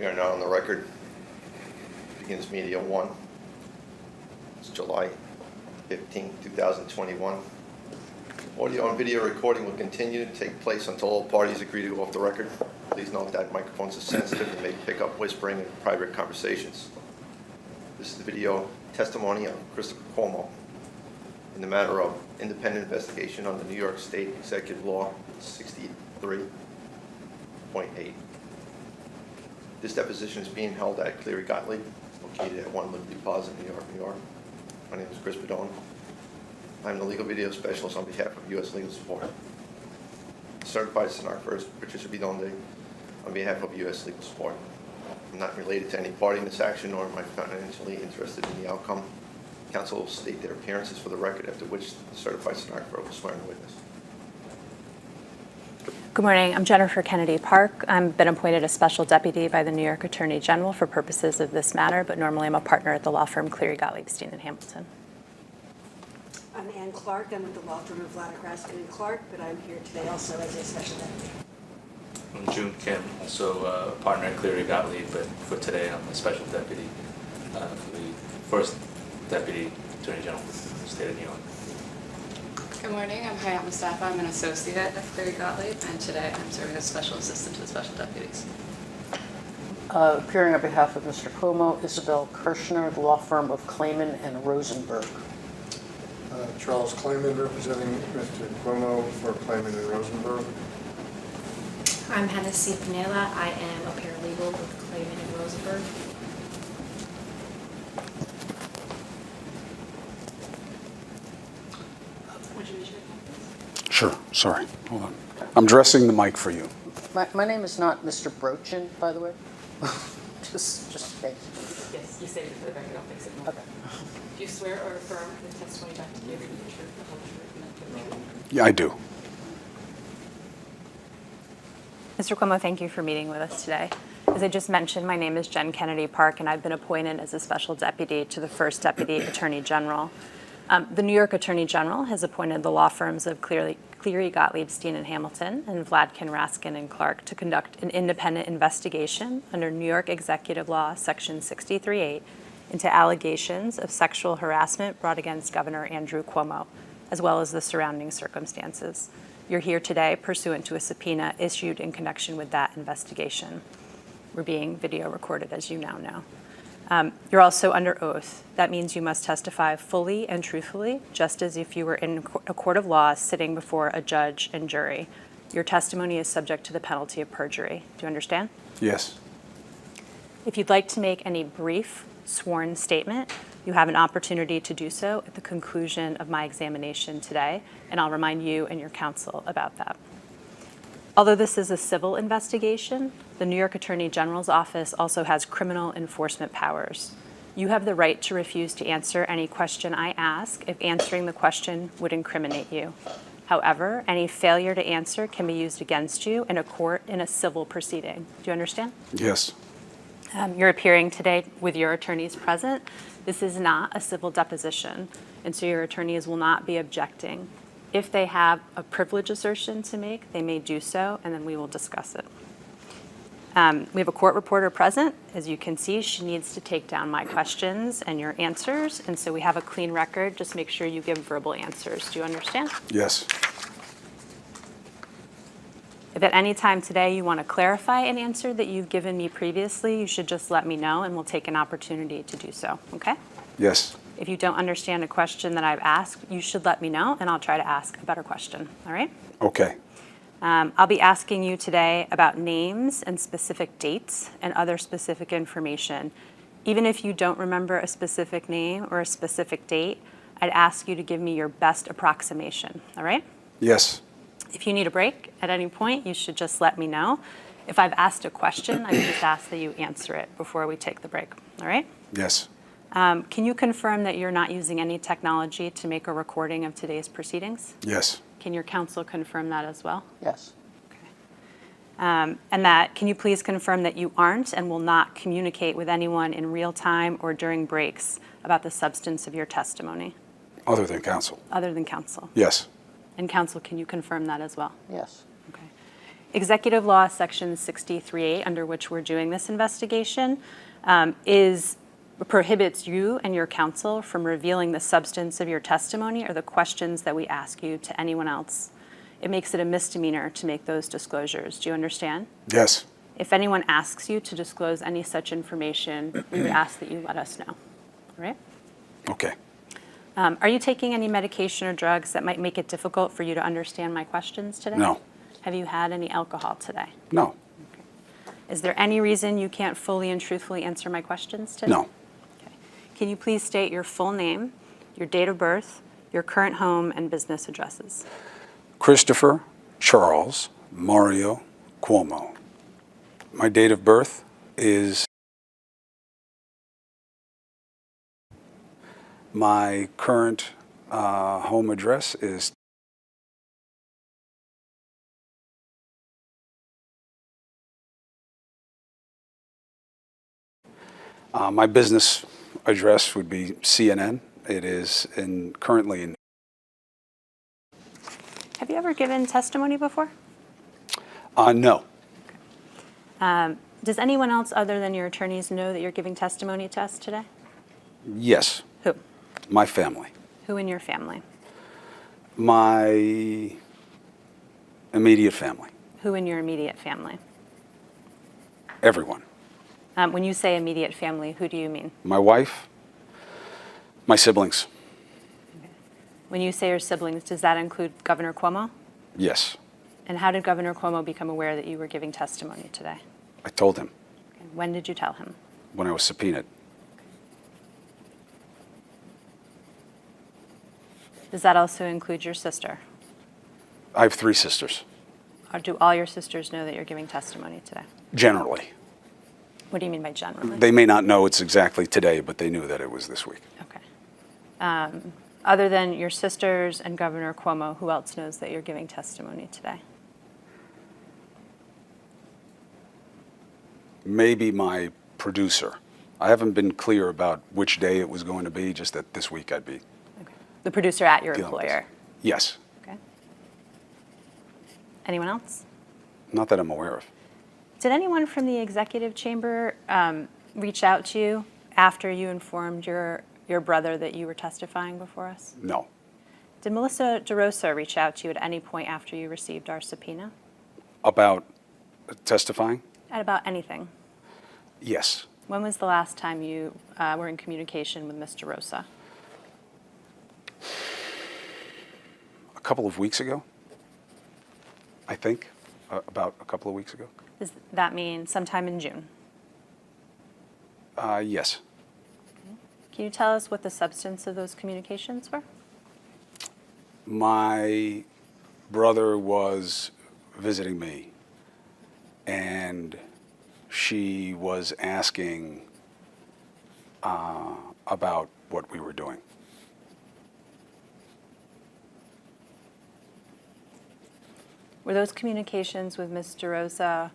We are now on the record. Begins Media 1. It's July 15, 2021. Audio and video recording will continue to take place until all parties agree to go off the record. Please note that microphones are sensitive and may pick up whispering and private conversations. This is the video testimony of Christopher Cuomo in the matter of independent investigation under New York State Executive Law 63.8. This deposition is being held at Cleary Gottlieb, located at 1 Liberty Plaza, New York. My name is Chris Padone. I'm the legal video specialist on behalf of U.S. Legal Support. Certified stenographer Patricia Bidonde on behalf of U.S. Legal Support. I'm not related to any party in this action, nor am I financially interested in the outcome. Counsel will state their appearances for the record, after which the certified stenographer will swear in the witness. Good morning. I'm Jennifer Kennedy Park. I've been appointed a special deputy by the New York Attorney General for purposes of this matter, but normally I'm a partner at the law firm Cleary Gottlieb, Steen & Hamilton. I'm Ann Clark. I'm with the law firm of Harassment, Clark, but I'm here today also as a special deputy. I'm June Kim, also a partner at Cleary Gottlieb, but for today I'm a special deputy for the first Deputy Attorney General of the State of New York. Good morning, I'm Hayat Mustafa. I'm an associate at Cleary Gottlieb, and today I'm serving as special assistant to the special deputies. Appearing on behalf of Mr. Cuomo, Isabel Kirshner, the law firm of Clayman and Rosenberg. Charles Clayman, representing Mr. Cuomo for Clayman and Rosenberg. I'm Hennessy Pinella. I am a paralegal with Clayman and Rosenberg. Would you raise your hand, please? Sure, sorry, hold on. I'm dressing the mic for you. My name is not Mr. Brochin, by the way. just in case. Yes, you say it for the record. I'll fix it. Okay. Do you swear or affirm the testimony about to give you the truth, the whole truth, and nothing but the truth? Yeah, I do. Mr. Cuomo, thank you for meeting with us today. As I just mentioned, my name is Jen Kennedy Park, and I've been appointed as a special deputy to the first Deputy Attorney General. The New York Attorney General has appointed the law firms of Cleary Gottlieb, Steen & Hamilton, and Vladkin, Raskin, and Clark to conduct an independent investigation under New York Executive Law, Section 63.8, into allegations of sexual harassment brought against Governor Andrew Cuomo, as well as the surrounding circumstances. You're here today pursuant to a subpoena issued in connection with that investigation. We're being video recorded, as you now know. You're also under oath. That means you must testify fully and truthfully, just as if you were in a court of law sitting before a judge and jury. Your testimony is subject to the penalty of perjury. Do you understand? Yes. If you'd like to make any brief sworn statement, you have an opportunity to do so at the conclusion of my examination today, and I'll remind you and your counsel about that. Although this is a civil investigation, the New York Attorney General's office also has criminal enforcement powers. You have the right to refuse to answer any question I ask if answering the question would incriminate you. However, any failure to answer can be used against you in a court in a civil proceeding. Do you understand? Yes. You're appearing today with your attorneys present. This is not a civil deposition, and so your attorneys will not be objecting. If they have a privilege assertion to make, they may do so, and then we will discuss it. We have a court reporter present. As you can see, she needs to take down my questions and your answers, and so we have a clean record. Just make sure you give verbal answers. Do you understand? Yes. If at any time today you want to clarify an answer that you've given me previously, you should just let me know, and we'll take an opportunity to do so, okay? Yes. If you don't understand a question that I've asked, you should let me know, and I'll try to ask a better question, all right? Okay. I'll be asking you today about names and specific dates and other specific information. Even if you don't remember a specific name or a specific date, I'd ask you to give me your best approximation, all right? Yes. If you need a break at any point, you should just let me know. If I've asked a question, I would just ask that you answer it before we take the break, all right? Yes. Can you confirm that you're not using any technology to make a recording of today's proceedings? Yes. Can your counsel confirm that as well? Yes. And that, can you please confirm that you aren't and will not communicate with anyone in real time or during breaks about the substance of your testimony? Other than counsel? Other than counsel. Yes. And counsel, can you confirm that as well? Yes. Okay. Executive Law Section 63, under which we're doing this investigation, prohibits you and your counsel from revealing the substance of your testimony or the questions that we ask you to anyone else. It makes it a misdemeanor to make those disclosures. Do you understand? Yes. If anyone asks you to disclose any such information, we would ask that you let us know. All right? Okay. Are you taking any medication or drugs that might make it difficult for you to understand my questions today? No. Have you had any alcohol today? No. Is there any reason you can't fully and truthfully answer my questions today? No. Okay. Can you please state your full name, your date of birth, your current home, and business addresses? Christopher Charles Mario Cuomo. My date of birth is. My current home address is. My business address would be CNN. It is currently in. Have you ever given testimony before? No. Does anyone else other than your attorneys know that you're giving testimony to us today? Yes. Who? My family. Who in your family? My immediate family. Who in your immediate family? Everyone. When you say immediate family, who do you mean? My wife. My siblings. When you say your siblings, does that include Governor Cuomo? Yes. And how did Governor Cuomo become aware that you were giving testimony today? I told him Okay. When did you tell him? when I was subpoenaed. Does that also include your sister? I have 3 sisters. Or do all your sisters know that you're giving testimony today? Generally. What do you mean by generally? They may not know it's exactly today, but they knew that it was this week. Okay. Other than your sisters and Governor Cuomo, who else knows that you're giving testimony today? Maybe my producer. I haven't been clear about which day it was going to be, just that this week I'd be Okay. The producer at your dealing with this. employer? Yes. Okay. Anyone else? Not that I'm aware of. Did anyone from the executive chamber reach out to you after you informed your brother that you were testifying before us? No. Did Melissa DeRosa reach out to you at any point after you received our subpoena? About testifying? At about anything? Yes. When was the last time you were in communication with Ms. DeRosa? A couple of weeks ago, I think. About a couple of weeks ago. Does that mean sometime in June? Yes. Can you tell us what the substance of those communications were? My brother was visiting me, and she was asking about what we were doing. Were those communications with Ms. DeRosa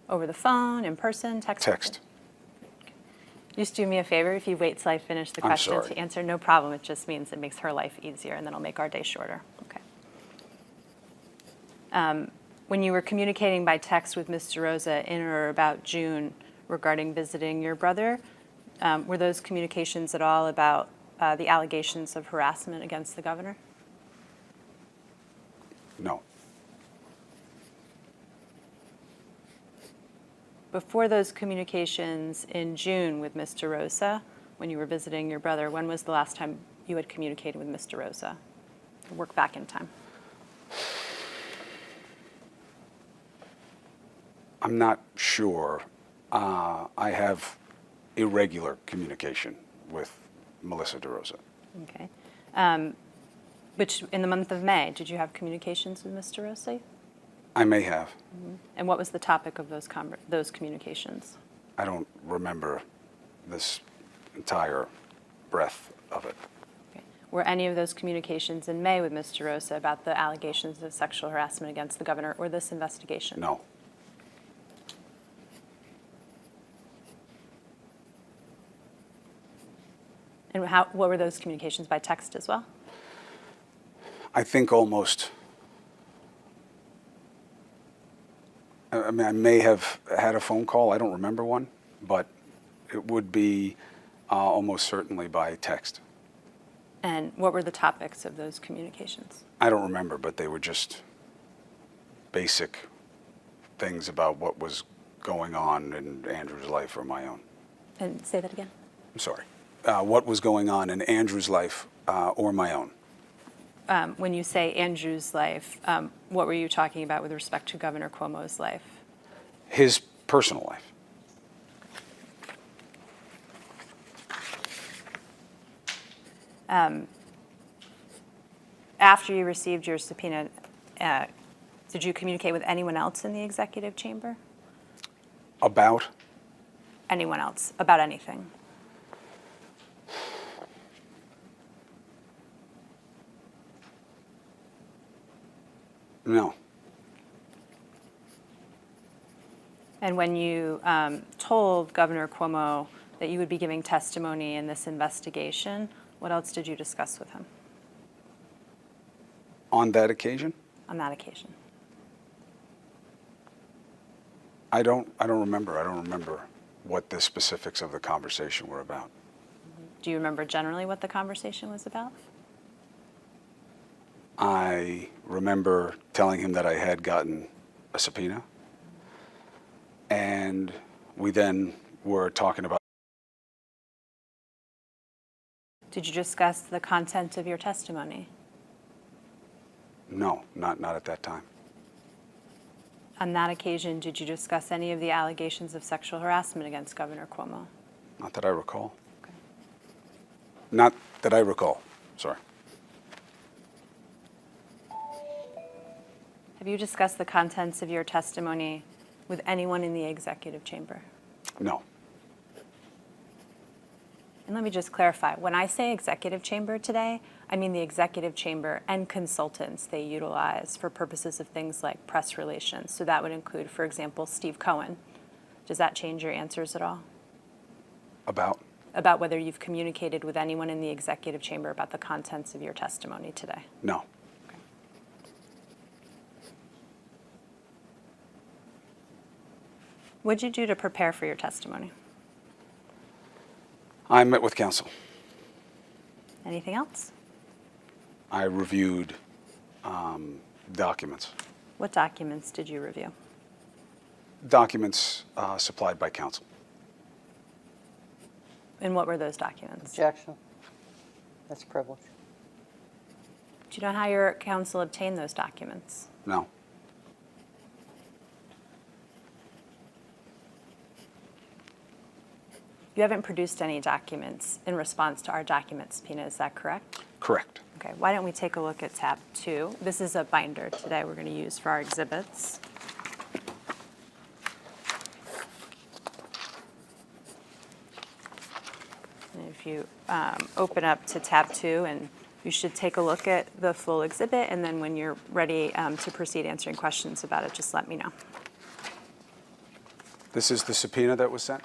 over the phone, in person, text? Text. Just do me a favor, if you wait till I finish the I'm question sorry. to answer, no problem. It just means it makes her life easier, and then it'll make our day shorter. Okay. When you were communicating by text with Ms. DeRosa in or about June regarding visiting your brother, were those communications at all about the allegations of harassment against the governor? No. Before those communications in June with Ms. DeRosa, when you were visiting your brother, when was the last time you had communicated with Ms. DeRosa? Work back in time. I'm not sure. I have irregular communication with Melissa DeRosa. Okay. Which, in the month of May, did you have communications with Ms. DeRosa? I may have. And what was the topic of those communications? I don't remember this entire breadth of it. Okay. Were any of those communications in May with Ms. DeRosa about the allegations of sexual harassment against the governor or this investigation? No. And what were those communications, by text as well? I think almost I mean, I may have had a phone call. I don't remember one, but it would be almost certainly by text. And what were the topics of those communications? I don't remember, but they were just basic things about what was going on in Andrew's life or my own. And say that again. I'm sorry. What was going on in Andrew's life or my own? When you say Andrew's life, what were you talking about with respect to Governor Cuomo's life? His personal life. After you received your subpoena, did you communicate with anyone else in the executive chamber? About? Anyone else about anything? No. And when you told Governor Cuomo that you would be giving testimony in this investigation, what else did you discuss with him On that occasion? on that occasion? I don't remember. I don't remember what the specifics of the conversation were about. Do you remember generally what the conversation was about? I remember telling him that I had gotten a subpoena, and we then were talking about. Did you discuss the content of your testimony? No, not at that time. On that occasion, did you discuss any of the allegations of sexual harassment against Governor Cuomo? Not that I recall. Okay. Not that I recall. Sorry. Have you discussed the contents of your testimony with anyone in the executive chamber? No. And let me just clarify, when I say executive chamber today, I mean the executive chamber and consultants they utilize for purposes of things like press relations. So that would include, for example, Steve Cohen. Does that change your answers at all? About? About whether you've communicated with anyone in the executive chamber about the contents of your testimony today? No. Okay. What did you do to prepare for your testimony? I met with counsel. Anything else? I reviewed documents. What documents did you review? Documents supplied by counsel. And what were those documents? Objection. That's privilege. Do you know how your counsel obtained those documents? No. You haven't produced any documents in response to our document subpoena, is that correct? Correct. Okay, why don't we take a look at tab 2. This is a binder today we're going to use for our exhibits. And if you open up to tab 2, and you should take a look at the full exhibit, and then when you're ready to proceed answering questions about it, just let me know. This is the subpoena that was sent?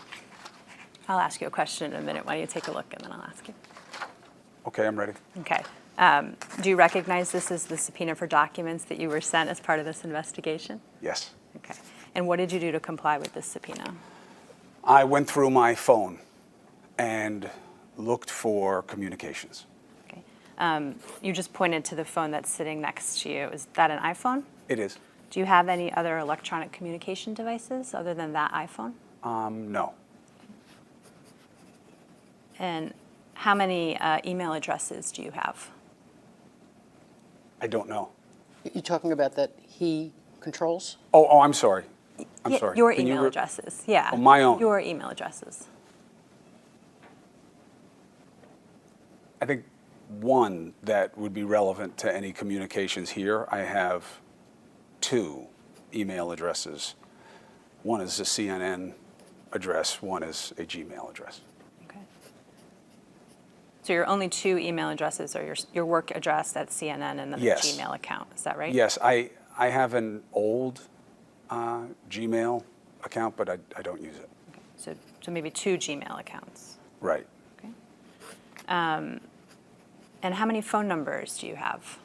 I'll ask you a question in a minute. Why don't you take a look, and then I'll ask you. Okay, I'm ready. Okay. Do you recognize this as the subpoena for documents that you were sent as part of this investigation? Yes. Okay. And what did you do to comply with this subpoena? I went through my phone and looked for communications. Okay. You just pointed to the phone that's sitting next to you. Is that an iPhone? It is. Do you have any other electronic communication devices other than that iPhone? No. And how many email addresses do you have? I don't know. You talking about that he controls? Oh, I'm sorry. I'm Yeah, sorry. Your Can you email addresses, yeah. Oh, my own. Your email addresses. I think one that would be relevant to any communications here, I have 2 email addresses. One is a CNN address, one is a Gmail address. Okay. So your only 2 email addresses are your work address at CNN and then Yes. the Gmail account, is that right? Yes, I have an old Gmail account, but I don't use it. Okay. So maybe 2 Gmail accounts. Right. Okay. And how many phone numbers do you have?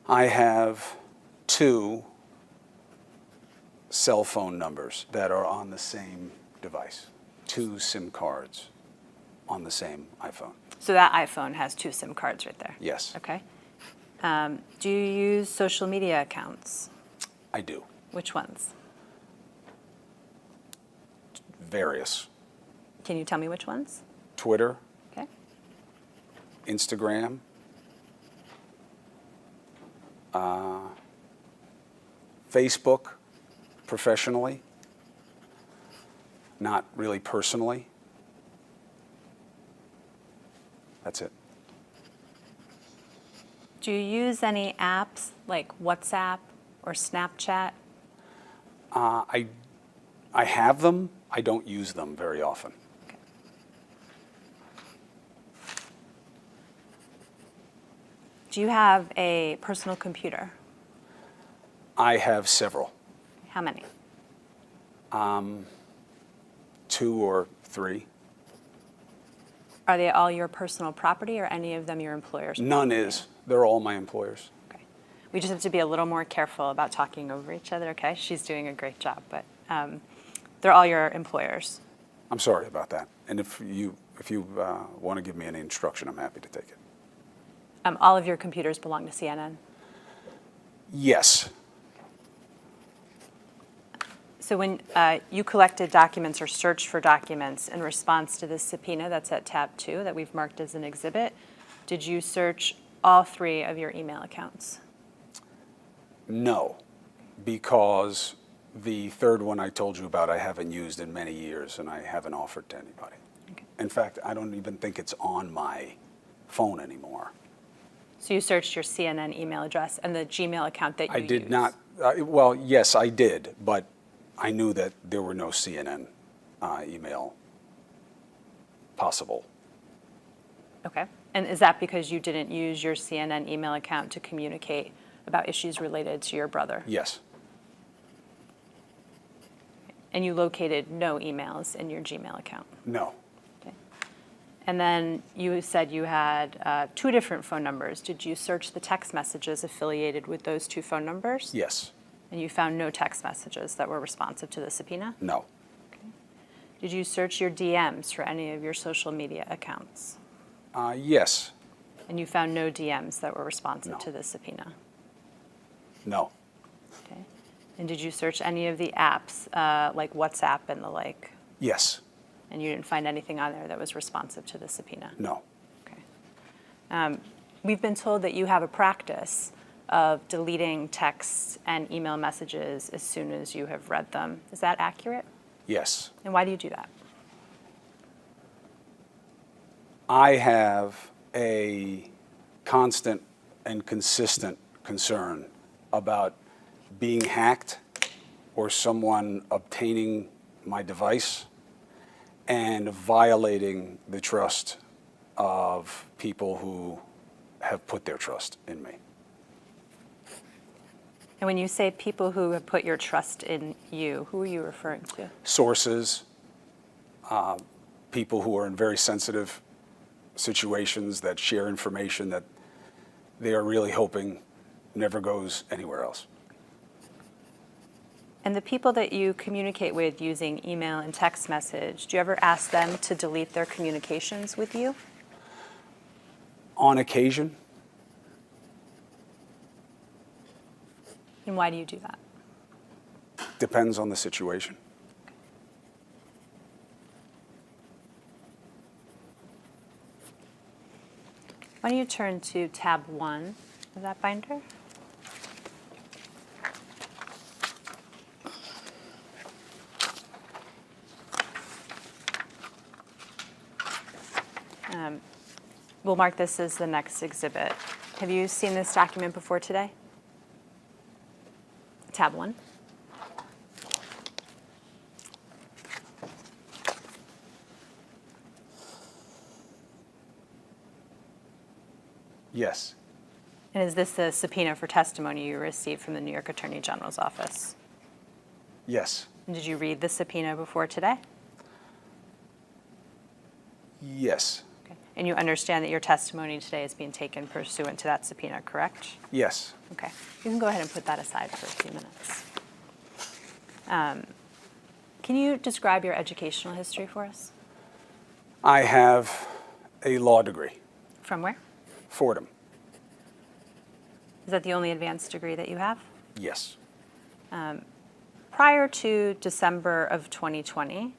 I have 2 cell phone numbers that are on the same device, 2 SIM cards on the same iPhone. So that iPhone has 2 SIM cards right there? Yes, Okay. Do you use social media accounts? I do. Which ones? Various. Can you tell me which ones? Twitter, Okay. Instagram, Facebook, professionally, not really personally. That's it. Do you use any apps like WhatsApp or Snapchat? I have them. I don't use them very often. Okay. Do you have a personal computer? I have several, How many? 2 or 3. Are they all your personal property or any of them your employer's None property? is. They're all my employers. Okay. We just have to be a little more careful about talking over each other, okay? She's doing a great job, but they're all your employers. I'm sorry about that. And if you want to give me any instruction, I'm happy to take it. All of your computers belong to CNN. Yes. So when you collected documents or searched for documents in response to this subpoena that's at tab 2 that we've marked as an exhibit, did you search all 3 of your email accounts? No, because the third one I told you about I haven't used in many years and I haven't offered to anybody. Okay. In fact, I don't even think it's on my phone anymore. So you searched your CNN email address and the Gmail account that you I did use. not, well, yes, I did, but I knew that there were no CNN email possible. Okay. And is that because you didn't use your CNN email account to communicate about issues related to your brother? Yes, And you located no emails in your Gmail account? no, Okay. And then you said you had 2 different phone numbers. Did you search the text messages affiliated with those 2 phone numbers? yes, And you found no text messages that were responsive to the subpoena? no, Did you search your DMs for any of your social media accounts? yes, And you found no DMs that were responsive No. to the subpoena? no, Okay. And did you search any of the apps, like WhatsApp and the like? yes, And you didn't find anything on there that was responsive to the subpoena? no. Okay. We've been told that you have a practice of deleting texts and email messages as soon as you have read them. Is that accurate? Yes. And why do you do that? I have a constant and consistent concern about being hacked or someone obtaining my device and violating the trust of people who have put their trust in me. And when you say people who have put your trust in you, who are you referring to? Sources, people who are in very sensitive situations that share information that they are really hoping never goes anywhere else. And the people that you communicate with using email and text message, do you ever ask them to delete their communications with you? On occasion, And why do you do that? depends on the situation. Why don't you turn to tab 1 of that binder? We'll mark this as the next exhibit. Have you seen this document before today? Tab 1. Yes, And is this the subpoena for testimony you received from the New York Attorney General's office? yes, And did you read the subpoena before today? yes, Okay. And you understand that your testimony today is being taken pursuant to that subpoena, correct? yes. Okay. You can go ahead and put that aside for a few minutes. Can you describe your educational history for us? I have a law degree, From where? Fordham. Is that the only advanced degree that you have? Yes. Prior to December of 2020,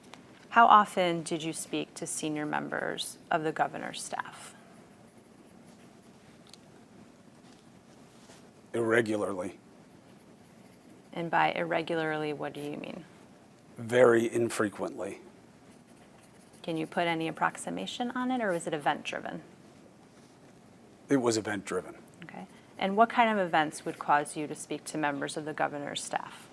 how often did you speak to senior members of the governor's staff? Irregularly, And by irregularly, what do you mean? very infrequently. Can you put any approximation on it, or was it event-driven? It was event-driven. Okay. And what kind of events would cause you to speak to members of the governor's staff?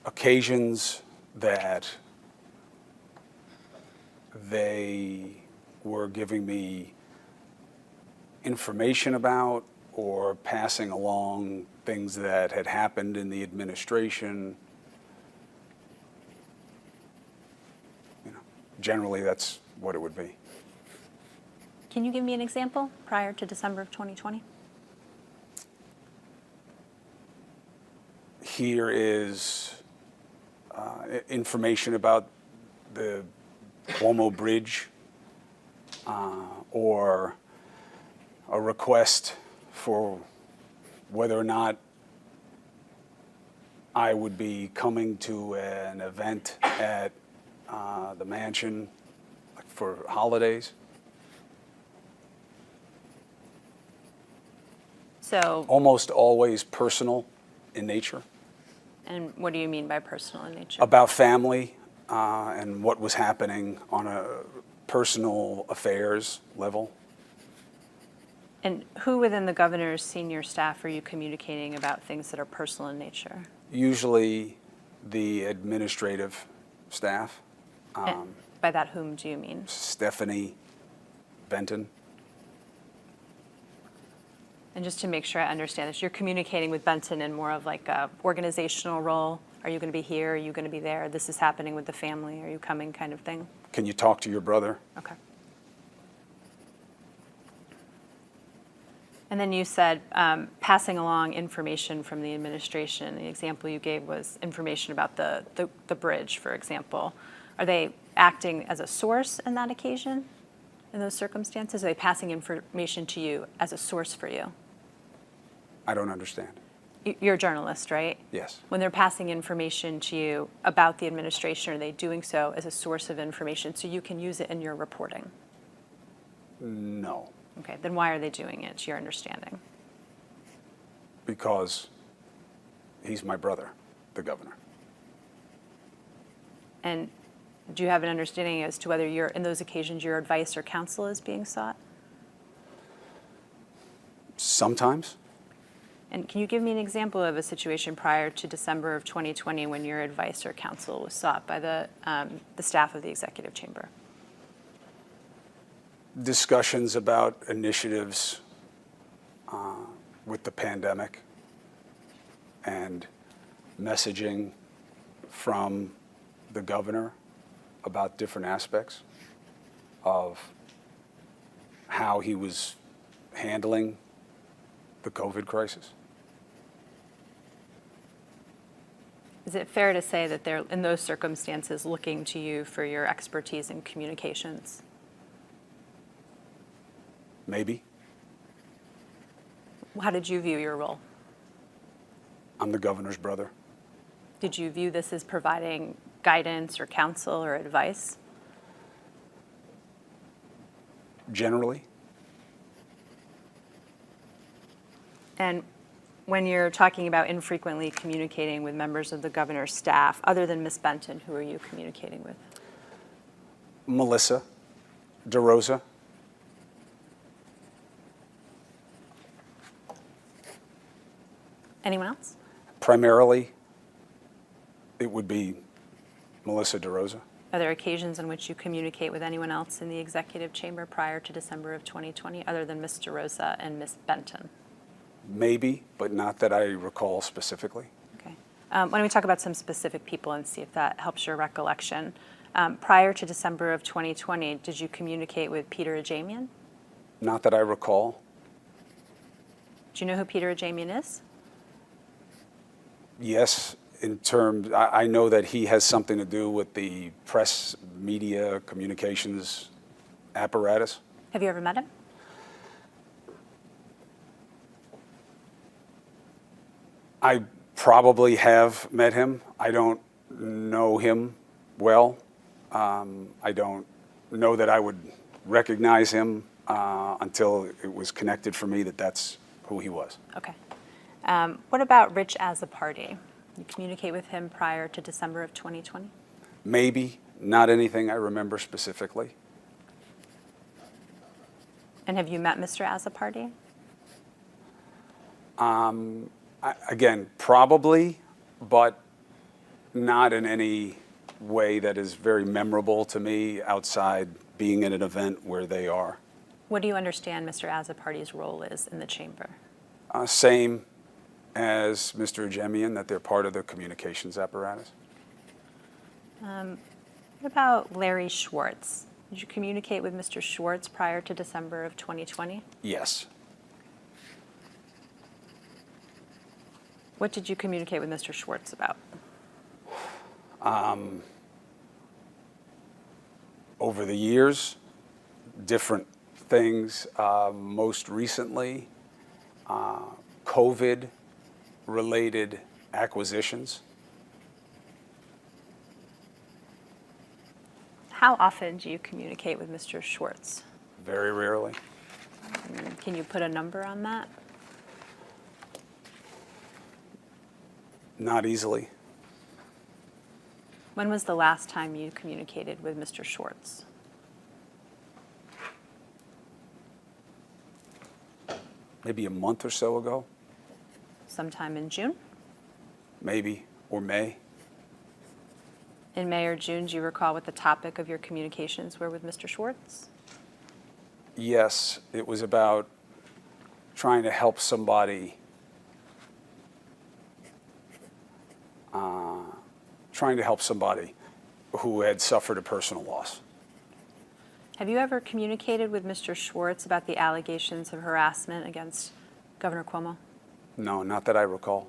Occasions that they were giving me information about or passing along things that had happened in the administration. You know, generally, that's what it would be. Can you give me an example prior to December of 2020? Here is information about the Cuomo Bridge or a request for whether or not I would be coming to an event at the mansion for holidays. So, Almost always personal in nature, and what do you mean by personal in nature? about family and what was happening on a personal affairs level. And who within the governor's senior staff are you communicating about things that are personal in nature? Usually the administrative staff, And by that, whom do you mean? Stephanie Benton. And just to make sure I understand this, you're communicating with Benton in more of like a organizational role. Are you going to be here? Are you going to be there? This is happening with the family. Are you coming kind of thing? Can you talk to your brother? Okay. And then you said passing along information from the administration. The example you gave was information about the bridge, for example. Are they acting as a source in that occasion, in those circumstances? Are they passing information to you as a source for you? I don't understand. You're a journalist, right? Yes. When they're passing information to you about the administration, are they doing so as a source of information so you can use it in your reporting? No, Okay, then why are they doing it, to your understanding? because he's my brother, the governor. And do you have an understanding as to whether in those occasions, your advice or counsel is being sought? Sometimes. And can you give me an example of a situation prior to December of 2020 when your advice or counsel was sought by the staff of the executive chamber? Discussions about initiatives with the pandemic and messaging from the governor about different aspects of how he was handling the COVID crisis. Is it fair to say that they're, in those circumstances, looking to you for your expertise in communications? Maybe. How did you view your role? I'm the governor's brother. Did you view this as providing guidance or counsel or advice? Generally, And when you're talking about infrequently communicating with members of the governor's staff, other than Ms. Benton, who are you communicating with? Melissa DeRosa. Anyone else? Primarily, it would be Melissa DeRosa. Are there occasions in which you communicate with anyone else in the executive chamber prior to December of 2020, other than Ms. DeRosa and Ms. Benton? Maybe, but not that I recall specifically. Okay. Why don't we talk about some specific people and see if that helps your recollection? Prior to December of 2020, did you communicate with Peter Ajamian? Not that I recall. Do you know who Peter Ajamian is? Yes, in terms, I know that he has something to do with the press, media, communications apparatus. Have you ever met him? I probably have met him. I don't know him well. I don't know that I would recognize him until it was connected for me that that's who he was. Okay. What about Rich Azzopardi? You communicate with him prior to December of 2020? Maybe, not anything I remember specifically. And have you met Mr. Azzopardi? Again, probably, but not in any way that is very memorable to me outside being in an event where they are. What do you understand Mr. Azzopardi's role is in the chamber? Same as Mr. Ajemian, that they're part of the communications apparatus. What about Larry Schwartz? Did you communicate with Mr. Schwartz prior to December of 2020? Yes. What did you communicate with Mr. Schwartz about? Over the years, different things. Most recently, COVID-related acquisitions. How often do you communicate with Mr. Schwartz? Very rarely. Can you put a number on that? Not easily. When was the last time you communicated with Mr. Schwartz? Maybe a month or so ago, Sometime in June? maybe, or May. In May or June, do you recall what the topic of your communications were with Mr. Schwartz? Yes, it was about trying to help somebody, who had suffered a personal loss. Have you ever communicated with Mr. Schwartz about the allegations of harassment against Governor Cuomo? No, not that I recall.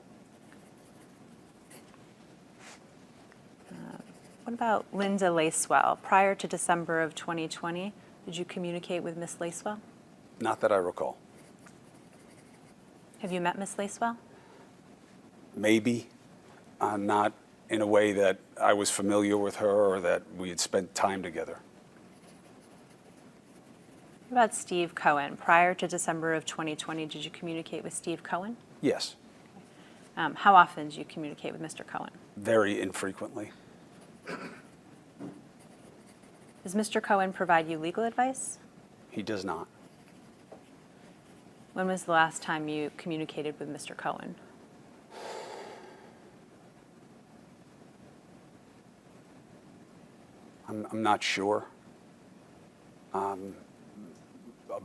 What about Linda Lacewell? Prior to December of 2020, did you communicate with Ms. Lacewell? Not that I recall. Have you met Ms. Lacewell? Maybe, not in a way that I was familiar with her or that we had spent time together. What about Steve Cohen? Prior to December of 2020, did you communicate with Steve Cohen? Yes, How often do you communicate with Mr. Cohen? very infrequently. Does Mr. Cohen provide you legal advice? He does not. When was the last time you communicated with Mr. Cohen? I'm not sure. A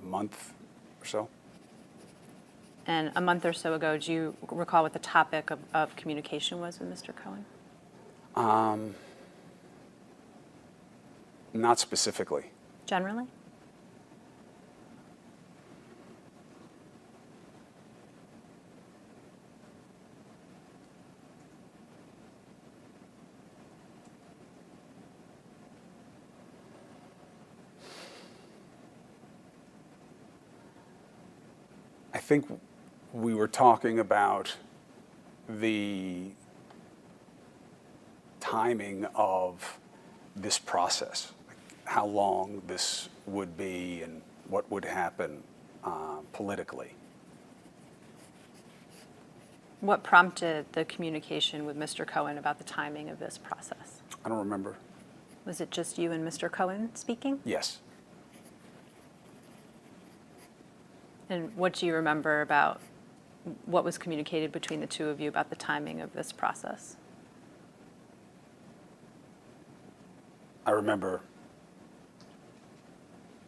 month or so. And a month or so ago, do you recall what the topic of communication was with Mr. Cohen? Not specifically. Generally? I think we were talking about the timing of this process, like how long this would be and what would happen politically. What prompted the communication with Mr. Cohen about the timing of this process? I don't remember. Was it just you and Mr. Cohen speaking? Yes. And what do you remember about what was communicated between the two of you about the timing of this process? I remember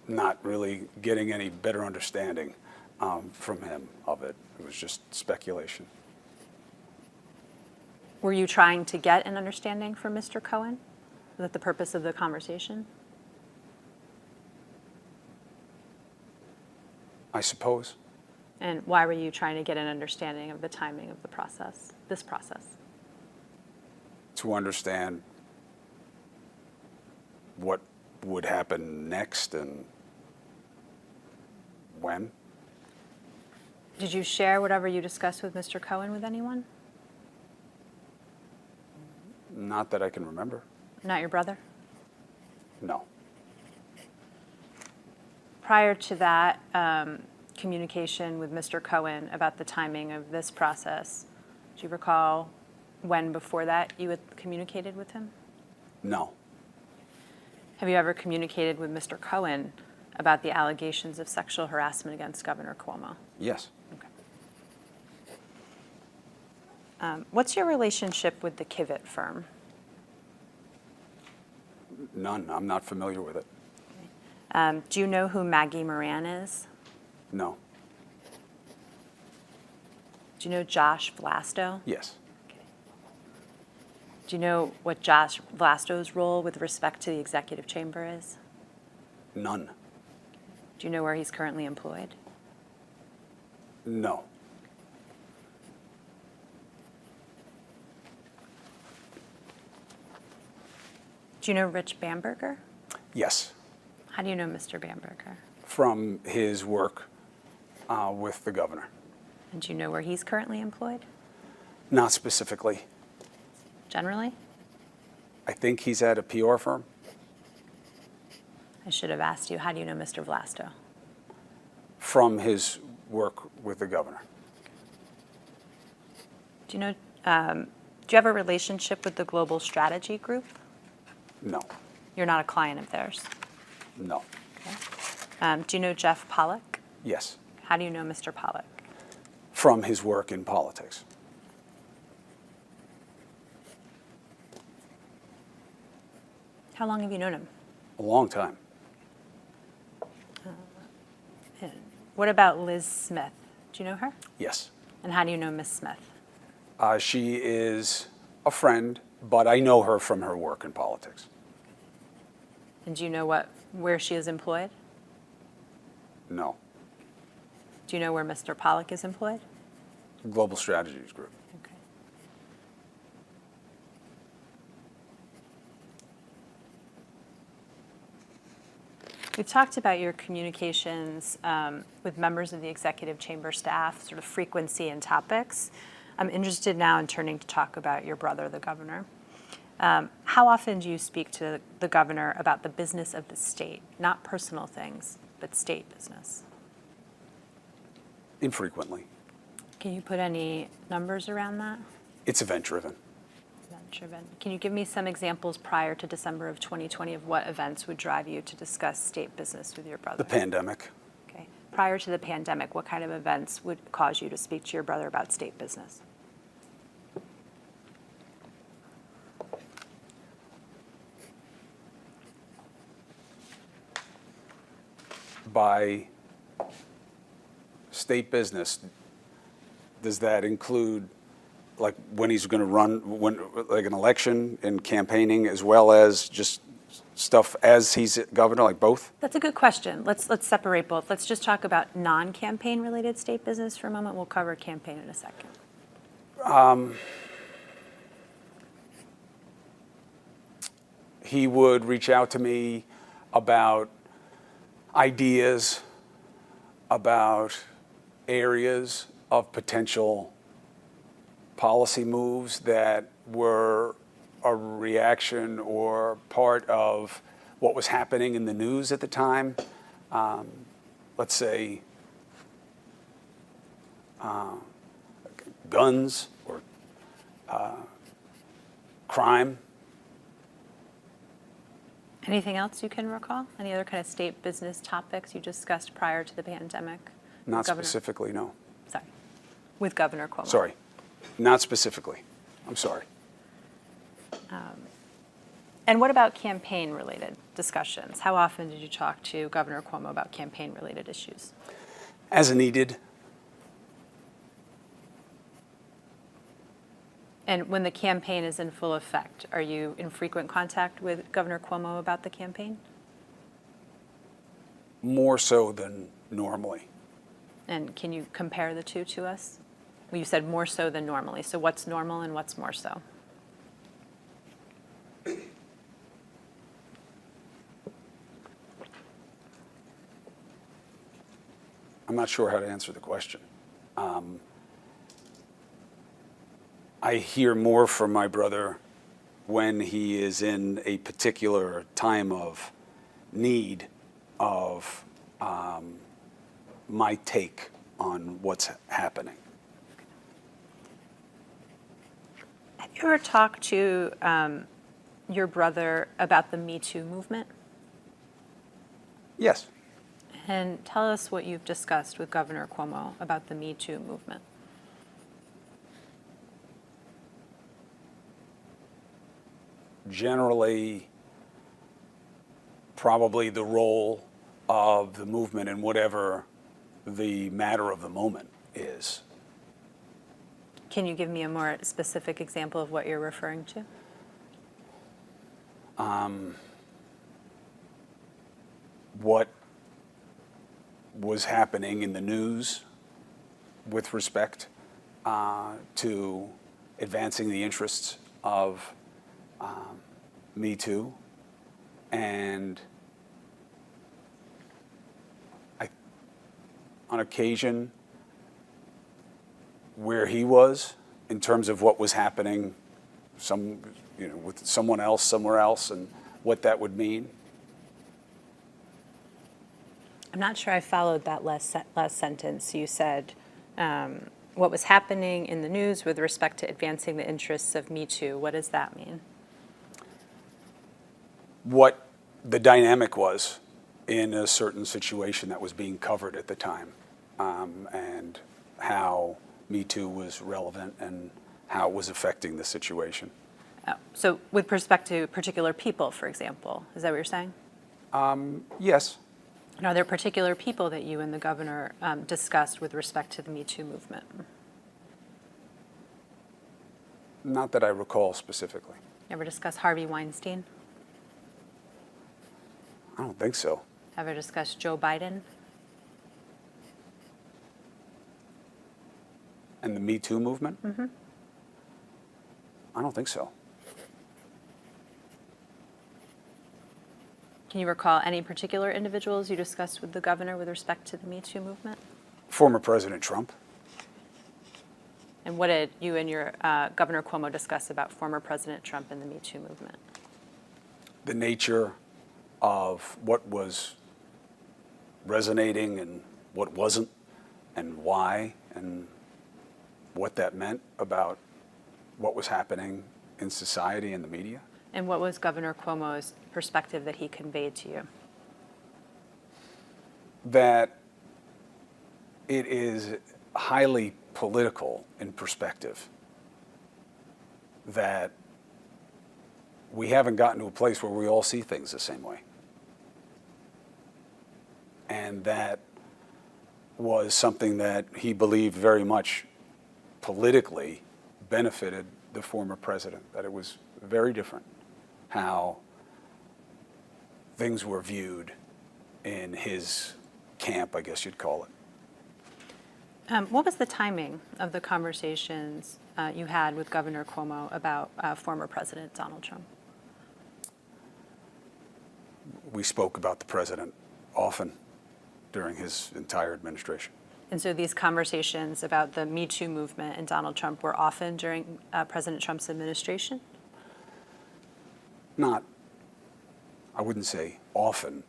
not really getting any better understanding from him of it. It was just speculation. Were you trying to get an understanding from Mr. Cohen? Was that the purpose of the conversation? I suppose. And why were you trying to get an understanding of the timing of the process, this process? To understand what would happen next and when. Did you share whatever you discussed with Mr. Cohen with anyone? Not that I can remember. Not your brother? No. Prior to that communication with Mr. Cohen about the timing of this process, do you recall when before that you had communicated with him? No. Have you ever communicated with Mr. Cohen about the allegations of sexual harassment against Governor Cuomo? Yes. Okay. What's your relationship with the Kivett firm? None. I'm not familiar with it. Do you know who Maggie Moran is? No. Do you know Josh Vlasto? Yes. Do you know what Josh Vlasto's role with respect to the executive chamber is? None. Do you know where he's currently employed? No. Do you know Rich Bamberger? Yes. How do you know Mr. Bamberger? From his work with the governor. And do you know where he's currently employed? Not specifically. Generally? I think he's at a PR firm. I should have asked you, how do you know Mr. Vlasto? From his work with the governor. Do you know, do you have a relationship with the Global Strategy Group? No. You're not a client of theirs. No. Do you know Jeff Pollock? Yes. How do you know Mr. Pollock? From his work in politics. How long have you known him? A long time. What about Liz Smith? Do you know her? Yes. And how do you know Miss Smith? She is a friend, but I know her from her work in politics. And do you know where she is employed? No. Do you know where Mr. Pollock is employed? Global Strategies Group. Okay. We've talked about your communications with members of the executive chamber staff, sort of frequency and topics. I'm interested now in turning to talk about your brother, the governor. How often do you speak to the governor about the business of the state, not personal things, but state business? Infrequently. Can you put any numbers around that? It's event-driven. Event-driven. Can you give me some examples prior to December of 2020 of what events would drive you to discuss state business with your brother? The pandemic. Okay. Prior to the pandemic, what kind of events would cause you to speak to your brother about state business? By state business, does that include like when he's going to run, like an election and campaigning, as well as just stuff as he's governor, like both? That's a good question. Let's separate both. Let's just talk about non-campaign related state business for a moment. We'll cover campaign in a second. He would reach out to me about ideas, about areas of potential policy moves that were a reaction or part of what was happening in the news at the time. Let's say guns or crime. Anything else you can recall? Any other kind of state business topics you discussed prior to the pandemic? Not Governor- specifically, no. Sorry. With Governor Cuomo? Sorry, not specifically. I'm sorry. And what about campaign-related discussions? How often did you talk to Governor Cuomo about campaign-related issues? As needed. And when the campaign is in full effect, are you in frequent contact with Governor Cuomo about the campaign? More so than normally. And can you compare the two to us? Well, you said more so than normally. So what's normal and what's more so? I'm not sure how to answer the question. I hear more from my brother when he is in a particular time of need of my take on what's happening. Have you ever talked to your brother about the Me Too movement? Yes. And tell us what you've discussed with Governor Cuomo about the Me Too movement. Generally, probably the role of the movement in whatever the matter of the moment is. Can you give me a more specific example of what you're referring to? What was happening in the news with respect to advancing the interests of Me Too, and on occasion where he was in terms of what was happening with someone else somewhere else and what that would mean. I'm not sure I followed that last sentence. You said what was happening in the news with respect to advancing the interests of Me Too. What does that mean? What the dynamic was in a certain situation that was being covered at the time, and how Me Too was relevant and how it was affecting the situation. Oh, so with respect to particular people, for example, is that what you're saying? Yes. And are there particular people that you and the governor discussed with respect to the Me Too movement? Not that I recall specifically. Ever discuss Harvey Weinstein? I don't think so. Ever discuss Joe Biden? And the Me Too movement? Mm-hmm. I don't think so. Can you recall any particular individuals you discussed with the governor with respect to the Me Too movement? Former President Trump. And what did you and your Governor Cuomo discuss about former President Trump and the Me Too movement? The nature of what was resonating and what wasn't, and why, and what that meant about what was happening in society and the media. And what was Governor Cuomo's perspective that he conveyed to you? That it is highly political in perspective. That we haven't gotten to a place where we all see things the same way. And that was something that he believed very much politically benefited the former president, that it was very different how things were viewed in his camp, I guess you'd call it. What was the timing of the conversations you had with Governor Cuomo about former President Donald Trump? We spoke about the president often during his entire administration. And so these conversations about the Me Too movement and Donald Trump were often during President Trump's administration? Not, I wouldn't say often,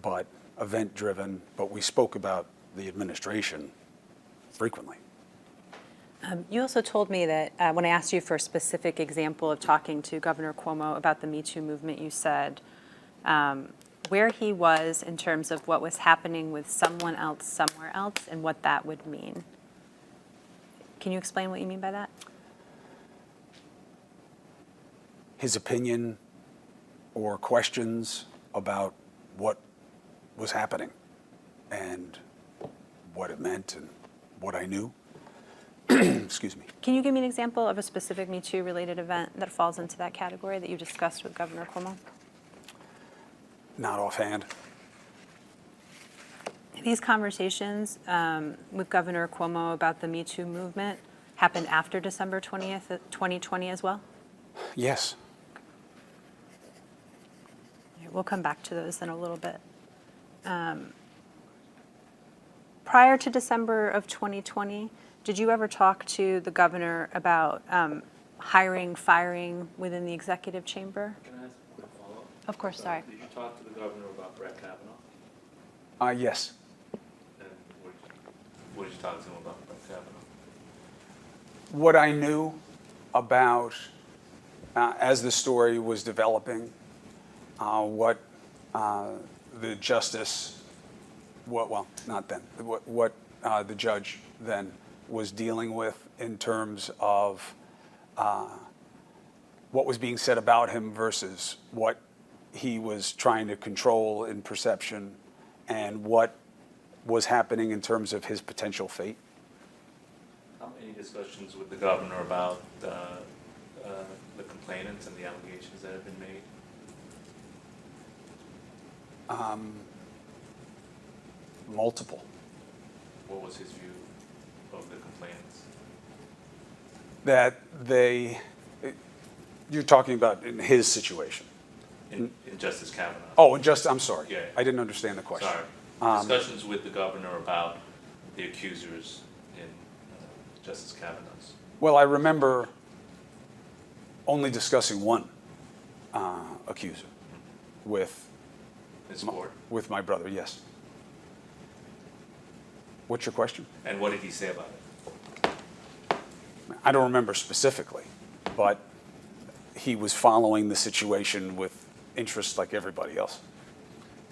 but event-driven, but we spoke about the administration frequently. You also told me that when I asked you for a specific example of talking to Governor Cuomo about the Me Too movement, you said where he was in terms of what was happening with someone else somewhere else and what that would mean. Can you explain what you mean by that? His opinion or questions about what was happening and what it meant and what I knew. Excuse me. Can you give me an example of a specific Me Too related event that falls into that category that you discussed with Governor Cuomo? Not offhand. These conversations with Governor Cuomo about the Me Too movement happened after December 20th, 2020 as well? Yes. We'll come back to those in a little bit. Prior to December of 2020, did you ever talk to the governor about hiring, firing within the executive chamber? Can I ask a quick follow-up? Of course, sorry. Did you talk to the governor about Brett Kavanaugh? Yes. And what did you talk to him about Brett Kavanaugh? What I knew about, as the story was developing, what the justice, not then, what the judge then was dealing with in terms of what was being said about him versus what he was trying to control in perception and what was happening in terms of his potential fate. How many discussions with the governor about the complainants and the allegations that have been made? Multiple. What was his view of the complainants? That you're talking about in his situation. In Justice Kavanaugh? Oh, I'm sorry. Yeah. I didn't understand the question. Sorry. Discussions with the governor about the accusers in Justice Kavanaugh's. Well, I remember only discussing one accuser with His court. with my brother, yes. What's your question? And what did he say about it? I don't remember specifically, but he was following the situation with interest like everybody else.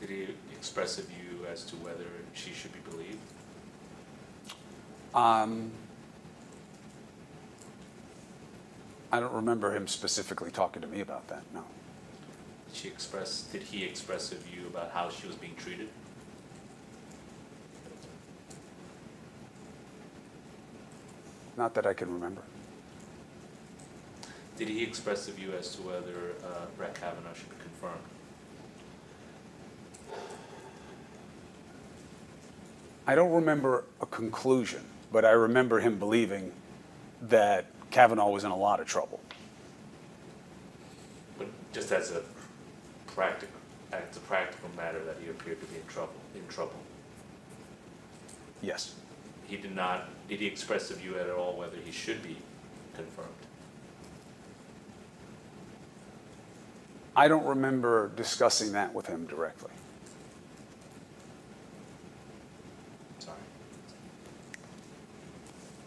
Did he express a view as to whether she should be believed? I don't remember him specifically talking to me about that, no. Did he express a view about how she was being treated? Not that I can remember. Did he express a view as to whether Brett Kavanaugh should be confirmed? I don't remember a conclusion, but I remember him believing that Kavanaugh was in a lot of trouble. But just as a practical matter, that he appeared to be in trouble. Yes. Did he express a view at all whether he should be confirmed? I don't remember discussing that with him directly. Sorry.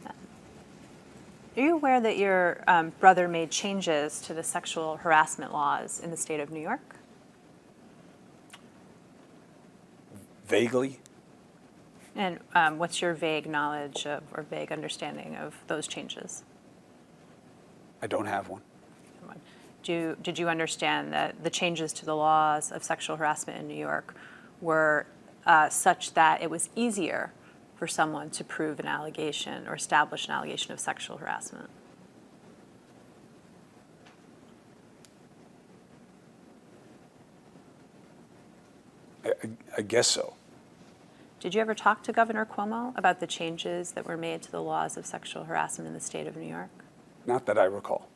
Are you aware that your brother made changes to the sexual harassment laws in the state of New York? Vaguely. And what's your vague knowledge of, or vague understanding of those changes? I don't have one. Did you understand that the changes to the laws of sexual harassment in New York were such that it was easier for someone to prove an allegation or establish an allegation of sexual harassment? I guess so. Did you ever talk to Governor Cuomo about the changes that were made to the laws of sexual harassment in the state of New York? Not that I recall.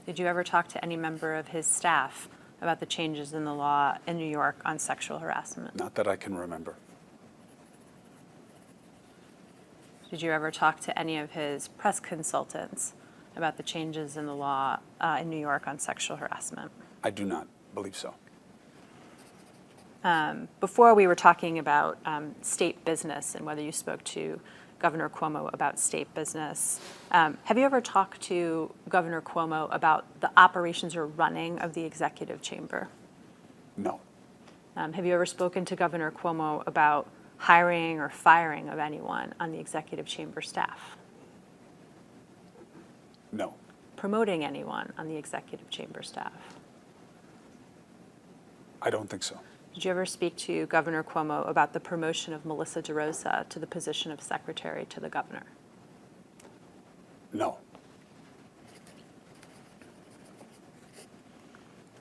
Did you ever talk to any member of his staff about the changes in the law in New York on sexual harassment? Not that I can remember. Did you ever talk to any of his press consultants about the changes in the law in New York on sexual harassment? I do not believe so. Before we were talking about state business and whether you spoke to Governor Cuomo about state business. Have you ever talked to Governor Cuomo about the operations or running of the executive chamber? No. Have you ever spoken to Governor Cuomo about hiring or firing of anyone on the executive chamber staff? No. Promoting anyone on the executive chamber staff? I don't think so. Did you ever speak to Governor Cuomo about the promotion of Melissa DeRosa to the position of secretary to the governor?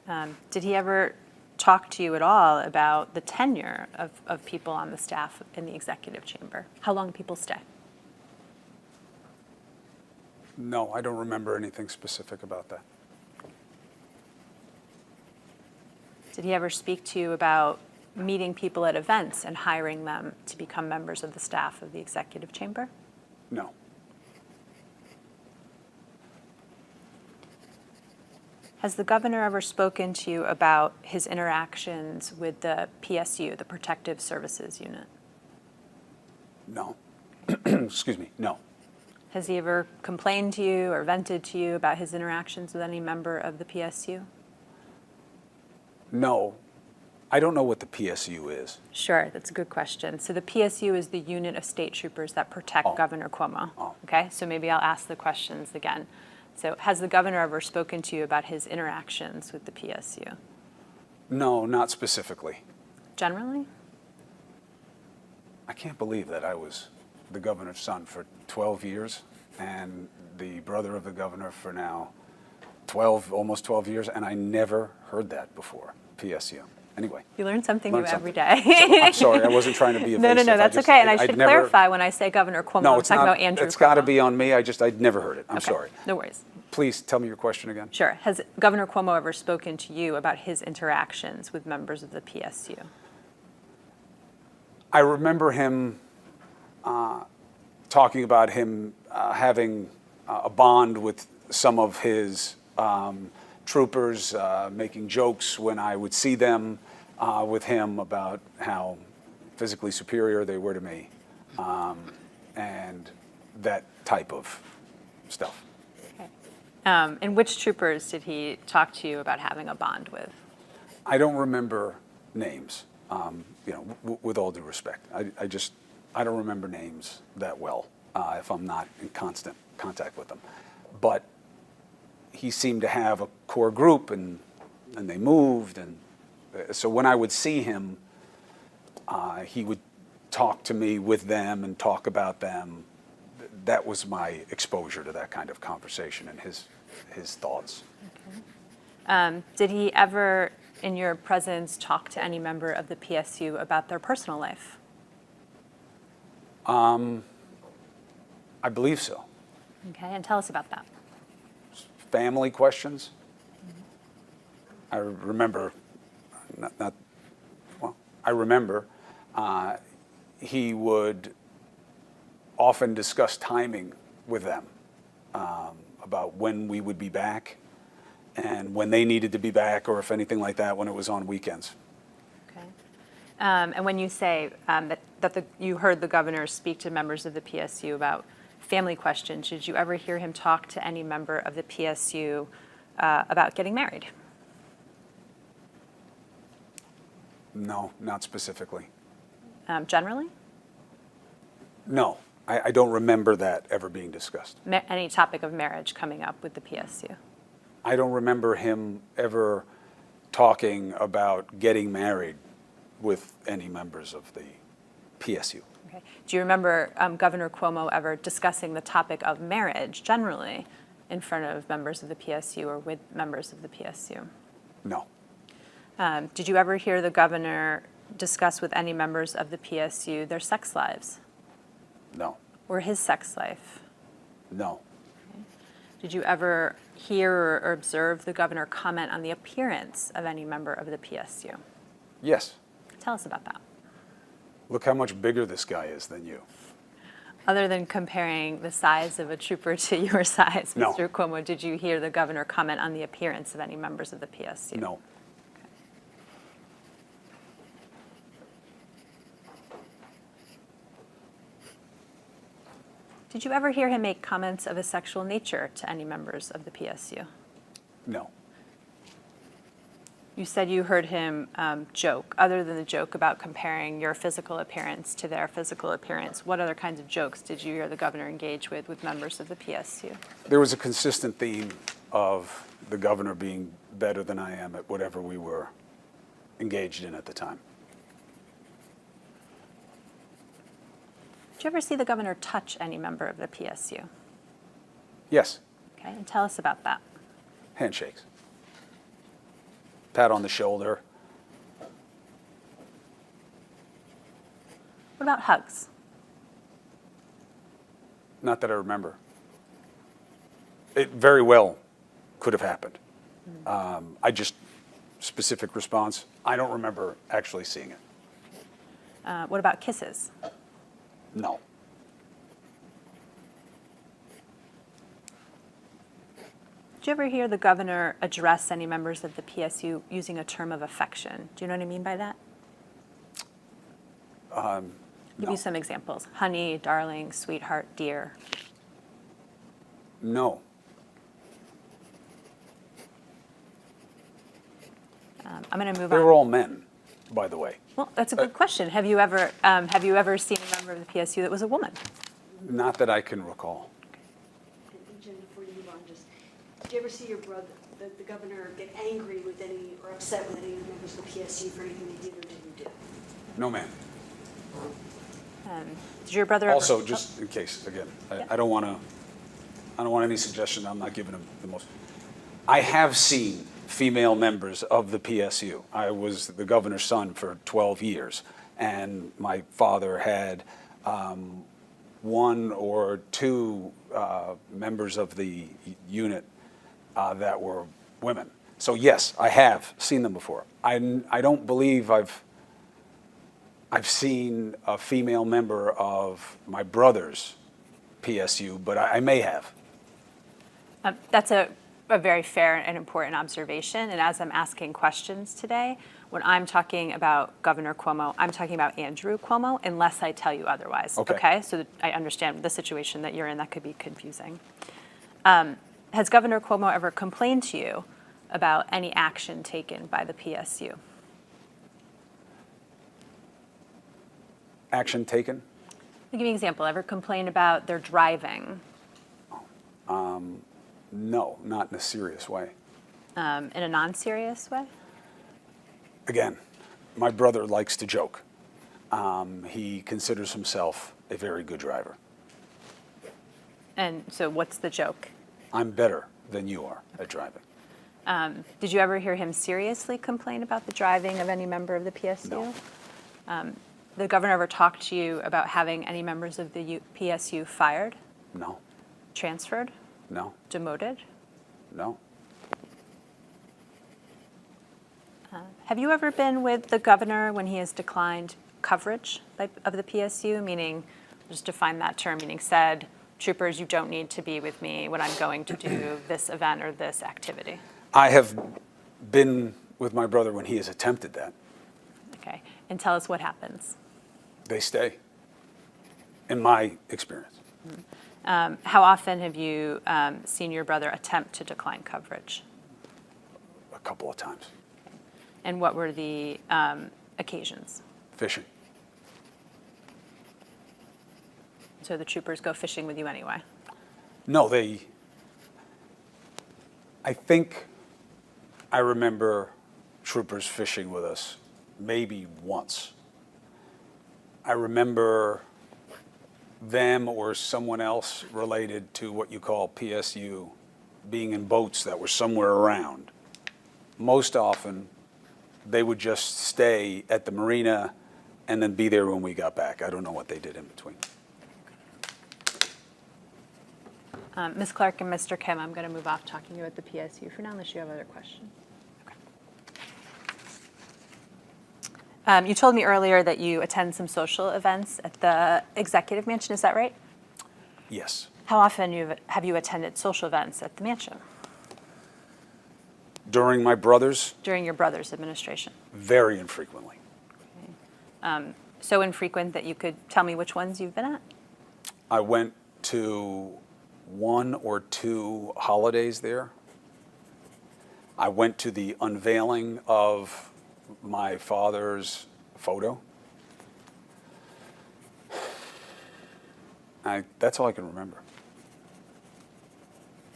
Did he ever talk to you at all about the tenure of people on the staff in the executive chamber? How long people stay? No, I don't remember anything specific about that. Did he ever speak to you about meeting people at events and hiring them to become members of the staff of the executive chamber? No. Has the governor ever spoken to you about his interactions with the PSU, the Protective Services Unit? No. Excuse me, no. Has he ever complained to you or vented to you about his interactions with any member of the PSU? No. I don't know what the PSU is. Sure, that's a good question. So the PSU is the unit of state troopers that protect Oh. Governor Cuomo. Oh. Okay, so maybe I'll ask the questions again. So has the governor ever spoken to you about his interactions with the PSU? No, not specifically. Generally? I can't believe that I was the governor's son for 12 years and the brother of the governor for now 12, almost 12 years, and I never heard that before, PSU. Anyway. You learn something Learn new every something. day. I'm sorry, I wasn't trying to be evasive. No, that's okay. And I I'd should never- clarify when I say Governor Cuomo, No, I'm it's talking not. about Andrew It's got to Cuomo. be on me. I'd never heard it. I'm Okay, sorry. no worries. Please tell me your question again. Sure. Has Governor Cuomo ever spoken to you about his interactions with members of the PSU? I remember him talking about him having a bond with some of his troopers, making jokes when I would see them with him about how physically superior they were to me, and that type of stuff. Okay. And which troopers did he talk to you about having a bond with? I don't remember names, with all due respect. I don't remember names that well if I'm not in constant contact with them. But he seemed to have a core group, and they moved, and so when I would see him, he would talk to me with them and talk about them. That was my exposure to that kind of conversation and his thoughts. Okay. Did he ever, in your presence, talk to any member of the PSU about their personal life? I believe so. Okay, and tell us about that. Family questions. I remember, I remember he would often discuss timing with them about when we would be back and when they needed to be back, or if anything like that, when it was on weekends. Okay. And when you say that you heard the governor speak to members of the PSU about family questions, did you ever hear him talk to any member of the PSU about getting married? No, not specifically. Generally? No, I don't remember that ever being discussed. Any topic of marriage coming up with the PSU? I don't remember him ever talking about getting married with any members of the PSU. Okay. Do you remember Governor Cuomo ever discussing the topic of marriage generally in front of members of the PSU or with members of the PSU? No. Did you ever hear the governor discuss with any members of the PSU their sex lives No. or his sex life? No. Did you ever hear or observe the governor comment on the appearance of any member of the PSU? Yes. Tell us about that. Look how much bigger this guy is than you. Other than comparing the size of a trooper to your size, No. Mr. Cuomo, did you hear the governor comment on the appearance of any members of the PSU? No. Did you ever hear him make comments of a sexual nature to any members of the PSU? No. You said you heard him joke. Other than the joke about comparing your physical appearance to their physical appearance, what other kinds of jokes did you hear the governor engage with members of the PSU? There was a consistent theme of the governor being better than I am at whatever we were engaged in at the time. Did you ever see the governor touch any member of the PSU? Yes. Okay, and tell us about that. Handshakes. pat on the shoulder. What about hugs? Not that I remember. It very well could have happened. Specific response, I don't remember actually seeing it. What about kisses? No. Did you ever hear the governor address any members of the PSU using a term of affection? Do you know what I mean by that? Give No. you some examples. Honey, darling, sweetheart, dear. No. I'm going to move They on. were all men, by the way. Well, that's a good question. Have you ever seen a member of the PSU that was a woman? Not that I can recall. And Jen, before you move on, just, did you ever see your brother, the governor, get angry with any, or upset with any of the members of the PSU for anything they did or didn't do? No, ma'am. Did your brother ever? Also, just in case, again, I don't want any suggestion. I'm not giving him the most. I have seen female members of the PSU. I was the governor's son for 12 years, and my father had one or two members of the unit that were women. So yes, I have seen them before. I don't believe I've seen a female member of my brother's PSU, but I may have. That's a very fair and important observation. And as I'm asking questions today, when I'm talking about Governor Cuomo, I'm talking about Andrew Cuomo, unless I tell you otherwise. Okay. So that I understand the situation that you're in. That could be confusing. Has Governor Cuomo ever complained to you about any action taken by the PSU? Action taken? I'll give you an example. Ever complained about their driving No, not in a serious way. in a non-serious way? Again, my brother likes to joke. He considers himself a very good driver. And so what's the joke? I'm better than you are at driving. Did you ever hear him seriously complain about the driving of any member of the PSU? No. The governor ever talked to you about having any members of the PSU fired, No, transferred, no, demoted? no. Have you ever been with the governor when he has declined coverage of the PSU, meaning, just define that term, meaning said, troopers, you don't need to be with me when I'm going to do this event or this activity? I have been with my brother when he has attempted that. Okay, and tell us what happens. They stay, in my experience. How often have you seen your brother attempt to decline coverage? A couple of times. And what were the occasions? Fishing. So the troopers go fishing with you anyway? No, I think I remember troopers fishing with us maybe once. I remember them or someone else related to what you call PSU being in boats that were somewhere around. Most often, they would just stay at the marina and then be there when we got back. I don't know what they did in between. Ms. Clark and Mr. Kim, I'm going to move off talking to you at the PSU for now, unless you have other questions. You told me earlier that you attend some social events at the Executive Mansion, is that right? Yes. How often have you attended social events at the mansion During my brother's, during your brother's administration? very infrequently. So infrequent that you could tell me which ones you've been at? I went to 1 or 2 holidays there. I went to the unveiling of my father's photo. That's all I can remember.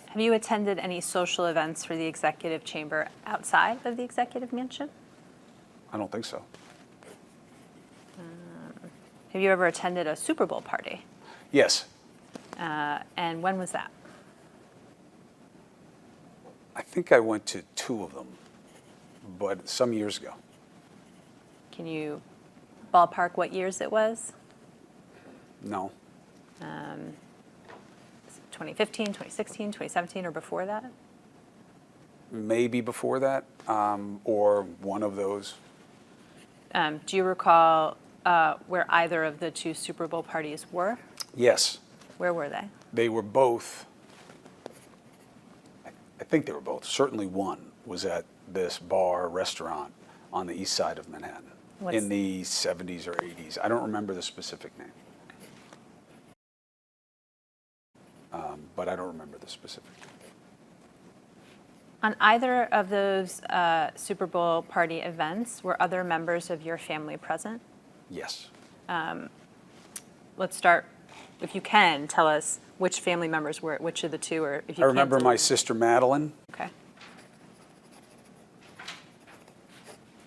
Have you attended any social events for the executive chamber outside of the Executive Mansion? I don't think so. Have you ever attended a Super Bowl party? Yes, And when was that? I think I went to 2 of them. but some years ago. Can you ballpark what years it was? No. 2015, 2016, 2017, or before that? Maybe before that, or one of those. Do you recall where either of the two Super Bowl parties were? Yes, Where were they? they were both, I think they were both, certainly one was at this bar, restaurant on the east side of Manhattan What's- in the 70s or 80s. I don't remember the specific name. But I don't remember the specific name. On either of those Super Bowl party events, were other members of your family present? Yes. Let's start, if you can, tell us which family members were, which of the two, or if you I can't remember tell my us- sister Madeline. Okay.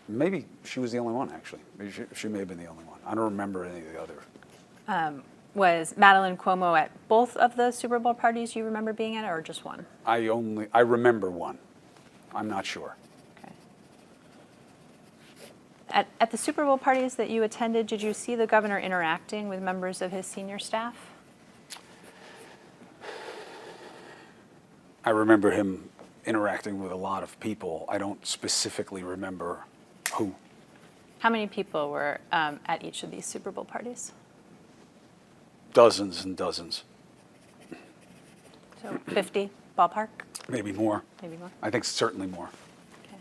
Maybe she was the only one, actually. Maybe she may have been the only one. I don't remember any of the other. Was Madeline Cuomo at both of the Super Bowl parties you remember being at, or just one? I remember one. I'm not sure. Okay. At the Super Bowl parties that you attended, did you see the governor interacting with members of his senior staff? I remember him interacting with a lot of people. I don't specifically remember who. How many people were at each of these Super Bowl parties? Dozens and dozens, So 50 ballpark, maybe more. maybe more? I think certainly more. Okay.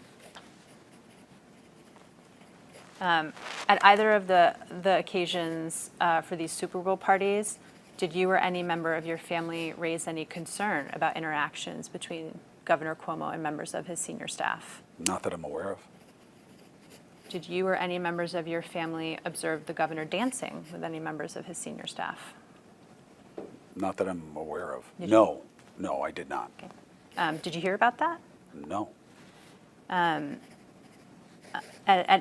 At either of the occasions for these Super Bowl parties, did you or any member of your family raise any concern about interactions between Governor Cuomo and members of his senior staff? Not that I'm aware of. Did you or any members of your family observe the governor dancing with any members of his senior staff? Not that I'm aware of. Did No, I did not. Okay. Did you hear about that? No. At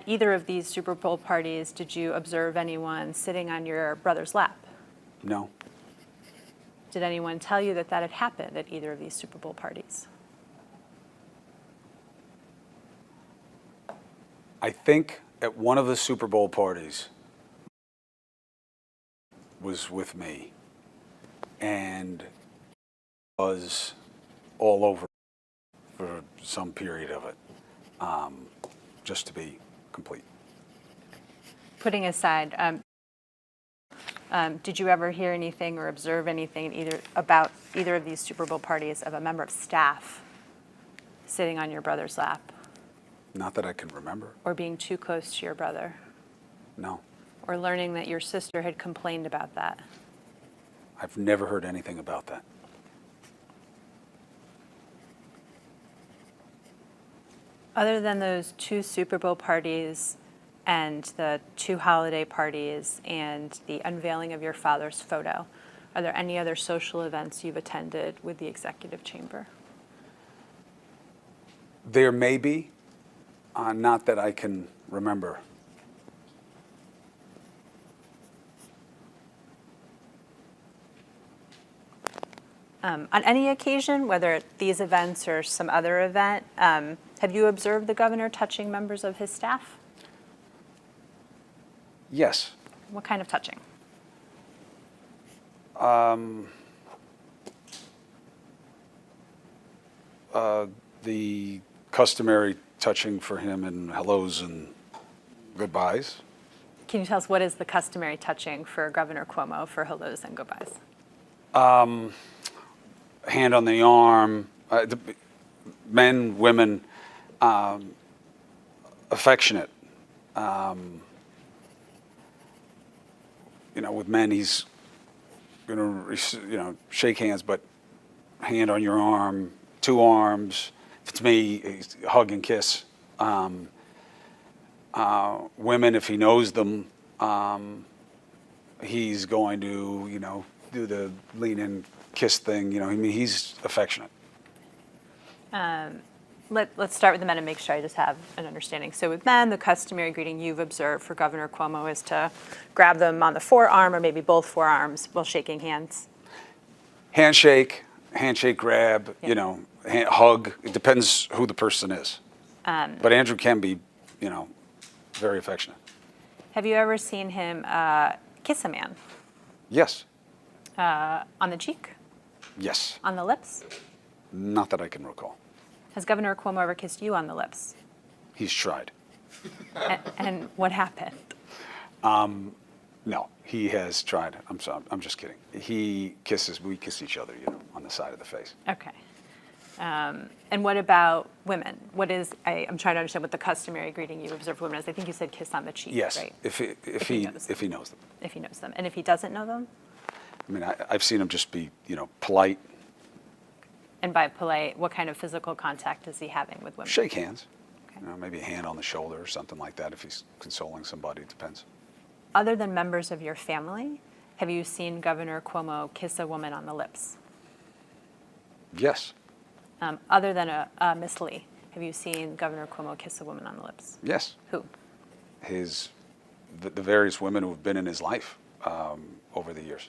either of these Super Bowl parties, did you observe anyone sitting on your brother's lap? No. Did anyone tell you that that had happened at either of these Super Bowl parties? I think at one of the Super Bowl parties was with me and was all over for some period of it, just to be complete. Putting aside, did you ever hear anything or observe anything about either of these Super Bowl parties of a member of staff sitting on your brother's lap Not that I can remember. or being too close to your brother No. or learning that your sister had complained about that? I've never heard anything about that. Other than those two Super Bowl parties and the two holiday parties and the unveiling of your father's photo, are there any other social events you've attended with the executive chamber? There may be, not that I can remember. On any occasion, whether at these events or some other event, have you observed the governor touching members of his staff? Yes. What kind of touching? The customary touching for him and hellos and goodbyes. Can you tell us what is the customary touching for Governor Cuomo for hellos and goodbyes? Hand on the arm, men, women, affectionate. With men, he's going to, shake hands, but hand on your arm, two arms. If it's me, he's hug and kiss. Women, if he knows them, he's going to, do the lean in kiss thing. He's affectionate. Let's start with the men and make sure I just have an understanding. So with men, the customary greeting you've observed for Governor Cuomo is to grab them on the forearm or maybe both forearms while shaking hands. Handshake grab, Yeah. hug. It depends who the person is. But Andrew can be, very affectionate. Have you ever seen him kiss a man? Yes. On the cheek? Yes. On the lips? Not that I can recall. Has Governor Cuomo ever kissed you on the lips? He's tried. And what happened? No, he has tried. I'm sorry. I'm just kidding. We kiss each other, on the side of the face. Okay. And what about women? I'm trying to understand what the customary greeting you observe for women is. I think you said kiss on the cheek, Yes, right? if he knows them. If he knows them. And if he doesn't know them? I mean, I've seen him just be, polite, And by polite, what kind of physical contact is he having with women? shake hands, Okay. maybe a hand on the shoulder or something like that if he's consoling somebody. It depends. Other than members of your family, have you seen Governor Cuomo kiss a woman on the lips? Yes, Other than Miss Lee, have you seen Governor Cuomo kiss a woman on the lips? yes. Who? The various women who have been in his life over the years.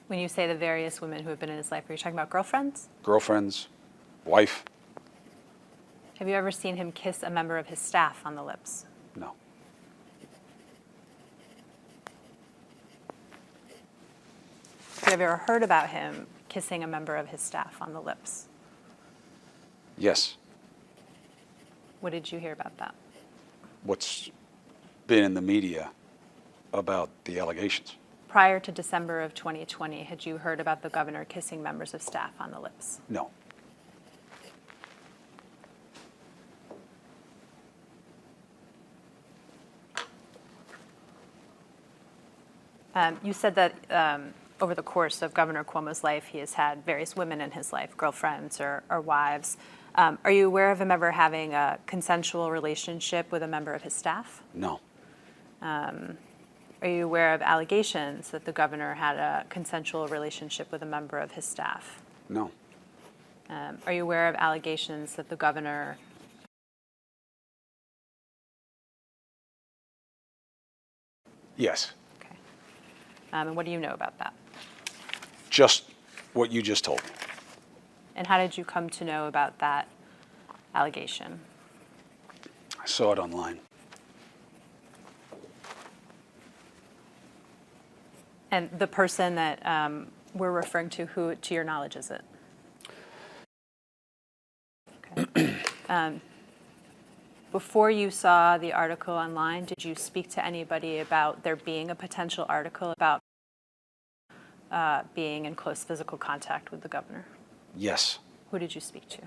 When you say the various women who have been in his life, are you talking about girlfriends? Girlfriends, wife, Have you ever seen him kiss a member of his staff on the lips? no. Have you ever heard about him kissing a member of his staff on the lips? Yes. What did you hear about that? What's been in the media about the allegations? Prior to December of 2020, had you heard about the governor kissing members of staff on the lips? No. You said that over the course of Governor Cuomo's life, he has had various women in his life, girlfriends or wives. Are you aware of him ever having a consensual relationship with a member of his staff? No. Are you aware of allegations that the governor had a consensual relationship with a member of his staff? No. Are you aware of allegations that the governor Yes. Okay. And what do you know about that? Just what you just told me. And how did you come to know about that allegation? I saw it online. And the person that we're referring to, who, to your knowledge, is it? Okay. Before you saw the article online, did you speak to anybody about there being a potential article about being in close physical contact with the governor? Yes. Who did you speak to?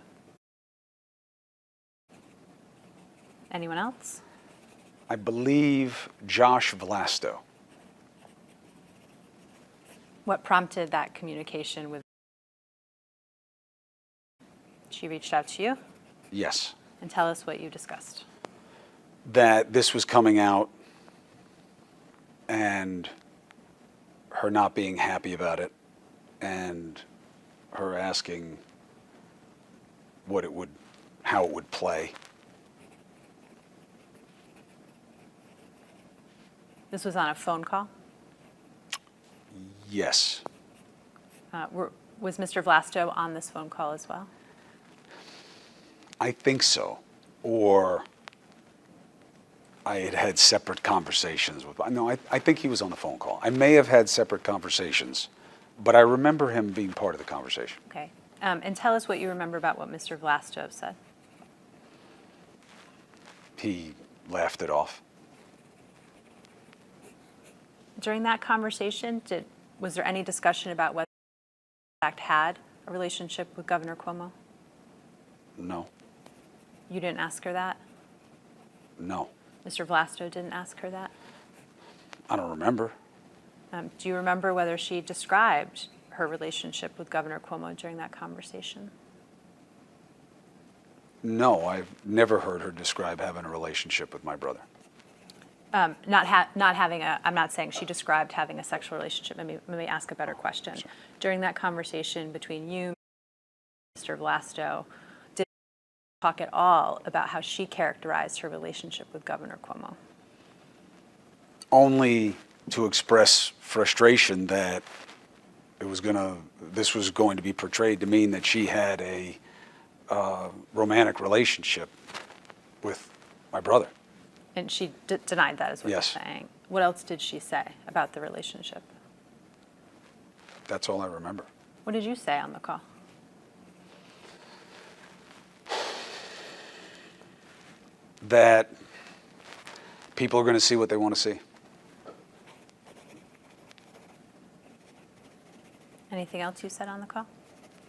Anyone else? I believe Josh Vlasto. What prompted that communication with? She reached out to you? Yes. And tell us what you discussed. That this was coming out and her not being happy about it and her asking how it would play. This was on a phone call? Yes. Was Mr. Vlasto on this phone call as well? I think so. Or I had had separate conversations with, no, I think he was on the phone call. I may have had separate conversations, but I remember him being part of the conversation. Okay. And tell us what you remember about what Mr. Vlasto said. He laughed it off. During that conversation, was there any discussion about whether he in fact had a relationship with Governor Cuomo? No. You didn't ask her that? No. Mr. Vlasto didn't ask her that? I don't remember. Do you remember whether she described her relationship with Governor Cuomo during that conversation? No, I've never heard her describe having a relationship with my brother. Not having I'm not saying she described having a sexual relationship. Let me ask a better question. Sure. During that conversation between you and Mr. Vlasto, did she talk at all about how she characterized her relationship with Governor Cuomo? Only to express frustration that this was going to be portrayed to mean that she had a romantic relationship with my brother. And she denied that, is what Yes. you're saying. What else did she say about the relationship? That's all I remember. What did you say on the call? That people are going to see what they want to see. Anything else you said on the call?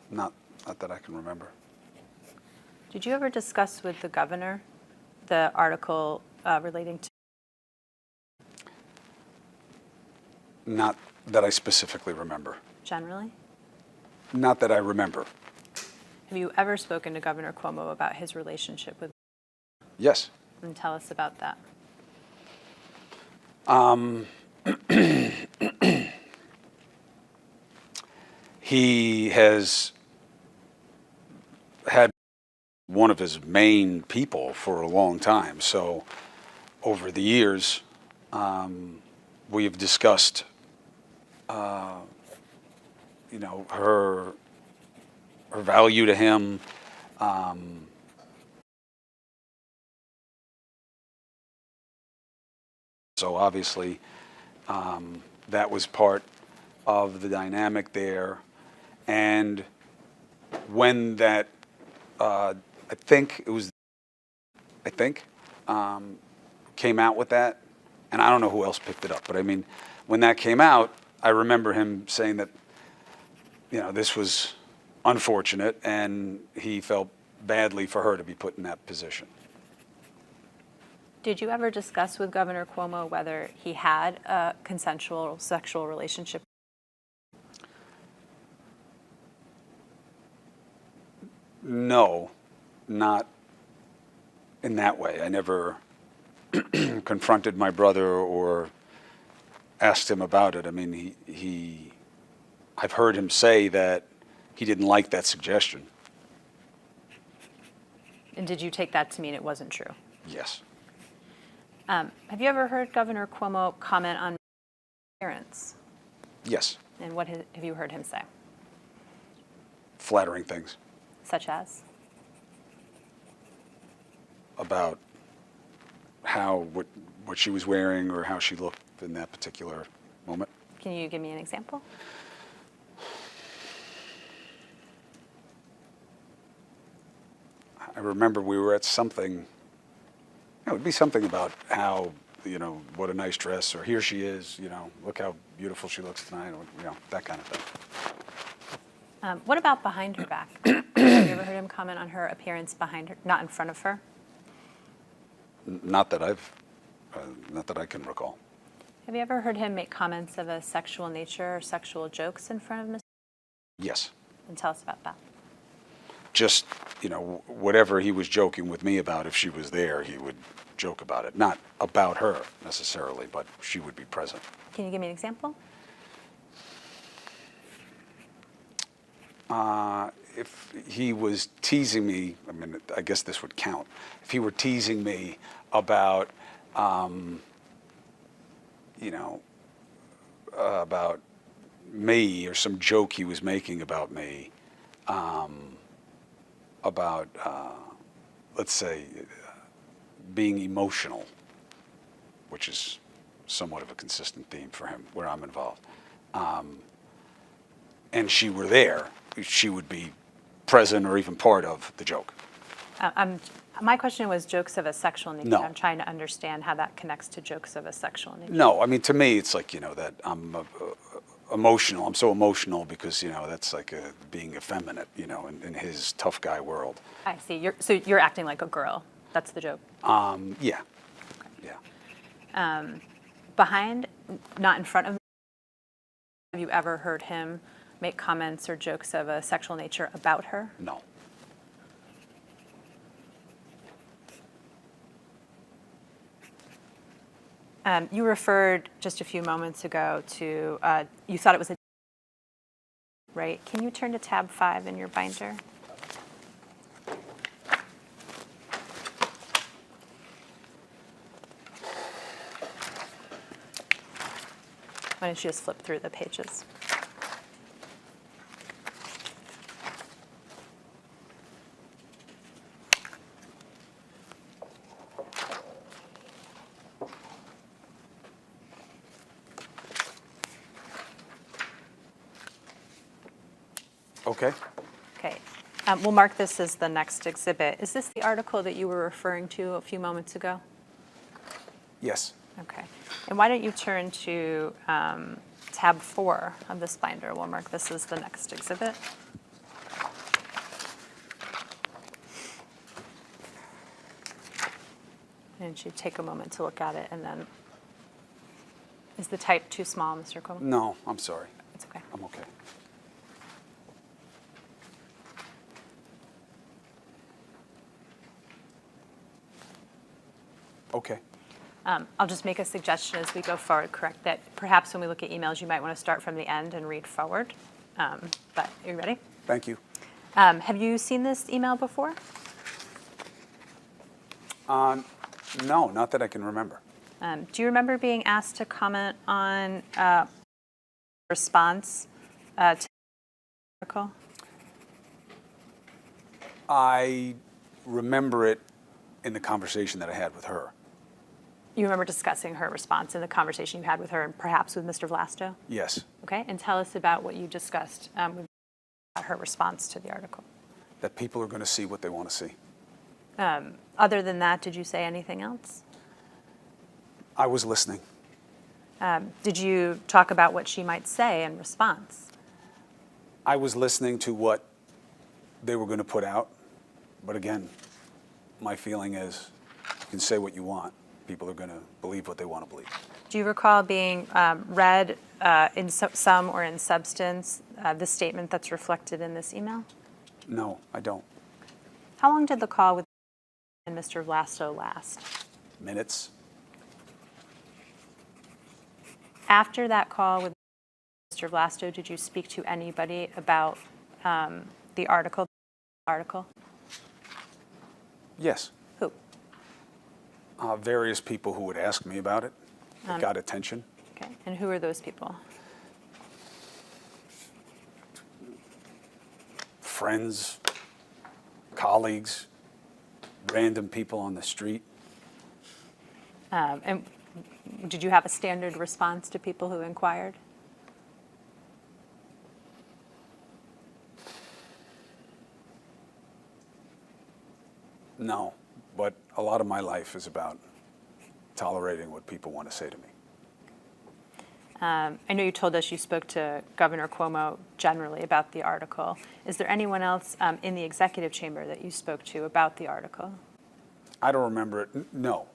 Not that I can remember. Did you ever discuss with the governor the article relating to? Not that I specifically remember. Generally? Not that I remember. Have you ever spoken to Governor Cuomo about his relationship with? Yes. And tell us about that. He has had one of his main people for a long time. So over the years, we have discussed, her value to him. So obviously, that was part of the dynamic there. And when that, I think, came out with that, and I don't know who else picked it up, but I mean, when that came out, I remember him saying that, this was unfortunate, and he felt badly for her to be put in that position. Did you ever discuss with Governor Cuomo whether he had a consensual sexual relationship? No, not in that way. I never confronted my brother or asked him about it. I mean, I've heard him say that he didn't like that suggestion. And did you take that to mean it wasn't true? Yes. Have you ever heard Governor Cuomo comment on appearance? Yes. And what have you heard him say? Flattering things Such as? about what she was wearing or how she looked in that particular moment. Can you give me an example? I remember we were at something, it would be something about how, what a nice dress, or here she is, look how beautiful she looks tonight, or, that kind of thing. What about behind her back? Have you ever heard him comment on her appearance behind her, not in front of her? Not that I can recall. Have you ever heard him make comments of a sexual nature or sexual jokes in front of Ms.? Yes. And tell us about that. Just, whatever he was joking with me about, if she was there, he would joke about it. Not about her necessarily, but she would be present. Can you give me an example? If he was teasing me, I mean, I guess this would count. If he were teasing me about, about me, or some joke he was making about me, about, let's say, being emotional, which is somewhat of a consistent theme for him where I'm involved, and she were there, she would be present or even part of the joke. My question was jokes of a sexual nature. No. I'm trying to understand how that connects to jokes of a sexual nature. No, I mean, to me, it's like, that I'm emotional. I'm so emotional because, that's like being effeminate, in his tough guy world. I see. So you're acting like a girl. That's the joke. Yeah. Okay. Yeah. Behind, not in front of. Have you ever heard him make comments or jokes of a sexual nature about her? No. You referred just a few moments ago to, you thought it was a, right? Can you turn to tab 5 in your binder? Why don't you just flip through the pages? Okay? Okay. We'll mark this as the next exhibit. Is this the article that you were referring to a few moments ago? Yes. Okay. And why don't you turn to tab 4 of this binder? We'll mark this as the next exhibit. And it should take a moment to look at it, and then, is the type too small, Mr. Cuomo? No, I'm sorry. It's okay. I'm okay. Okay. I'll just make a suggestion as we go forward, correct, that perhaps when we look at emails, you might want to start from the end and read forward. But are you ready? Thank you. Have you seen this email before? No, not that I can remember. Do you remember being asked to comment on response to the article? I remember it in the conversation that I had with her. You remember discussing her response in the conversation you had with her and perhaps with Mr. Vlasto? Yes, Okay, and tell us about what you discussed with her response to the article. that people are going to see what they want to see. Other than that, did you say anything else? I was listening. Did you talk about what she might say in response? I was listening to what they were going to put out. But again, my feeling is you can say what you want. People are going to believe what they want to believe. Do you recall being read in some or in substance the statement that's reflected in this email? No, I don't. How long did the call with and Mr. Vlasto last? Minutes? After that call with Mr. Vlasto, did you speak to anybody about the article? Yes. Who? Various people who would ask me about it. It got attention. Okay, and who are those people? Friends, colleagues, random people on the street. And did you have a standard response to people who inquired? No, but a lot of my life is about tolerating what people want to say to me. I know you told us you spoke to Governor Cuomo generally about the article. Is there anyone else in the executive chamber that you spoke to about the article? I don't remember it. No,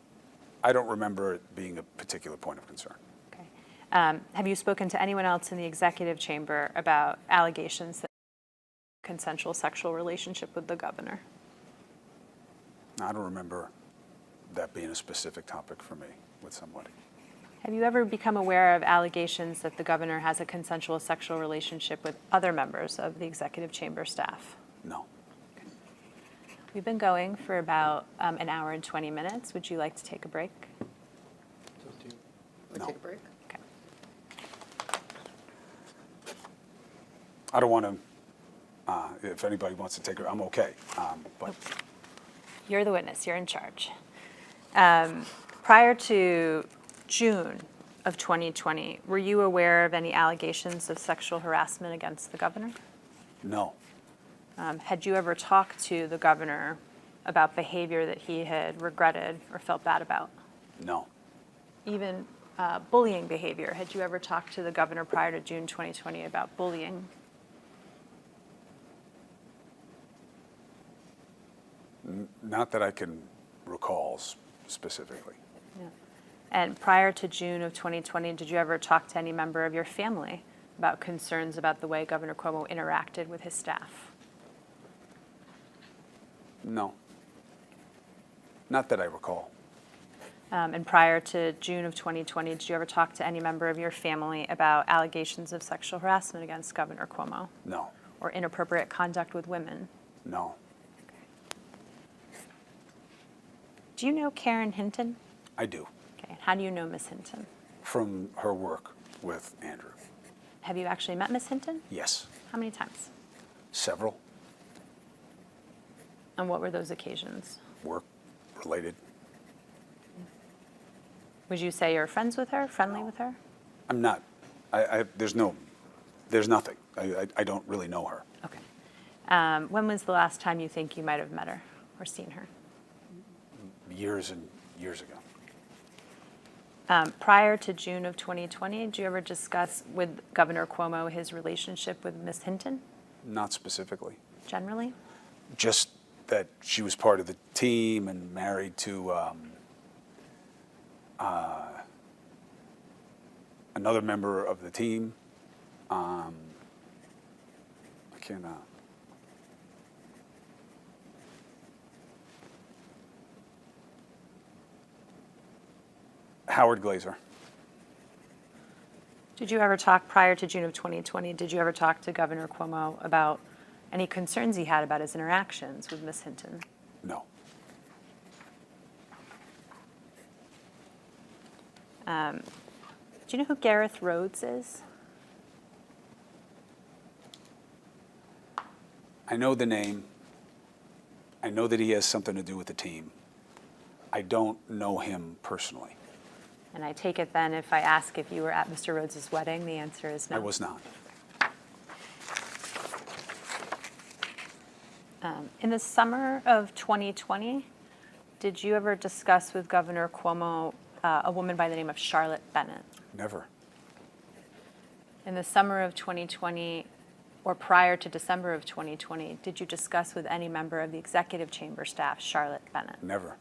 I don't remember it being a particular point of concern. Okay. Have you spoken to anyone else in the executive chamber about allegations that consensual sexual relationship with the governor? I don't remember that being a specific topic for me with somebody. Have you ever become aware of allegations that the governor has a consensual sexual relationship with other members of the executive chamber staff? No. We've been going for about an hour and 20 minutes. Would you like to take a break? No. Take a break? Okay. I don't want to, if anybody wants to take it, I'm okay. But You're the witness. You're in charge. Prior to June of 2020, were you aware of any allegations of sexual harassment against the governor? no, Had you ever talked to the governor about behavior that he had regretted or felt bad about? no, Even bullying behavior. Had you ever talked to the governor prior to June 2020 about bullying? not that I can recall specifically. Yeah. And prior to June of 2020, did you ever talk to any member of your family about concerns about the way Governor Cuomo interacted with his staff? No, not that I recall. And prior to June of 2020, did you ever talk to any member of your family about allegations of sexual harassment against Governor Cuomo No, or inappropriate conduct with women? no, Do you know Karen Hinton? I do. Okay. How do you know Miss Hinton? From her work with Andrew. Have you actually met Miss Hinton? Yes, How many times? several, And what were those occasions? work related. Would you say you're friends with her, friendly No. with her? I'm not, there's nothing. I don't really know her. Okay. When was the last time you think you might have met her or seen her? Years and years ago. Prior to June of 2020, did you ever discuss with Governor Cuomo his relationship with Ms. Hinton, Not specifically. generally? Just that she was part of the team and married to another member of the team. I can't. Howard Glazer. Did you ever talk prior to June of 2020? Did you ever talk to Governor Cuomo about any concerns he had about his interactions with Ms. Hinton? No. Do you know who Gareth Rhodes is? I know the name. I know that he has something to do with the team. I don't know him personally. And I take it then if I ask if you were at Mr. Rhodes' wedding, the answer is no. I was not. In the summer of 2020, did you ever discuss with Governor Cuomo a woman by the name of Charlotte Bennett? Never. In the summer of 2020, or prior to December of 2020, did you discuss with any member of the executive chamber staff Charlotte Bennett? Never.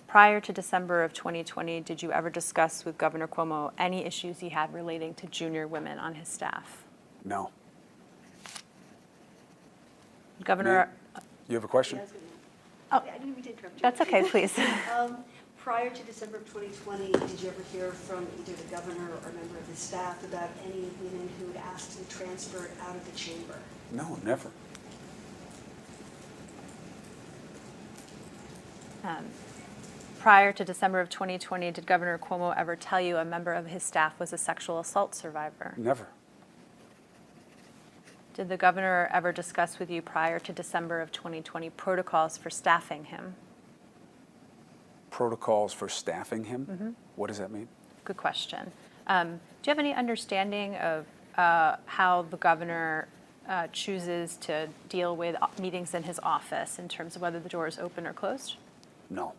Prior to December of 2020, did you ever discuss with Governor Cuomo any issues he had relating to junior women on his staff? No. Governor, You have a question? Yeah, I was gonna- Oh. I didn't mean to interrupt you. that's okay, please. Prior to December of 2020, did you ever hear from either the governor or a member of his staff about any women who had asked to be transferred out of the chamber? No, never. Prior to December of 2020, did Governor Cuomo ever tell you a member of his staff was a sexual assault survivor? Never. Did the governor ever discuss with you prior to December of 2020 protocols for staffing him? Protocols for staffing him? What does that mean? Good question. Do you have any understanding of how the governor chooses to deal with meetings in his office in terms of whether the door is open or closed? No.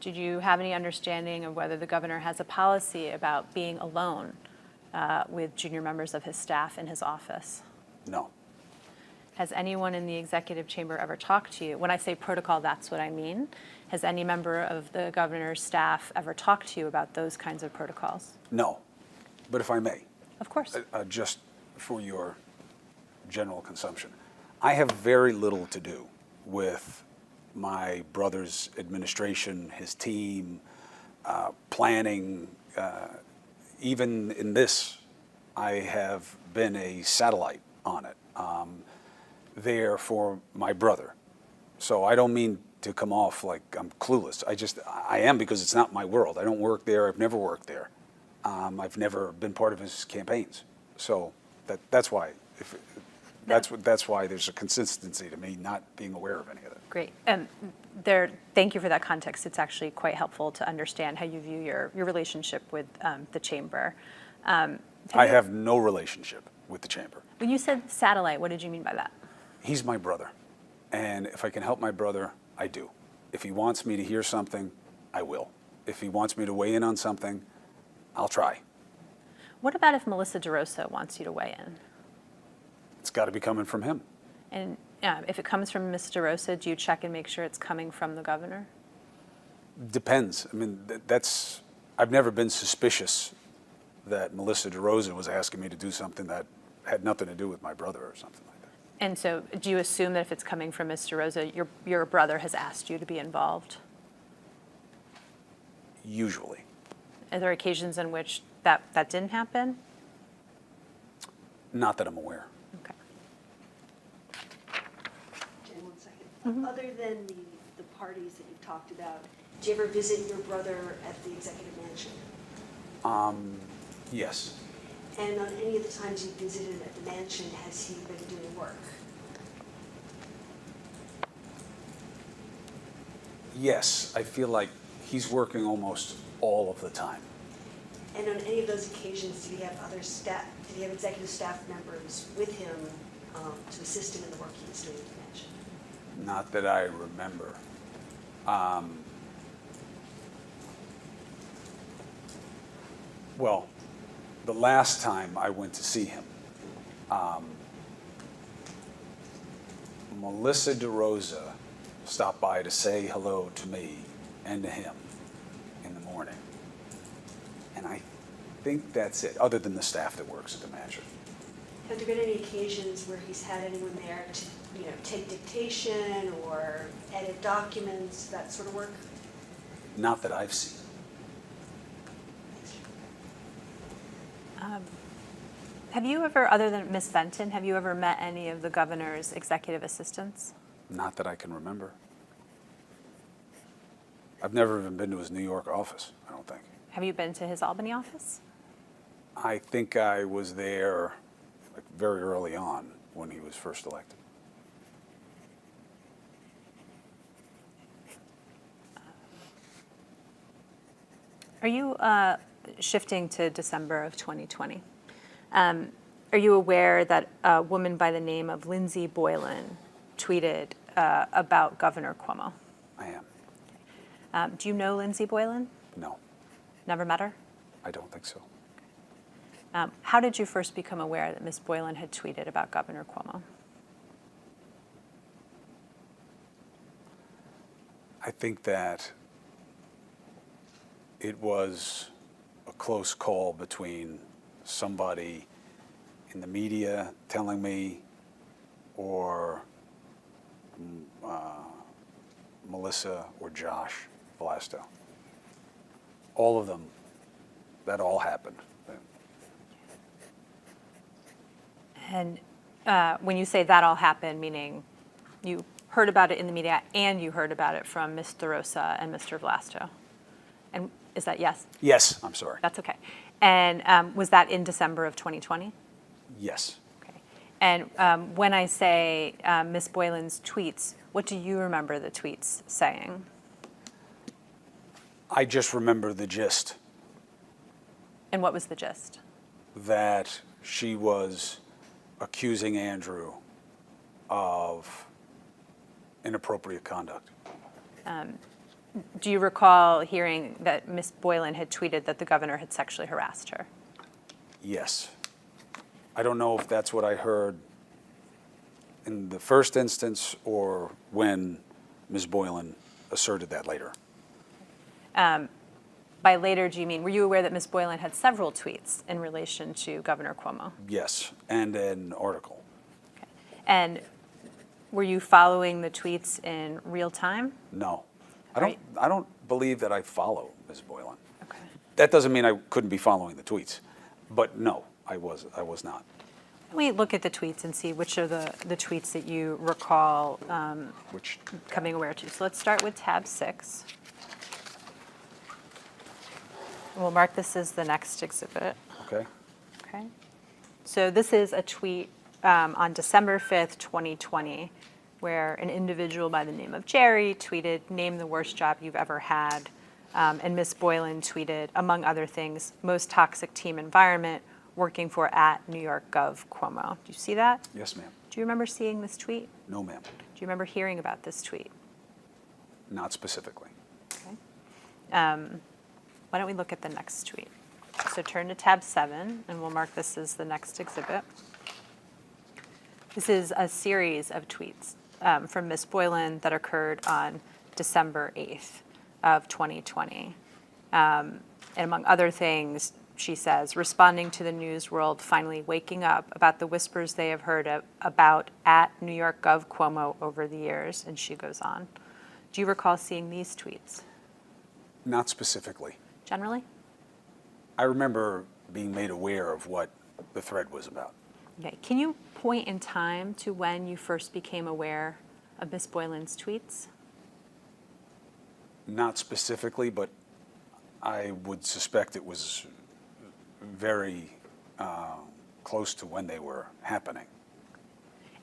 Did you have any understanding of whether the governor has a policy about being alone with junior members of his staff in his office? No. Has anyone in the executive chamber ever talked to you? When I say protocol, that's what I mean. Has any member of the governor's staff ever talked to you about those kinds of protocols? No. But if I may, Of course. just for your general consumption, I have very little to do with my brother's administration, his team, planning. Even in this, I have been a satellite on it. There for my brother. So I don't mean to come off like I'm clueless. I am, because it's not my world. I don't work there. I've never worked there. I've never been part of his campaigns. So that's why. That's why there's a consistency to me not being aware of any of that. Great. Thank you for that context. It's actually quite helpful to understand how you view your relationship with the chamber. I have no relationship with the chamber. When you said satellite, what did you mean by that? He's my brother. And if I can help my brother, I do. If he wants me to hear something, I will. If he wants me to weigh in on something, I'll try. What about if Melissa DeRosa wants you to weigh in? It's got to be coming from him. And if it comes from Ms. DeRosa, do you check and make sure it's coming from the governor? Depends. I mean, I've never been suspicious that Melissa DeRosa was asking me to do something that had nothing to do with my brother or something like that. And so do you assume that if it's coming from Ms. DeRosa, your brother has asked you to be involved? Usually. Are there occasions in which that didn't happen? Not that I'm aware. Okay. Jen, 1 second. Other than the parties that you've talked about, did you ever visit your brother at the executive mansion? Yes. And on any of the times you visited at the mansion, has he been doing work? Yes, I feel like he's working almost all of the time. And on any of those occasions, did he have other staff, did he have executive staff members with him to assist him in the work he was doing at the mansion? Not that I remember. Well, the last time I went to see him, Melissa DeRosa stopped by to say hello to me and to him in the morning. And I think that's it, other than the staff that works at the mansion. Have there been any occasions where he's had anyone there to, take dictation or edit documents, that sort of work? Not that I've seen. Have you ever, other than Ms. Benton, have you ever met any of the governor's executive assistants? Not that I can remember. I've never even been to his New York office, I don't think. Have you been to his Albany office? I think I was there like very early on when he was first elected. Are you shifting to December of 2020? Are you aware that a woman by the name of Lindsay Boylan tweeted about Governor Cuomo? I am. Do you know Lindsay Boylan? No, Never met her? I don't think so. How did you first become aware that Ms. Boylan had tweeted about Governor Cuomo? I think that it was a close call between somebody in the media telling me or Melissa or Josh Vlasto. All of them, that all happened. And when you say that all happened, meaning you heard about it in the media and you heard about it from Ms. DeRosa and Mr. Vlasto? And is that yes? Yes, I'm sorry. That's okay. And was that in December of 2020? Yes. Okay. And when I say Ms. Boylan's tweets, what do you remember the tweets saying? I just remember the gist, And what was the gist? that she was accusing Andrew of inappropriate conduct. Do you recall hearing that Ms. Boylan had tweeted that the governor had sexually harassed her? Yes. I don't know if that's what I heard in the first instance or when Ms. Boylan asserted that later. By later, do you mean, were you aware that Ms. Boylan had several tweets in relation to Governor Cuomo? Yes, and an article. Okay. And were you following the tweets in real time? No. Right. I don't believe that I follow Ms. Boylan. Okay. That doesn't mean I couldn't be following the tweets, but no, I was not. Let me look at the tweets and see which are the tweets that you recall Which, becoming aware to. So let's start with tab 6. We'll mark this as the next exhibit. okay? Okay. So this is a tweet on December 5th, 2020, where an individual by the name of Jerry tweeted, "Name the worst job you've ever had." And Ms. Boylan tweeted, among other things, "Most toxic team environment, working for at New York Gov Cuomo." Do you see that? Yes, ma'am. Do you remember seeing this tweet? No, ma'am. Do you remember hearing about this tweet? Not specifically. Okay. Why don't we look at the next tweet? So turn to tab 7, and we'll mark this as the next exhibit. This is a series of tweets from Ms. Boylan that occurred on December 8th of 2020. And among other things, she says, responding to the news world finally waking up about the whispers they have heard about at New York Gov Cuomo over the years, and she goes on. Do you recall seeing these tweets? Not specifically. Generally? I remember being made aware of what the thread was about. Okay. Can you point in time to when you first became aware of Ms. Boylan's tweets? Not specifically, but I would suspect it was very close to when they were happening.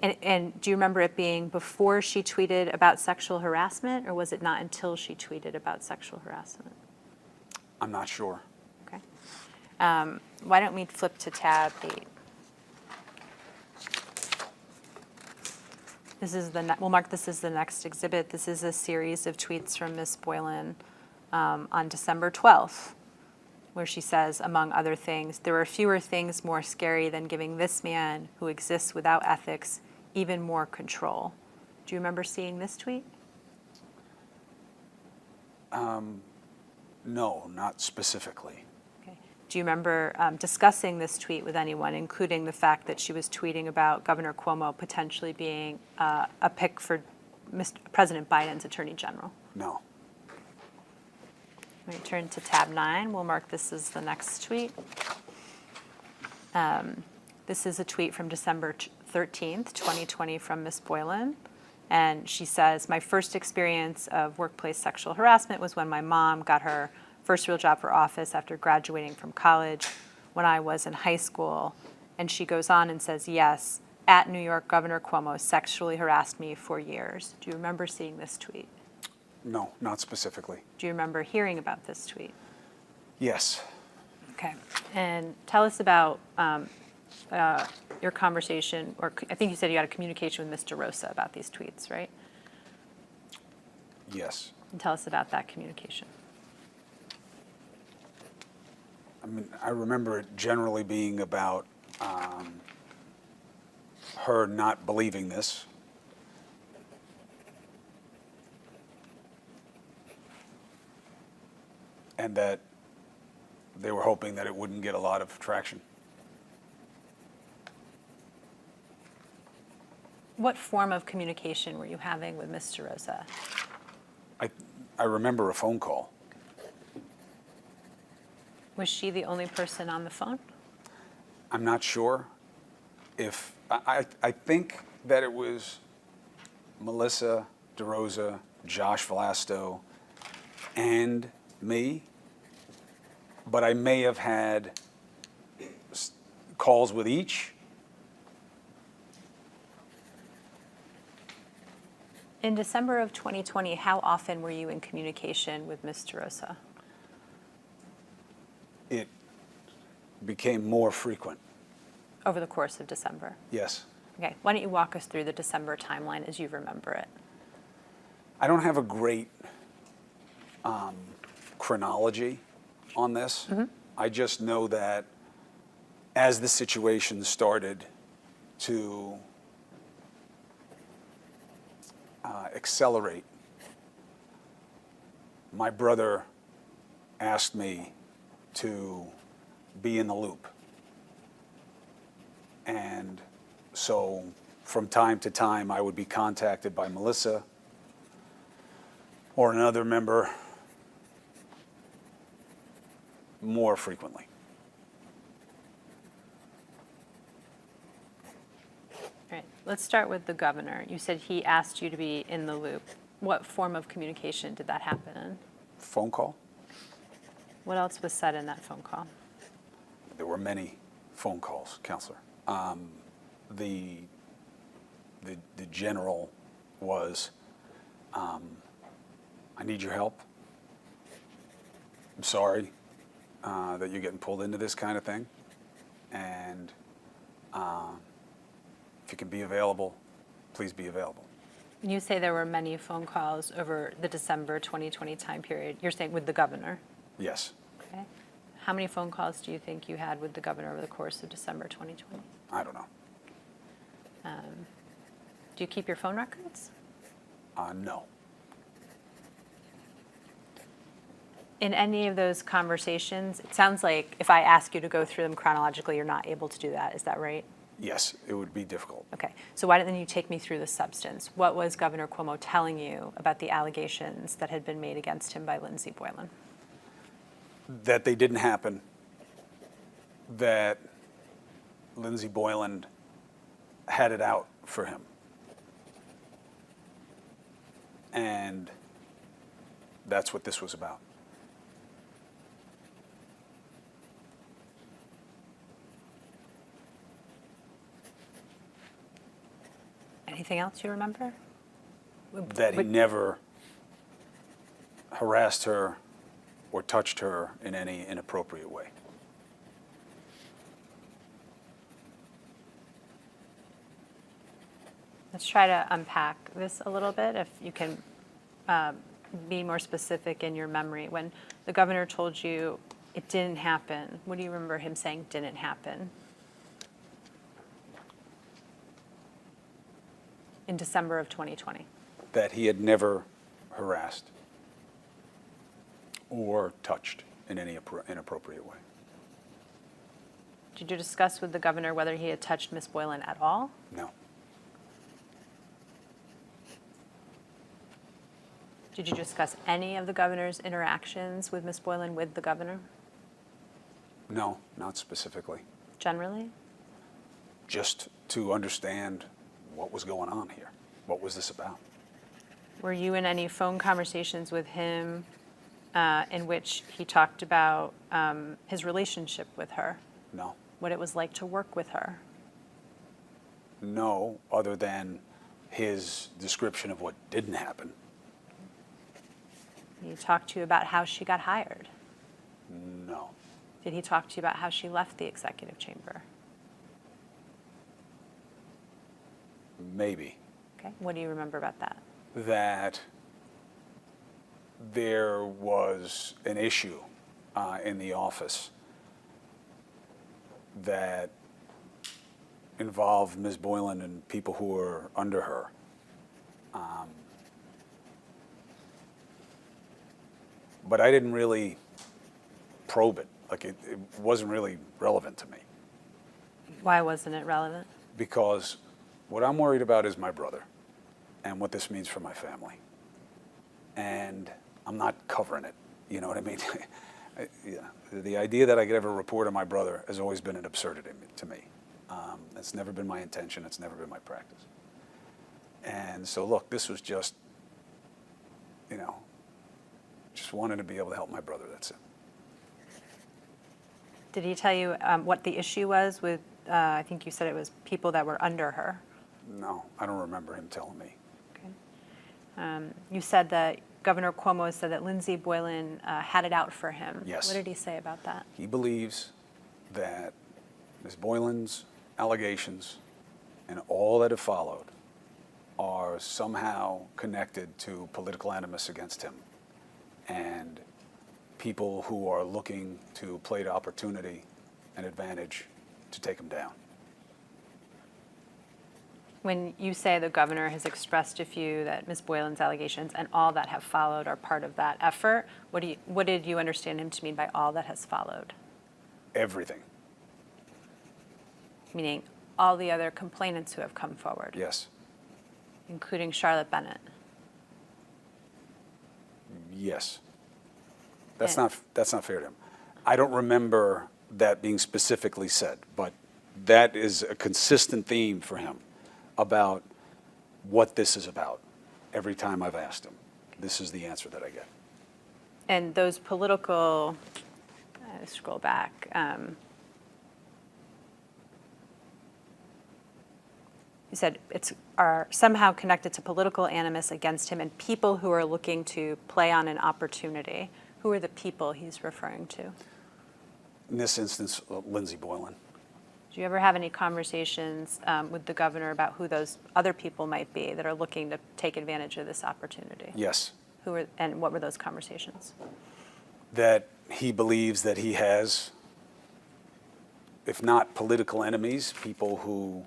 And do you remember it being before she tweeted about sexual harassment, or was it not until she tweeted about sexual harassment? I'm not sure. Okay. Why don't we flip to tab 8? We'll mark this as the next exhibit. This is a series of tweets from Ms. Boylan on December 12th, where she says, among other things, there are fewer things more scary than giving this man, who exists without ethics, even more control. Do you remember seeing this tweet? No, not specifically. Okay. Do you remember discussing this tweet with anyone, including the fact that she was tweeting about Governor Cuomo potentially being a pick for President Biden's Attorney General? No. We turn to tab 9. We'll mark this as the next tweet. This is a tweet from December 13th, 2020 from Ms. Boylan. And she says, my first experience of workplace sexual harassment was when my mom got her first real job for office after graduating from college when I was in high school. And she goes on and says, yes, at New York, Governor Cuomo sexually harassed me for years. Do you remember seeing this tweet? No, not specifically. Do you remember hearing about this tweet? Yes. Okay. And tell us about your conversation, or I think you said you had a communication with Mr. Rosa about these tweets, right? Yes. And tell us about that communication. I mean, I remember it generally being about her not believing this. And that they were hoping that it wouldn't get a lot of traction. What form of communication were you having with Mr. Rosa? I remember a phone call. Was she the only person on the phone? I'm not sure if, I think that it was Melissa DeRosa, Josh Vlasto, and me, but I may have had calls with each. In December of 2020, how often were you in communication with Mr. Rosa? It became more frequent. Over the course of December? Yes. Okay, why don't you walk us through the December timeline as you remember it? I don't have a great chronology on this. Mm-hmm. I just know that as the situation started to accelerate, my brother asked me to be in the loop. And so from time to time, I would be contacted by Melissa or another member more frequently. All right, let's start with the governor. You said he asked you to be in the loop. What form of communication did that happen in? Phone call? What else was said in that phone call? There were many phone calls, Counselor. The general was, I need your help. I'm sorry that you're getting pulled into this kind of thing. And if you can be available, please be available. When you say there were many phone calls over the December 2020 time period, you're saying with the governor? Yes. Okay. How many phone calls do you think you had with the governor over the course of December 2020? I don't know. Do you keep your phone records? No. In any of those conversations, it sounds like if I ask you to go through them chronologically, you're not able to do that. Is that right? Yes, it would be difficult. Okay. So why don't you take me through the substance? What was Governor Cuomo telling you about the allegations that had been made against him by Lindsey Boylan? That they didn't happen. That Lindsey Boylan had it out for him. And that's what this was about. Anything else you remember? That he never harassed her or touched her in any inappropriate way. Let's try to unpack this a little bit, if you can be more specific in your memory. When the governor told you it didn't happen, what do you remember him saying didn't happen? In December of 2020. That he had never harassed or touched in any inappropriate way. Did you discuss with the governor whether he had touched Ms. Boylan at all? No. Did you discuss any of the governor's interactions with Ms. Boylan with the governor, No, not specifically. generally? Just to understand what was going on here. What was this about? Were you in any phone conversations with him in which he talked about his relationship with her, No. what it was like to work with her? No, other than his description of what didn't happen. He talked to you about how she got hired. No. Did he talk to you about how she left the executive chamber? Maybe. Okay, what do you remember about that? That there was an issue in the office that involved Ms. Boylan and people who were under her. But I didn't really probe it. Like it wasn't really relevant to me. Why wasn't it relevant? Because what I'm worried about is my brother and what this means for my family. And I'm not covering it, you know what I mean? Yeah. The idea that I could ever report on my brother has always been an absurdity to me. It's never been my intention, it's never been my practice. And so look, this was just, you know, just wanted to be able to help my brother, that's it. Did he tell you what the issue was with, I think you said it was people that were under her? No, I don't remember him telling me. Okay. You said that Governor Cuomo said that Lindsey Boylan had it out for him. Yes. What did he say about that? He believes that Ms. Boylan's allegations and all that have followed are somehow connected to political animus against him and people who are looking to play to opportunity and advantage to take him down. When you say the governor has expressed to you that Ms. Boylan's allegations and all that have followed are part of that effort, what did you understand him to mean by all that has followed? Everything. Meaning all the other complainants who have come forward, Yes. including Charlotte Bennett. Yes. That's And- not fair to him. I don't remember that being specifically said, but that is a consistent theme for him about what this is about. Every time I've asked him, this is the answer that I get. And those political, scroll back, you said are somehow connected to political animus against him and people who are looking to play on an opportunity. Who are the people he's referring to? In this instance, Lindsey Boylan. Do you ever have any conversations with the governor about who those other people might be that are looking to take advantage of this opportunity? Yes. And what were those conversations? That he believes that he has, if not political enemies, people who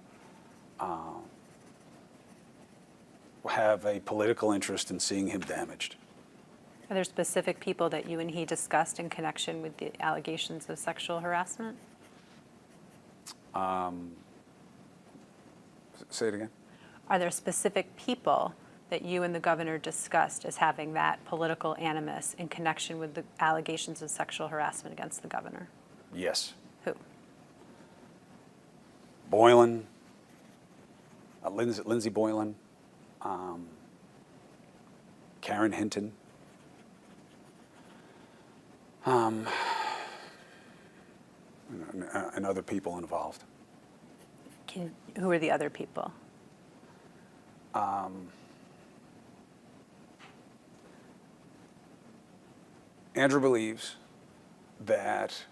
have a political interest in seeing him damaged. Are there specific people that you and he discussed in connection with the allegations of sexual harassment? Say it again? Are there specific people that you and the governor discussed as having that political animus in connection with the allegations of sexual harassment against the governor? Yes. Who? Boylan, Lindsey Boylan, Karen Hinton, and other people involved. Who are the other people? Andrew believes that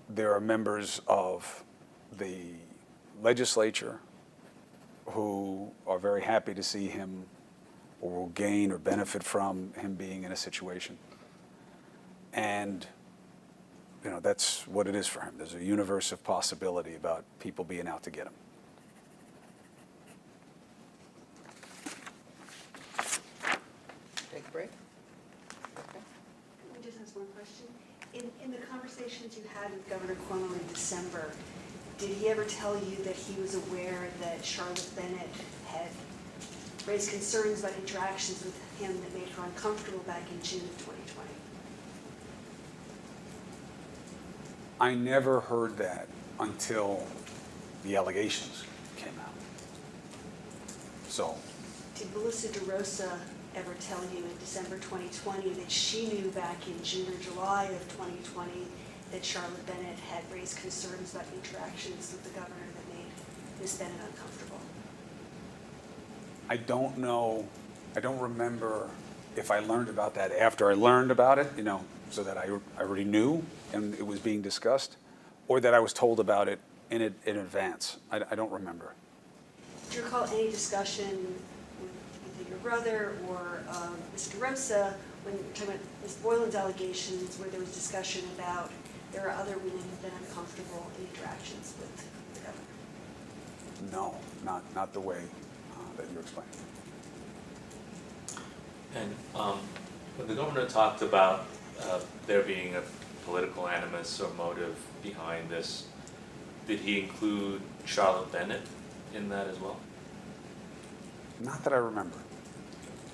there are members of the legislature who are very happy to see him or will gain or benefit from him being in a situation. And, you know, that's what it is for him. There's a universe of possibility about people being out to get him. Take a break? Let me just ask one question. In the conversations you had with Governor Cuomo in December, did he ever tell you that he was aware that Charlotte Bennett had raised concerns about interactions with him that made her uncomfortable back in June of 2020? I never heard that until the allegations came out. So, Did Melissa DeRosa ever tell you in December 2020 that she knew back in June or July of 2020 that Charlotte Bennett had raised concerns about interactions with the governor that made Ms. Bennett uncomfortable? I don't know, I don't remember if I learned about that after I learned about it, you know, so that I already knew and it was being discussed, or that I was told about it in advance. I don't remember. Do you recall any discussion with either your brother or Ms. DeRosa when you're talking about Ms. Boylan's allegations where there was discussion about there are other women who've been uncomfortable in interactions with the governor? No, not the way that you explained. And when the governor talked about there being a political animus or motive behind this, did he include Charlotte Bennett in that as well? Not that I remember.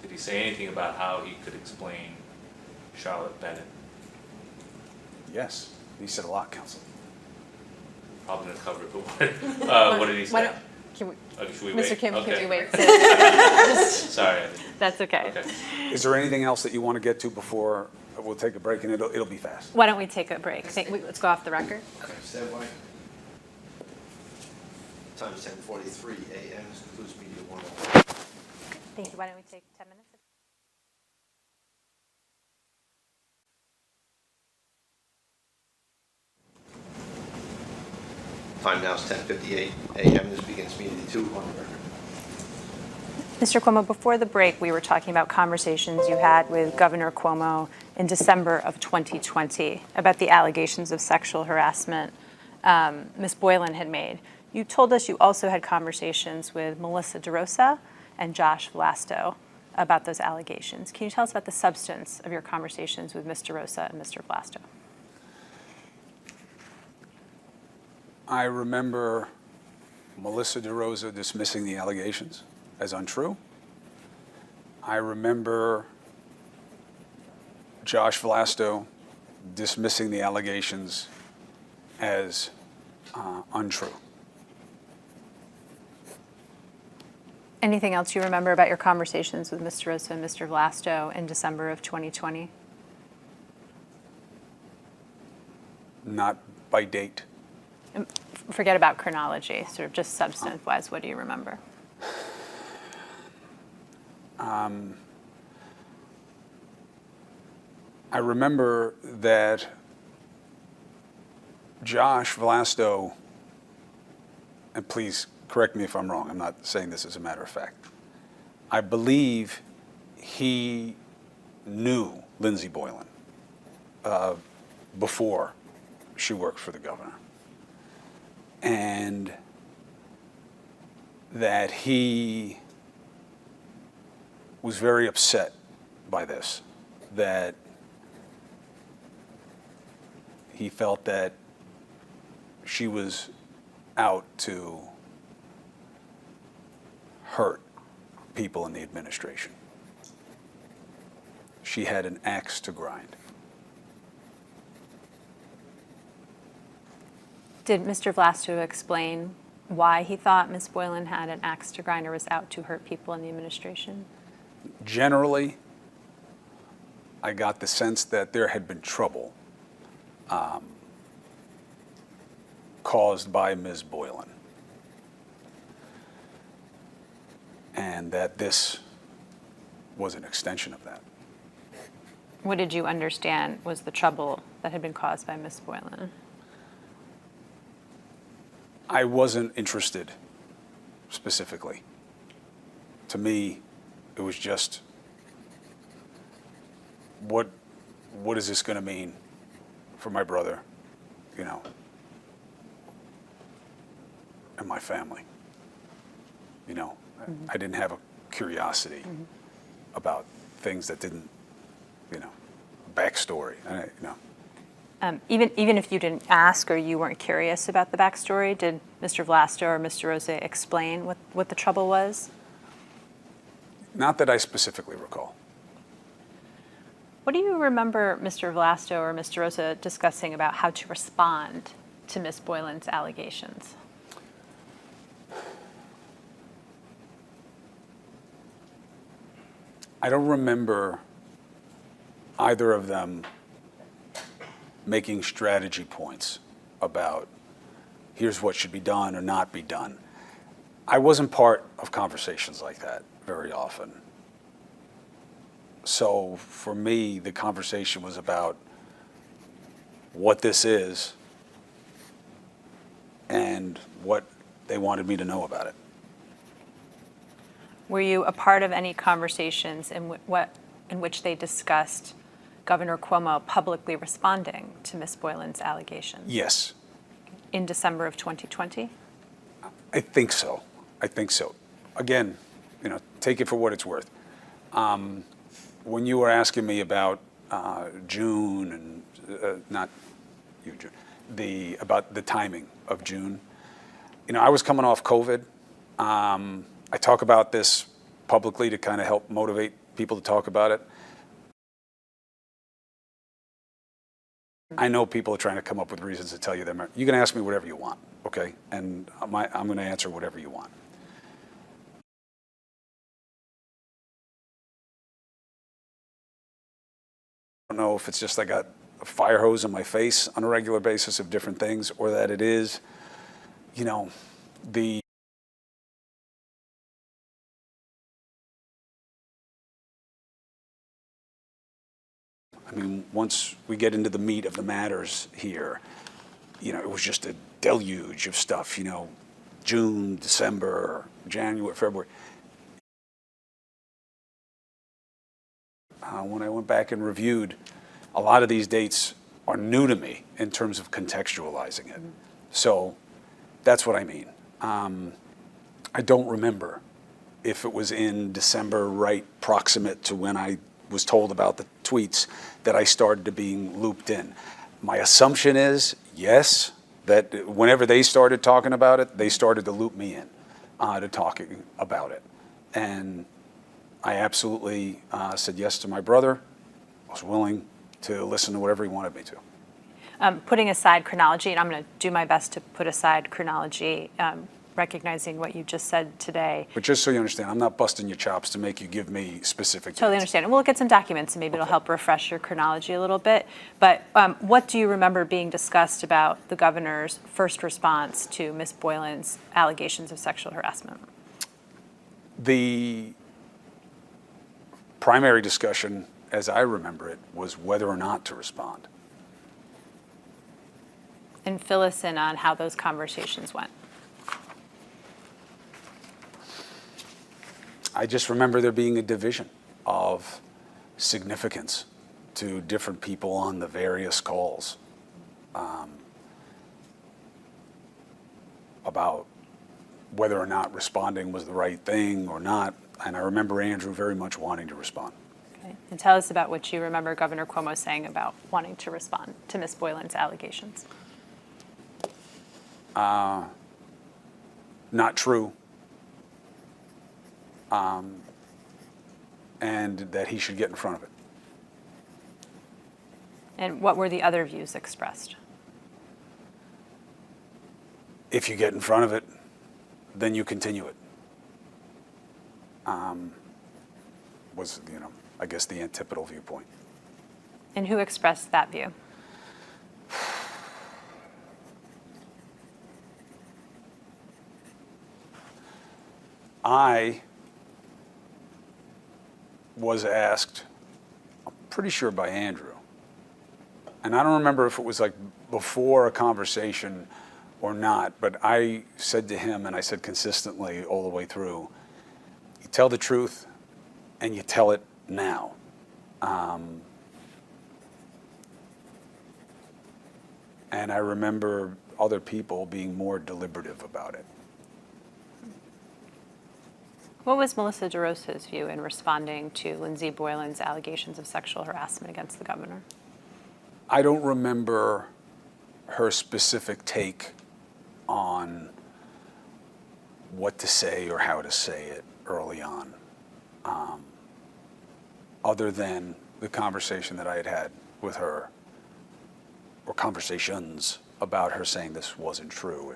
Did he say anything about how he could explain Charlotte Bennett? Yes, he said a lot, Counsel. Probably gonna cover it, but what did he Why say? don't- Can we, Okay, should we wait? Mr. Kim, Okay. could you wait? Sorry. I didn't- That's okay. Okay. Is there anything else that you want to get to before we'll take a break, and it'll be fast? Why don't we take a break? Let's go off the record. Stand by. Time is 10:43 a.m. This concludes media 101. Thank you. Why don't we take 10 minutes? Time now is 10:58 a.m. This begins media 2 on the record. Mr. Cuomo, before the break, we were talking about conversations you had with Governor Cuomo in December of 2020 about the allegations of sexual harassment Ms. Boylan had made. You told us you also had conversations with Melissa DeRosa and Josh Vlasto about those allegations. Can you tell us about the substance of your conversations with Ms. DeRosa and Mr. Vlasto? I remember Melissa DeRosa dismissing the allegations as untrue. I remember Josh Vlasto dismissing the allegations as untrue. Anything else you remember about your conversations with Ms. DeRosa and Mr. Vlasto in December of 2020? Not by date. Forget about chronology, sort of just substance-wise, what do you remember? I remember that Josh Vlasto, and please correct me if I'm wrong, I'm not saying this as a matter of fact, I believe he knew Lindsey Boylan before she worked for the governor. And that he was very upset by this, that he felt that she was out to hurt people in the administration. She had an axe to grind. Did Mr. Vlasto explain why he thought Ms. Boylan had an axe to grind or was out to hurt people in the administration? Generally, I got the sense that there had been trouble caused by Ms. Boylan, and that this was an extension of that. What did you understand was the trouble that had been caused by Ms. Boylan? I wasn't interested specifically. To me, it was just, what is this going to mean for my brother, you know, and my family? You know, I didn't have a curiosity about things that didn't, you know, backstory. You know. Even if you didn't ask or you weren't curious about the backstory, did Mr. Vlasto or Mr. Rosa explain what the trouble was? Not that I specifically recall. What do you remember Mr. Vlasto or Mr. Rosa discussing about how to respond to Ms. Boylan's allegations? I don't remember either of them making strategy points about here's what should be done or not be done. I wasn't part of conversations like that very often. So for me, the conversation was about what this is and what they wanted me to know about it. Were you a part of any conversations in which they discussed Governor Cuomo publicly responding to Ms. Boylan's allegations? Yes, In December of 2020? I think so. I think so. Again, you know, take it for what it's worth. When you were asking me about June and not you, June, about the timing of June, you know, I was coming off COVID. I talk about this publicly to kind of help motivate people to talk about it. I know people are trying to come up with reasons to tell you them. You can ask me whatever you want, okay? And I'm going to answer whatever you want. I don't know if it's just I got a fire hose in my face on a regular basis of different things, or that it is, you know, I mean, once we get into the meat of the matters here, you know, it was just a deluge of stuff, you know, June, December, January, February. When I went back and reviewed, a lot of these dates are new to me in terms of contextualizing it. So that's what I mean. I don't remember if it was in December, right proximate to when I was told about the tweets, that I started to being looped in. My assumption is, yes, that whenever they started talking about it, they started to loop me in to talking about it. And I absolutely said yes to my brother. I was willing to listen to whatever he wanted me to. Putting aside chronology, and I'm going to do my best to put aside chronology, recognizing what you just said today. But just so you understand, I'm not busting your chops to make you give me specific Totally dates. understand. And we'll get some documents, and maybe it'll help refresh your chronology a little bit. But what do you remember being discussed about the governor's first response to Ms. Boylan's allegations of sexual harassment? The primary discussion, as I remember it, was whether or not to respond. And fill us in on how those conversations went. I just remember there being a division of significance to different people on the various calls about whether or not responding was the right thing or not. And I remember Andrew very much wanting to respond. Okay. And tell us about what you remember Governor Cuomo saying about wanting to respond to Ms. Boylan's allegations. Not true. And that he should get in front of it. And what were the other views expressed? If you get in front of it, then you continue it. Was, you know, I guess the antipodal viewpoint. And who expressed that view? I was asked, I'm pretty sure by Andrew, and I don't remember if it was like before a conversation or not, but I said to him, and I said consistently all the way through, you tell the truth and you tell it now. And I remember other people being more deliberative about it. What was Melissa DeRosa's view in responding to Lindsey Boylan's allegations of sexual harassment against the governor? I don't remember her specific take on what to say or how to say it early on, other than the conversation that I had had with her, or conversations about her saying this wasn't true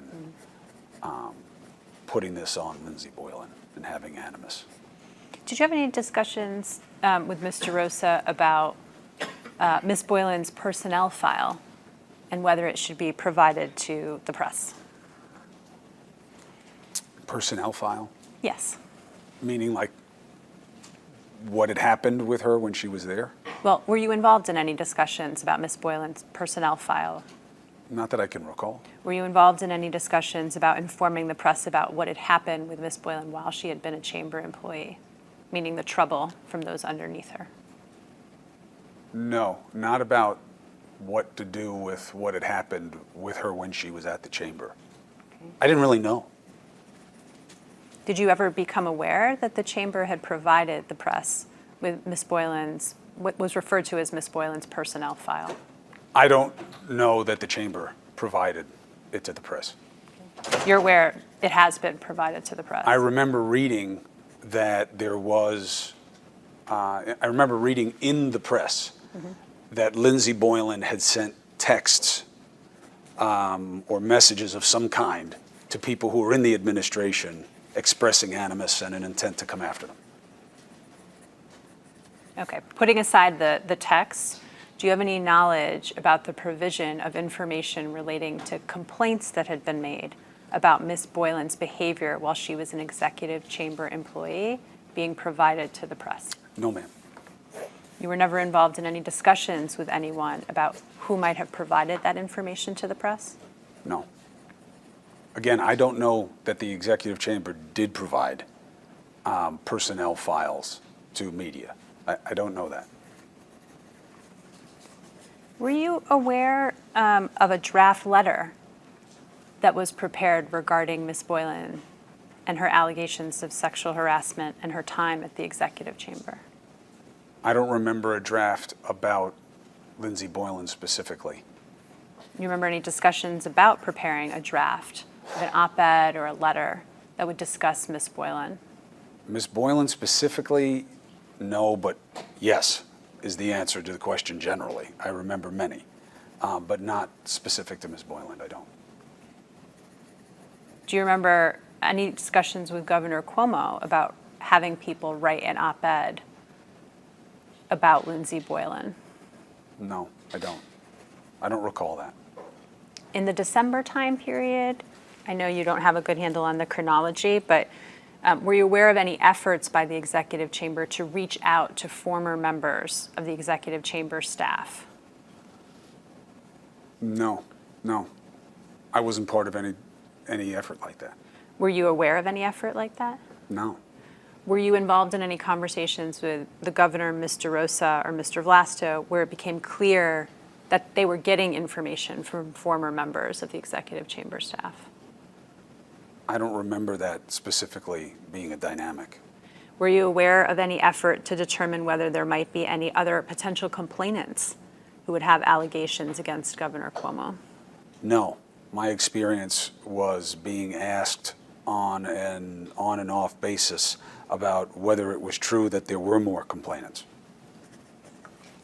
and putting this on Lindsey Boylan and having animus. Did you have any discussions with Ms. DeRosa about Ms. Boylan's personnel file and whether it should be provided to the press? Personnel file? Yes. Meaning like what had happened with her when she was there? Well, were you involved in any discussions about Ms. Boylan's personnel file? Not that I can recall. Were you involved in any discussions about informing the press about what had happened with Ms. Boylan while she had been a chamber employee, meaning the trouble from those underneath her? No, not about what to do with what had happened with her when she was at the chamber. Okay. I didn't really know. Did you ever become aware that the chamber had provided the press with Ms. Boylan's, what was referred to as Ms. Boylan's personnel file? I don't know that the chamber provided it to the press. You're aware it has been provided to the press? I remember reading that there was, I remember reading in the press that Lindsey Boylan had sent texts or messages of some kind to people who were in the administration expressing animus and an intent to come after them. Okay, putting aside the text, do you have any knowledge about the provision of information relating to complaints that had been made about Ms. Boylan's behavior while she was an executive chamber employee being provided to the press? No, ma'am. You were never involved in any discussions with anyone about who might have provided that information to the press? No. Again, I don't know that the executive chamber did provide personnel files to media. I don't know that. Were you aware of a draft letter that was prepared regarding Ms. Boylan and her allegations of sexual harassment and her time at the executive chamber? I don't remember a draft about Lindsey Boylan specifically. You remember any discussions about preparing a draft of an op-ed or a letter that would discuss Ms. Boylan? Ms. Boylan specifically, no, but yes is the answer to the question generally. I remember many, but not specific to Ms. Boylan, I don't. Do you remember any discussions with Governor Cuomo about having people write an op-ed about Lindsey Boylan? No, I don't. I don't recall that. In the December time period, I know you don't have a good handle on the chronology, but were you aware of any efforts by the executive chamber to reach out to former members of the executive chamber staff? No. I wasn't part of any effort like that. Were you aware of any effort like that? No. Were you involved in any conversations with the governor, Ms. DeRosa, or Mr. Vlasto, where it became clear that they were getting information from former members of the executive chamber staff? I don't remember that specifically being a dynamic. Were you aware of any effort to determine whether there might be any other potential complainants who would have allegations against Governor Cuomo? No. My experience was being asked on an on and off basis about whether it was true that there were more complainants.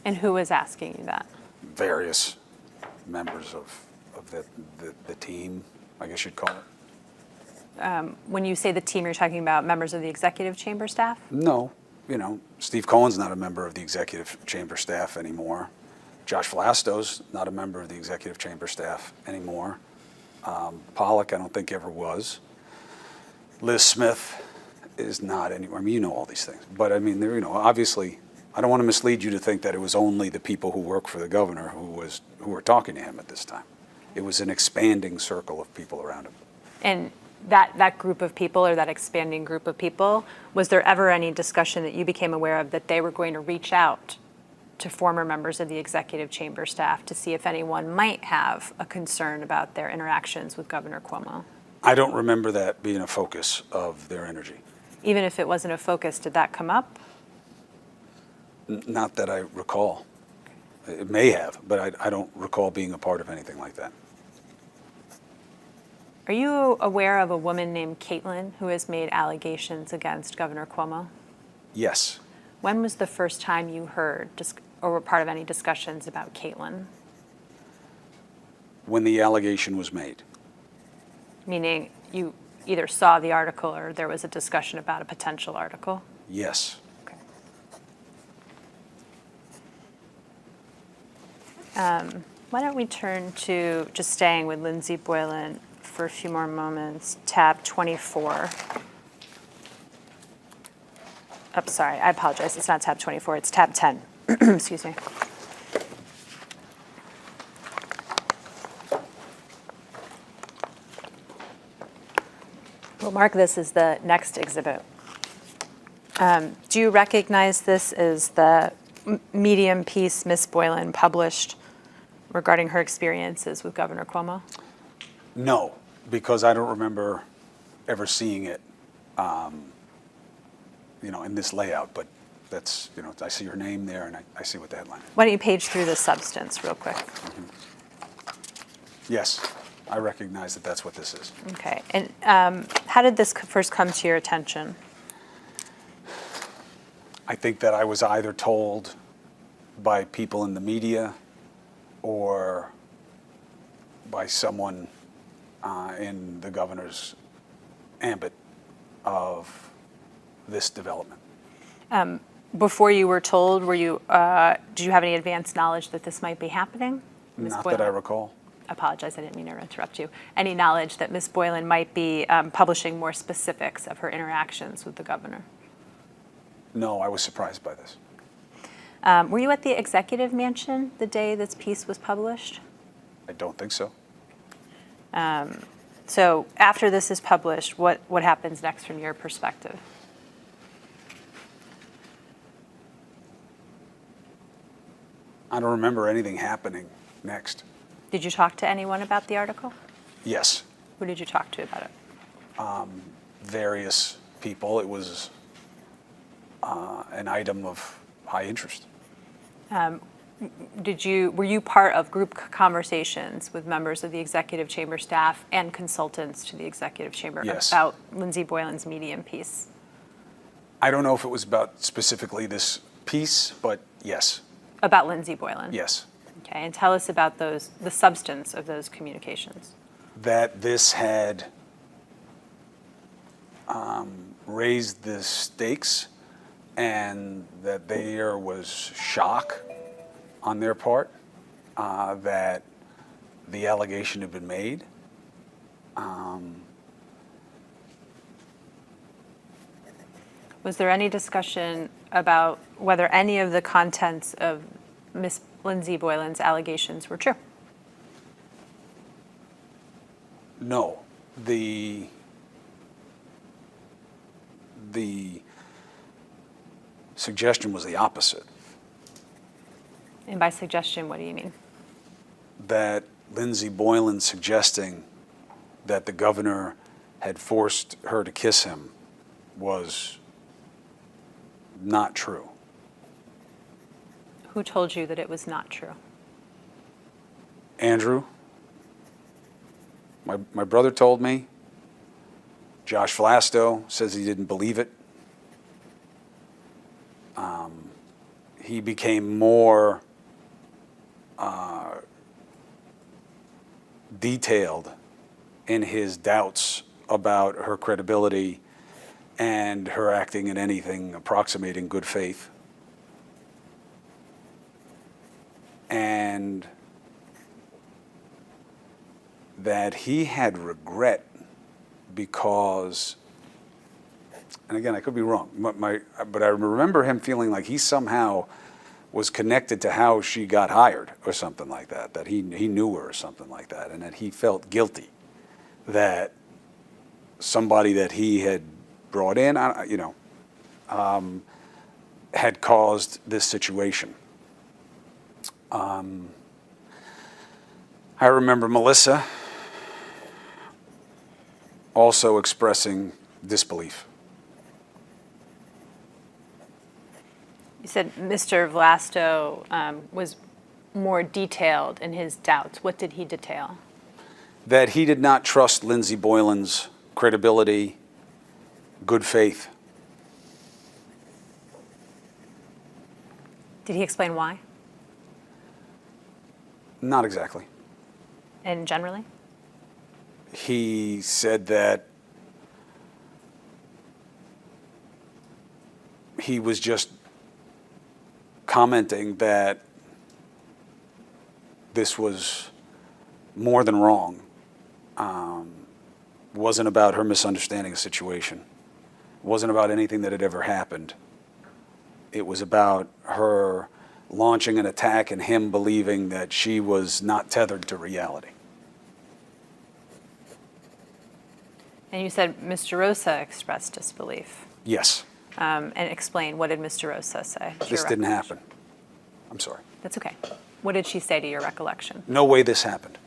And who was asking you that? Various members of the team, I guess you'd call it. When you say the team, you're talking about members of the executive chamber staff? No, Steve Cohen's not a member of the executive chamber staff anymore. Josh Vlasto's not a member of the executive chamber staff anymore. Pollock, I don't think ever was. Liz Smith is not anymore. I mean, you know all these things. But I mean, obviously, I don't want to mislead you to think that it was only the people who work for the governor who were talking to him at this time. It was an expanding circle of people around him. And that group of people, or that expanding group of people, was there ever any discussion that you became aware of that they were going to reach out to former members of the executive chamber staff to see if anyone might have a concern about their interactions with Governor Cuomo? I don't remember that being a focus of their energy. Even if it wasn't a focus, did that come up? Not that I recall. It may have, but I don't recall being a part of anything like that. Are you aware of a woman named Caitlin who has made allegations against Governor Cuomo? Yes. When was the first time you heard or were part of any discussions about Caitlin? When the allegation was made. Meaning you either saw the article or there was a discussion about a potential article? Yes. Okay. Why don't we turn to, just staying with Lindsey Boylan for a few more moments, tab 24. Oh, sorry, I apologize. It's not tab 24, it's tab 10. Excuse me. We'll mark this as the next exhibit. Do you recognize this as the Medium piece Miss Boylan published regarding her experiences with Governor Cuomo? No, because I don't remember ever seeing it, in this layout. But that's, I see her name there, and I see what the headline is. Why don't you page through the substance real quick? Yes, I recognize that that's what this is. Okay. And how did this first come to your attention? I think that I was either told by people in the media or by someone in the governor's ambit of this development. Before you were told, did you have any advanced knowledge that this might be happening? Ms. Not Boylan? that I recall. Apologize, I didn't mean to interrupt you. Any knowledge that Ms. Boylan might be publishing more specifics of her interactions with the governor? No, I was surprised by this. Were you at the executive mansion the day this piece was published? I don't think so. So after this is published, what happens next from your perspective? I don't remember anything happening next. Did you talk to anyone about the article? Yes, Who did you talk to about it? various people. It was an item of high interest. Were you part of group conversations with members of the executive chamber staff and consultants to the executive chamber Yes. about Lindsey Boylan's Medium piece? I don't know if it was about specifically this piece, but yes, About Lindsey Boylan? yes. Okay, and tell us about the substance of those communications. That this had raised the stakes and that there was shock on their part that the allegation had been made. Was there any discussion about whether any of the contents of Ms. Lindsey Boylan's allegations were true? No, the suggestion was the opposite, And by suggestion, what do you mean? that Lindsey Boylan suggesting that the governor had forced her to kiss him was not true. Who told you that it was not true? Andrew, my brother told me. Josh Vlasto says he didn't believe it. He became more detailed in his doubts about her credibility and her acting in anything approximating good faith. And that he had regret because, and again, I could be wrong, but I remember him feeling like he somehow was connected to how she got hired or something like that, that he knew her or something like that, and that he felt guilty that somebody that he had brought in, had caused this situation. I remember Melissa also expressing disbelief. You said Mr. Vlasto was more detailed in his doubts. What did he detail? That he did not trust Lindsey Boylan's credibility, good faith. Did he explain why? Not exactly. And generally? He said that he was just commenting that this was more than wrong. Wasn't about her misunderstanding a situation. Wasn't about anything that had ever happened. It was about her launching an attack and him believing that she was not tethered to reality. And you said Mr. Rosa expressed disbelief. Yes, And explain, what did Mr. Rosa say? to your this didn't recollection? happen. I'm sorry. That's okay. What did she say to your recollection? No way this happened.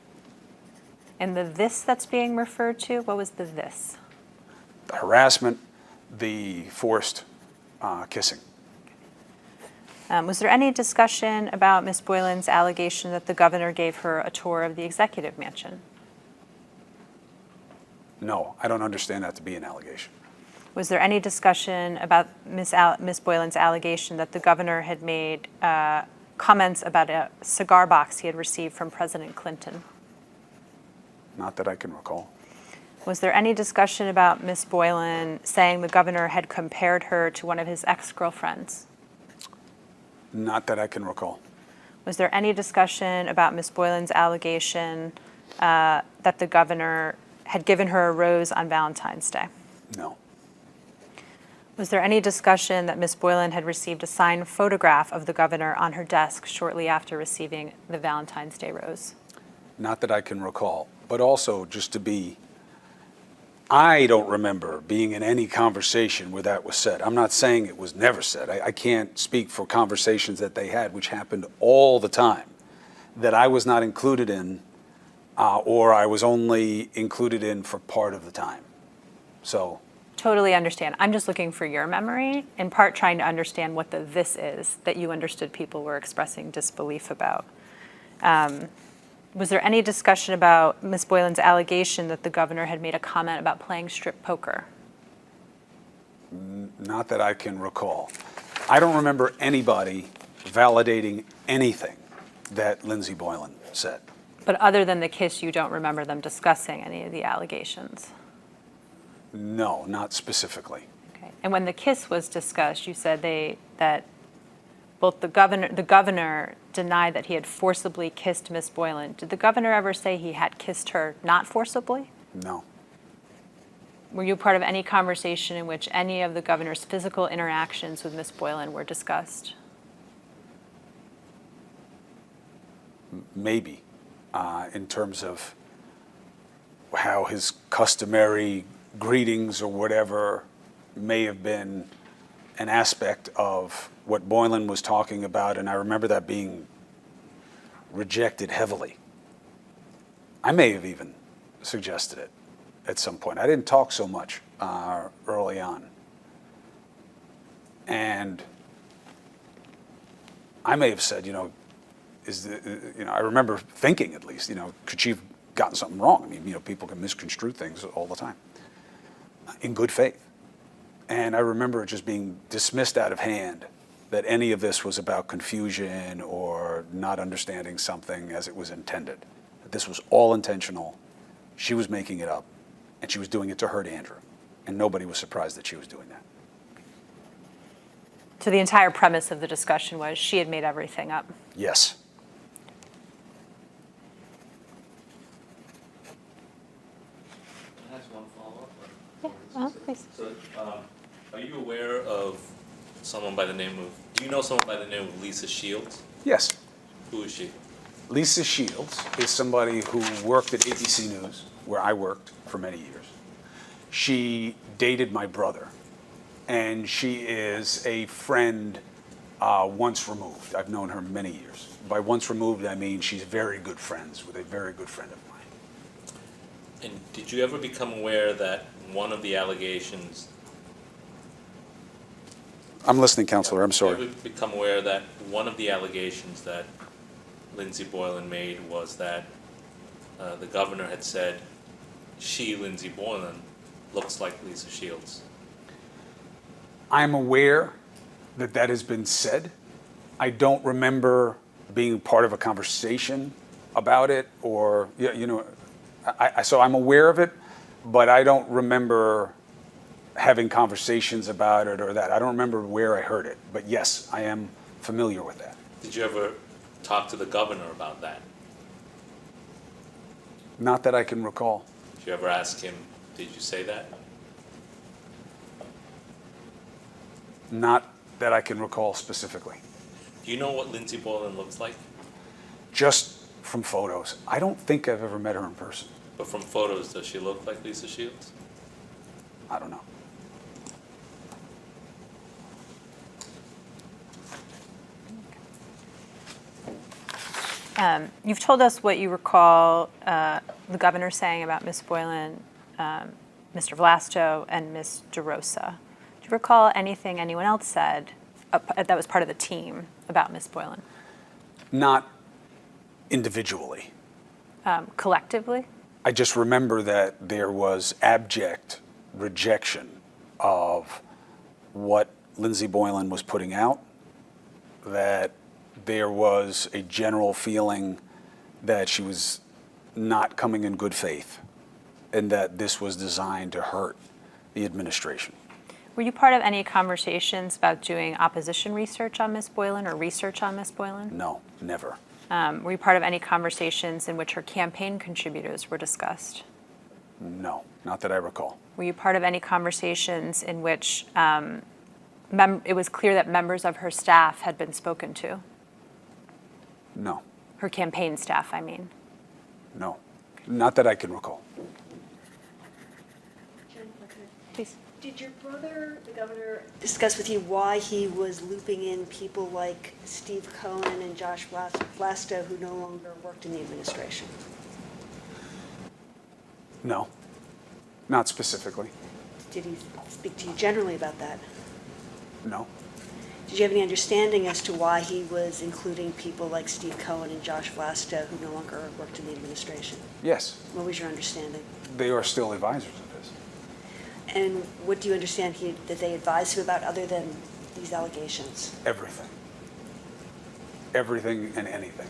And the this that's being referred to, what was the this? The harassment, the forced kissing. Was there any discussion about Ms. Boylan's allegation that the governor gave her a tour of the executive mansion? No, I don't understand that to be an allegation. Was there any discussion about Ms. Boylan's allegation that the governor had made comments about a cigar box he had received from President Clinton? Not that I can recall. Was there any discussion about Ms. Boylan saying the governor had compared her to one of his ex-girlfriends? Not that I can recall. Was there any discussion about Ms. Boylan's allegation that the governor had given her a rose on Valentine's Day? No. Was there any discussion that Ms. Boylan had received a signed photograph of the governor on her desk shortly after receiving the Valentine's Day rose? Not that I can recall. But also, just to be, I don't remember being in any conversation where that was said. I'm not saying it was never said. I can't speak for conversations that they had, which happened all the time, that I was not included in, or I was only included in for part of the time. So. Totally understand. I'm just looking for your memory, in part trying to understand what the this is that you understood people were expressing disbelief about. Was there any discussion about Ms. Boylan's allegation that the governor had made a comment about playing strip poker? Not that I can recall. I don't remember anybody validating anything that Lindsey Boylan said. But other than the kiss, you don't remember them discussing any of the allegations? No, not specifically. Okay. And when the kiss was discussed, you said that both the governor denied that he had forcibly kissed Ms. Boylan. Did the governor ever say he had kissed her not forcibly? No. Were you part of any conversation in which any of the governor's physical interactions with Ms. Boylan were discussed? Maybe, in terms of how his customary greetings or whatever may have been an aspect of what Boylan was talking about, and I remember that being rejected heavily. I may have even suggested it at some point. I didn't talk so much early on. And I may have said, I remember thinking at least, could she have gotten something wrong? I mean, people can misconstrue things all the time in good faith. And I remember it just being dismissed out of hand that any of this was about confusion or not understanding something as it was intended. That this was all intentional. She was making it up, and she was doing it to hurt Andrew. And nobody was surprised that she was doing that. So the entire premise of the discussion was she had made everything up. Yes. Can I ask one follow-up? Yeah, please. So, are you aware of someone by the name of Do you know someone by the name of Lisa Shields? Yes. Who is she? Lisa Shields is somebody who worked at ABC News, where I worked for many years. She dated my brother, and she is a friend once removed. I've known her many years. By once removed, I mean she's very good friends with a very good friend of mine. And did you ever become aware that one of the allegations? I'm listening, Counselor. I'm Did you sorry. ever become aware that one of the allegations that Lindsey Boylan made was that the governor had said she, Lindsey Boylan, looks like Lisa Shields? I'm aware that that has been said. I don't remember being part of a conversation about it, or so I'm aware of it, but I don't remember having conversations about it or that. I don't remember where I heard it, but yes, I am familiar with that. Did you ever talk to the governor about that? Not that I can recall. Did you ever ask him, did you say that? Not that I can recall specifically. Do you know what Lindsey Boylan looks like? Just from photos. I don't think I've ever met her in person. But from photos, does she look like Lisa Shields? I don't know. You've told us what you recall the governor saying about Ms. Boylan, Mr. Vlasto, and Ms. DeRosa. Do you recall anything anyone else said that was part of the team about Ms. Boylan? Not individually. Collectively? I just remember that there was abject rejection of what Lindsey Boylan was putting out, that there was a general feeling that she was not coming in good faith, and that this was designed to hurt the administration. Were you part of any conversations about doing opposition research on Ms. Boylan or research on Ms. Boylan? No, never. Were you part of any conversations in which her campaign contributors were discussed? No, not that I recall. Were you part of any conversations in which it was clear that members of her staff had been spoken to? No, Her campaign staff, I mean. no, not that I can recall. Jen, if I could. Please. Did your brother, the governor, discuss with you why he was looping in people like Steve Cohen and Josh Blasto, who no longer worked in the administration? No, not specifically. Did he speak to you generally about that? No. Did you have any understanding as to why he was including people like Steve Cohen and Josh Blasto, who no longer worked in the administration? Yes, What was your understanding? they are still advisors of his. And what do you understand that they advised him about other than these allegations? Everything. Everything and anything.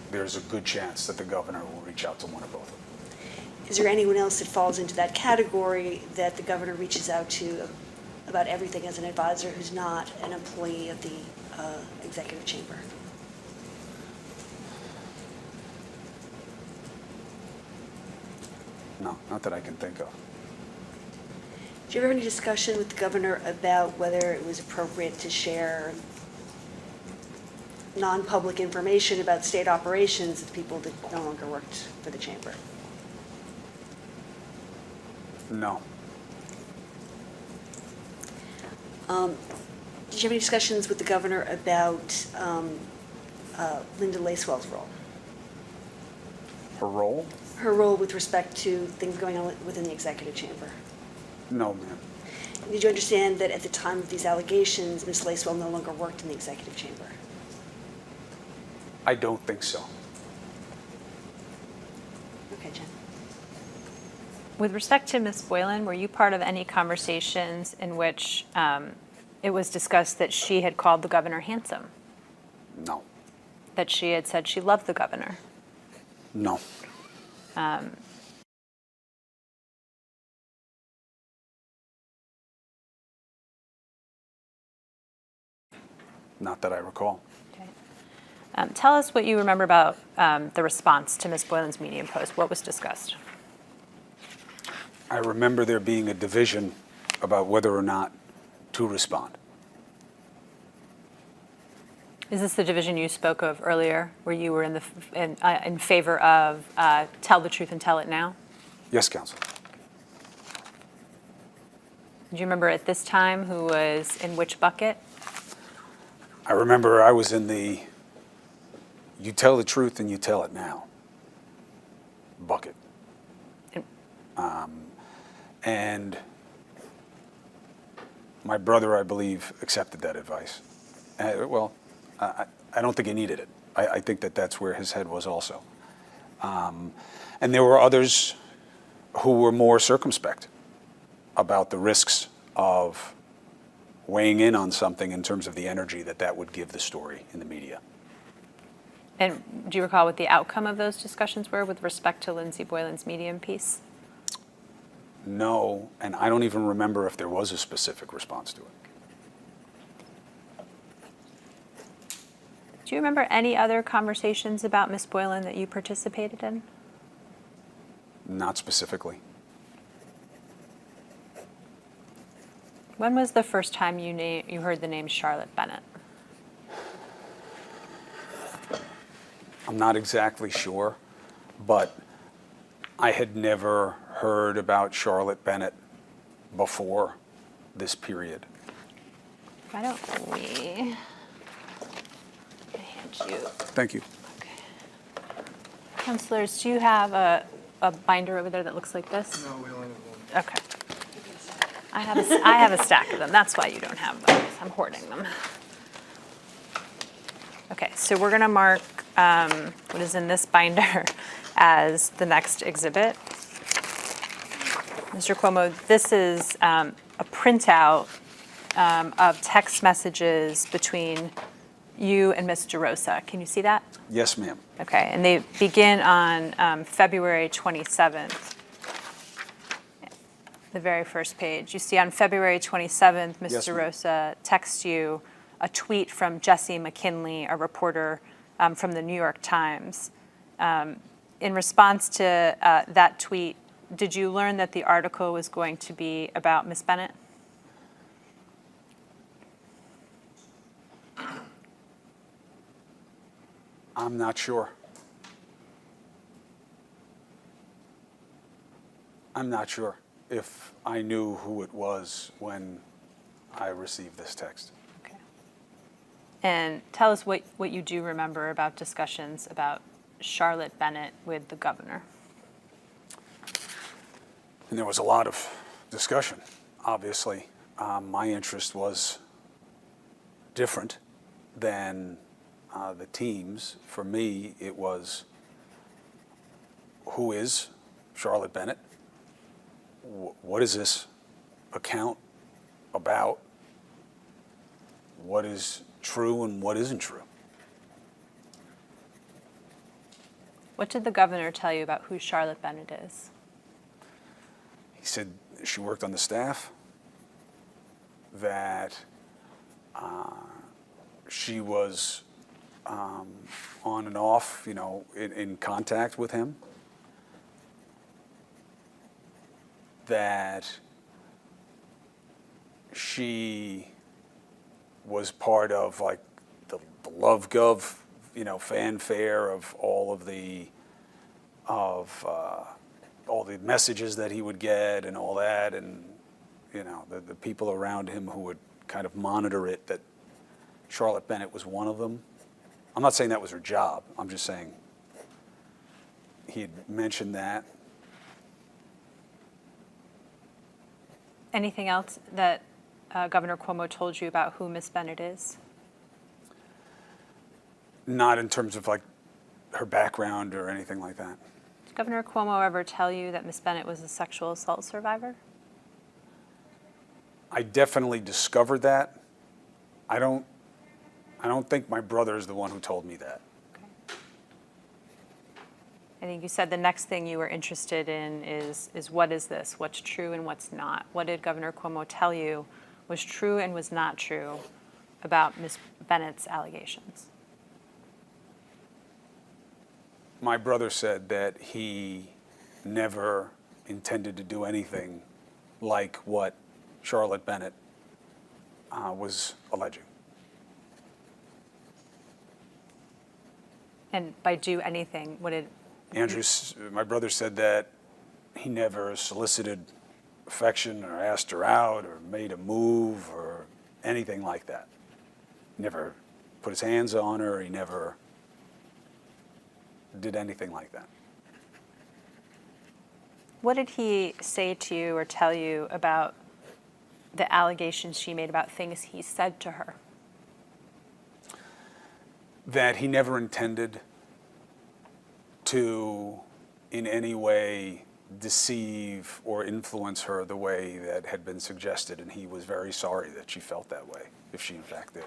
There's a good chance that the governor will reach out to one or both of them. Is there anyone else that falls into that category that the governor reaches out to about everything as an advisor who's not an employee of the executive chamber? No, not that I can think of. Did you ever have any discussion with the governor about whether it was appropriate to share non-public information about state operations with people that no longer worked for the chamber? No. Did you have any discussions with the governor about Linda Lacewell's role? Her role? Her role with respect to things going on within the executive chamber? No, ma'am. Did you understand that at the time of these allegations, Ms. Lacewell no longer worked in the executive chamber? I don't think so. Okay, Jen. With respect to Ms. Boylan, were you part of any conversations in which it was discussed that she had called the governor handsome? No. That she had said she loved the governor? No. Not that I recall. Okay. Tell us what you remember about the response to Ms. Boylan's Medium post. What was discussed? I remember there being a division about whether or not to respond. Is this the division you spoke of earlier, where you were in favor of tell the truth and tell it now? Yes, Counsel. Do you remember at this time who was in which bucket? I remember I was in the you tell the truth and you tell it now bucket. And- And my brother, I believe, accepted that advice. I don't think he needed it. I think that that's where his head was also. And there were others who were more circumspect about the risks of weighing in on something in terms of the energy that that would give the story in the media. And do you recall what the outcome of those discussions were with respect to Lindsay Boylan's Medium piece? No, and I don't even remember if there was a specific response to it. Do you remember any other conversations about Miss Boylan that you participated in? Not specifically. When was the first time you heard the name Charlotte Bennett? I'm not exactly sure, but I had never heard about Charlotte Bennett before this period. Why don't we hand you? Thank you. Counselors, do you have a binder over there that looks like this? No, we only have one. Okay. I have a stack of them. That's why you don't have those. I'm hoarding them. Okay, so we're going to mark what is in this binder as the next exhibit. Mr. Cuomo, this is a printout of text messages between you and Ms. DeRosa. Can you see that? Yes, ma'am. Okay, and they begin on February 27th. The very first page. You see on February 27th, Ms. Yes, ma'am. DeRosa texts you a tweet from Jesse McKinley, a reporter from the New York Times. In response to that tweet, did you learn that the article was going to be about Ms. Bennett? I'm not sure. I'm not sure if I knew who it was when I received this text. Okay. And tell us what you do remember about discussions about Charlotte Bennett with the governor. And there was a lot of discussion, obviously. My interest was different than the team's. For me, it was, who is Charlotte Bennett? What is this account about? What is true and what isn't true? What did the governor tell you about who Charlotte Bennett is? He said she worked on the staff, that she was on and off, in contact with him, that she was part of like the LoveGov, fanfare of all the messages that he would get and all that, and the people around him who would kind of monitor it, that Charlotte Bennett was one of them. I'm not saying that was her job. I'm just saying he had mentioned that. Anything else that Governor Cuomo told you about who Miss Bennett is? Not in terms of like her background or anything like that. Did Governor Cuomo ever tell you that Miss Bennett was a sexual assault survivor? I definitely discovered that. I don't think my brother is the one who told me that. Okay. I think you said the next thing you were interested in is what is this? What's true and what's not? What did Governor Cuomo tell you was true and was not true about Ms. Bennett's allegations? My brother said that he never intended to do anything like what Charlotte Bennett was alleging. And by do anything, what did, My brother said that he never solicited affection or asked her out or made a move or anything like that. Never put his hands on her. He never did anything like that. what did he say to you or tell you about the allegations she made about things he said to her? That he never intended to in any way deceive or influence her the way that had been suggested, and he was very sorry that she felt that way, if she in fact did.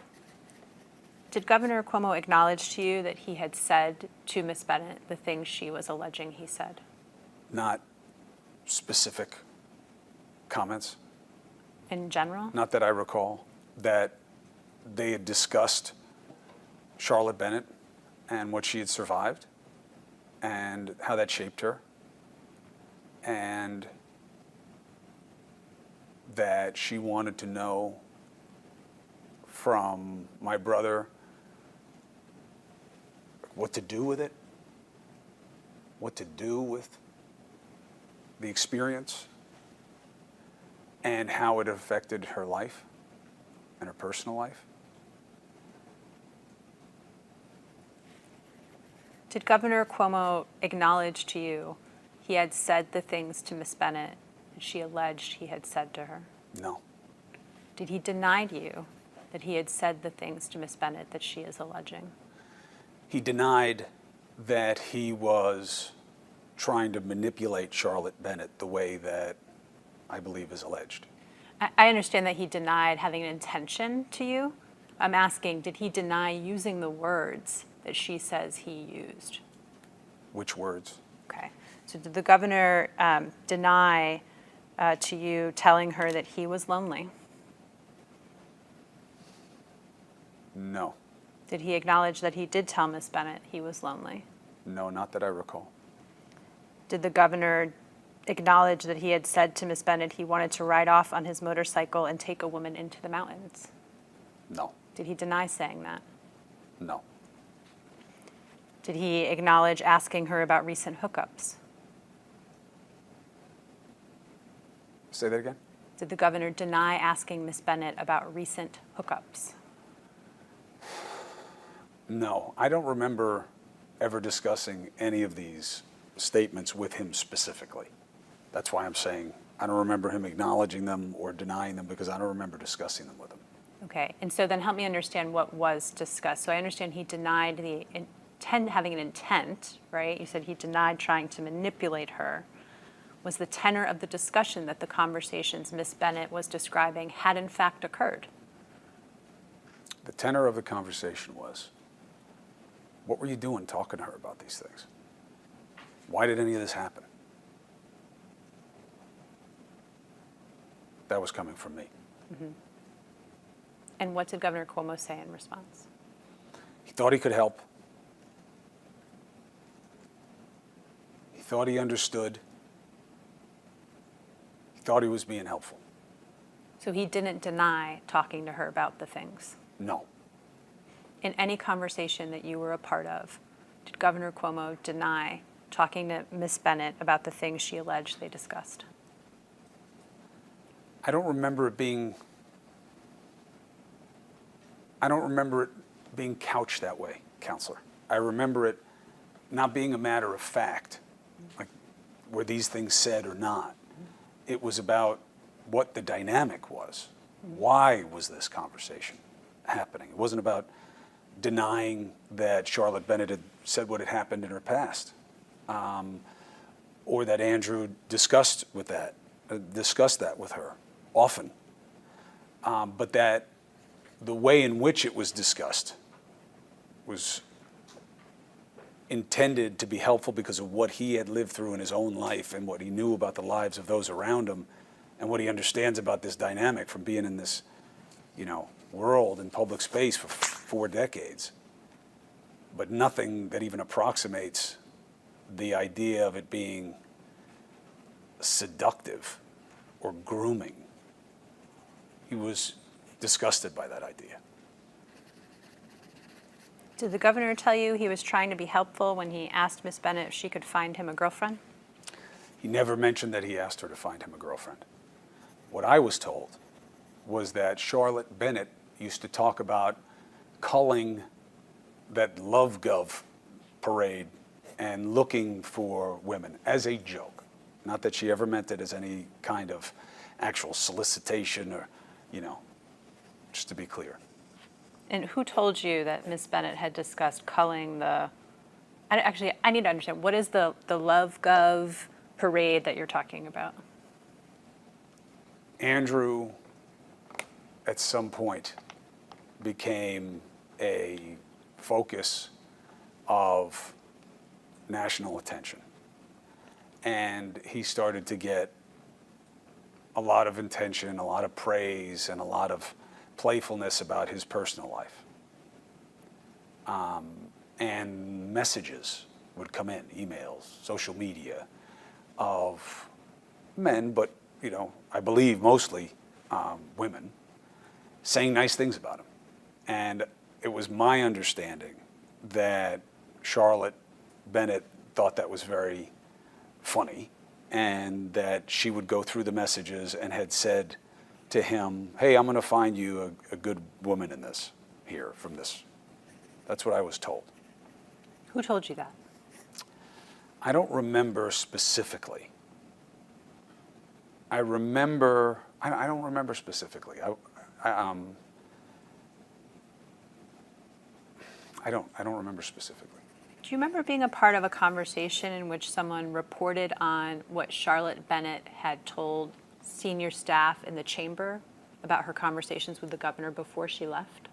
Did Governor Cuomo acknowledge to you that he had said to Ms. Bennett the things she was alleging he said? Not specific comments, In general? not that I recall, that they had discussed Charlotte Bennett and what she had survived and how that shaped her, and that she wanted to know from my brother what to do with it, what to do with the experience, and how it affected her life and her personal life. Did Governor Cuomo acknowledge to you he had said the things to Ms. Bennett that she alleged he had said to her? No. Did he deny to you that he had said the things to Ms. Bennett that she is alleging? He denied that he was trying to manipulate Charlotte Bennett the way that I believe is alleged. I understand that he denied having an intention to you. I'm asking, did he deny using the words that she says he used? Which words? Okay. So did the governor deny to you telling her that he was lonely? No. Did he acknowledge that he did tell Miss Bennett he was lonely? No, not that I recall. Did the governor acknowledge that he had said to Miss Bennett he wanted to ride off on his motorcycle and take a woman into the mountains? No. Did he deny saying that? No. Did he acknowledge asking her about recent hookups? Say that again? Did the governor deny asking Miss Bennett about recent hookups? No. I don't remember ever discussing any of these statements with him specifically. That's why I'm saying I don't remember him acknowledging them or denying them, because I don't remember discussing them with him. Okay, and so then help me understand what was discussed. So I understand he denied having an intent, right? You said he denied trying to manipulate her. Was the tenor of the discussion that the conversations Miss Bennett was describing had in fact occurred? The tenor of the conversation was, what were you doing talking to her about these things? Why did any of this happen? That was coming from me. Mm-hmm. And what did Governor Cuomo say in response? He thought he could help. He thought he understood. He thought he was being helpful. So he didn't deny talking to her about the things? No. In any conversation that you were a part of, did Governor Cuomo deny talking to Miss Bennett about the things she alleged they discussed? I don't remember it being couched that way, Counselor. I remember it not being a matter of fact, like were these things said or not. It was about what the dynamic was. Why was this conversation happening? It wasn't about denying that Charlotte Bennett had said what had happened in her past, or that Andrew discussed that with her often, but that the way in which it was discussed was intended to be helpful because of what he had lived through in his own life and what he knew about the lives of those around him and what he understands about this dynamic from being in this, world in public space for 4 decades. But nothing that even approximates the idea of it being seductive or grooming. He was disgusted by that idea. Did the governor tell you he was trying to be helpful when he asked Miss Bennett if she could find him a girlfriend? He never mentioned that he asked her to find him a girlfriend. What I was told was that Charlotte Bennett used to talk about culling that Love Gov parade and looking for women as a joke. Not that she ever meant it as any kind of actual solicitation or, just to be clear. And who told you that Miss Bennett had discussed culling the, I need to understand, what is the Love Gov parade that you're talking about? Andrew, at some point, became a focus of national attention. And he started to get a lot of attention, a lot of praise, and a lot of playfulness about his personal life. And messages would come in, emails, social media, of men, but I believe mostly women, saying nice things about him. And it was my understanding that Charlotte Bennett thought that was very funny, and that she would go through the messages and had said to him, hey, I'm going to find you a good woman in this, here, from this. That's what I was told. Who told you that? I don't remember specifically. I don't remember specifically. I don't remember specifically. Do you remember being a part of a conversation in which someone reported on what Charlotte Bennett had told senior staff in the chamber about her conversations with the governor before she left?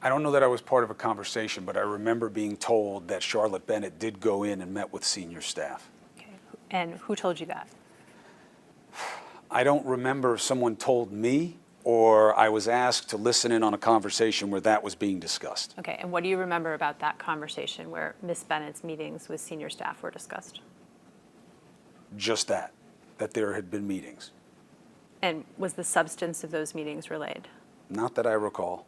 I don't know that I was part of a conversation, but I remember being told that Charlotte Bennett did go in and met with senior staff. Okay. And who told you that? I don't remember if someone told me or I was asked to listen in on a conversation where that was being discussed. Okay, and what do you remember about that conversation where Miss Bennett's meetings with senior staff were discussed? Just that there had been meetings. And was the substance of those meetings relayed? Not that I recall.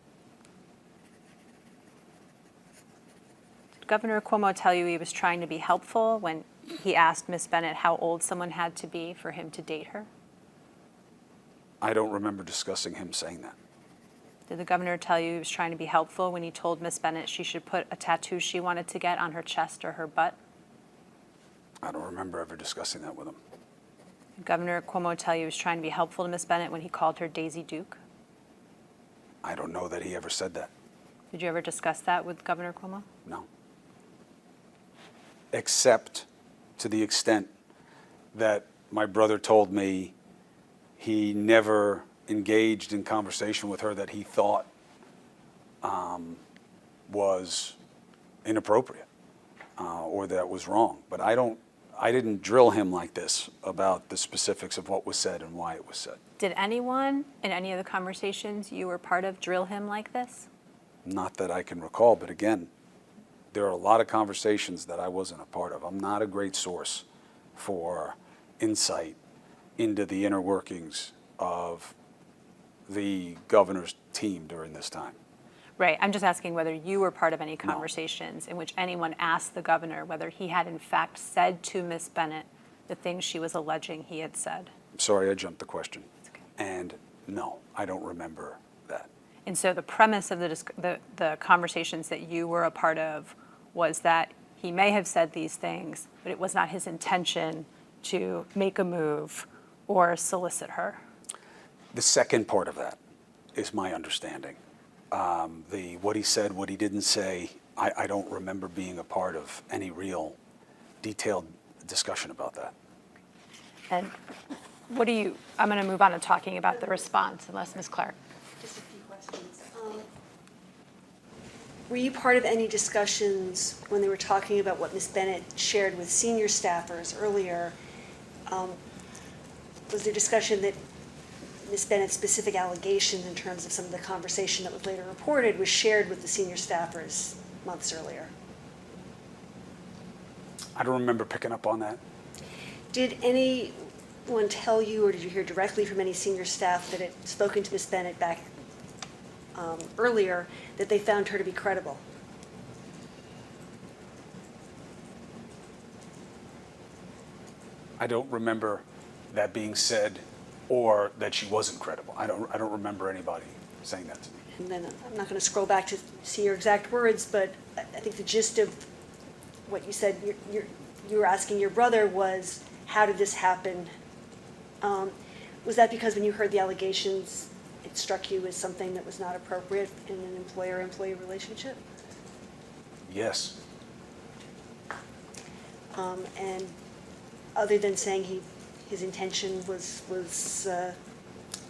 Did Governor Cuomo tell you he was trying to be helpful when he asked Miss Bennett how old someone had to be for him to date her? I don't remember discussing him saying that. Did the governor tell you he was trying to be helpful when he told Miss Bennett she should put a tattoo she wanted to get on her chest or her butt? I don't remember ever discussing that with him. Did Governor Cuomo tell you he was trying to be helpful to Miss Bennett when he called her Daisy Duke? I don't know that he ever said that. Did you ever discuss that with Governor Cuomo? No. Except to the extent that my brother told me he never engaged in conversation with her that he thought was inappropriate or that was wrong. But I didn't drill him like this about the specifics of what was said and why it was said. Did anyone in any of the conversations you were part of drill him like this? Not that I can recall, but again, there are a lot of conversations that I wasn't a part of. I'm not a great source for insight into the inner workings of the governor's team during this time. Right, I'm just asking whether you were part of any conversations in which anyone asked the governor whether he had in fact said to Miss Bennett the things she was alleging he had said. Sorry, I jumped the question. It's okay. And no, I don't remember that. And so the premise of the conversations that you were a part of was that he may have said these things, but it was not his intention to make a move or solicit her. The second part of that is my understanding. What he said, what he didn't say, I don't remember being a part of any real detailed discussion about that. And I'm going to move on to talking about the response, unless Ms. Clark. Just a few questions. Were you part of any discussions when they were talking about what Ms. Bennett shared with senior staffers earlier? Was there discussion that Ms. Bennett's specific allegations in terms of some of the conversation that was later reported was shared with the senior staffers months earlier? I don't remember picking up on that. Did anyone tell you, or did you hear directly from any senior staff that had spoken to Ms. Bennett back earlier, that they found her to be credible. I don't remember that being said or that she wasn't credible. I don't remember anybody saying that to me. And then I'm not going to scroll back to see your exact words, but I think the gist of what you said, you were asking your brother was, how did this happen? Was that because when you heard the allegations, it struck you as something that was not appropriate in an employer-employee relationship? Yes. And other than saying his intention was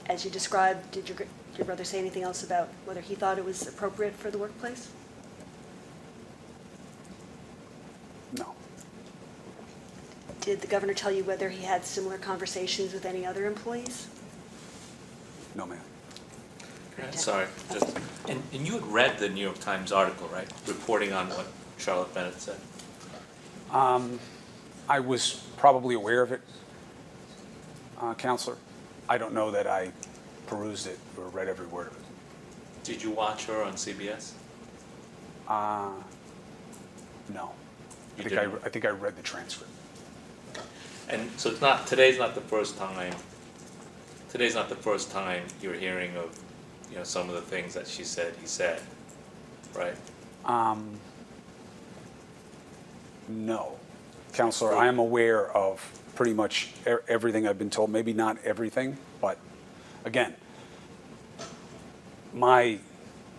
as you described, did your brother say anything else about whether he thought it was appropriate for the workplace? No. Did the governor tell you whether he had similar conversations with any other employees? No, ma'am. Sorry, and you had read the New York Times article, right? Reporting on what Charlotte Bennett said. I was probably aware of it, Counselor. I don't know that I perused it or read every word of it. Did you watch her on CBS? No. You I didn't? think I read the transcript. And so today's not the first time you're hearing of, some of the things that she said, he said, right? No. Counselor, I am aware of pretty much everything I've been told. Maybe not everything, but again, my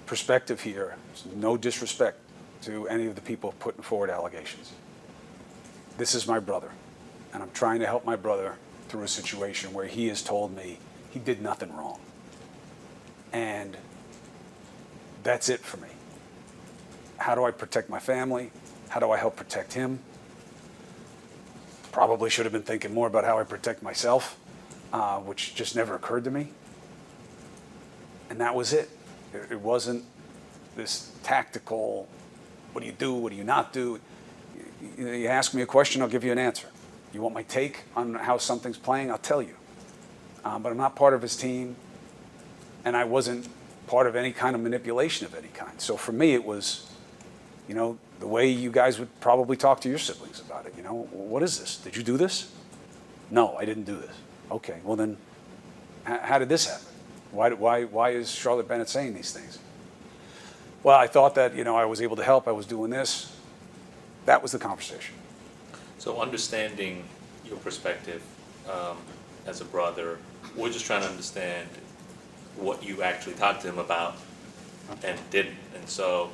perspective here is no disrespect to any of the people putting forward allegations. This is my brother, and I'm trying to help my brother through a situation where he has told me he did nothing wrong. And that's it for me. How do I protect my family? How do I help protect him? Probably should have been thinking more about how I protect myself, which just never occurred to me. And that was it. It wasn't this tactical, what do you do, what do you not do? You ask me a question, I'll give you an answer. You want my take on how something's playing, I'll tell you. But I'm not part of his team, and I wasn't part of any kind of manipulation of any kind. So for me, it was, the way you guys would probably talk to your siblings about it. What is this? Did you do this? No, I didn't do this. Okay, well then, how did this happen? Why is Charlotte Bennett saying these things? Well, I thought that, I was able to help, I was doing this. That was the conversation. So understanding your perspective as a brother, we're just trying to understand what you actually talked to him about and didn't. And so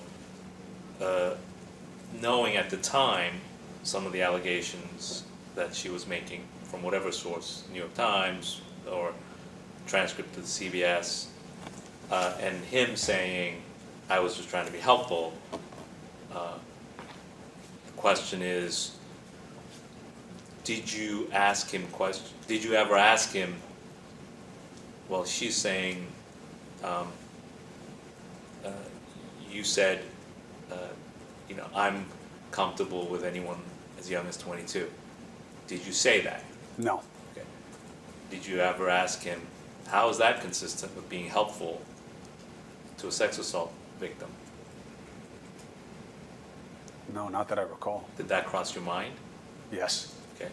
knowing at the time some of the allegations that she was making from whatever source, New York Times or transcript of the CBS, and him saying, I was just trying to be helpful, the question is, did you ever ask him, well, she's saying, you said, I'm comfortable with anyone as young as 22. Did you say that? No. Okay. Did you ever ask him, how is that consistent with being helpful to a sex assault victim? No, not that I recall. Did that cross your mind? Yes, Okay.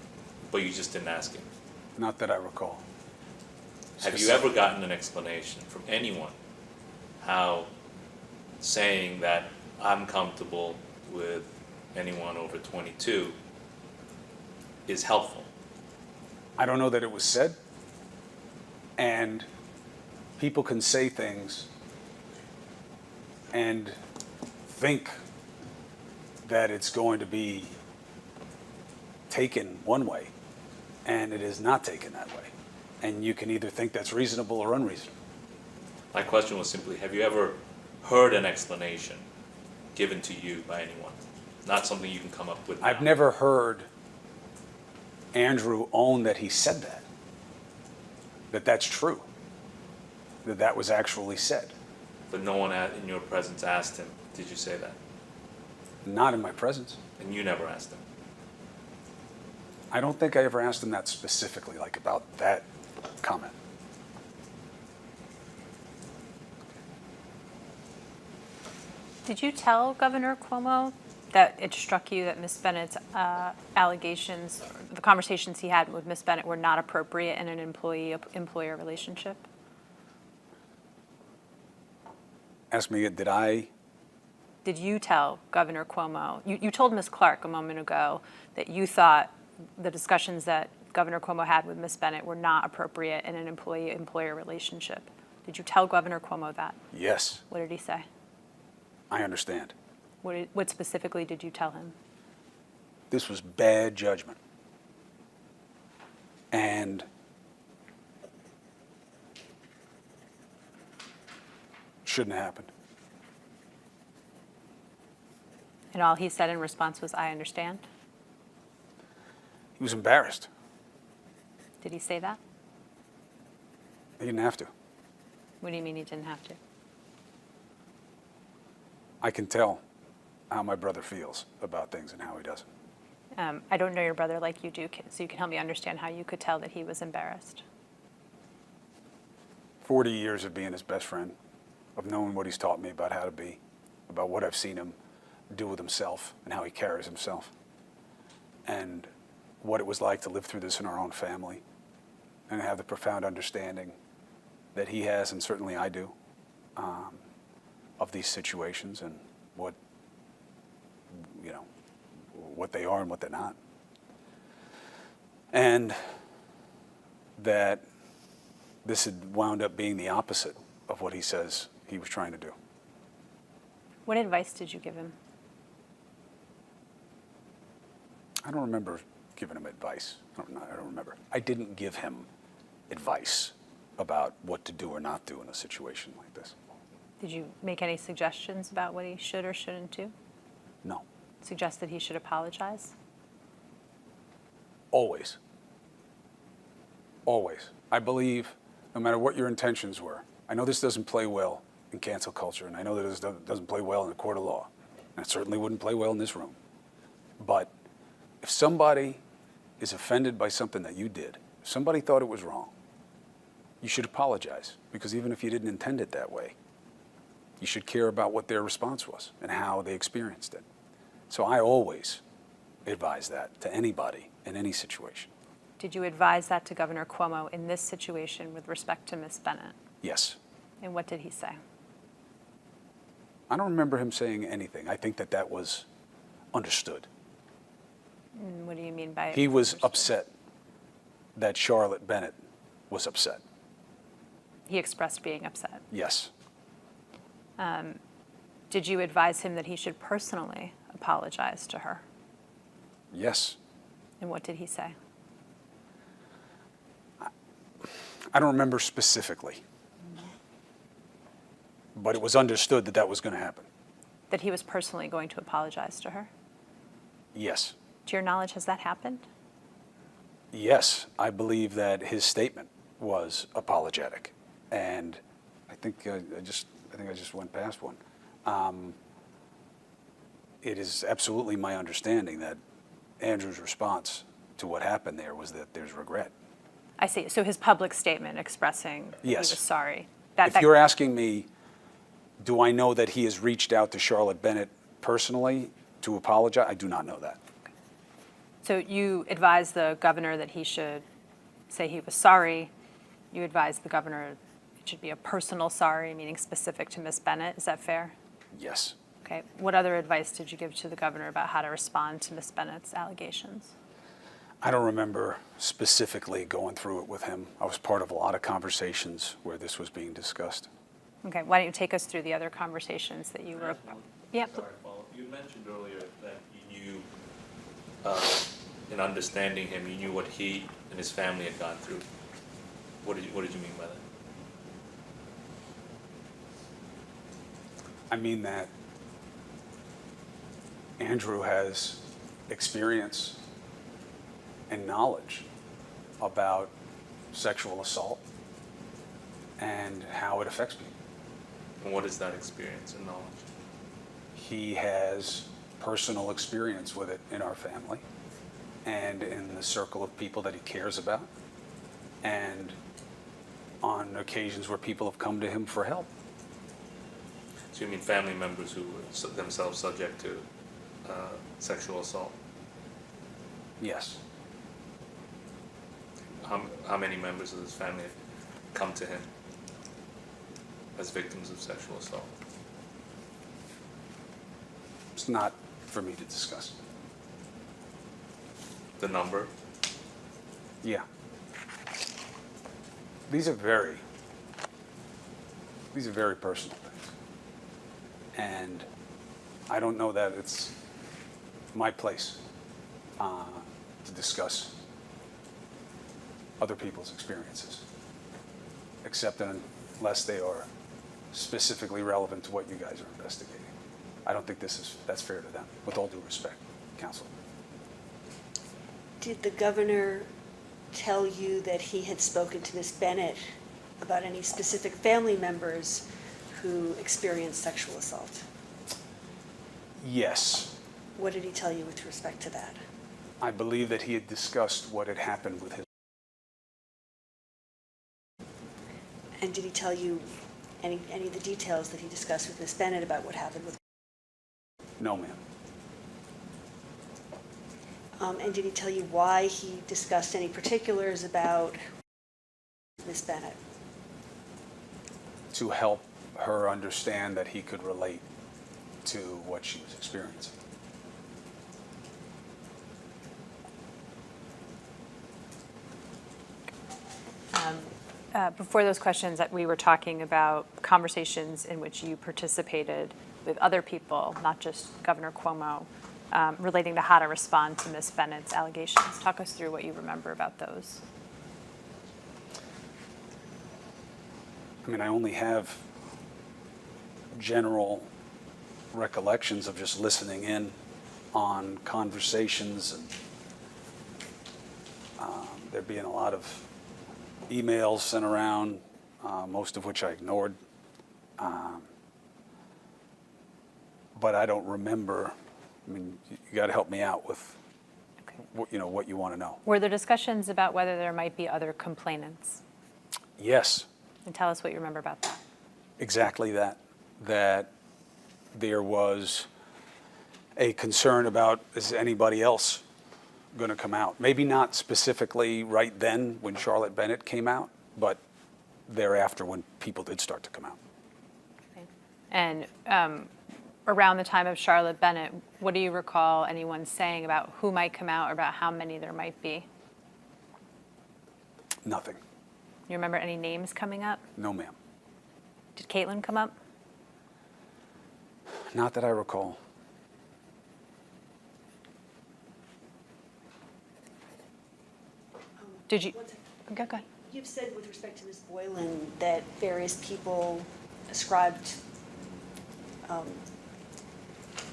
But you just didn't ask him. not that I recall. Have you ever gotten an explanation from anyone how saying that I'm comfortable with anyone over 22 is helpful? I don't know that it was said. And people can say things and think that it's going to be taken one way, and it is not taken that way. And you can either think that's reasonable or unreasonable. My question was simply, have you ever heard an explanation given to you by anyone? Not something you can come up with now. I've never heard Andrew own that he said that that's true, that was actually said. But no one in your presence asked him, did you say that? Not in my presence. And you never asked him. I don't think I ever asked him that specifically, like about that comment. Did you tell Governor Cuomo that it struck you that Ms. Bennett's allegations, the conversations he had with Ms. Bennett were not appropriate in an employee-employer relationship? Ask me, did I? Did you tell Governor Cuomo, you told Ms. Clark a moment ago that you thought the discussions that Governor Cuomo had with Ms. Bennett were not appropriate in an employee-employer relationship. Did you tell Governor Cuomo that? Yes, What did he say? I understand. What specifically did you tell him? This was bad judgment. And shouldn't have happened. And all he said in response was, I understand? He was embarrassed. Did he say that? He didn't have to. What do you mean he didn't have to? I can tell how my brother feels about things and how he doesn't. I don't know your brother like you do, so you can help me understand how you could tell that he was embarrassed. 40 years of being his best friend, of knowing what he's taught me about how to be, about what I've seen him do with himself and how he carries himself, and what it was like to live through this in our own family, and have the profound understanding that he has, and certainly I do, of these situations and what, what they are and what they're not. And that this had wound up being the opposite of what he says he was trying to do. What advice did you give him? I don't remember giving him advice. I don't remember. I didn't give him advice about what to do or not do in a situation like this. Did you make any suggestions about what he should or shouldn't do? No. Suggest that he should apologize? Always. Always. I believe, no matter what your intentions were, I know this doesn't play well in cancel culture, and I know that this doesn't play well in the court of law, and it certainly wouldn't play well in this room. But if somebody is offended by something that you did, if somebody thought it was wrong, you should apologize, because even if you didn't intend it that way, you should care about what their response was and how they experienced it. So I always advise that to anybody in any situation. Did you advise that to Governor Cuomo in this situation with respect to Ms. Bennett? Yes. And what did he say? I don't remember him saying anything. I think that was understood. And what do you mean by He was understood? upset that Charlotte Bennett was upset. He expressed being upset. Yes. Did you advise him that he should personally apologize to her? Yes. And what did he say? I don't remember specifically, but it was understood that was going to happen. That he was personally going to apologize to her? Yes. To your knowledge, has that happened? Yes, I believe that his statement was apologetic, and I think I just went past one. It is absolutely my understanding that Andrew's response to what happened there was that there's regret. I see. So his public statement expressing that Yes. he was sorry. If you're asking me, do I know that he has reached out to Charlotte Bennett personally to apologize? I do not know that. So you advised the governor that he should say he was sorry. You advised the governor it should be a personal sorry, meaning specific to Ms. Bennett. Is that fair? Yes. Okay. What other advice did you give to the governor about how to respond to Ms. Bennett's allegations? I don't remember specifically going through it with him. I was part of a lot of conversations where this was being discussed. Okay. Why don't you take us through the other conversations that you were? Yeah. Sorry, Paul. You mentioned earlier that you knew, in understanding him, you knew what he and his family had gone through. What did you mean by that? I mean that Andrew has experience and knowledge about sexual assault and how it affects people. And what is that experience and knowledge? He has personal experience with it in our family and in the circle of people that he cares about, and on occasions where people have come to him for help. So So you mean family members who were themselves subject to sexual assault? Yes. How many members of his family have come to him as victims of sexual assault? It's not for me to discuss. The number? Yeah. These are very personal things. And I don't know that it's my place to discuss other people's experiences, except unless they are specifically relevant to what you guys are investigating. I don't think that's fair to them, with all due respect, counsel. Did the governor tell you that he had spoken to Ms. Bennett about any specific family members who experienced sexual assault? Yes. What did he tell you with respect to that? I believe that he had discussed what had happened with his. And did he tell you any of the details that he discussed with Ms. Bennett about what happened with? No, ma'am. And did he tell you why he discussed any particulars about Ms. Bennett? To help her understand that he could relate to what she was experiencing. Before those questions, that we were talking about conversations in which you participated with other people, not just Governor Cuomo, relating to how to respond to Ms. Bennett's allegations. Talk us through what you remember about those. I mean, I only have general recollections of just listening in on conversations and there being a lot of emails sent around, most of which I ignored. But I don't remember. I mean, you got to help me out with what you want to know. Were there discussions about whether there might be other complainants? Yes. And tell us what you remember about that. Exactly that. That there was a concern about, is anybody else going to come out? Maybe not specifically right then when Charlotte Bennett came out, but thereafter when people did start to come out. Okay. And around the time of Charlotte Bennett, what do you recall anyone saying about who might come out or about how many there might be? Nothing. You remember any names coming up? No, ma'am. Did Caitlin come up? Not that I recall. Did you? One second. Go ahead. You've said with respect to Ms. Boylan that various people ascribed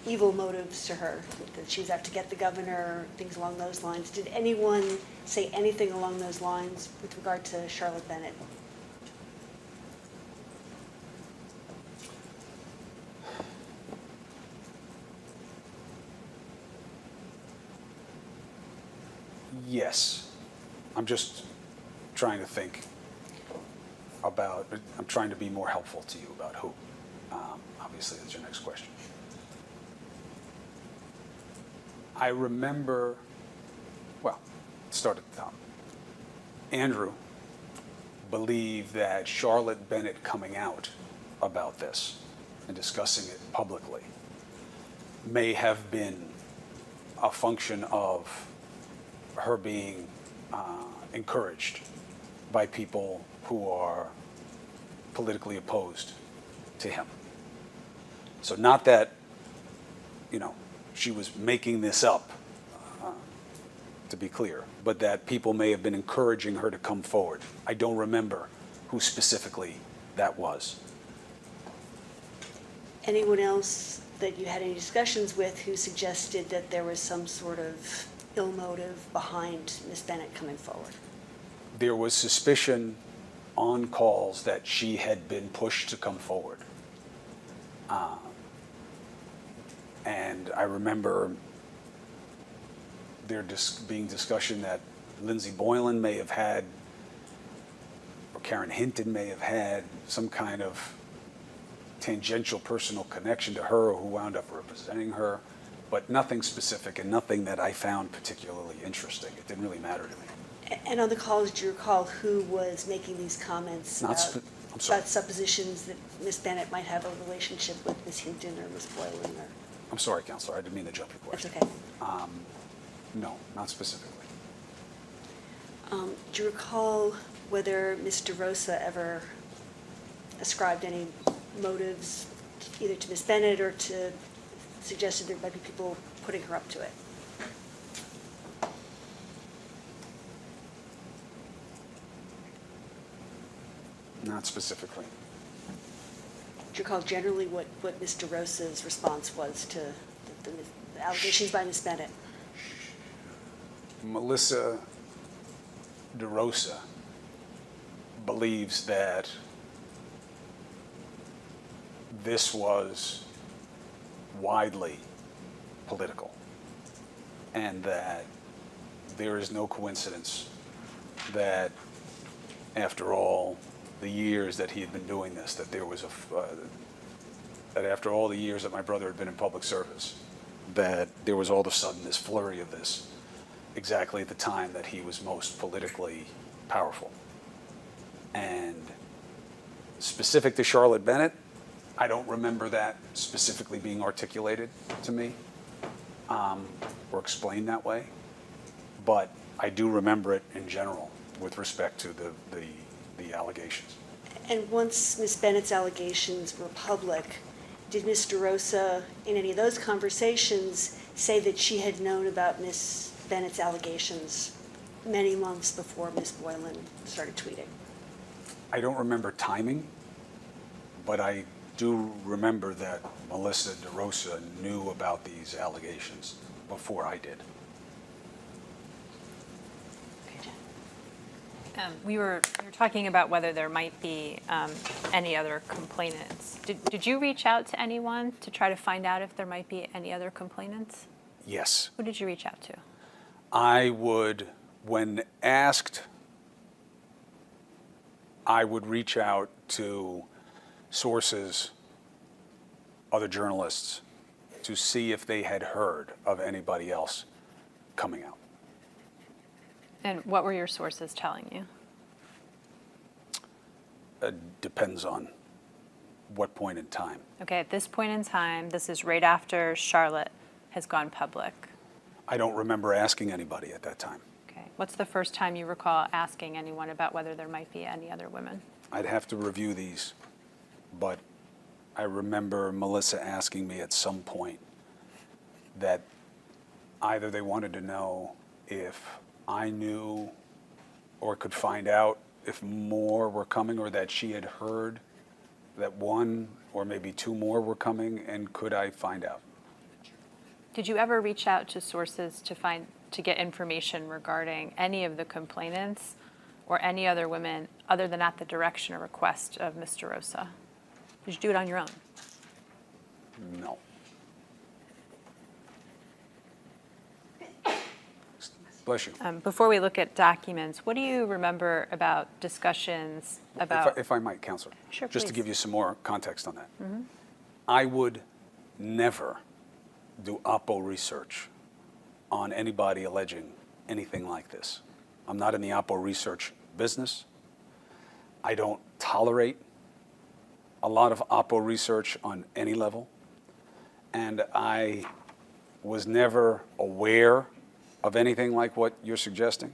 evil motives to her, that she was out to get the governor, things along those lines. Did anyone say anything along those lines with regard to Charlotte Bennett? Yes. I'm just trying to think about, I'm trying to be more helpful to you about who. Obviously, that's your next question. I remember, well, start at the top. Andrew believed that Charlotte Bennett coming out about this and discussing it publicly may have been a function of her being encouraged by people who are politically opposed to him. So not that, she was making this up, to be clear, but that people may have been encouraging her to come forward. I don't remember who specifically that was. Anyone else that you had any discussions with who suggested that there was some sort of ill motive behind Ms. Bennett coming forward? There was suspicion on calls that she had been pushed to come forward. And I remember there being discussion that Lindsay Boylan may have had, or Karen Hinton may have had, some kind of tangential personal connection to her or who wound up representing her, but nothing specific and nothing that I found particularly interesting. It didn't really matter to me. And on the calls, do you recall who was making these comments Not about, spe- I'm sorry. about suppositions that Ms. Bennett might have a relationship with Ms. Hinton or Ms. Boylan? Or I'm sorry, Counselor, I didn't mean to jump your that's question. okay. No, not specifically. Do you recall whether Ms. DeRosa ever ascribed any motives either to Ms. Bennett or to suggested there might be people putting her up to it? Not specifically. Do you recall generally what Ms. DeRosa's response was to the allegations by Ms. Bennett? Melissa DeRosa believes that this was widely political and that there is no coincidence that after all the years that he had been doing this, that there was that after all the years that my brother had been in public service, that there was all of a sudden this flurry of this exactly at the time that he was most politically powerful. And specific to Charlotte Bennett, I don't remember that specifically being articulated to me or explained that way, but I do remember it in general with respect to the allegations. And once Ms. Bennett's allegations were public, did Ms. DeRosa, in any of those conversations, say that she had known about Ms. Bennett's allegations many months before Ms. Boylan started tweeting? I don't remember timing, but I do remember that Melissa DeRosa knew about these allegations before I did. Okay, Jen. We were talking about whether there might be any other complainants. Did you reach out to anyone to try to find out if there might be any other complainants? Yes. Who did you reach out to? I would, when asked, I would reach out to sources, other journalists, to see if they had heard of anybody else coming out. And what were your sources telling you? It depends on what point in time. Okay, at this point in time, this is right after Charlotte has gone public. I don't remember asking anybody at that time. Okay, what's the first time you recall asking anyone about whether there might be any other women? I'd have to review these, but I remember Melissa asking me at some point that either they wanted to know if I knew or could find out if more were coming, or that she had heard that one or maybe two more were coming, and could I find out? Did you ever reach out to sources to get information regarding any of the complainants or any other women other than at the direction or request of Ms. DeRosa? Did you do it on your own? No. Bless you. Before we look at documents, what do you remember about discussions about? If I might, Counselor. Sure, Just to please. give you some more context on that. I would never do oppo research on anybody alleging anything like this. I'm not in the oppo research business. I don't tolerate a lot of oppo research on any level. And I was never aware of anything like what you're suggesting,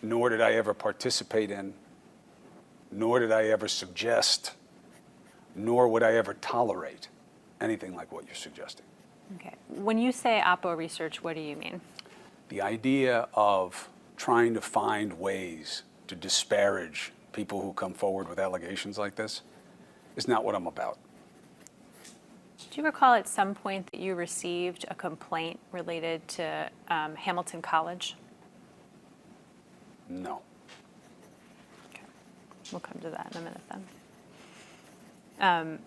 nor did I ever participate in, nor did I ever suggest, nor would I ever tolerate anything like what you're suggesting. Okay. When you say oppo research, what do you mean? The idea of trying to find ways to disparage people who come forward with allegations like this is not what I'm about. Do you recall at some point that you received a complaint related to Hamilton College? No. Okay. We'll come to that in a minute then.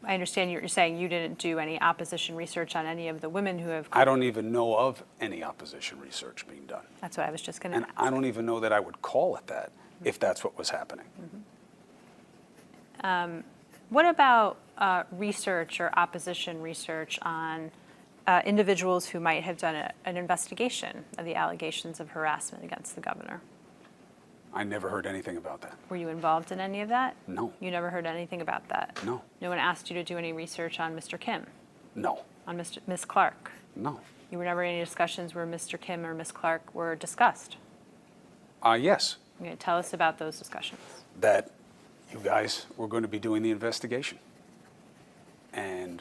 I understand you're saying you didn't do any opposition research on any of the women who have. I don't even know of any opposition research being done. That's what I was just going And to I don't even know that I would call it that if that's what was happening. What about research or opposition research on individuals who might have done an investigation of the allegations of harassment against the governor? I never heard anything about that. Were you involved in any of that? No. You never heard anything about that? No. No one asked you to do any research on Mr. Kim, No. on Ms. Clark? No. You were never in any discussions where Mr. Kim or Ms. Clark were discussed? Yes, Okay, tell us about those discussions. that you guys were going to be doing the investigation. And,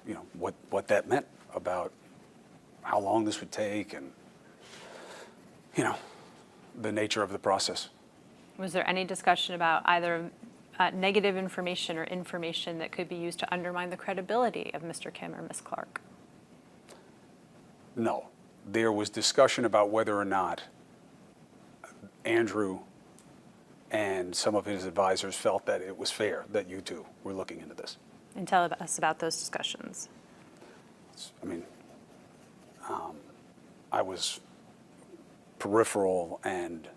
you know, what that meant about how long this would take and, you know, the nature of the process. Was there any discussion about either negative information or information that could be used to undermine the credibility of Mr. Kim or Ms. Clark? No. There was discussion about whether or not Andrew and some of his advisors felt that it was fair that you two were looking into this. And tell us about those discussions. I mean, I was peripheral and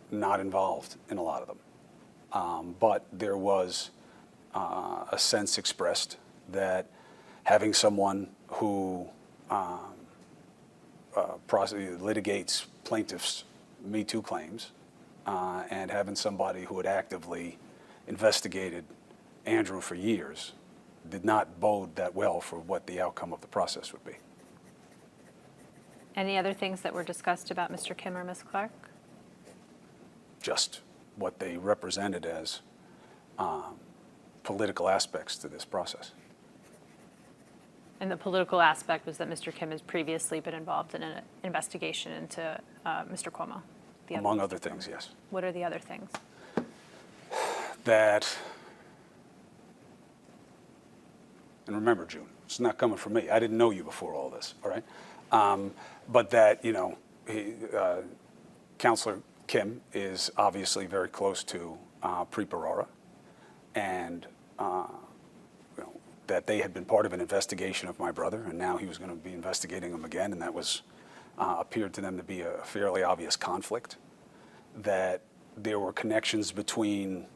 not involved in a lot of them. But there was a sense expressed that having someone who litigates plaintiffs' Me Too claims and having somebody who had actively investigated Andrew for years did not bode that well for what the outcome of the process would be. Any other things that were discussed about Mr. Kim or Ms. Clark? Just what they represented as political aspects to this process. And the political aspect was that Mr. Kim has previously been involved in an investigation into Mr. Cuomo. Among other things, yes. What are the other things? That, and remember, June, it's not coming from me. I didn't know you before all this, all right? But that, you know, Counselor Kim is obviously very close to Preet Bharara, and you know, that they had been part of an investigation of my brother, and now he was going to be investigating him again, and that was appeared to them to be a fairly obvious conflict. That there were connections between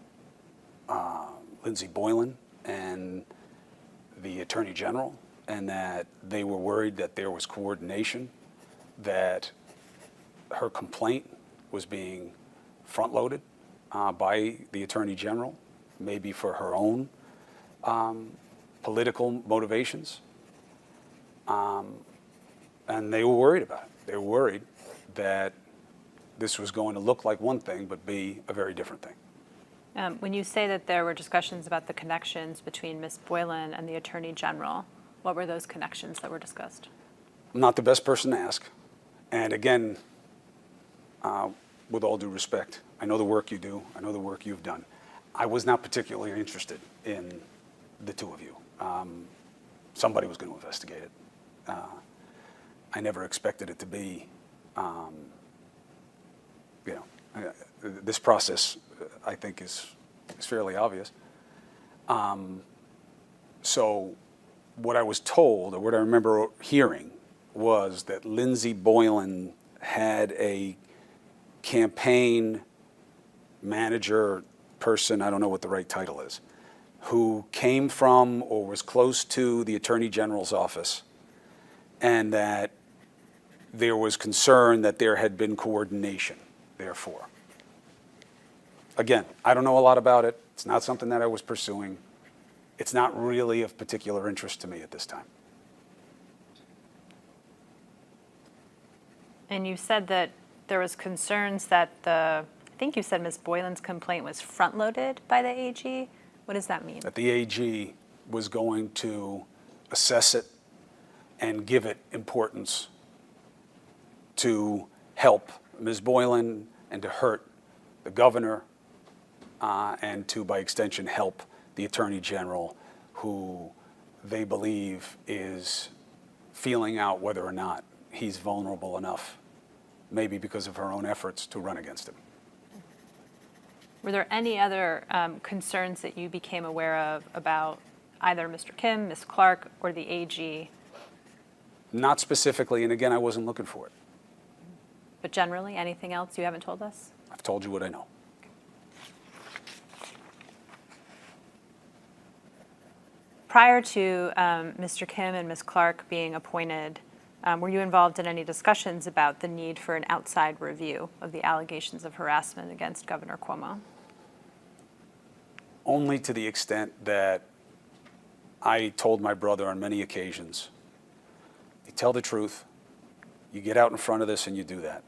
Lindsey Boylan and the Attorney General, and that they were worried that there was coordination, that her complaint was being front-loaded by the Attorney General, maybe for her own political motivations. And they were worried about it. They were worried that this was going to look like one thing, but be a very different thing. When you say that there were discussions about the connections between Ms. Boylan and the Attorney General, what were those connections that were discussed? I'm not the best person to ask. And again, with all due respect, I know the work you do. I know the work you've done. I was not particularly interested in the two of you. Somebody was going to investigate it. I never expected it to be, you know, this process, I think, is fairly obvious. So what I was told, or what I remember hearing, was that Lindsey Boylan had a campaign manager person, I don't know what the right title is, who came from or was close to the Attorney General's office, and that there was concern that there had been coordination, therefore. Again, I don't know a lot about it. It's not something that I was pursuing. It's not really of particular interest to me at this time. And you said that there was concerns that I think you said Ms. Boylan's complaint was front-loaded by the AG. What does that mean? That the AG was going to assess it and give it importance to help Ms. Boylan and to hurt the governor and to, by extension, help the Attorney General, who they believe is feeling out whether or not he's vulnerable enough, maybe because of her own efforts, to run against him. Were there any other concerns that you became aware of about either Mr. Kim, Ms. Clark, or the AG? Not specifically, and again, I wasn't looking for it. But generally, anything else you haven't told us? I've told you what I know. prior to Mr. Kim and Ms. Clark being appointed, were you involved in any discussions about the need for an outside review of the allegations of harassment against Governor Cuomo? Only to the extent that I told my brother on many occasions, you tell the truth, you get out in front of this and you do that.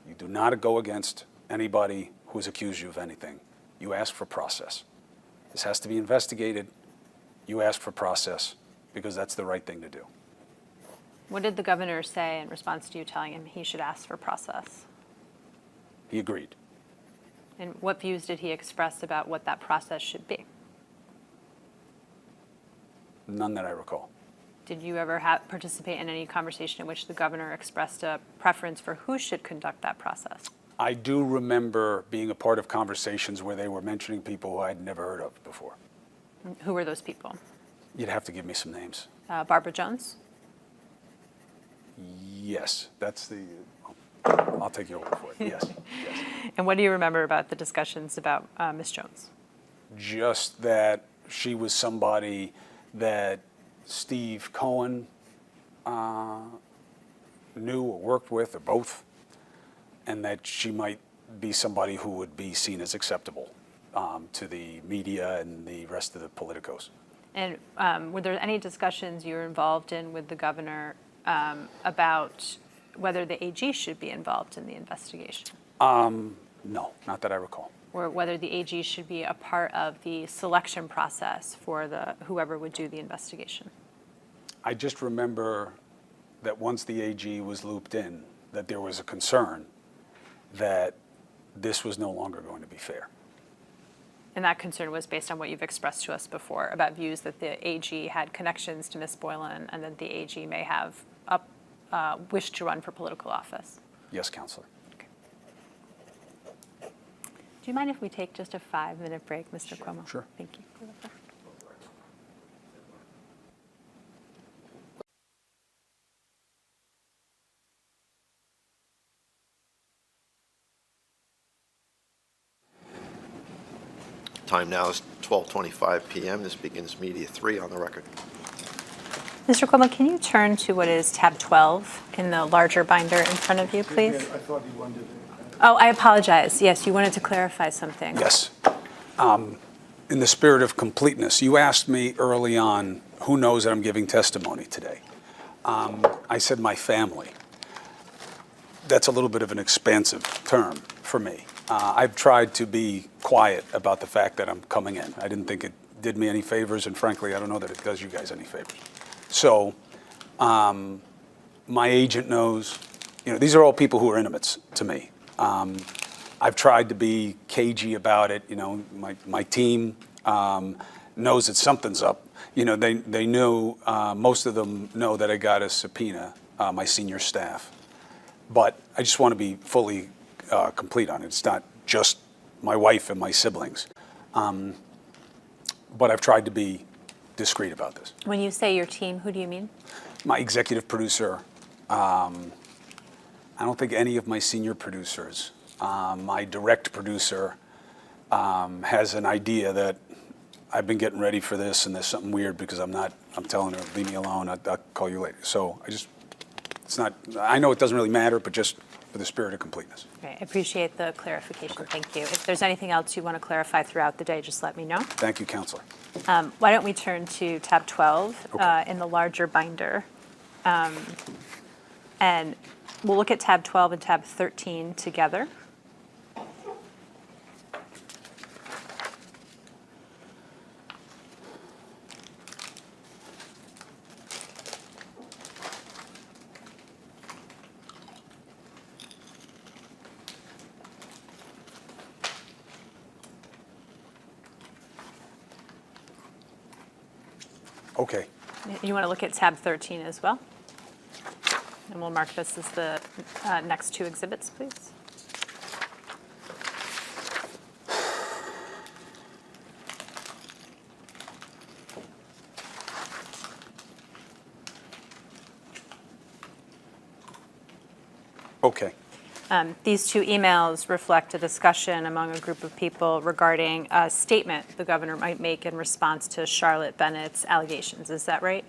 You do not go against anybody who's accused you of anything. You ask for process. This has to be investigated. You ask for process because that's the right thing to do. What did the governor say in response to you telling him he should ask for process? He agreed. And what views did he express about what that process should be? None that I recall. Did you ever participate in any conversation in which the governor expressed a preference for who should conduct that process? I do remember being a part of conversations where they were mentioning people who I'd never heard of before. Who were those people? You'd have to give me some names. Barbara Jones? Yes, that's the, I'll take your word for it, yes. Yes. And what do you remember about the discussions about Ms. Jones? Just that she was somebody that Steve Cohen knew or worked with, or both, and that she might be somebody who would be seen as acceptable to the media and the rest of the politicos. And were there any discussions you were involved in with the governor about whether the AG should be involved in the investigation? No, not that I recall. Or whether the AG should be a part of the selection process for whoever would do the investigation? I just remember that once the AG was looped in, that there was a concern that this was no longer going to be fair. And that concern was based on what you've expressed to us before about views that the AG had connections to Ms. Boylan and that the AG may have wished to run for political office. Yes, Counselor. Do you mind if we take just a 5-minute break, Mr. Cuomo? Sure. Thank you. Time now is 12:25 p.m. This begins Media 3 on the record. Mr. Cuomo, can you turn to what is tab 12 in the larger binder in front of you, please? I thought you wanted to. Oh, I apologize. Yes, you wanted to clarify something. Yes. In the spirit of completeness, you asked me early on, who knows that I'm giving testimony today? I said my family. That's a little bit of an expansive term for me. I've tried to be quiet about the fact that I'm coming in. I didn't think it did me any favors, and frankly, I don't know that it does you guys any favors. So my agent knows, these are all people who are intimates to me. I've tried to be cagey about it. My team knows that something's up. They knew, most of them know that I got a subpoena, my senior staff. But I just want to be fully complete on it. It's not just my wife and my siblings. But I've tried to be discreet about this. When you say your team, who do you mean? My executive producer, I don't think any of my senior producers, my direct producer has an idea that I've been getting ready for this and there's something weird because I'm telling her, leave me alone, I'll call you later. So I know it doesn't really matter, but just for the spirit of completeness. Okay, I appreciate the clarification. Okay. Thank you. If there's anything else you want to clarify throughout the day, just let me know. Thank you, Counselor. Why don't we turn to tab 12 Okay. in the larger binder. And we'll look at tab 12 and tab 13 together. Okay. You want to look at tab 13 as well? And we'll mark this as the next two exhibits, please. Okay. These two emails reflect a discussion among a group of people regarding a statement the governor might make in response to Charlotte Bennett's allegations. Is that right?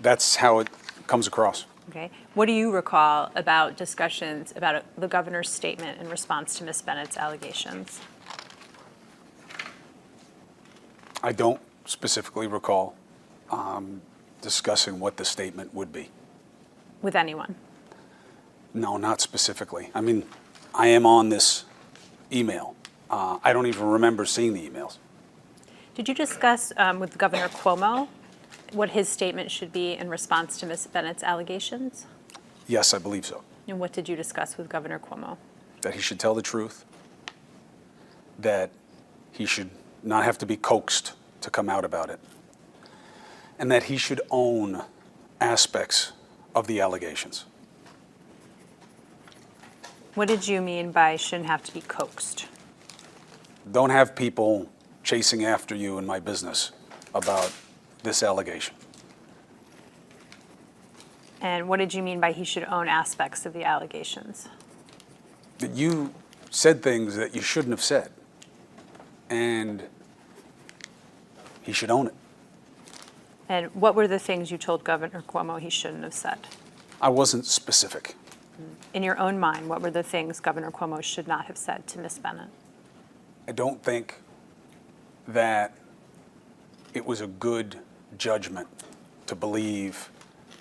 That's how it comes across. Okay. What do you recall about discussions about the governor's statement in response to Ms. Bennett's allegations? I don't specifically recall discussing what the statement would be. With anyone? No, not specifically. I mean, I am on this email. I don't even remember seeing the emails. Did you discuss with Governor Cuomo what his statement should be in response to Ms. Bennett's allegations? Yes, I believe so. And what did you discuss with Governor Cuomo? That he should tell the truth, that he should not have to be coaxed to come out about it, and that he should own aspects of the allegations. What did you mean by shouldn't have to be coaxed? Don't have people chasing after you in my business about this allegation. And what did you mean by he should own aspects of the allegations? That you said things that you shouldn't have said, and he should own it. And what were the things you told Governor Cuomo he shouldn't have said? I wasn't specific. In your own mind, what were the things Governor Cuomo should not have said to Ms. Bennett? I don't think that it was a good judgment to believe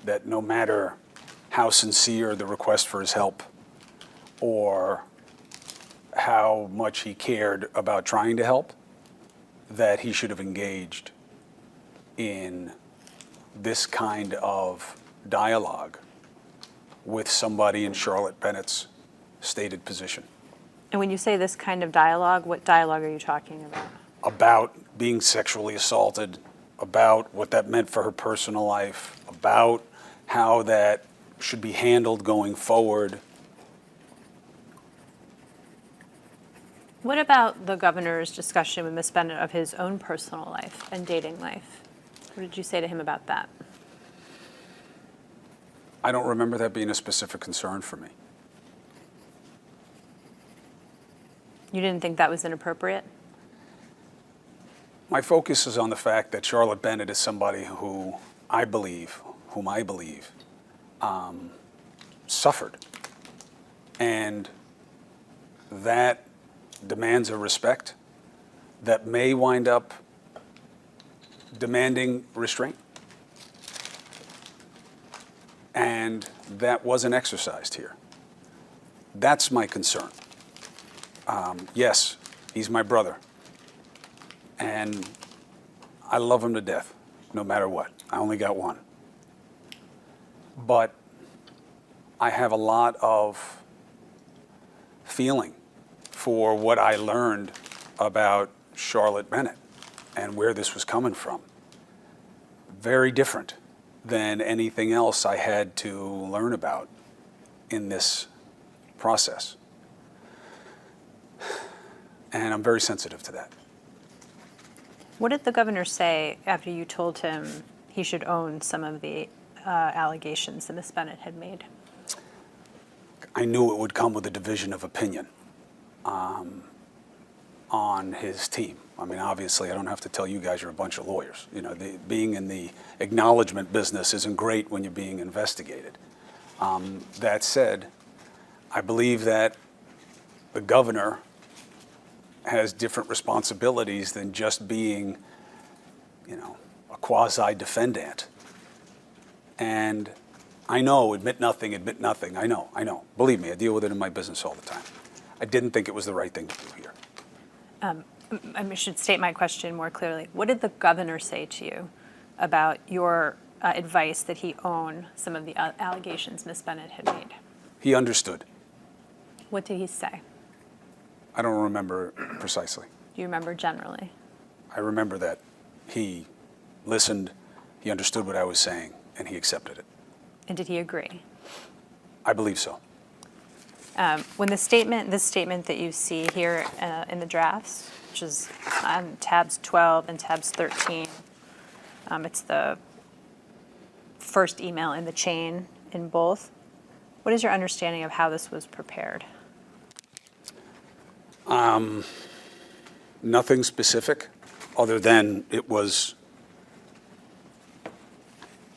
that no matter how sincere the request for his help or how much he cared about trying to help, that he should have engaged in this kind of dialogue with somebody in Charlotte Bennett's stated position. And when you say this kind of dialogue, what dialogue are you talking about? About being sexually assaulted, about what that meant for her personal life, about how that should be handled going forward. What about the governor's discussion with Ms. Bennett of his own personal life and dating life? What did you say to him about that? I don't remember that being a specific concern for me. You didn't think that was inappropriate? My focus is on the fact that Charlotte Bennett is somebody whom I believe, suffered. And that demands a respect that may wind up demanding restraint. And that wasn't exercised here. That's my concern. Yes, he's my brother. And I love him to death, no matter what. I only got one. But I have a lot of feeling for what I learned about Charlotte Bennett and where this was coming from. Very different than anything else I had to learn about in this process. And I'm very sensitive to that. What did the governor say after you told him he should own some of the allegations that Ms. Bennett had made? I knew it would come with a division of opinion on his team. I mean, obviously, I don't have to tell you guys you're a bunch of lawyers. You know, being in the acknowledgement business isn't great when you're being investigated. That said, I believe that the governor has different responsibilities than just being, a quasi-defendant. And I know, admit nothing. I know. Believe me, I deal with it in my business all the time. I didn't think it was the right thing to do here. I should state my question more clearly. What did the governor say to you about your advice that he own some of the allegations Ms. Bennett had made? He understood. What did he say? I don't remember precisely. Do you remember generally? I remember that he listened, he understood what I was saying, and he accepted it. And did he agree? I believe so. When this statement that you see here in the drafts, which is on tabs 12 and tabs 13, it's the first email in the chain in both. What is your understanding of how this was prepared? Nothing specific, other than it was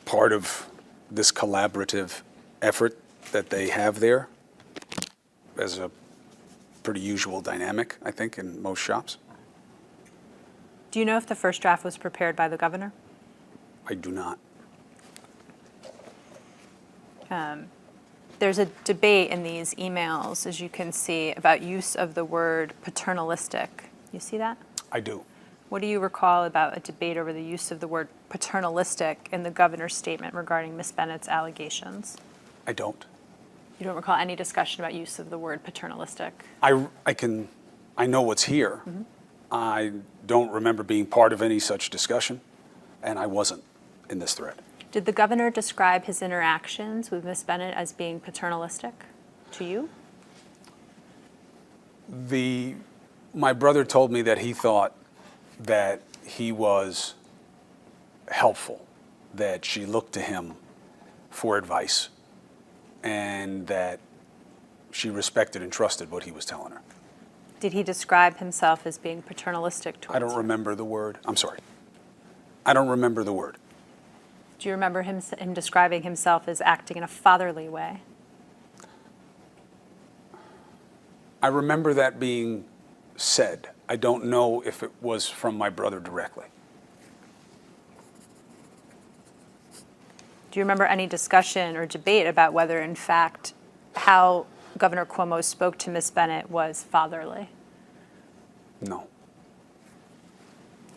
part of this collaborative effort that they have there as a pretty usual dynamic, I think, in most shops. Do you know if the first draft was prepared by the governor? I do not. There's a debate in these emails, as you can see, about use of the word paternalistic. You see that? I do. What do you recall about a debate over the use of the word paternalistic in the governor's statement regarding Ms. Bennett's allegations? I don't. You don't recall any discussion about use of the word paternalistic? I know what's here. I don't remember being part of any such discussion, and I wasn't in this thread. Did the governor describe his interactions with Ms. Bennett as being paternalistic to you? My brother told me that he thought that he was helpful, that she looked to him for advice, and that she respected and trusted what he was telling her. Did he describe himself as being paternalistic towards I don't her? remember the word. I'm sorry. I don't remember the word. Do you remember him describing himself as acting in a fatherly way? I remember that being said. I don't know if it was from my brother directly. Do you remember any discussion or debate about whether, in fact, how Governor Cuomo spoke to Ms. Bennett was fatherly? No.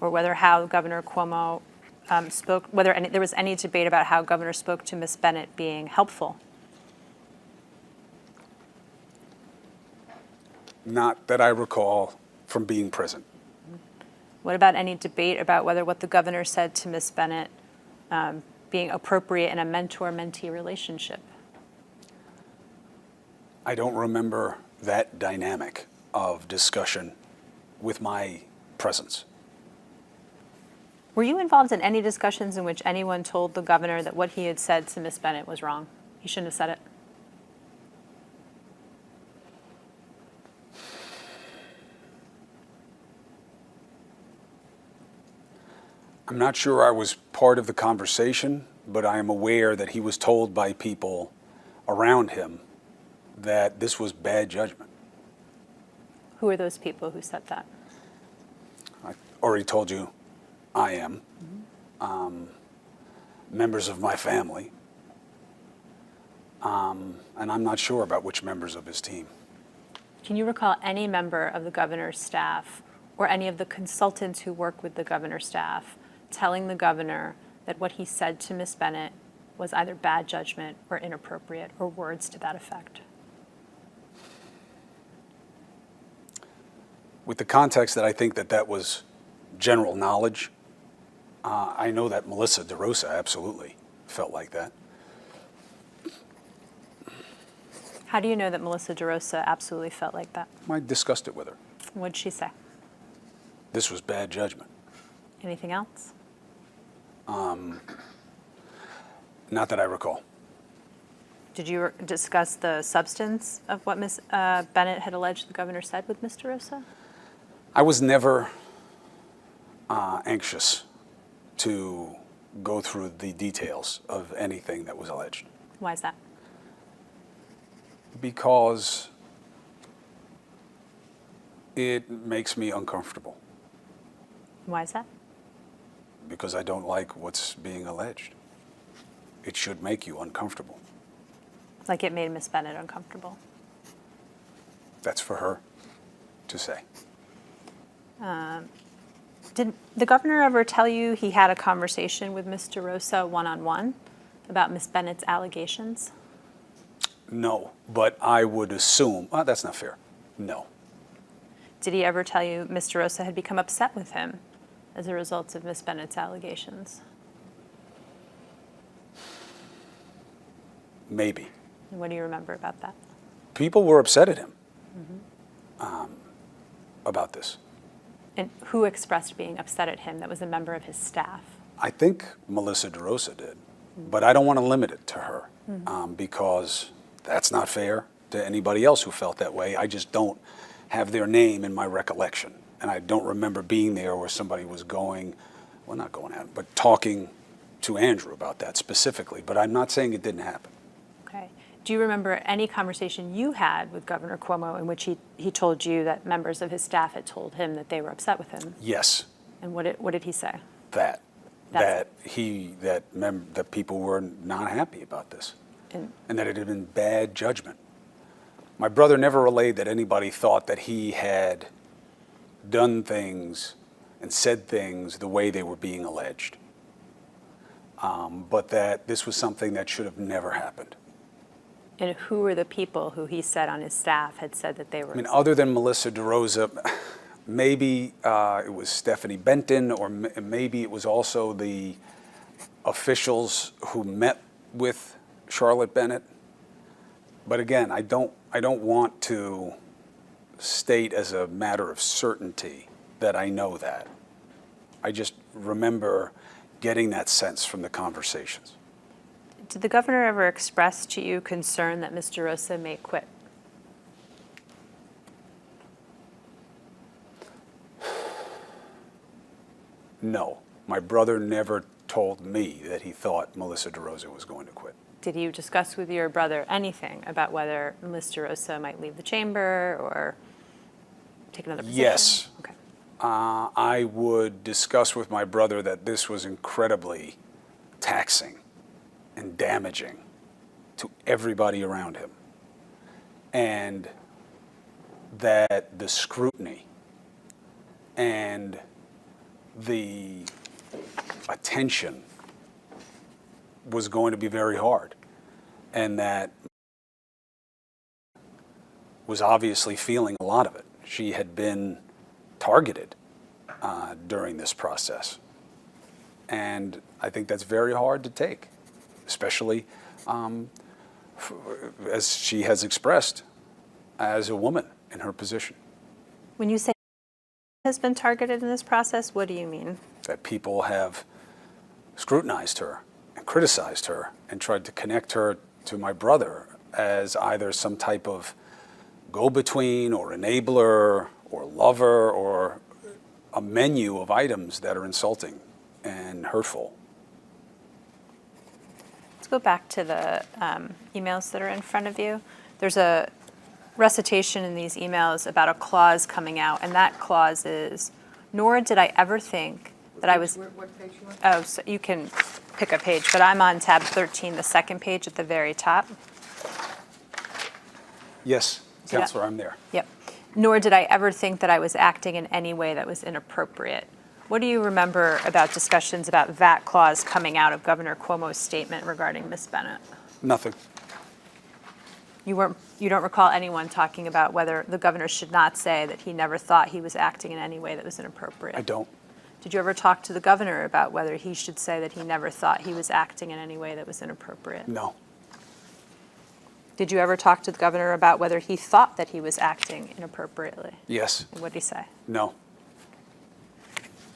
Or whether how Governor Cuomo spoke, whether there was any debate about how Governor spoke to Ms. Bennett being helpful? Not that I recall from being present. What about any debate about whether what the governor said to Ms. Bennett being appropriate in a mentor-mentee relationship? I don't remember that dynamic of discussion with my presence. Were you involved in any discussions in which anyone told the governor that what he had said to Ms. Bennett was wrong? He shouldn't have said it. I'm not sure I was part of the conversation, but I am aware that he was told by people around him that this was bad judgment. Who are those people who said that? I already told you I am. Members of my family. And I'm not sure about which members of his team. Can you recall any member of the governor's staff or any of the consultants who work with the governor's staff telling the governor that what he said to Ms. Bennett was either bad judgment or inappropriate, or words to that effect? With the context that I think that was general knowledge, I know that Melissa DeRosa absolutely felt like that. How do you know that Melissa DeRosa absolutely felt like that? I discussed it with her. What did she say? This was bad judgment. Anything else? Not that I recall. Did you discuss the substance of what Ms. Bennett had alleged the governor said with Ms. DeRosa? I was never anxious to go through the details of anything that was alleged, Why is that? because it makes me uncomfortable, Why is that? because I don't like what's being alleged. It should make you uncomfortable. Like it made Ms. Bennett uncomfortable. That's for her to say. Did the governor ever tell you he had a conversation with Ms. DeRosa one-on-one about Ms. Bennett's allegations? No, but I would assume, that's not fair. No. Did he ever tell you Ms. DeRosa had become upset with him as a result of Ms. Bennett's allegations? Maybe. And what do you remember about that? People were upset at him about this. And who expressed being upset at him that was a member of his staff? I think Melissa DeRosa did, but I don't want to limit it to her because That's not fair to anybody else who felt that way. I just don't have their name in my recollection. And I don't remember being there where somebody was going, well, not going at, but talking to Andrew about that specifically. But I'm not saying it didn't happen. Okay. Do you remember any conversation you had with Governor Cuomo in which he told you that members of his staff had told him that they were upset with him? Yes. And what did he say? That That's- that people were not happy about this, And and that it had been bad judgment. My brother never relayed that anybody thought that he had done things and said things the way they were being alleged, but that this was something that should have never happened. And who were the people who he said on his staff had said that they were? I mean, other than Melissa DeRosa, maybe it was Stephanie Benton, or maybe it was also the officials who met with Charlotte Bennett. But again, I don't want to state as a matter of certainty that I know that. I just remember getting that sense from the conversations. Did the governor ever express to you concern that Mr. Rosa may quit? No, my brother never told me that he thought Melissa DeRosa was going to quit. Did you discuss with your brother anything about whether Mr. Rosa might leave the chamber or take another position? Yes. Okay. I would discuss with my brother that this was incredibly taxing and damaging to everybody around him, and that the scrutiny and the attention was going to be very hard, and that was obviously feeling a lot of it. She had been targeted during this process, and I think that's very hard to take, especially as she has expressed as a woman in her position. When you say has been targeted in this process, what do you mean? That people have scrutinized her and criticized her and tried to connect her to my brother as either some type of go-between or enabler or lover or a menu of items that are insulting and hurtful. Let's go back to the emails that are in front of you. There's a recitation in these emails about a clause coming out, and that clause is, nor did I ever think that I was... What page you on? Oh, so you can pick a page, but I'm on tab 13, the second page at the very top. Yes, See that? Counselor, I'm there. Yep. Nor did I ever think that I was acting in any way that was inappropriate. What do you remember about discussions about that clause coming out of Governor Cuomo's statement regarding Ms. Bennett? Nothing. You don't recall anyone talking about whether the governor should not say that he never thought he was acting in any way that was inappropriate? I don't. Did you ever talk to the governor about whether he should say that he never thought he was acting in any way that was inappropriate? No. Did you ever talk to the governor about whether he thought that he was acting inappropriately? Yes. And what did he say? No.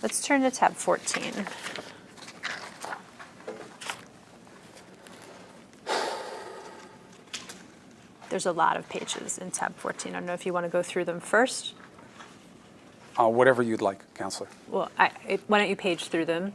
Let's turn to tab 14. There's a lot of pages in tab 14. I don't know if you want to go through them first. Whatever you'd like, Counselor. Well, why don't you page through them?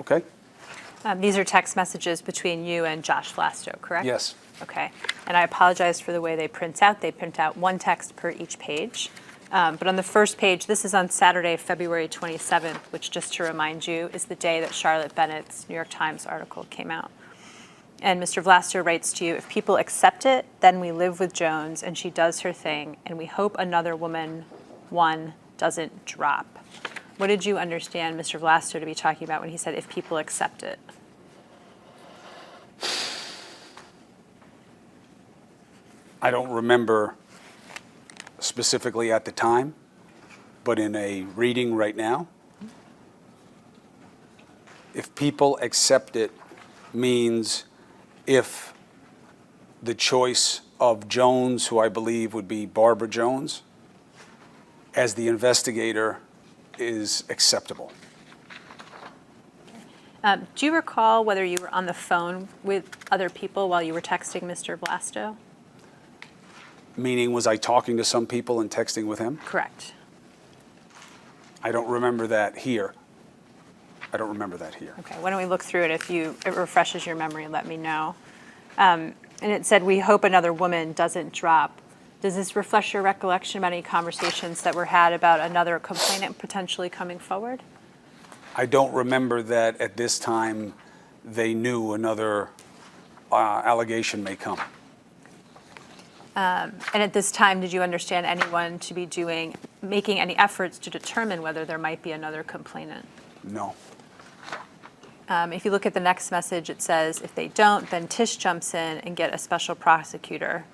Okay? These are text messages between you and Josh Vlasto, correct? Yes. Okay. And I apologize for the way they print out. They print out one text per each page. But on the first page, this is on Saturday, February 27th, which, just to remind you, is the day that Charlotte Bennett's New York Times article came out. And Mr. Vlasto writes to you, if people accept it, then we live with Jones and she does her thing, and we hope another woman, one, doesn't drop. What did you understand Mr. Vlasto to be talking about when he said, if people accept it? I don't remember specifically at the time, but in a reading right now, if people accept it means if the choice of Jones, who I believe would be Barbara Jones, as the investigator is acceptable. Do you recall whether you were on the phone with other people while you were texting Mr. Vlasto? Meaning, was I talking to some people and texting with him? Correct. I don't remember that here. I don't remember that here. Okay, why don't we look through it if it refreshes your memory, let me know. And it said, we hope another woman doesn't drop. Does this refresh your recollection about any conversations that were had about another complainant potentially coming forward? I don't remember that at this time they knew another allegation may come. And at this time, did you understand anyone to be making any efforts to determine whether there might be another complainant? No. If you look at the next message, it says, if they don't, then Tish jumps in and get a special prosecutor.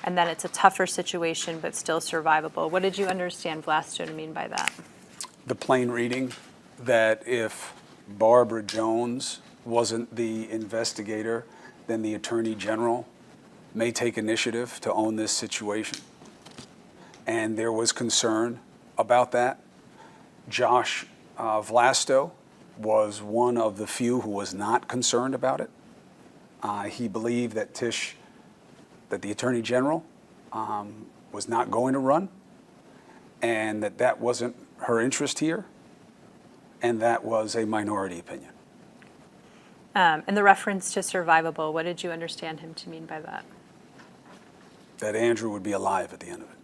And then it's a tougher situation, but still survivable. What did you understand Vlasto to mean by that? The plain reading that if Barbara Jones wasn't the investigator, then the Attorney General may take initiative to own this situation. And there was concern about that. Josh Vlasto was one of the few who was not concerned about it. He believed that that the Attorney General was not going to run, and that wasn't her interest here, and that was a minority opinion. And the reference to survivable, what did you understand him to mean by that? That Andrew would be alive at the end of it.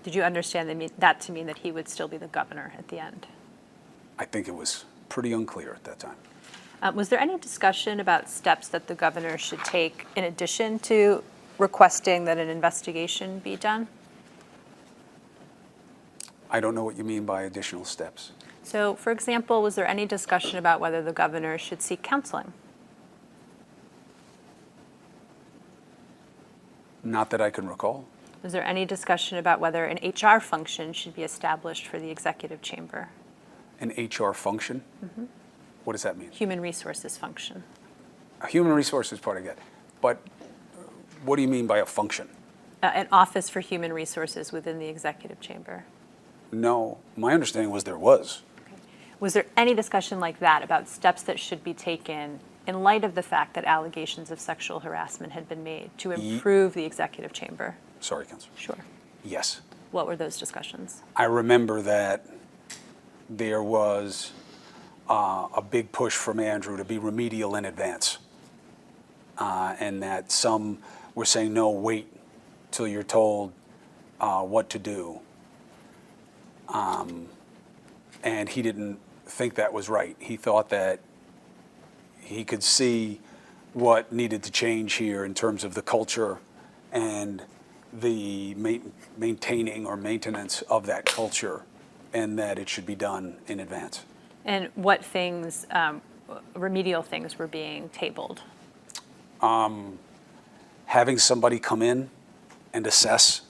Did you understand that to mean that he would still be the governor at the end? I think it was pretty unclear at that time. Was there any discussion about steps that the governor should take in addition to requesting that an investigation be done? I don't know what you mean by additional steps. So, for example, was there any discussion about whether the governor should seek counseling? Not that I can recall. Was there any discussion about whether an HR function should be established for the executive chamber? An HR function? Mm-hmm. What does that mean? Human resources function. A human resources part I get. But what do you mean by a function? An office for human resources within the executive chamber. No, my understanding was there was. Okay. Was there any discussion like that about steps that should be taken in light of the fact that allegations of sexual harassment had been made to improve the executive chamber? Sorry, Councilor. Sure. Yes. What were those discussions? I remember that there was a big push from Andrew to be remedial in advance. And that some were saying, no, wait till you're told what to do. And he didn't think that was right. He thought that he could see what needed to change here in terms of the culture and the maintaining or maintenance of that culture, and that it should be done in advance. And what things, remedial things, were being tabled? Having somebody come in and assess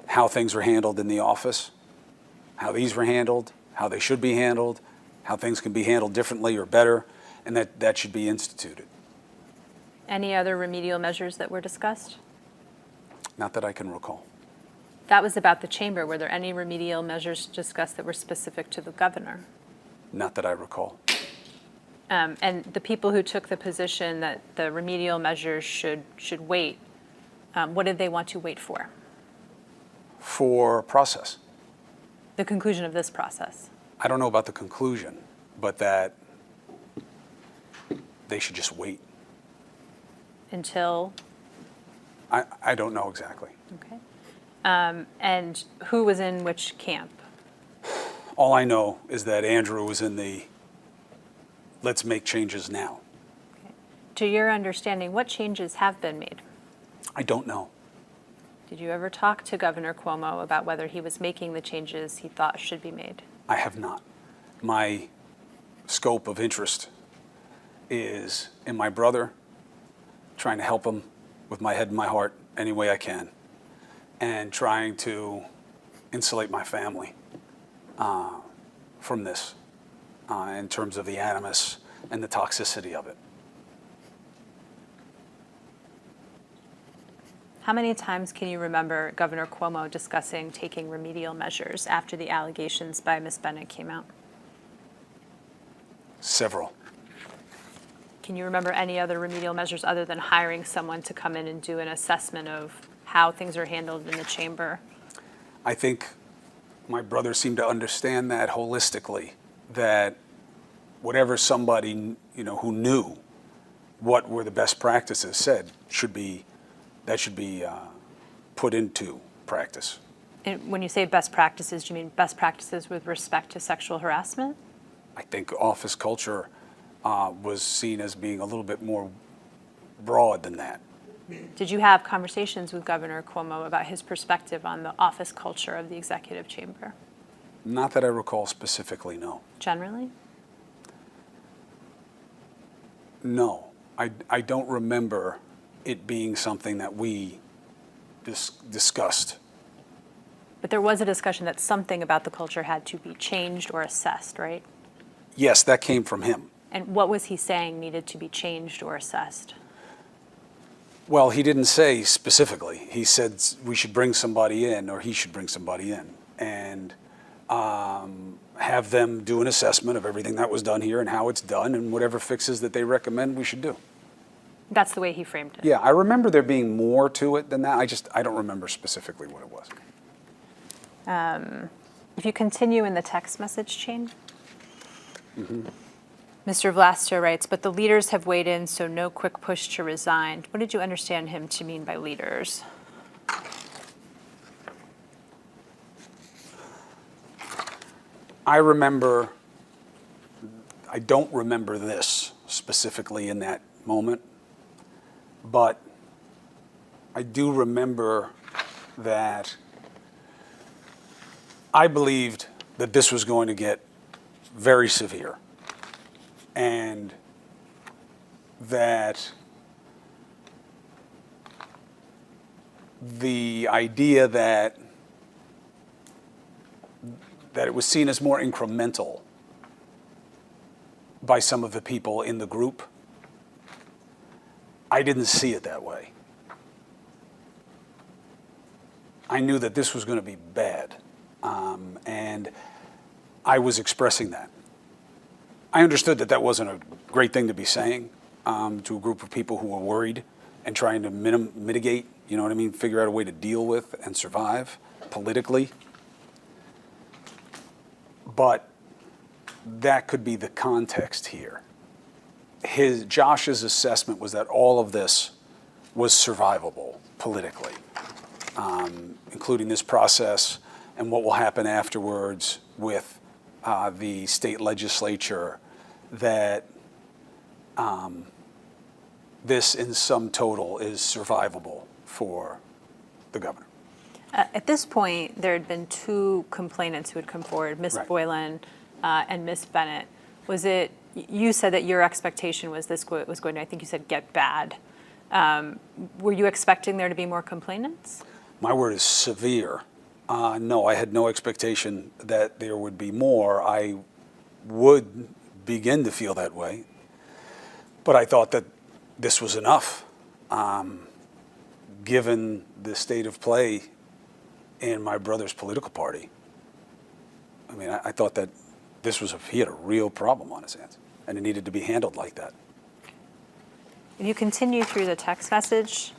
how things were handled in the office, how these were handled, how they should be handled, how things can be handled differently or better, and that should be instituted. Any other remedial measures that were discussed? Not that I can recall. That was about the chamber. Were there any remedial measures discussed that were specific to the governor? Not that I recall. And the people who took the position that the remedial measures should wait, what did they want to wait for? For process. The conclusion of this process. I don't know about the conclusion, but that they should just wait. Until? I don't know exactly. Okay. And who was in which camp? All I know is that Andrew was in the let's make changes now. Okay. To your understanding, what changes have been made? I don't know. Did you ever talk to Governor Cuomo about whether he was making the changes he thought should be made? I have not. My scope of interest is in my brother, trying to help him with my head and my heart any way I can, and trying to insulate my family from this in terms of the animus and the toxicity of it. How many times can you remember Governor Cuomo discussing taking remedial measures after the allegations by Ms. Bennett came out? Several. Can you remember any other remedial measures other than hiring someone to come in and do an assessment of how things are handled in the chamber? I think my brother seemed to understand that holistically, that whatever somebody, who knew what were the best practices said should be put into practice. And when you say best practices, do you mean best practices with respect to sexual harassment? I think office culture was seen as being a little bit more broad than that. Did you have conversations with Governor Cuomo about his perspective on the office culture of the executive chamber? Not that I recall specifically, no. Generally? No, I don't remember it being something that we discussed. But there was a discussion that something about the culture had to be changed or assessed, right? Yes, that came from him. And what was he saying needed to be changed or assessed? Well, he didn't say specifically. He said we should bring somebody in, or he should bring somebody in, and have them do an assessment of everything that was done here and how it's done, and whatever fixes that they recommend we should do. That's the way he framed it. Yeah, I remember there being more to it than that. I don't remember specifically what it was. If you continue in the text message chain, Mr. Vlasto writes, but the leaders have weighed in, so no quick push to resign. What did you understand him to mean by leaders? I don't remember this specifically in that moment, but I do remember that I believed that this was going to get very severe, and that the idea that it was seen as more incremental by some of the people in the group, I didn't see it that way. I knew that this was going to be bad, and I was expressing that. I understood that that wasn't a great thing to be saying to a group of people who were worried and trying to mitigate, figure out a way to deal with and survive politically. But that could be the context here. Josh's assessment was that all of this was survivable politically, including this process and what will happen afterwards with the state legislature, that this in sum total is survivable for the governor. At this point, there had been two complainants who had come forward, Ms. Right. Boylan and Ms. Bennett. Was it, you said that your expectation was this was going to, I think you said, get bad. Were you expecting there to be more complainants? My word is severe. No, I had no expectation that there would be more. I would begin to feel that way, but I thought that this was enough, given the state of play in my brother's political party. I mean, I thought that he had a real problem on his hands, and it needed to be handled like that. If you continue through the text message,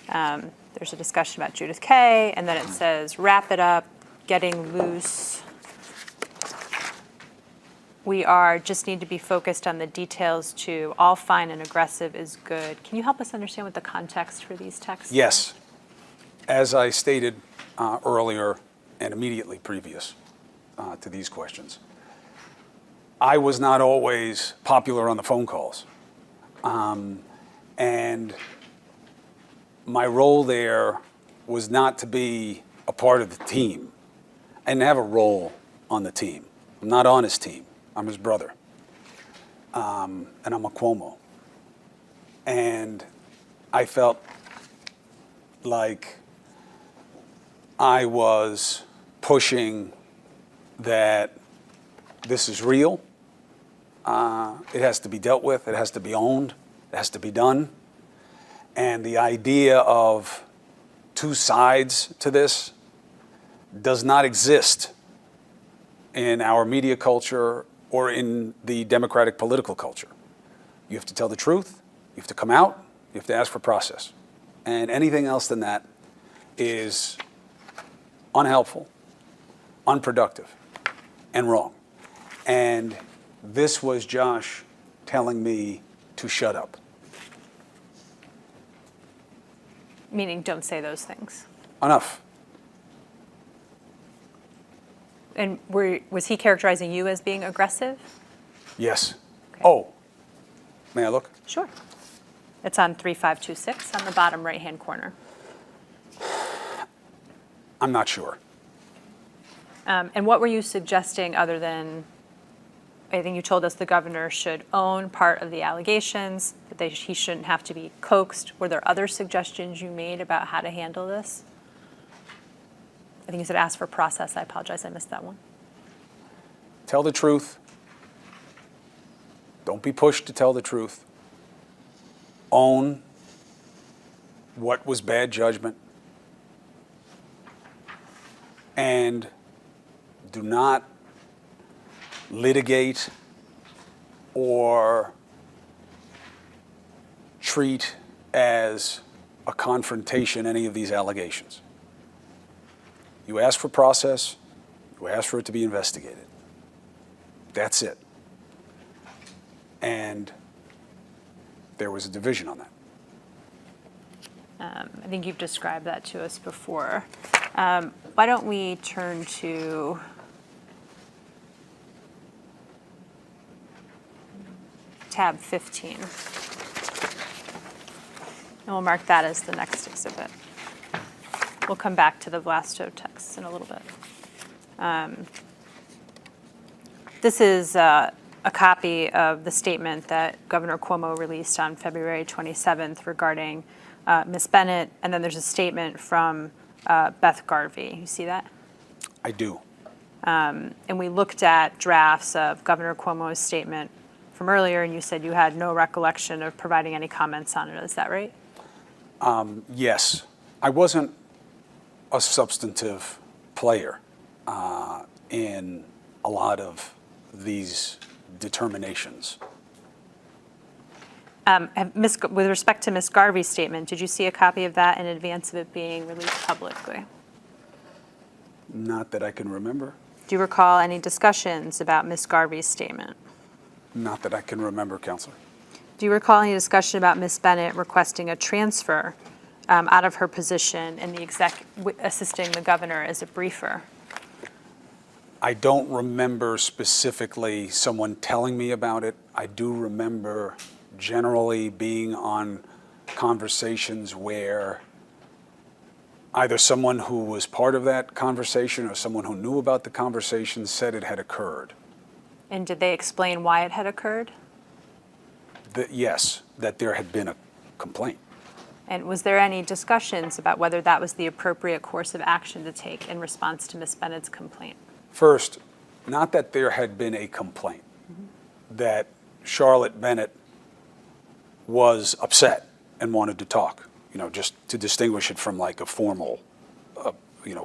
there's a discussion about Judith Kay, and then it says, wrap it up, getting loose. We just need to be focused on the details too. All fine and aggressive is good. Can you help us understand what the context for these texts are? Yes. As I stated earlier and immediately previous to these questions, I was not always popular on the phone calls. And my role there was not to be a part of the team. I didn't have a role on the team. I'm not on his team. I'm his brother. And I'm a Cuomo. And I felt like I was pushing that this is real. It has to be dealt with. It has to be owned. It has to be done. And the idea of two sides to this does not exist in our media culture or in the democratic political culture. You have to tell the truth. You have to come out. You have to ask for process. And anything else than that is unhelpful, unproductive, and wrong. And this was Josh telling me to shut up. Meaning, don't say those things. Enough. And was he characterizing you as being aggressive? Yes. Okay. Oh, may I look? Sure. It's on 3526 on the bottom right-hand corner. I'm not sure. And what were you suggesting other than, I think you told us the governor should own part of the allegations, that he shouldn't have to be coaxed. Were there other suggestions you made about how to handle this? I think you said ask for process. I apologize, I missed that one. Tell the truth. Don't be pushed to tell the truth. Own what was bad judgment. And do not litigate or treat as a confrontation any of these allegations. You ask for process, you ask for it to be investigated. That's it. And there was a division on that. I think you've described that to us before. Why don't we turn to tab 15. And we'll mark that as the next exhibit. We'll come back to the Vlasto texts in a little bit. This is a copy of the statement that Governor Cuomo released on February 27th regarding Ms. Bennett, and then there's a statement from Beth Garvey. You see that? I do. And we looked at drafts of Governor Cuomo's statement from earlier, and you said you had no recollection of providing any comments on it. Is that right? Yes. I wasn't a substantive player in a lot of these determinations. With respect to Ms. Garvey's statement, did you see a copy of that in advance of it being released publicly? Not that I can remember. Do you recall any discussions about Ms. Garvey's statement? Not that I can remember, Counselor. Do you recall any discussion about Ms. Bennett requesting a transfer out of her position in the assisting the governor as a briefer? I don't remember specifically someone telling me about it. I do remember generally being on conversations where either someone who was part of that conversation or someone who knew about the conversation said it had occurred. And did they explain why it had occurred? Yes, that there had been a complaint. And was there any discussions about whether that was the appropriate course of action to take in response to Ms. Bennett's complaint? First, not that there had been a complaint, that Charlotte Bennett was upset and wanted to talk, just to distinguish it from like a formal,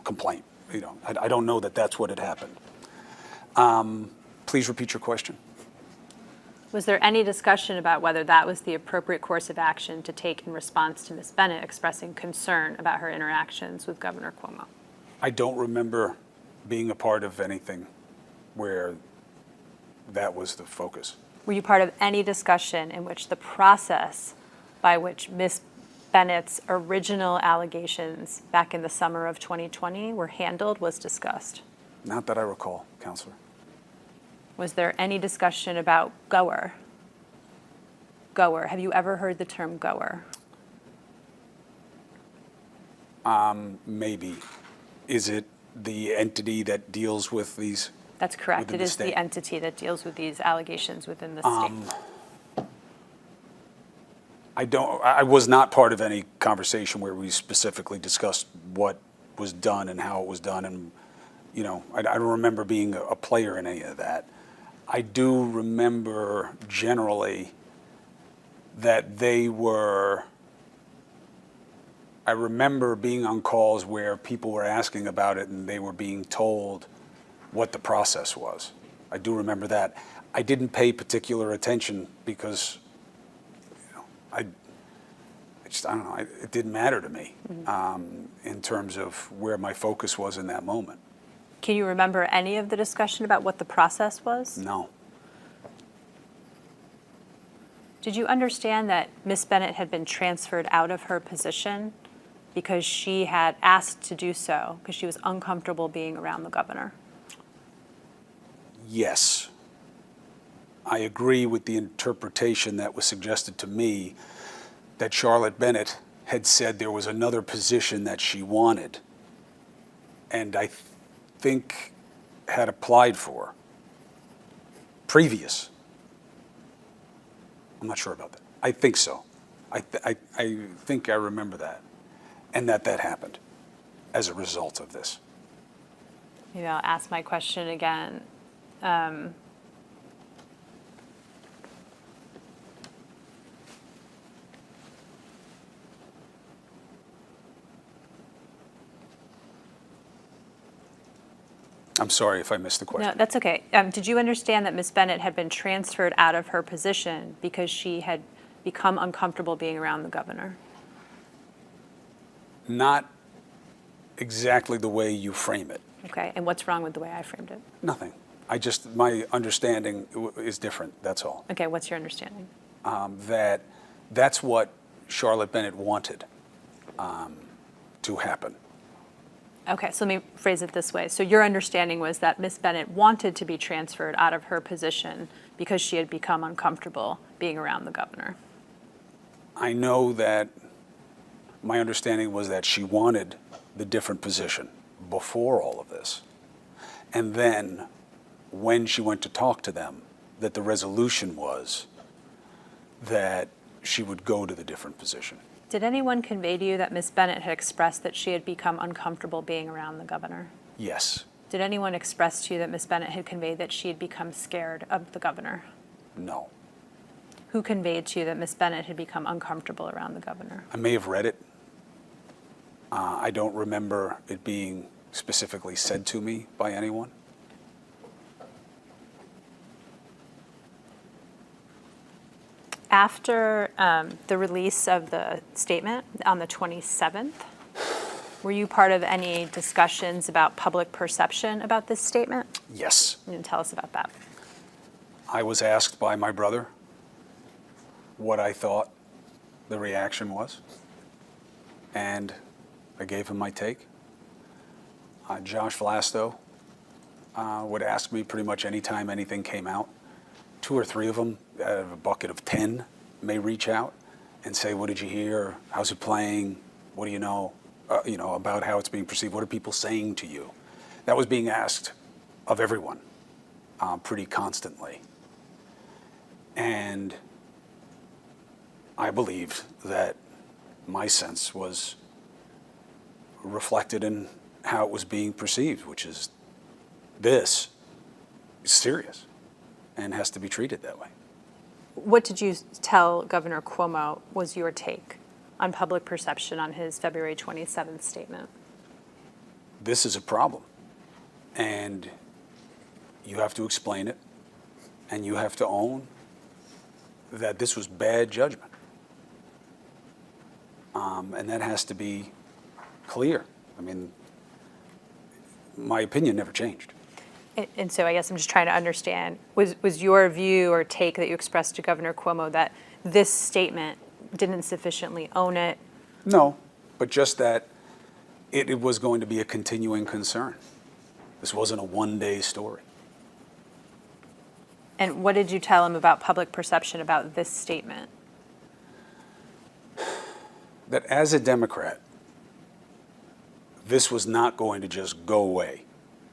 complaint. I don't know that that's what had happened. Please repeat your question. Was there any discussion about whether that was the appropriate course of action to take in response to Ms. Bennett expressing concern about her interactions with Governor Cuomo? I don't remember being a part of anything where that was the focus. Were you part of any discussion in which the process by which Ms. Bennett's original allegations back in the summer of 2020 were handled was discussed? Not that I recall, Counselor. Was there any discussion about Goer? goer. Have you ever heard the term goer? Maybe. Is it the entity that deals with these? That's correct. Within It the is state. the entity that deals with these allegations within the state. I was not part of any conversation where we specifically discussed what was done and how it was done, and, you know, I don't remember being a player in any of that. I do remember generally that I remember being on calls where people were asking about it and they were being told what the process was. I do remember that. I didn't pay particular attention because, you know, I don't know, it didn't matter to me in terms of where my focus was in that moment. Can you remember any of the discussion about what the process was? No. Did you understand that Ms. Bennett had been transferred out of her position because she had asked to do so because she was uncomfortable being around the governor? Yes. I agree with the interpretation that was suggested to me that Charlotte Bennett had said there was another position that she wanted, and I think had applied for previous. I'm not sure about that. I think so. I think I remember that, and that happened as a result of this. Maybe I'll ask my question again. I'm sorry if I missed the question. No, that's okay. Did you understand that Ms. Bennett had been transferred out of her position because she had become uncomfortable being around the governor? Not exactly the way you frame it. Okay, and what's wrong with the way I framed it? Nothing. My understanding is different, that's all. Okay, what's your understanding? That's what Charlotte Bennett wanted to happen. Okay, so let me phrase it this way. So your understanding was that Ms. Bennett wanted to be transferred out of her position because she had become uncomfortable being around the governor. I know that my understanding was that she wanted the different position before all of this. And then when she went to talk to them, that the resolution was that she would go to the different position. Did anyone convey to you that Ms. Bennett had expressed that she had become uncomfortable being around the governor? Yes. Did anyone express to you that Ms. Bennett had conveyed that she had become scared of the governor? No. Who conveyed to you that Ms. Bennett had become uncomfortable around the governor? I may have read it. I don't remember it being specifically said to me by anyone. After the release of the statement on the 27th, were you part of any discussions about public perception about this statement? Yes. You can tell us about that. I was asked by my brother what I thought the reaction was, and I gave him my take. Josh Vlasto would ask me pretty much anytime anything came out. 2 or 3 of them out of a bucket of 10 may reach out and say, what did you hear? How's it playing? What do you know, about how it's being perceived? What are people saying to you? That was being asked of everyone pretty constantly. And I believed that my sense was reflected in how it was being perceived, which is this is serious and has to be treated that way. What did you tell Governor Cuomo was your take on public perception on his February 27th statement? This is a problem, and you have to explain it, and you have to own that this was bad judgment. And that has to be clear. I mean, my opinion never changed. And so I guess I'm just trying to understand, was your view or take that you expressed to Governor Cuomo that this statement didn't sufficiently own it? No, but just that it was going to be a continuing concern. This wasn't a one-day story. And what did you tell him about public perception about this statement? that as a Democrat, this was not going to just go away,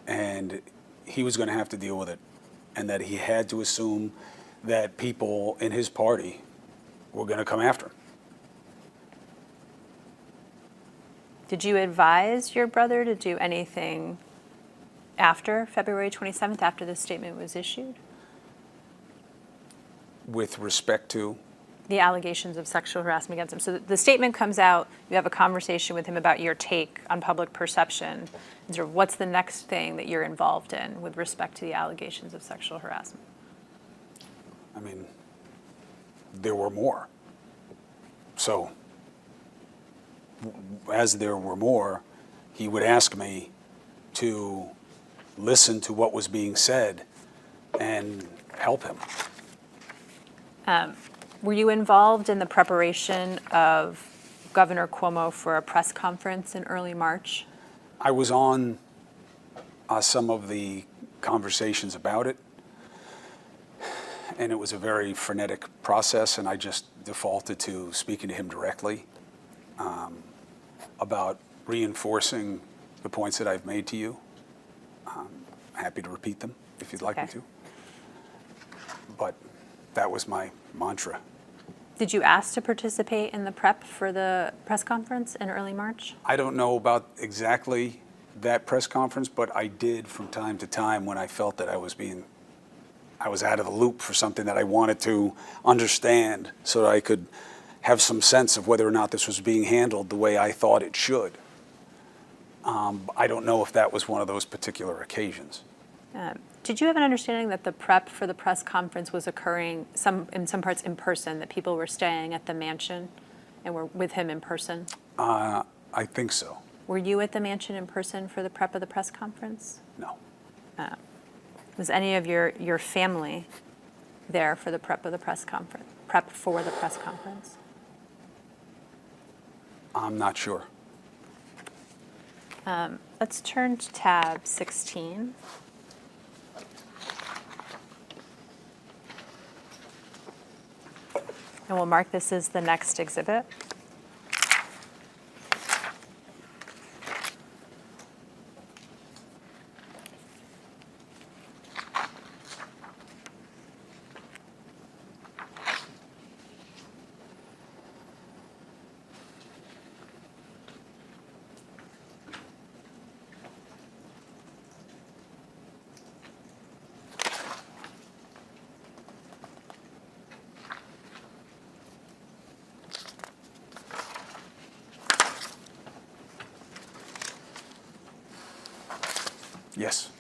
and he was going to have to deal with it, and that he had to assume that people in his party were going to come after him. Did you advise your brother to do anything after February 27th, after this statement was issued? With respect to, The allegations of sexual harassment against him. So the statement comes out, you have a conversation with him about your take on public perception. And sort of what's the next thing that you're involved in with respect to the allegations of sexual harassment? I mean, there were more. So, as there were more, he would ask me to listen to what was being said and help him. Were you involved in the preparation of Governor Cuomo for a press conference in early March? I was on some of the conversations about it, and it was a very frenetic process, and I just defaulted to speaking to him directly about reinforcing the points that I've made to you. Happy to repeat them if you'd like me Okay. to. But that was my mantra. Did you ask to participate in the prep for the press conference in early March? I don't know about exactly that press conference, but I did from time to time when I felt that I was out of the loop for something that I wanted to understand so that I could have some sense of whether or not this was being handled the way I thought it should. I don't know if that was one of those particular occasions. Did you have an understanding that the prep for the press conference was occurring in some parts in person, that people were staying at the mansion and were with him in person? I think so. Were you at the mansion in person for the prep of the press conference? No. Was any of your family there for the prep of the press conference? Prep for the press conference? I'm not sure. Let's turn to tab 16. And we'll mark this as the next exhibit. Yes.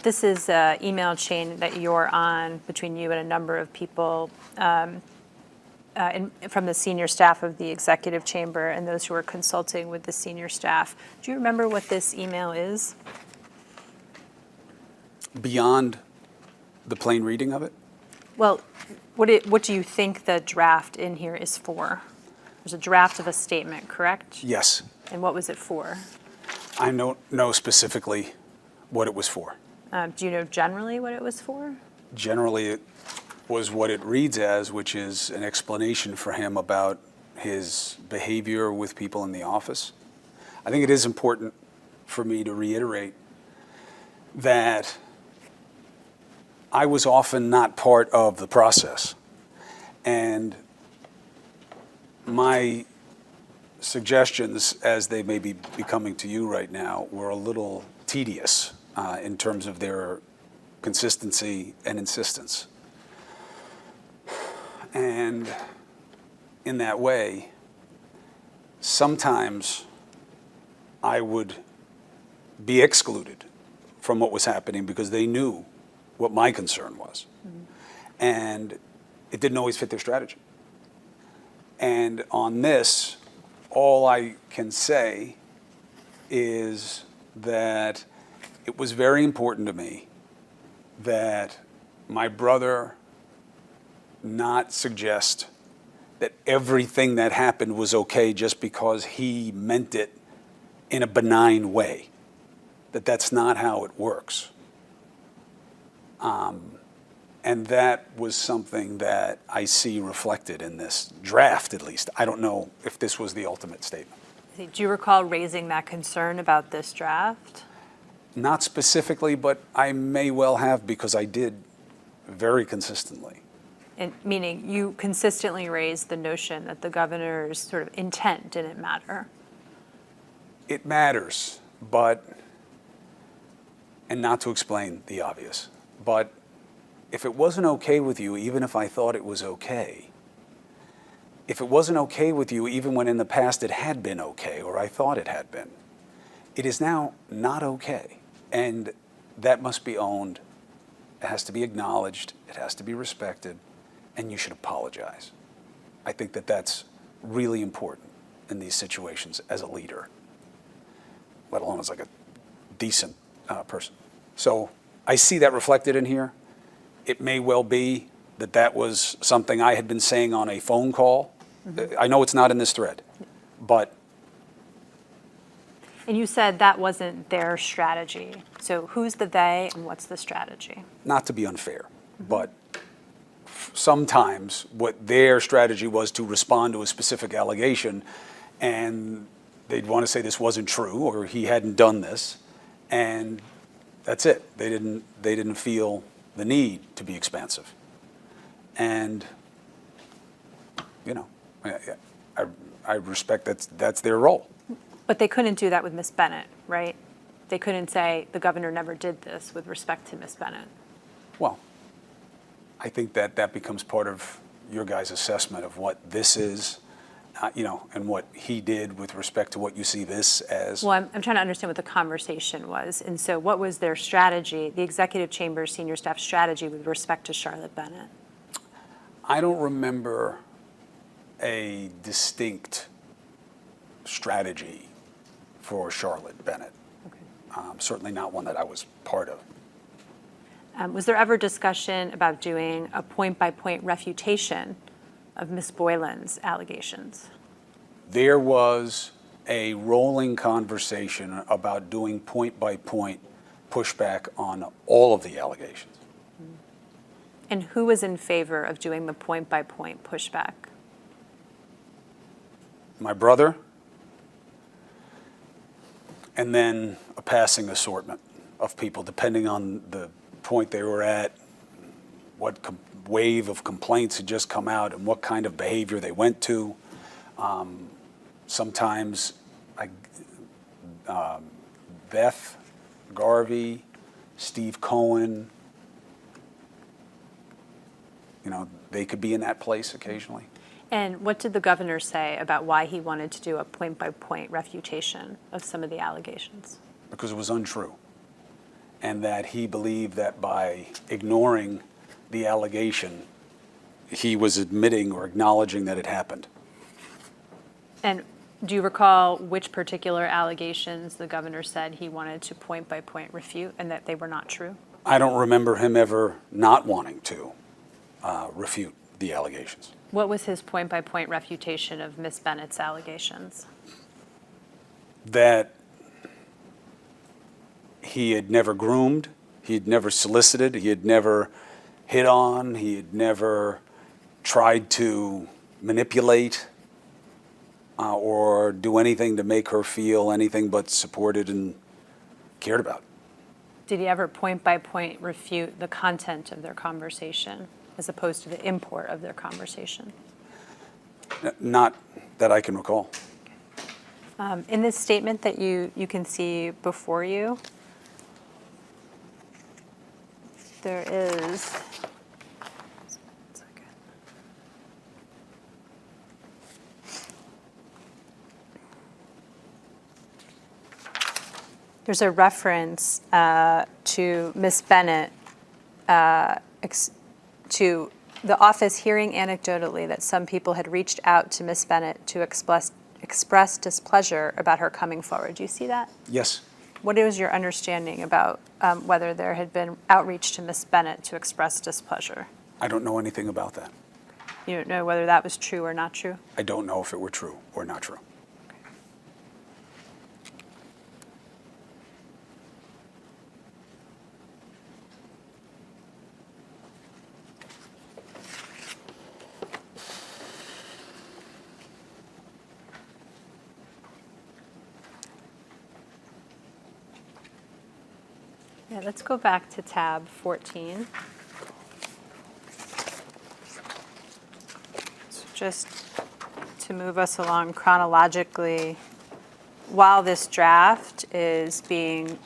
This is an email chain that you're on between you and a number of people from the senior staff of the executive chamber and those who are consulting with the senior staff. Do you remember what this email is? Beyond the plain reading of it, Well, what do you think the draft in here is for? There's a draft of a statement, correct? yes. And what was it for? I don't know specifically what it was for. Do you know generally what it was for? Generally, it was what it reads as, which is an explanation for him about his behavior with people in the office. I think it is important for me to reiterate that I was often not part of the process. And my suggestions, as they may be coming to you right now, were a little tedious in terms of their consistency and insistence. And in that way, sometimes I would be excluded from what was happening because they knew what my concern was. Mm-hmm. And it didn't always fit their strategy. And on this, all I can say is that it was very important to me that my brother not suggest that everything that happened was okay just because he meant it in a benign way. That's not how it works. And that was something that I see reflected in this draft, at least. I don't know if this was the ultimate statement. Do you recall raising that concern about this draft? Not specifically, but I may well have, because I did very consistently. And meaning you consistently raised the notion that the governor's sort of intent didn't matter. It matters, but, and not to explain the obvious, but if it wasn't okay with you, even if I thought it was okay, if it wasn't okay with you, even when in the past it had been okay, or I thought it had been, it is now not okay. And that must be owned. It has to be acknowledged. It has to be respected. And you should apologize. I think that that's really important in these situations as a leader, let alone as like a decent person. So I see that reflected in here. It may well be that that was something I had been saying on a phone call. I know it's not in this thread, but. And you said that wasn't their strategy. So who's the they and what's the strategy? Not to be unfair, but sometimes what their strategy was to respond to a specific allegation, and they'd want to say this wasn't true or he hadn't done this, and that's it. They didn't feel the need to be expansive. And, you know, I respect that's their role. But they couldn't do that with Miss Bennett, right? They couldn't say the governor never did this with respect to Miss Bennett. Well, I think that becomes part of your guys' assessment of what this is, you know, and what he did with respect to what you see this as. Well, I'm trying to understand what the conversation was. And so what was their strategy, the executive chamber's senior staff strategy with respect to Charlotte Bennett? I don't remember a distinct strategy for Charlotte Bennett. Okay. Certainly not one that I was part of. Was there ever discussion about doing a point-by-point refutation of Ms. Boylan's allegations? There was a rolling conversation about doing point-by-point pushback on all of the allegations. And who was in favor of doing the point-by-point pushback? My brother, and then a passing assortment of people, depending on the point they were at, what wave of complaints had just come out, and what kind of behavior they went to. Sometimes Beth Garvey, Steve Cohen, you know, they could be in that place occasionally. And what did the governor say about why he wanted to do a point-by-point refutation of some of the allegations? Because it was untrue. And that he believed that by ignoring the allegation, he was admitting or acknowledging that it happened. And do you recall which particular allegations the governor said he wanted to point-by-point refute and that they were not true? I don't remember him ever not wanting to refute the allegations. What was his point-by-point refutation of Ms. Bennett's allegations? That he had never groomed, he had never solicited, he had never hit on, he had never tried to manipulate or do anything to make her feel anything but supported and cared about. Did he ever point-by-point refute the content of their conversation as opposed to the import of their conversation? Not that I can recall. In this statement that you can see before you, there is, there's a reference to Ms. Bennett, to the office hearing anecdotally that some people had reached out to Ms. Bennett to express displeasure about her coming forward. Do you see that? Yes. What is your understanding about whether there had been outreach to Ms. Bennett to express displeasure? I don't know anything about that. You don't know whether that was true or not true? I don't know if it were true or not true. Yeah, let's go back to tab 14. So just to move us along chronologically, while this draft is being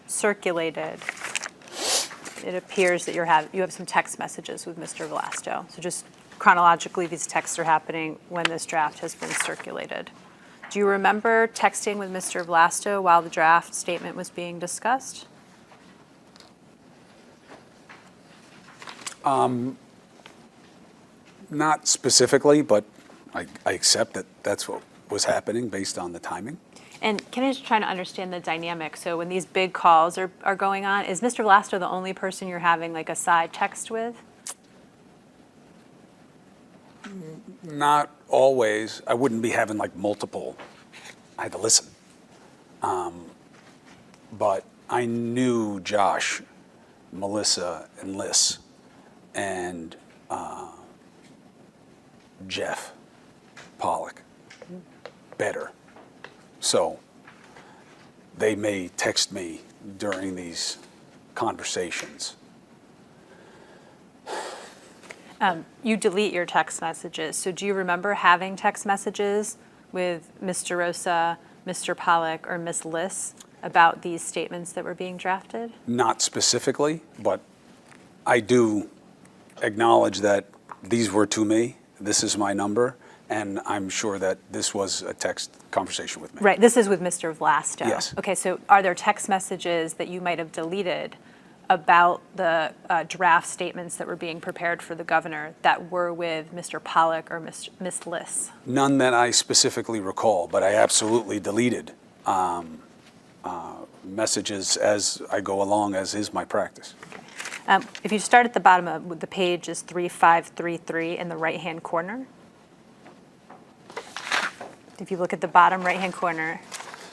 circulated, it appears that you have some text messages with Mr. Vlasto. So just chronologically, these texts are happening when this draft has been circulated. Do you remember texting with Mr. Vlasto while the draft statement was being discussed? Not specifically, but I accept that that's what was happening based on the timing. And can I just try to understand the dynamic? So when these big calls are going on, is Mr. Vlasto the only person you're having like a side text with? Not always. I wouldn't be having like multiple. I had to listen. But I knew Josh, Melissa, and Liz, and Jeff Pollock better. So they may text me during these conversations. You delete your text messages. So do you remember having text messages with Mr. Rosa, Mr. Pollock, or Miss Liz about these statements that were being drafted? Not specifically, but I do acknowledge that these were to me. This is my number, and I'm sure that this was a text conversation with me. Right, this is with Mr. Vlasto. Yes. Okay, so are there text messages that you might have deleted about the draft statements that were being prepared for the governor that were with Mr. Pollock or Miss Liz? None that I specifically recall, but I absolutely deleted messages as I go along, as is my practice. If you start at the bottom of the page is 3533 in the right-hand corner. If you look at the bottom right-hand corner,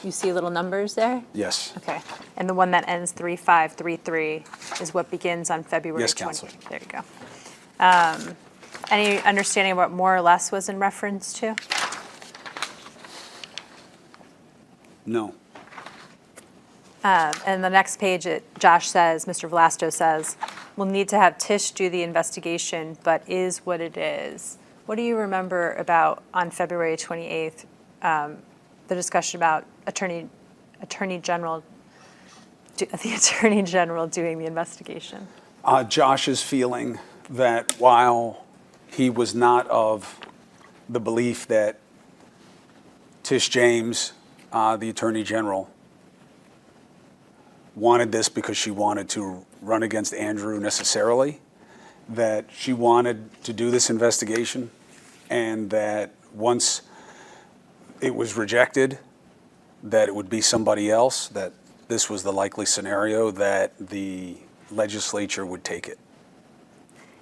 you see little numbers there? Yes. Okay. And the one that ends 3533 is what begins on February 20th. Yes, Counselor. There you go. Any understanding of what more or less was in reference to? No. And the next page, Josh says, Mr. Vlasto says, we'll need to have Tish do the investigation, but is what it is. What do you remember about on February 28th, the discussion about the Attorney General doing the investigation? Josh's feeling that while he was not of the belief that Tish James, the Attorney General, wanted this because she wanted to run against Andrew necessarily, that she wanted to do this investigation, and that once it was rejected, that it would be somebody else, that this was the likely scenario that the legislature would take it.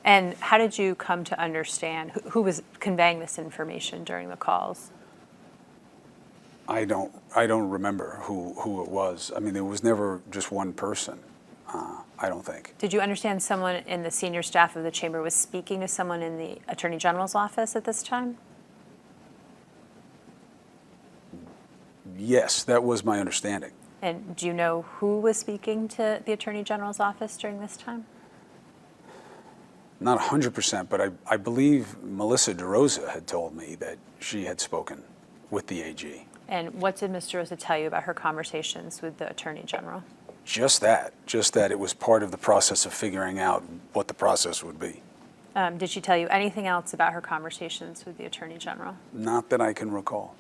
And how did you come to understand who was conveying this information during the calls? I don't remember who it was. I mean, there was never just one person, I don't think. Did you understand someone in the senior staff of the chamber was speaking to someone in the Attorney General's office at this time? Yes, that was my understanding. And do you know who was speaking to the Attorney General's office during this time? Not 100%, but I believe Melissa DeRosa had told me that she had spoken with the AG. And what did Ms. DeRosa tell you about her conversations with the Attorney General? Just that it was part of the process of figuring out what the process would be. Did she tell you anything else about her conversations with the Attorney General? Not that I can recall.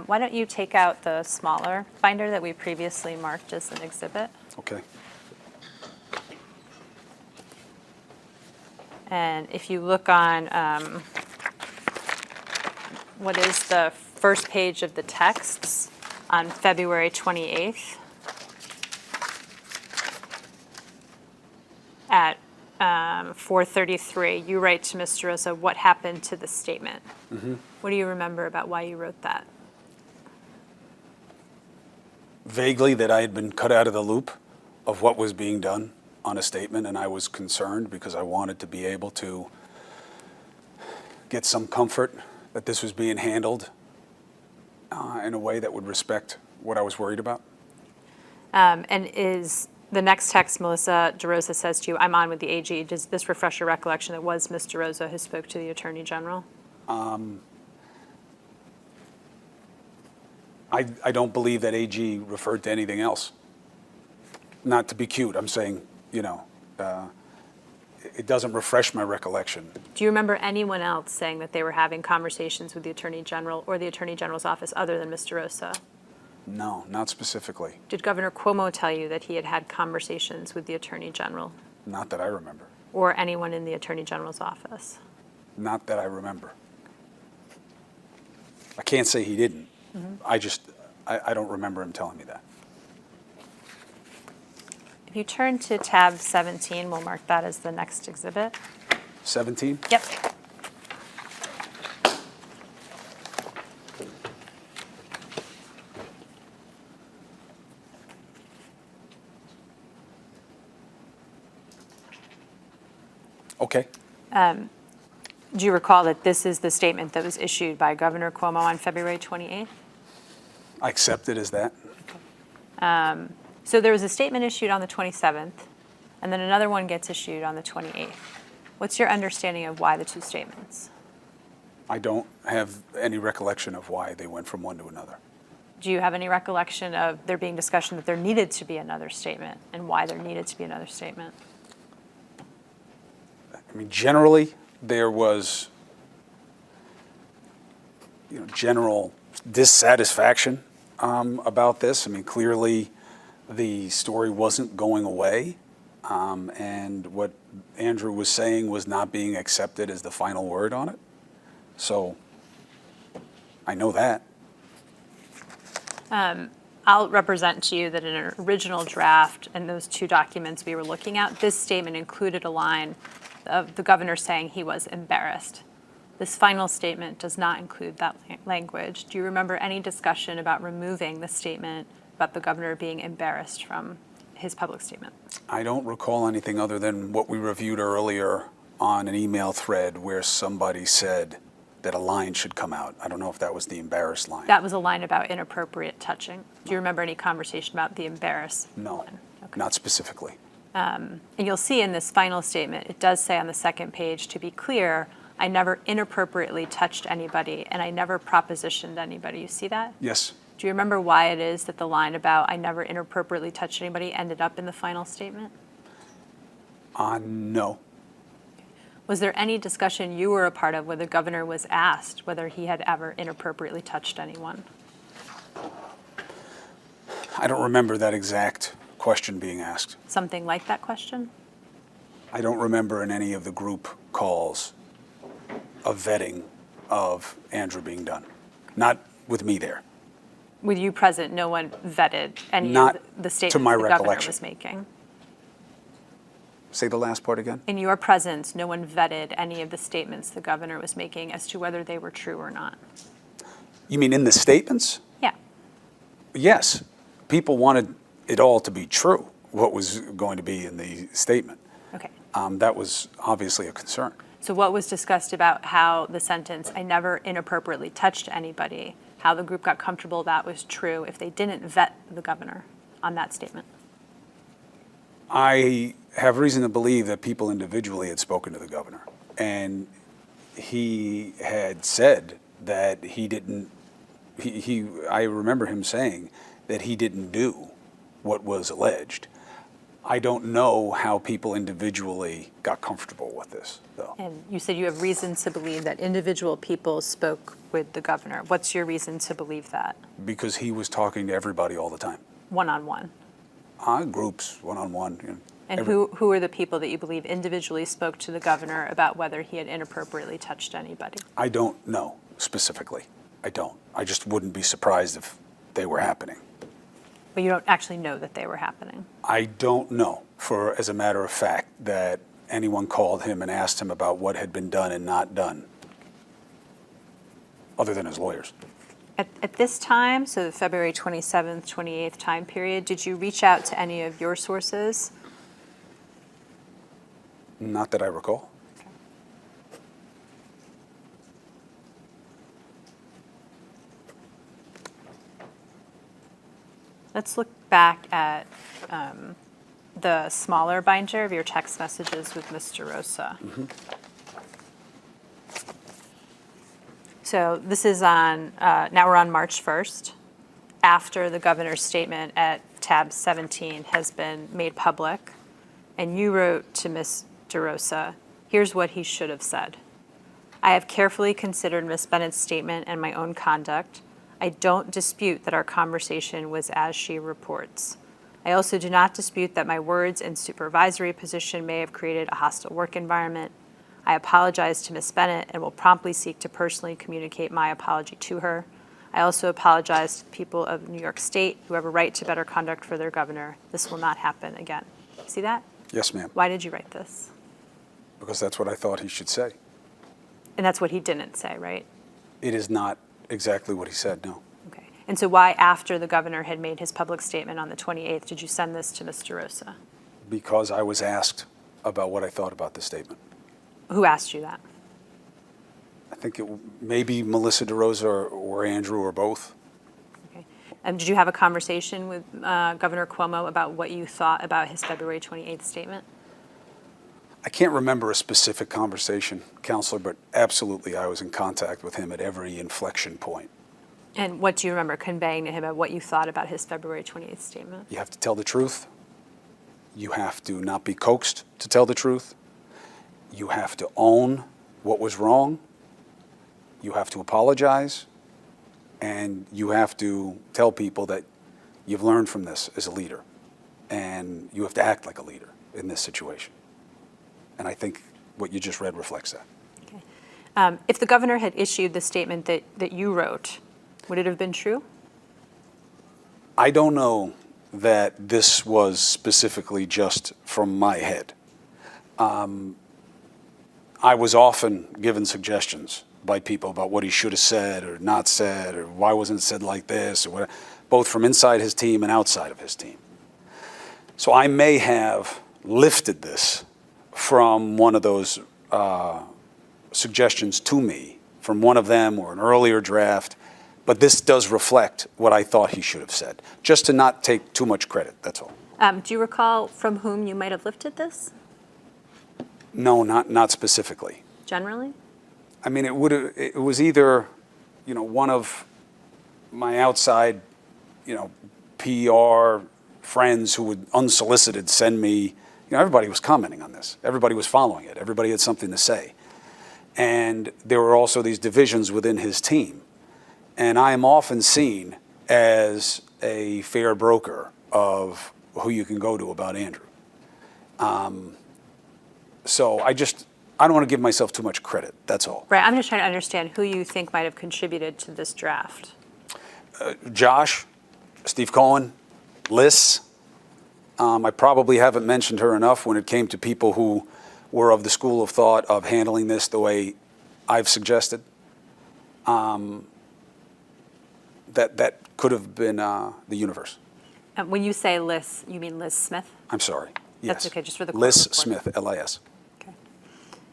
Why don't you take out the smaller binder that we previously marked as an exhibit? Okay. And if you look on what is the first page of the texts on February 28th at 4:33, you write to Mr. Rosa, what happened to the statement? Mm-hmm. What do you remember about why you wrote that? Vaguely, that I had been cut out of the loop of what was being done on a statement, and I was concerned because I wanted to be able to get some comfort that this was being handled in a way that would respect what I was worried about. And is the next text Melissa DeRosa says to you, I'm on with the AG, does this refresh your recollection that was Ms. DeRosa who spoke to the Attorney General? I don't believe that AG referred to anything else. Not to be cute, I'm saying, it doesn't refresh my recollection. Do you remember anyone else saying that they were having conversations with the Attorney General or the Attorney General's office other than Ms. DeRosa? No, not specifically. Did Governor Cuomo tell you that he had had conversations with the Attorney General Not that I remember. or anyone in the Attorney General's office? Not that I remember. I can't say he didn't. I don't remember him telling me that. If you turn to tab 17, we'll mark that as the next exhibit. 17? Yep. Okay. Do you recall that this is the statement that was issued by Governor Cuomo on February 28th? I accept it as that. So there was a statement issued on the 27th, and then another one gets issued on the 28th. What's your understanding of why the two statements? I don't have any recollection of why they went from one to another. Do you have any recollection of there being discussion that there needed to be another statement and why there needed to be another statement? I mean, generally, there was, general dissatisfaction about this. I mean, clearly, the story wasn't going away, and what Andrew was saying was not being accepted as the final word on it. So, I know that. I'll represent to you that in an original draft and those two documents we were looking at, this statement included a line of the governor saying he was embarrassed. This final statement does not include that language. Do you remember any discussion about removing the statement about the governor being embarrassed from his public statement? I don't recall anything other than what we reviewed earlier on an email thread where somebody said that a line should come out. I don't know if that was the embarrassed line. That was a line about inappropriate touching. Do you remember any conversation about the embarrassed No, line? Okay. not specifically. And you'll see in this final statement, it does say on the second page, to be clear, I never inappropriately touched anybody and I never propositioned anybody. You see that? Yes. Do you remember why it is that the line about I never inappropriately touched anybody ended up in the final statement? No. Was there any discussion you were a part of where the governor was asked whether he had ever inappropriately touched anyone? I don't remember that exact question being asked. Something like that question? I don't remember in any of the group calls a vetting of Andrew being done. Not with me there. With you present, no one vetted any Not of the to statements my the governor recollection. was making? Say the last part again? In your presence, no one vetted any of the statements the governor was making as to whether they were true or not? You mean in the statements? Yeah. Yes. People wanted it all to be true, what was going to be in the statement. Okay. That was obviously a concern. So what was discussed about how the sentence, I never inappropriately touched anybody, how the group got comfortable that was true if they didn't vet the governor on that statement? I have reason to believe that people individually had spoken to the governor, and he had said that he didn't, I remember him saying that he didn't do what was alleged. I don't know how people individually got comfortable with this, though. And you said you have reason to believe that individual people spoke with the governor. What's your reason to believe that? Because he was talking to everybody all the time. One-on-one? Groups, one-on-one. And who are the people that you believe individually spoke to the governor about whether he had inappropriately touched anybody? I don't know specifically. I don't. I just wouldn't be surprised if they were happening. But you don't actually know that they were happening? I don't know, as a matter of fact, that anyone called him and asked him about what had been done and not done, other than his lawyers. At this time, so the February 27th, 28th time period, did you reach out to any of your sources? Not that I recall. Let's look back at the smaller binder of your text messages with Mr. Rosa. So this is on, now we're on March 1st, after the governor's statement at tab 17 has been made public, and you wrote to Mr. Rosa, here's what he should have said. I have carefully considered Ms. Bennett's statement and my own conduct. I don't dispute that our conversation was as she reports. I also do not dispute that my words and supervisory position may have created a hostile work environment. I apologize to Ms. Bennett and will promptly seek to personally communicate my apology to her. I also apologize to the people of New York State who have a right to better conduct for their governor. This will not happen again. See that? Yes, ma'am, Why did you write this? because that's what I thought he should say. And that's what he didn't say, right? It is not exactly what he said, no. Okay. And so why, after the governor had made his public statement on the 28th, did you send this to Mr. Rosa? Because I was asked about what I thought about the statement. Who asked you that? I think it maybe Melissa DeRosa or Andrew or both. Okay. Did you have a conversation with Governor Cuomo about what you thought about his February 28th statement? I can't remember a specific conversation, Counselor, but absolutely I was in contact with him at every inflection point. And what do you remember conveying to him about what you thought about his February 28th statement? You have to tell the truth. You have to not be coaxed to tell the truth. You have to own what was wrong. You have to apologize. And you have to tell people that you've learned from this as a leader. And you have to act like a leader in this situation. And I think what you just read reflects that. Okay. If the governor had issued the statement that you wrote, would it have been true? I don't know that this was specifically just from my head. I was often given suggestions by people about what he should have said or not said, or why wasn't it said like this, or whatever, both from inside his team and outside of his team. So I may have lifted this from one of those suggestions to me, from one of them or an earlier draft, but this does reflect what I thought he should have said, just to not take too much credit, that's all. Do you recall from whom you might have lifted this, No, not specifically. generally? I mean, it was either, one of my outside, PR friends who would unsolicited send me, everybody was commenting on this. Everybody was following it. Everybody had something to say. And there were also these divisions within his team. And I am often seen as a fair broker of who you can go to about Andrew. So I don't want to give myself too much credit, that's all. Right, I'm just trying to understand who you think might have contributed to this draft. Josh, Steve Cohen, Liz. I probably haven't mentioned her enough when it came to people who were of the school of thought of handling this the way I've suggested. That could have been the universe. When you say Liz, you mean Liz Smith? I'm sorry. Yes. That's okay, just for the court Liz report. Smith, L-I-S. Okay.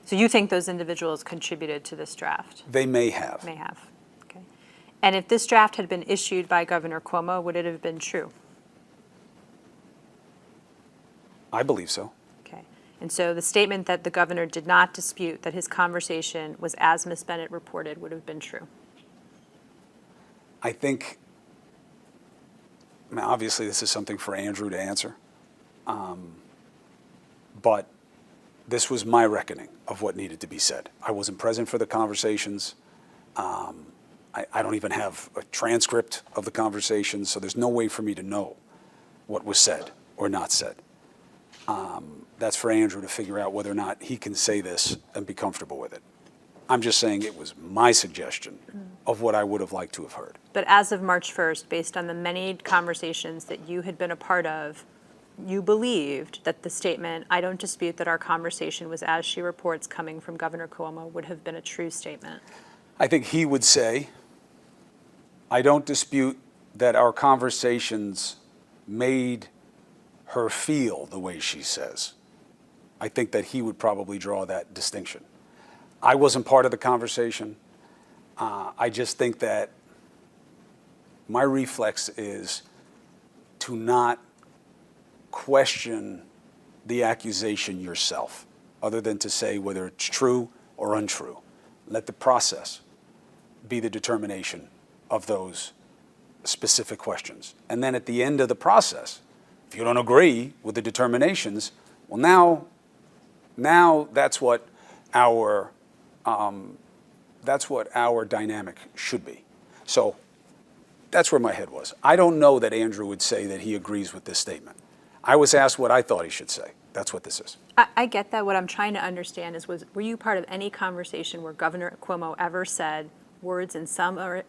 So you think those individuals contributed to this draft? They may have. May have. Okay. And if this draft had been issued by Governor Cuomo, would it have been true? I believe so. Okay. And so the statement that the governor did not dispute that his conversation was as Ms. Bennett reported would have been true. I think, obviously this is something for Andrew to answer, but this was my reckoning of what needed to be said. I wasn't present for the conversations. I don't even have a transcript of the conversations, so there's no way for me to know what was said or not said. That's for Andrew to figure out whether or not he can say this and be comfortable with it. I'm just saying it was my suggestion of what I would have liked to have heard. But as of March 1st, based on the many conversations that you had been a part of, you believed that the statement, I don't dispute that our conversation was as she reports coming from Governor Cuomo, would have been a true statement. I think he would say, I don't dispute that our conversations made her feel the way she says. I think that he would probably draw that distinction. I wasn't part of the conversation. I just think that my reflex is to not question the accusation yourself, other than to say whether it's true or untrue. Let the process be the determination of those specific questions. And then at the end of the process, if you don't agree with the determinations, well, now that's what our dynamic should be. So that's where my head was. I don't know that Andrew would say that he agrees with this statement. I was asked what I thought he should say. That's what this is. I get that. What I'm trying to understand is, were you part of any conversation where Governor Cuomo ever said words in some or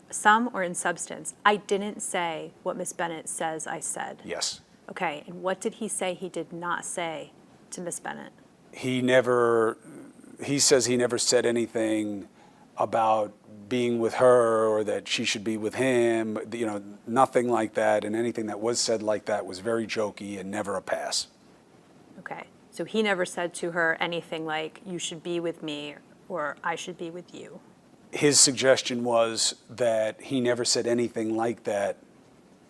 in substance, I didn't say what Ms. Bennett says I said? Yes. Okay, and what did he say he did not say to Ms. Bennett? He says he never said anything about being with her or that she should be with him, nothing like that, and anything that was said like that was very jokey and never a pass. Okay, so he never said to her anything like, you should be with me or I should be with you. His suggestion was that he never said anything like that,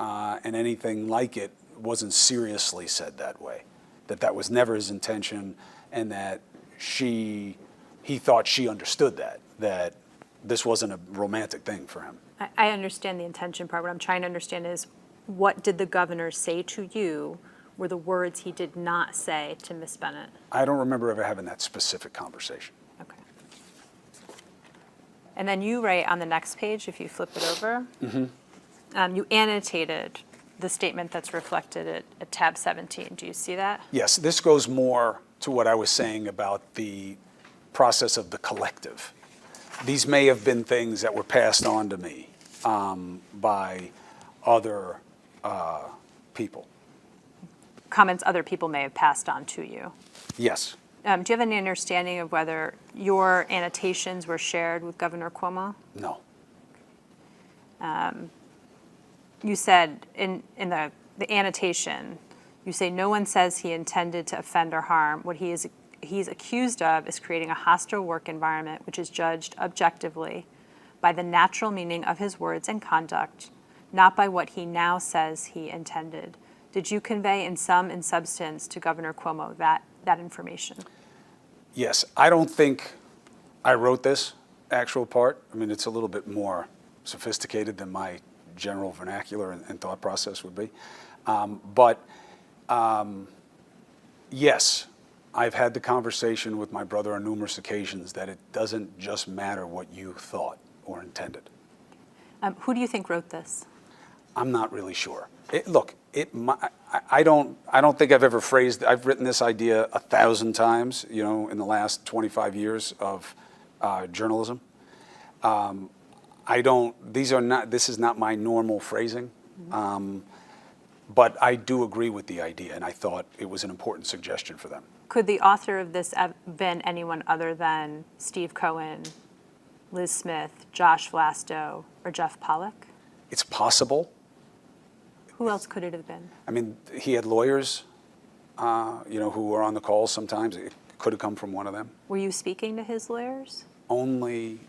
and anything like it wasn't seriously said that way, that was never his intention, and that he thought she understood that this wasn't a romantic thing for him. I understand the intention part. What I'm trying to understand is, what did the governor say to you were the words he did not say to Ms. Bennett? I don't remember ever having that specific conversation. Okay. And then you write on the next page, if you flip it over, you annotated the statement that's reflected at tab 17. Do you see that? Yes, this goes more to what I was saying about the process of the collective. These may have been things that were passed on to me by other people. Comments other people may have passed on to you. Yes. Do you have any understanding of whether your annotations were shared with Governor Cuomo? No. You said in the annotation, you say no one says he intended to offend or harm. What he's accused of is creating a hostile work environment which is judged objectively by the natural meaning of his words and conduct, not by what he now says he intended. Did you convey in substance to Governor Cuomo that information? Yes, I don't think I wrote this actual part. I mean, it's a little bit more sophisticated than my general vernacular and thought process would be. But yes, I've had the conversation with my brother on numerous occasions that it doesn't just matter what you thought or intended. Who do you think wrote this? I'm not really sure. I don't think I've ever phrased. I've written this idea 1,000 times, in the last 25 years of journalism. This is not my normal phrasing, but I do agree with the idea, and I thought it was an important suggestion for them. Could the author of this have been anyone other than Steve Cohen, Liz Smith, Josh Vlasto, or Jeff Pollack? It's possible. Who else could it have been? I mean, he had lawyers, who were on the calls sometimes. It could have come from one of them. Were you speaking to his lawyers? Only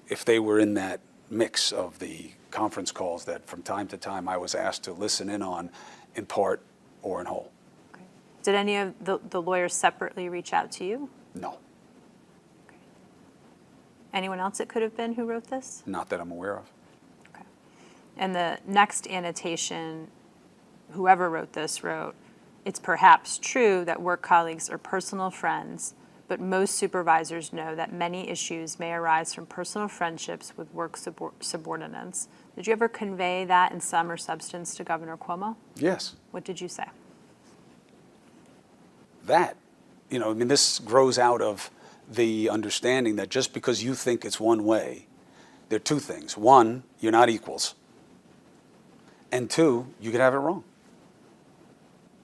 if they were in that mix of the conference calls that from time to time I was asked to listen in on, in part or in whole. Okay. Did any of the lawyers separately reach out to you? No, Okay. Anyone else it could have been who wrote this? not that I'm aware of. Okay. And the next annotation, whoever wrote this wrote, it's perhaps true that work colleagues are personal friends, but most supervisors know that many issues may arise from personal friendships with work subordinates. Did you ever convey that in sum or substance to Governor Cuomo? Yes, What did you say? this grows out of the understanding that just because you think it's one way, there are two things. One, you're not equals. And two, you could have it wrong.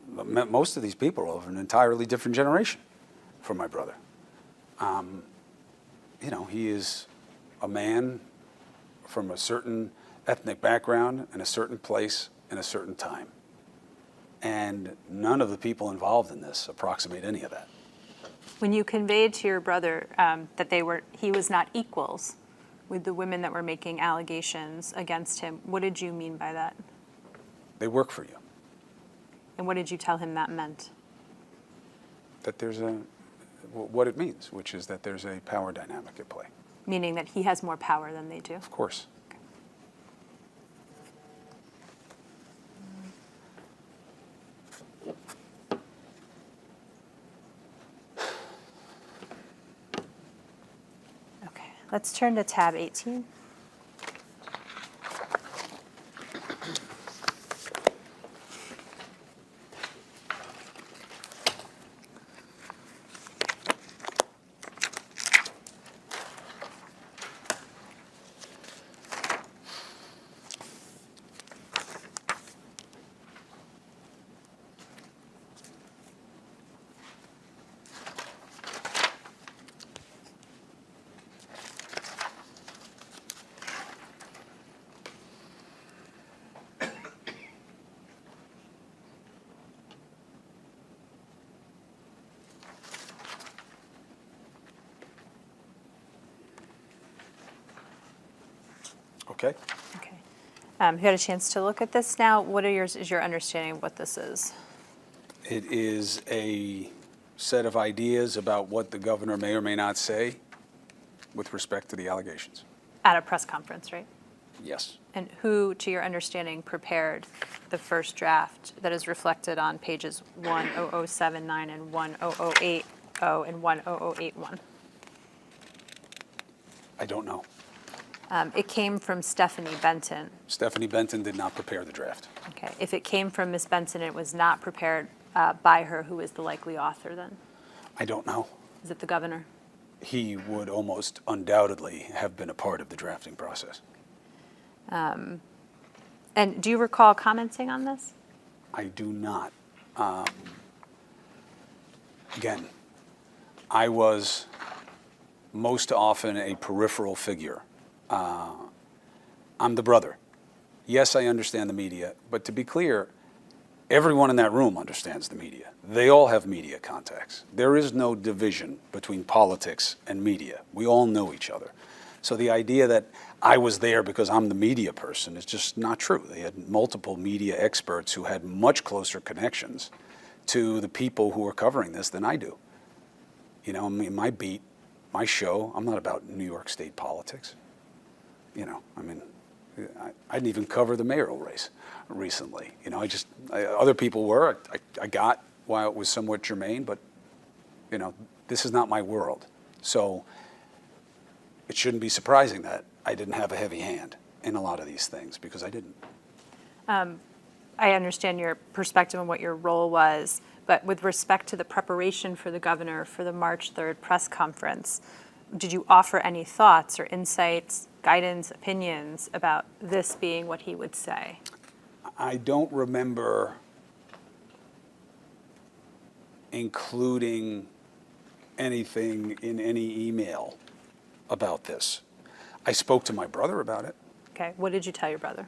Most of these people are of an entirely different generation from my brother. He is a man from a certain ethnic background and a certain place and a certain time. And none of the people involved in this approximate any of that. When you conveyed to your brother that he was not equals with the women that were making allegations against him, what did you mean by that? They work for you. And what did you tell him that meant? That there's what it means, which is that there's a power dynamic at play. Meaning that he has more power than they do? Of course. Okay, let's turn to tab 18. Okay. Okay. You had a chance to look at this now. What is your understanding of what this is? It is a set of ideas about what the governor may or may not say with respect to the allegations. At a press conference, right? Yes. And who, to your understanding, prepared the first draft that is reflected on pages 10079 and 10080 and 10081? I don't know. It came from Stephanie Benton. Stephanie Benton did not prepare the draft. Okay. If it came from Ms. Benton, it was not prepared by her. Who is the likely author then? I don't know. Is it the governor? He would almost undoubtedly have been a part of the drafting process. And do you recall commenting on this? I do not. Again, I was most often a peripheral figure. I'm the brother. Yes, I understand the media, but to be clear, everyone in that room understands the media. They all have media contacts. There is no division between politics and media. We all know each other. So the idea that I was there because I'm the media person is just not true. They had multiple media experts who had much closer connections to the people who are covering this than I do. You know, I mean, my beat, my show, I'm not about New York State politics. You know, I mean, I didn't even cover the mayoral race recently. You know, other people were. I got why it was somewhat germane, but, you know, this is not my world. So it shouldn't be surprising that I didn't have a heavy hand in a lot of these things, because I didn't. I understand your perspective on what your role was, but with respect to the preparation for the governor for the March 3rd press conference, did you offer any thoughts or insights, guidance, opinions about this being what he would say? I don't remember including anything in any email about this. I spoke to my brother about it. Okay, what did you tell your brother?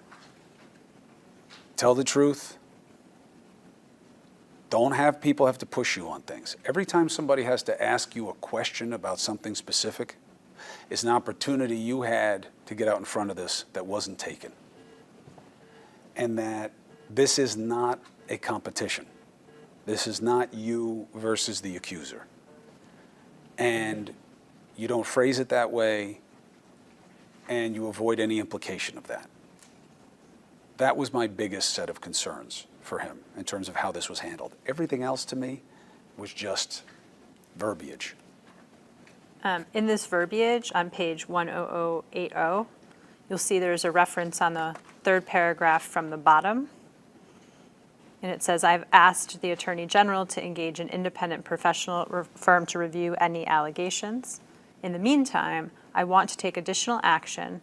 Tell the truth. Don't have people have to push you on things. Every time somebody has to ask you a question about something specific, is an opportunity you had to get out in front of this that wasn't taken. And that this is not a competition. This is not you versus the accuser. And you don't phrase it that way, and you avoid any implication of that. That was my biggest set of concerns for him in terms of how this was handled. Everything else to me was just verbiage. In this verbiage on page 10080, you'll see there's a reference on the third paragraph from the bottom. And it says, I've asked the Attorney General to engage an independent professional firm to review any allegations. In the meantime, I want to take additional action.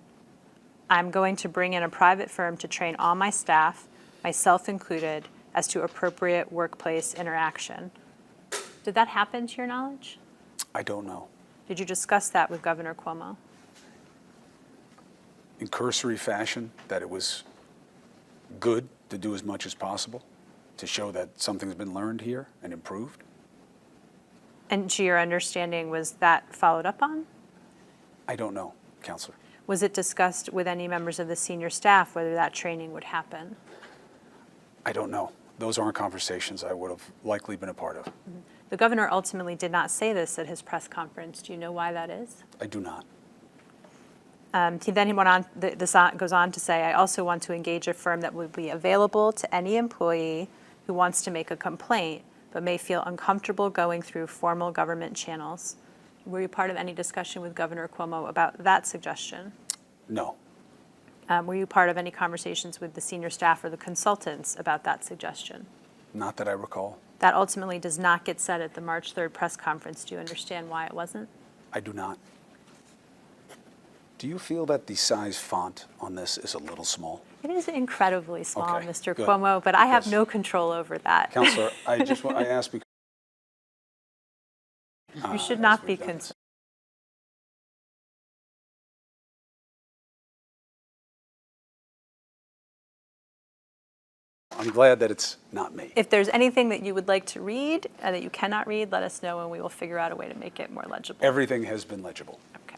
I'm going to bring in a private firm to train all my staff, myself included, as to appropriate workplace interaction. Did that happen to your knowledge? I don't know. Did you discuss that with Governor Cuomo? In cursory fashion, that it was good to do as much as possible to show that something's been learned here and improved. And to your understanding, was that followed up on? I don't know, Counselor. Was it discussed with any members of the senior staff whether that training would happen? I don't know. those aren't conversations I would have likely been a part of. The governor ultimately did not say this at his press conference. Do you know why that is? I do not. He went on, goes on to say, I also want to engage a firm that would be available to any employee who wants to make a complaint, but may feel uncomfortable going through formal government channels. Were you part of any discussion with Governor Cuomo about that suggestion? No. Were you part of any conversations with the senior staff or the consultants about that suggestion? Not that I recall. That ultimately does not get said at the March 3rd press conference. Do you understand why it wasn't? I do not. Do you feel that the size font on this is a little small? It is incredibly small, Okay, Mr. good. Cuomo, but I have Yes. no control over that. Counselor, I asked because. You should as not we've be done this. concerned. I'm glad that it's not me. If there's anything that you would like to read that you cannot read, let us know and we will figure out a way to make it more legible. Everything has been legible. Okay.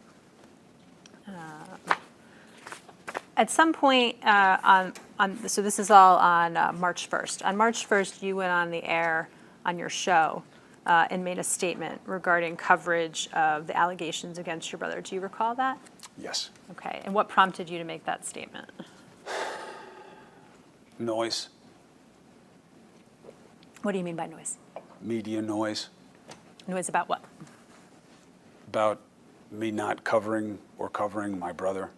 At some point so this is all on March 1st. On March 1st, you went on the air on your show and made a statement regarding coverage of the allegations against your brother. Do you recall that? Yes. Okay. And what prompted you to make that statement? Noise, What do you mean by noise? media noise Noise about what? about me not covering my brother.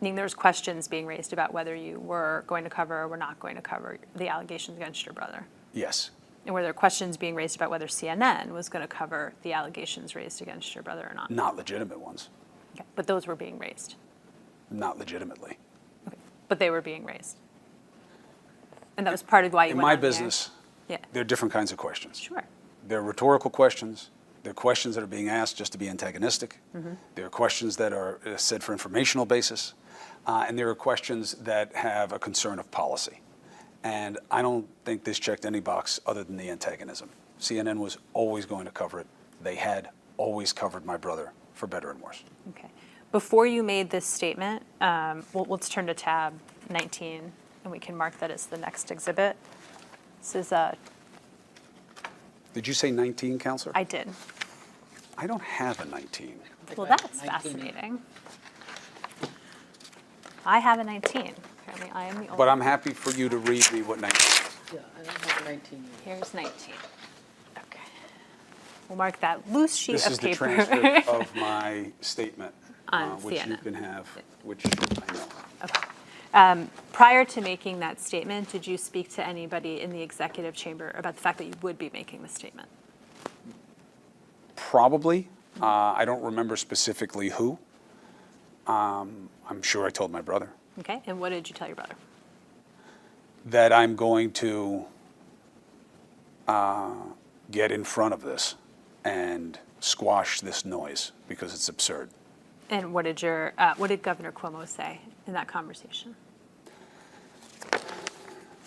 Meaning there's questions being raised about whether you were going to cover or were not going to cover the allegations against your brother. Yes. And were there questions being raised about whether CNN was going to cover the allegations raised against your brother or not? Not legitimate ones. Okay. But those were being raised. Not legitimately. Okay. But they were being raised. And that was part of why you In went my on the air? business, Yeah. there are different kinds of questions. Sure. There are rhetorical questions. There are questions that are being asked just to be antagonistic. There are questions that are said for informational basis. And there are questions that have a concern of policy. And I don't think this checked any box other than the antagonism. CNN was always going to cover it. They had always covered my brother, for better and worse. Okay. Before you made this statement, let's turn to tab 19, and we can mark that as the next exhibit. This is Did you say 19, Counselor? I did. I don't have a 19. Well, that's fascinating. I have a 19. Apparently, I am the only. But I'm happy for you to read me what 19 is. Yeah, I don't have 19. Here's 19. Okay. We'll mark that loose sheet This of is the paper. transcript of my statement, On which you CNN. can have, which I know. Okay. Prior to making that statement, did you speak to anybody in the executive chamber about the fact that you would be making the statement? Probably. I don't remember specifically who. I'm sure I told my brother Okay. And what did you tell your brother? that I'm going to get in front of this and squash this noise because it's absurd. And what did Governor Cuomo say in that conversation?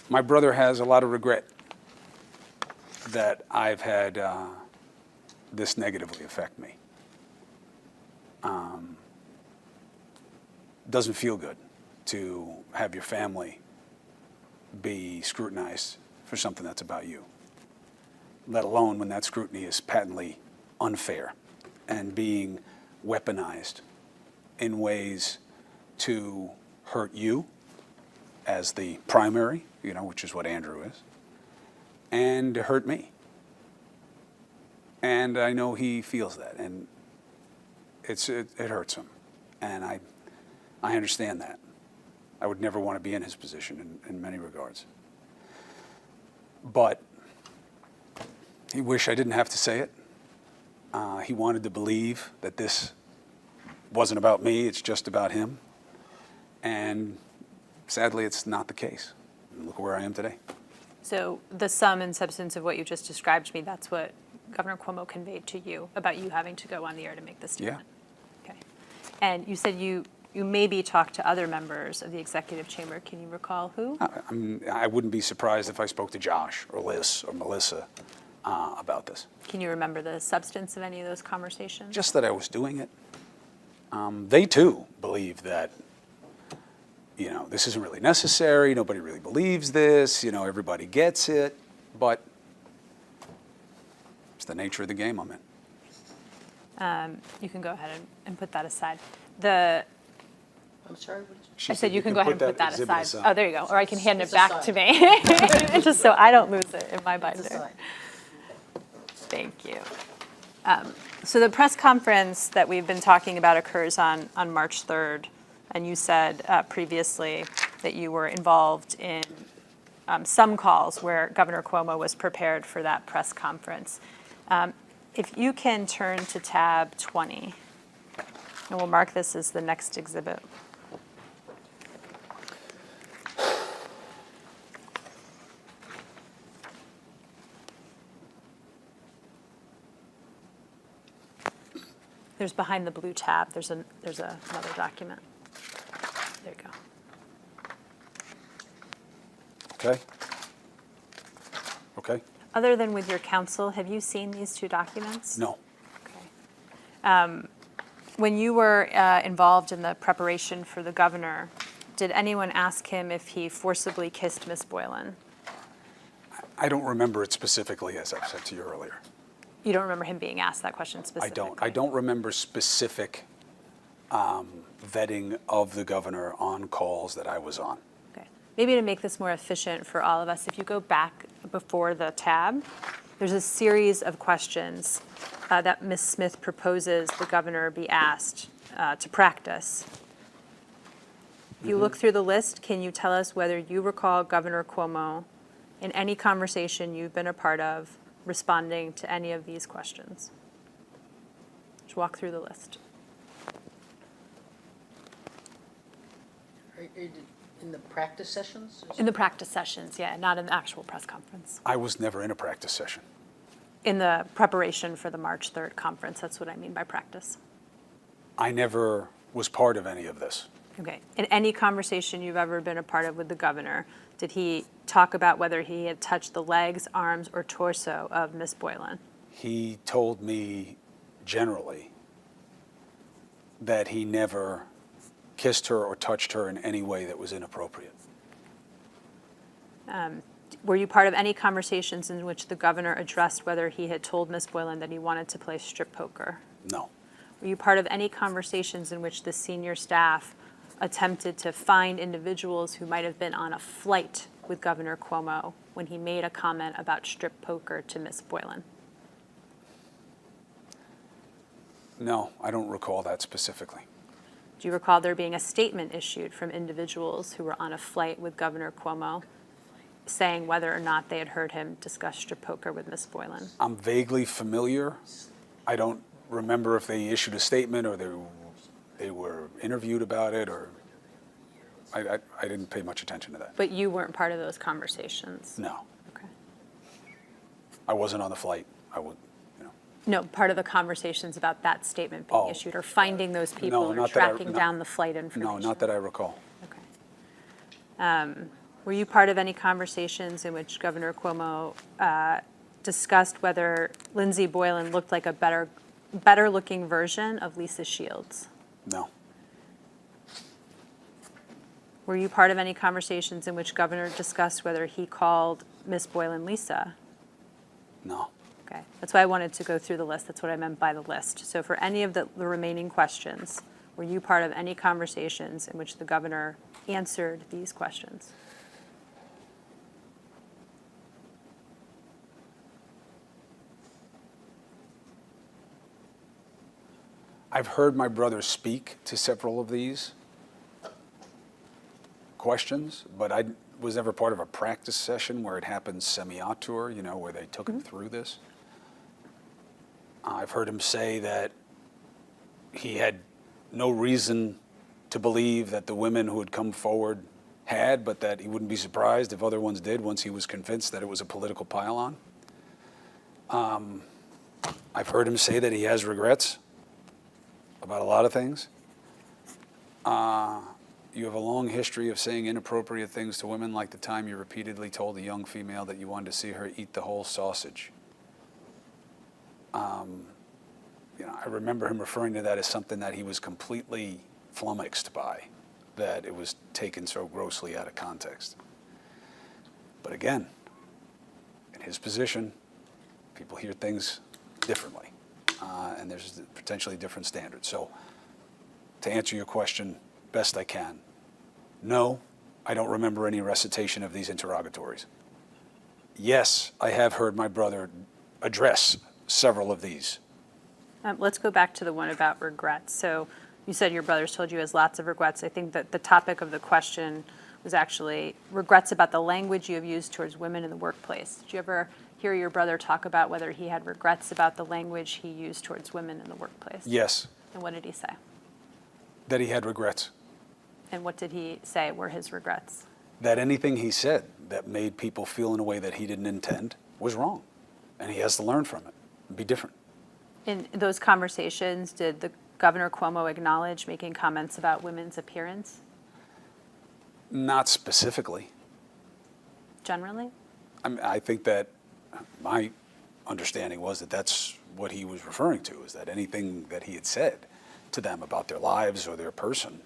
My brother has a lot of regret that I've had this negatively affect me. Doesn't feel good to have your family be scrutinized for something that's about you, let alone when that scrutiny is patently unfair and being weaponized in ways to hurt you as the primary, which is what Andrew is, and to hurt me. And I know he feels that, and it hurts him. And I understand that. I would never want to be in his position in many regards. But he wished I didn't have to say it. He wanted to believe that this wasn't about me, it's just about him. And sadly, it's not the case. Look where I am today. So the sum and substance of what you just described to me, that's what Governor Cuomo conveyed to you about you having to go on the air to make this statement? Yeah. Okay. And you said you maybe talked to other members of the executive chamber. Can you recall who? I wouldn't be surprised if I spoke to Josh or Liz or Melissa about this. Can you remember the substance of any of those conversations? Just that I was doing it. They too believe that this isn't really necessary, nobody really believes this, everybody gets it, but it's the nature of the game I'm in. You can go ahead and put that aside. I'm sorry, what did She I said you can go ahead and put that exhibit aside. Oh, there you go. Or I can hand it It's back aside. to me, just so I don't lose it in my you binder. decide? Thank you. So the press conference that we've been talking about occurs on March 3rd, and you said previously that you were involved in some calls where Governor Cuomo was prepared for that press conference. If you can turn to tab 20, and we'll mark this as the next exhibit. There's behind the blue tab, there's another document. There you go. Okay? Okay? Other than with your counsel, have you seen these two documents? No. Okay. When you were involved in the preparation for the governor, did anyone ask him if he forcibly kissed Miss Boylan? I don't remember it specifically, as I've said to you earlier. You don't remember him being asked that question I specifically? don't. I don't remember specific vetting of the governor on calls that I was on. Okay. Maybe to make this more efficient for all of us, if you go back before the tab, there's a series of questions that Ms. Smith proposes the governor be asked to practice. If you look through the list, can you tell us whether you recall Governor Cuomo, in any conversation you've been a part of, responding to any of these questions? Just walk through the list. In the practice sessions? In the practice sessions, yeah, not in the actual press conference. I was never in a practice session. In the preparation for the March 3rd conference, that's what I mean by practice. I never was part of any of this. Okay. In any conversation you've ever been a part of with the governor, did he talk about whether he had touched the legs, arms, or torso of Miss Boylan? He told me generally that he never kissed her or touched her in any way that was inappropriate. Were you part of any conversations in which the governor addressed whether he had told Miss Boylan that he wanted to play strip poker? No. Were you part of any conversations in which the senior staff attempted to find individuals who might have been on a flight with Governor Cuomo when he made a comment about strip poker to Miss Boylan? No, I don't recall that specifically. Do you recall there being a statement issued from individuals who were on a flight with Governor Cuomo saying whether or not they had heard him discuss strip poker with Miss Boylan? I'm vaguely familiar. I don't remember if they issued a statement or they were interviewed about it, or I didn't pay much attention to that. But you weren't part of those conversations? No, Okay. I wasn't on the flight. I would, No, part of the conversations about that statement being Oh. issued, or finding those people, No, or not that I- tracking no. down the flight No, information? not that I recall. Okay. Were you part of any conversations in which Governor Cuomo discussed whether Lindsey Boylan looked like a better-looking version of Lisa Shields? No. Were you part of any conversations in which Governor discussed whether he called Miss Boylan Lisa? No. Okay, that's why I wanted to go through the list. That's what I meant by the list. So for any of the remaining questions, were you part of any conversations in which the governor answered these questions? I've heard my brother speak to several of these questions, but I was never part of a practice session where it happened semi-auteur, where they took him through this. I've heard him say that he had no reason to believe that the women who had come forward had, but that he wouldn't be surprised if other ones did once he was convinced that it was a political pile-on. I've heard him say that he has regrets about a lot of things. You have a long history of saying inappropriate things to women, like the time you repeatedly told a young female that you wanted to see her eat the whole sausage. I remember him referring to that as something that he was completely flummoxed by, that it was taken so grossly out of context. But again, in his position, people hear things differently, and there's potentially different standards. So to answer your question best I can, no, I don't remember any recitation of these interrogatories. Yes, I have heard my brother address several of these. Let's go back to the one about regrets. So you said your brother's told you he has lots of regrets. I think that the topic of the question was actually regrets about the language you have used towards women in the workplace. Did you ever hear your brother talk about whether he had regrets about the language he used towards women in the workplace? Yes, And what did he say? that he had regrets. And what did he say were his regrets? That anything he said that made people feel in a way that he didn't intend was wrong. And he has to learn from it and be different. In those conversations, did the Governor Cuomo acknowledge making comments about women's appearance Not specifically. generally? I think that my understanding was that that's what he was referring to, is that anything that he had said to them about their lives or their person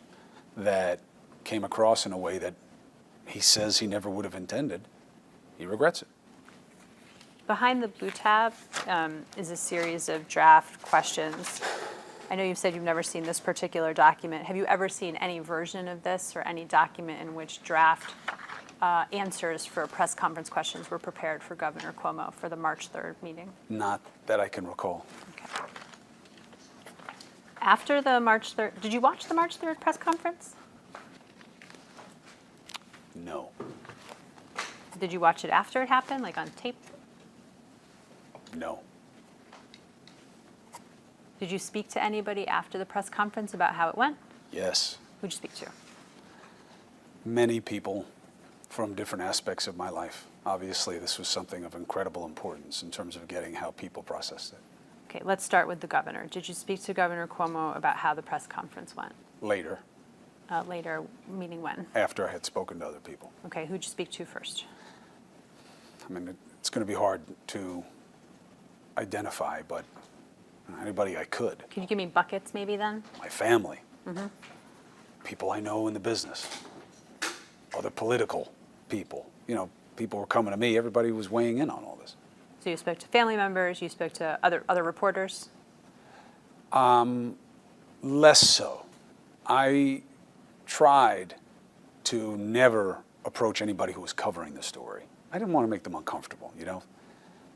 that came across in a way that he says he never would have intended, he regrets it. Behind the blue tab is a series of draft questions. I know you've said you've never seen this particular document. Have you ever seen any version of this or any document in which draft answers for press conference questions were prepared for Governor Cuomo for the March 3rd meeting? Not that I can recall. Okay. After the March 3rd, did you watch the March 3rd press conference? No. Did you watch it after it happened, like on tape? No. Did you speak to anybody after the press conference about how it went? Yes. Who'd you speak to? Many people from different aspects of my life. Obviously, this was something of incredible importance in terms of getting how people processed it. Okay, let's start with the governor. Did you speak to Governor Cuomo about how the press conference went? Later, Later, meaning when? after I had spoken to other people. Okay, who'd you speak to first? I mean, it's going to be hard to identify, but anybody I could. Can you give me buckets maybe then? My family, people I know in the business, other political people. You know, people were coming to me. Everybody was weighing in on all this. So you spoke to family members, you spoke to other reporters? Less so. I tried to never approach anybody who was covering the story. I didn't want to make them uncomfortable, you know.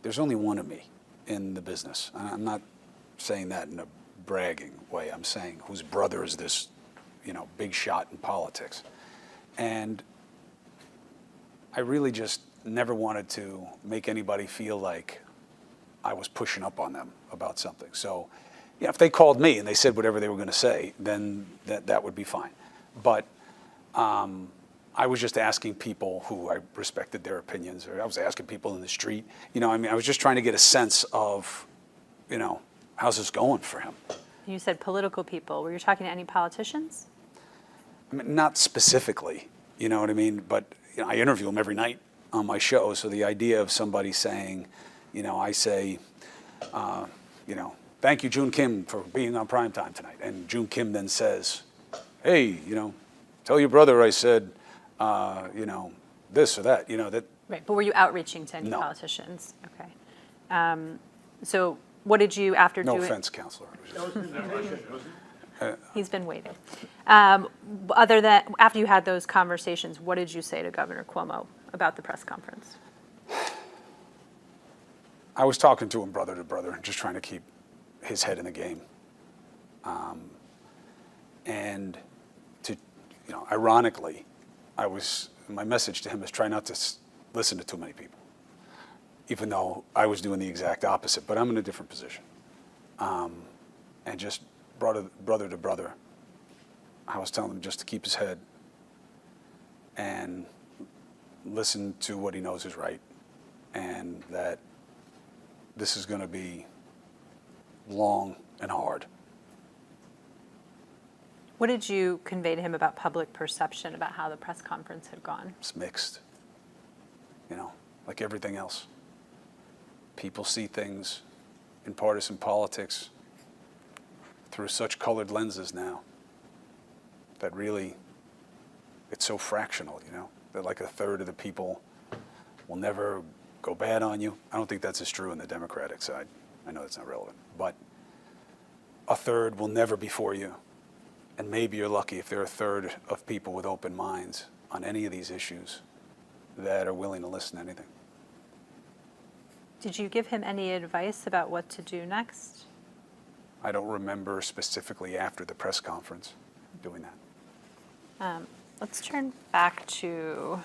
There's only one of me in the business. I'm not saying that in a bragging way. I'm saying whose brother is this, you know, big shot in politics. And I really just never wanted to make anybody feel like I was pushing up on them about something. So, you know, if they called me and they said whatever they were going to say, then that would be fine. But I was just asking people who I respected their opinions, or I was asking people in the street. You know, I mean, I was just trying to get a sense of, you know, how's this going for him? You said political people. Were you talking to any politicians? I mean, not specifically, you know what I mean? But you know, I interview them every night on my show. So the idea of somebody saying, you know, I say, you know, thank you, June Kim, for being on primetime tonight. And June Kim then says, hey, you know, tell your brother I said, you know, this or that, you know, that. Right, but were you outreaching to any No. politicians? Okay. So what did you, after No doing? offense, counselor. He's been waiting. Other than, after you had those conversations, what did you say to Governor Cuomo about the press conference? I was talking to him brother to brother, just trying to keep his head in the game. And to, you know, ironically, my message to him is try not to listen to too many people, even though I was doing the exact opposite, but I'm in a different position. And just brother to brother, I was telling him just to keep his head and listen to what he knows is right, and that this is going to be long and hard. What did you convey to him about public perception about how the press conference had gone? It's mixed, you know, like everything else. People see things in partisan politics through such colored lenses now that really it's so fractional, that like a third of the people will never go bad on you. I don't think that's as true in the Democratic side. I know that's not relevant, but a third will never be for you. And maybe you're lucky if there are a third of people with open minds on any of these issues that are willing to listen to anything. Did you give him any advice about what to do next? I don't remember specifically after the press conference doing that. Let's turn back to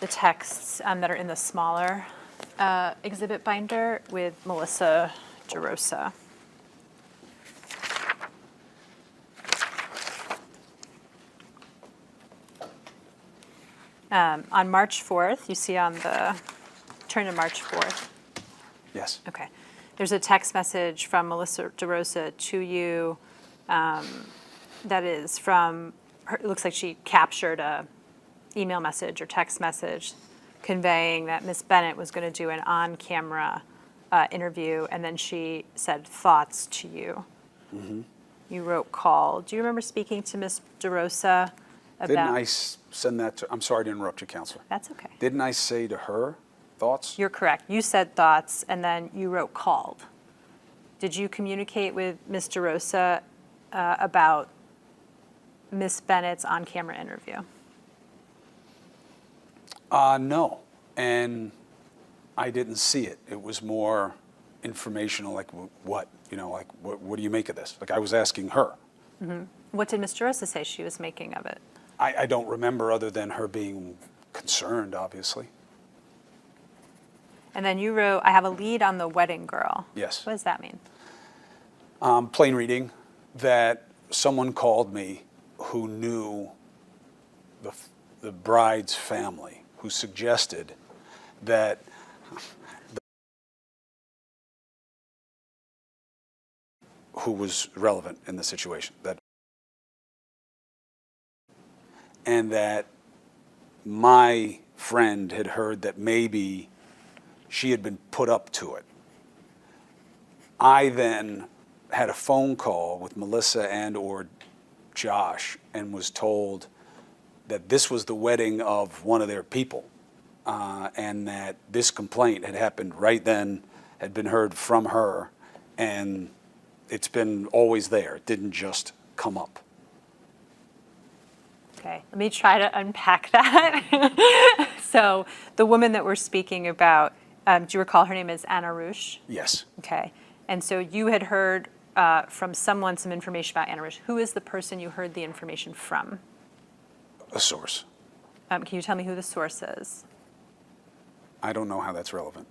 the texts that are in the smaller exhibit binder with Melissa DeRosa. On March 4th, you see on the, turn to March 4th. Yes. Okay. There's a text message from Melissa DeRosa to you that is from, her, it looks like she captured a email message or text message conveying that Miss Bennett was going to do an on-camera interview, and then she said thoughts to you. Mm-hmm. You wrote call. Do you remember speaking to Miss DeRosa about? Didn't I send that to, I'm sorry to interrupt you, Counselor. That's okay. Didn't I say to her thoughts? You're correct. You said thoughts, and then you wrote called. Did you communicate with Ms. DeRosa about Ms. Bennett's on-camera interview? No, and I didn't see it. It was more informational, like what, like what do you make of this? Like I was asking her. Mm-hmm. What did Ms. DeRosa say she was making of it? I don't remember other than her being concerned, obviously. And then you wrote, I have a lead on the wedding girl. Yes. What does that mean? Plain reading, that someone called me who knew the bride's family, who suggested that who was relevant in the situation, and that my friend had heard that maybe she had been put up to it. I then had a phone call with Melissa and or Josh and was told that this was the wedding of one of their people, and that this complaint had happened right then, had been heard from her, and it's been always there. It didn't just come up. Okay, let me try to unpack that. So the woman that we're speaking about, do you recall her name is Anna Rush? Yes. Okay, and so you had heard from someone some information about Anna Rush. Who is the person you heard the information from? A source. Can you tell me who the source is? I don't know how that's relevant.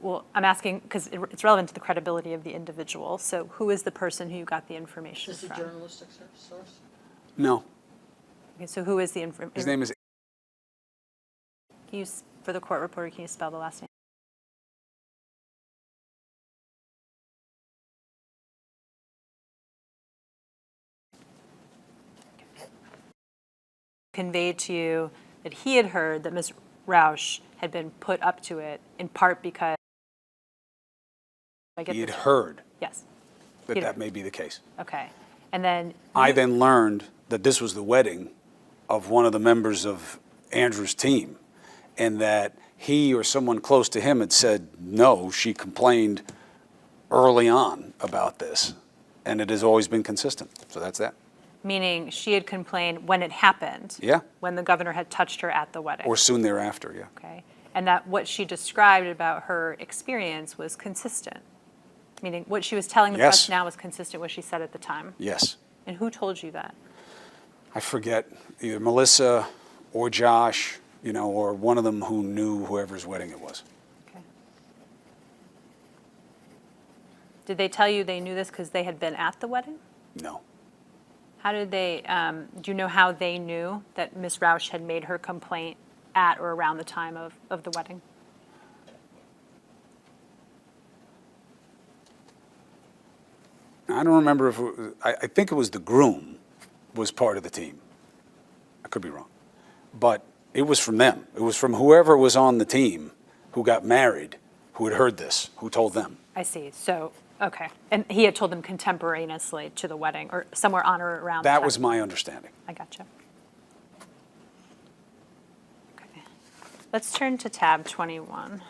Well, I'm asking because it's relevant to the credibility of the individual. So who is the person who you got the information Is this a from? journalistic source? No. Okay, so who is the information? His name is Can you, for the court reporter, can you spell the last name? Conveyed to you that he had heard that Ms. Rausch had been put up to it in part because I get he had this- heard Yes. that He'd- that may be the case. Okay. And then I then learned that this was the wedding of one of the members of Andrew's team, and that he or someone close to him had said, no, she complained early on about this, and it has always been consistent. So that's that. meaning she had complained when it happened. Yeah. When the governor had touched her at the wedding. Or soon thereafter, yeah. Okay. And that what she described about her experience was consistent. Meaning what she was telling the Yes. press now was consistent with what she said at the time. Yes. And who told you that? I forget, either Melissa or Josh, or one of them who knew whoever's wedding it was. Okay. Did they tell you they knew this because they had been at the wedding? No. How did they, do you know how they knew that Ms. Rausch had made her complaint at or around the time of the wedding? I don't remember if it was, I think it was the groom was part of the team. I could be wrong. But it was from them. It was from whoever was on the team who got married, who had heard this, who told them. I see. So, Okay. And he had told them contemporaneously to the wedding, or somewhere on or around the That time. was my understanding. I gotcha. Okay. Let's turn to tab 21.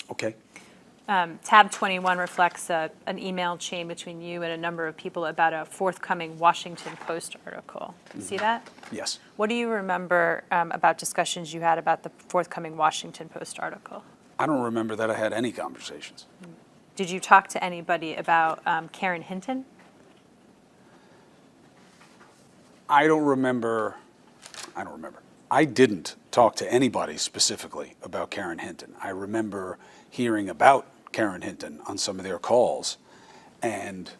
Okay. Tab 21 reflects an email chain between you and a number of people about a forthcoming Washington Post article. See that? Yes. What do you remember about discussions you had about the forthcoming Washington Post article? I don't remember that I had any conversations. Did you talk to anybody about Karen Hinton? I don't remember. I didn't talk to anybody specifically about Karen Hinton. I remember hearing about Karen Hinton on some of their calls and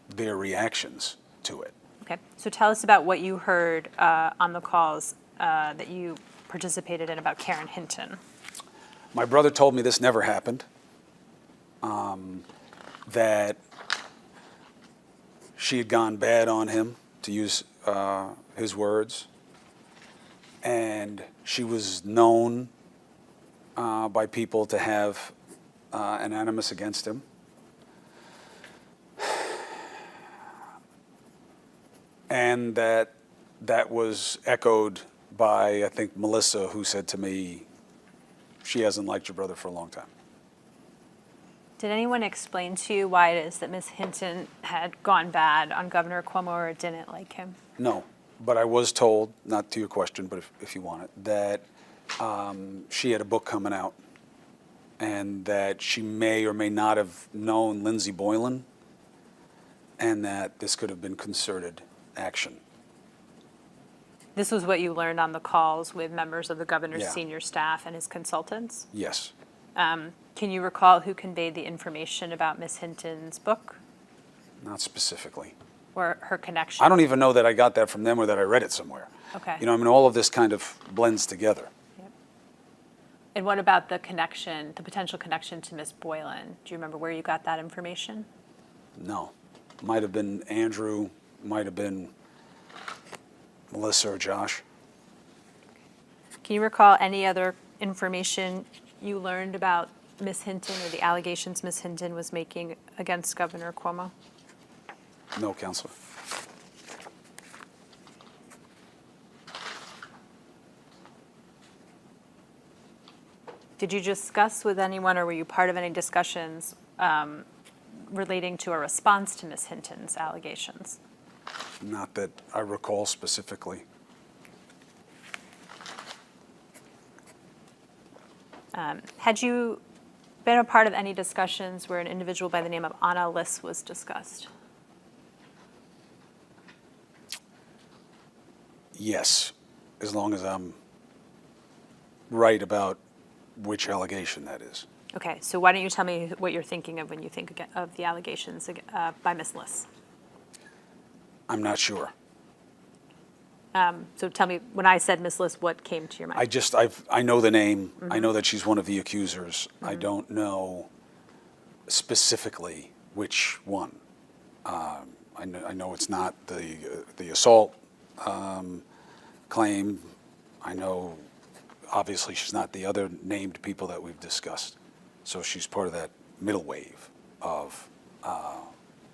their reactions to it. Okay, so tell us about what you heard on the calls that you participated in about Karen Hinton. My brother told me this never happened, that she had gone bad on him, to use his words, and she was known by people to have an animus against him. And that was echoed by, I think, Melissa, who said to me, she hasn't liked your brother for a long time. Did anyone explain to you why it is that Ms. Hinton had gone bad on Governor Cuomo or didn't like him? No, but I was told, not to your question, but if you want it, that she had a book coming out and that she may or may not have known Lindsey Boylan and that this could have been concerted action. This was what you learned on the calls with members of the governor's Yeah. senior staff and his consultants? Yes. Can you recall who conveyed the information about Ms. Hinton's book Not specifically. or her connection? I don't even know that I got that from them or that I read it somewhere. Okay. You know, I mean, all of this kind of blends together. Yep. And what about the connection, the potential connection to Ms. Boylan? Do you remember where you got that information? No. Might have been Andrew, might have been Melissa or Josh. Can you recall any other information you learned about Ms. Hinton or the allegations Ms. Hinton was making against Governor Cuomo? No, Counselor. Did you discuss with anyone or were you part of any discussions relating to a response to Ms. Hinton's allegations? Not that I recall specifically. Had you been a part of any discussions where an individual by the name of Anna Liss was discussed? Yes, as long as I'm right about which allegation that is. Okay, so why don't you tell me what you're thinking of when you think of the allegations by Ms. Liss? I'm not sure. So tell me, when I said Ms. Liss, what came to your mind? I know the name. I know that she's one of the accusers. I don't know specifically which one. I know it's not the assault claim. I know, obviously, she's not the other named people that we've discussed. So she's part of that middle wave of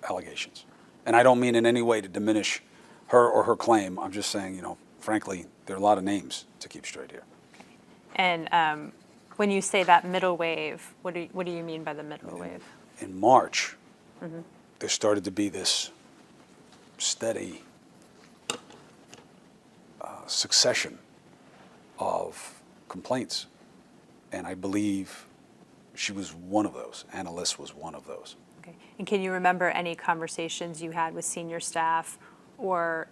allegations. And I don't mean in any way to diminish her or her claim. I'm just saying, you know, frankly, there are a lot of names to keep straight here. And when you say that middle wave, what do you mean by the middle wave? In March, there started to be this steady succession of complaints. And I believe she was one of those. Anna Liss was one of those. Okay. And can you remember any conversations you had with senior staff or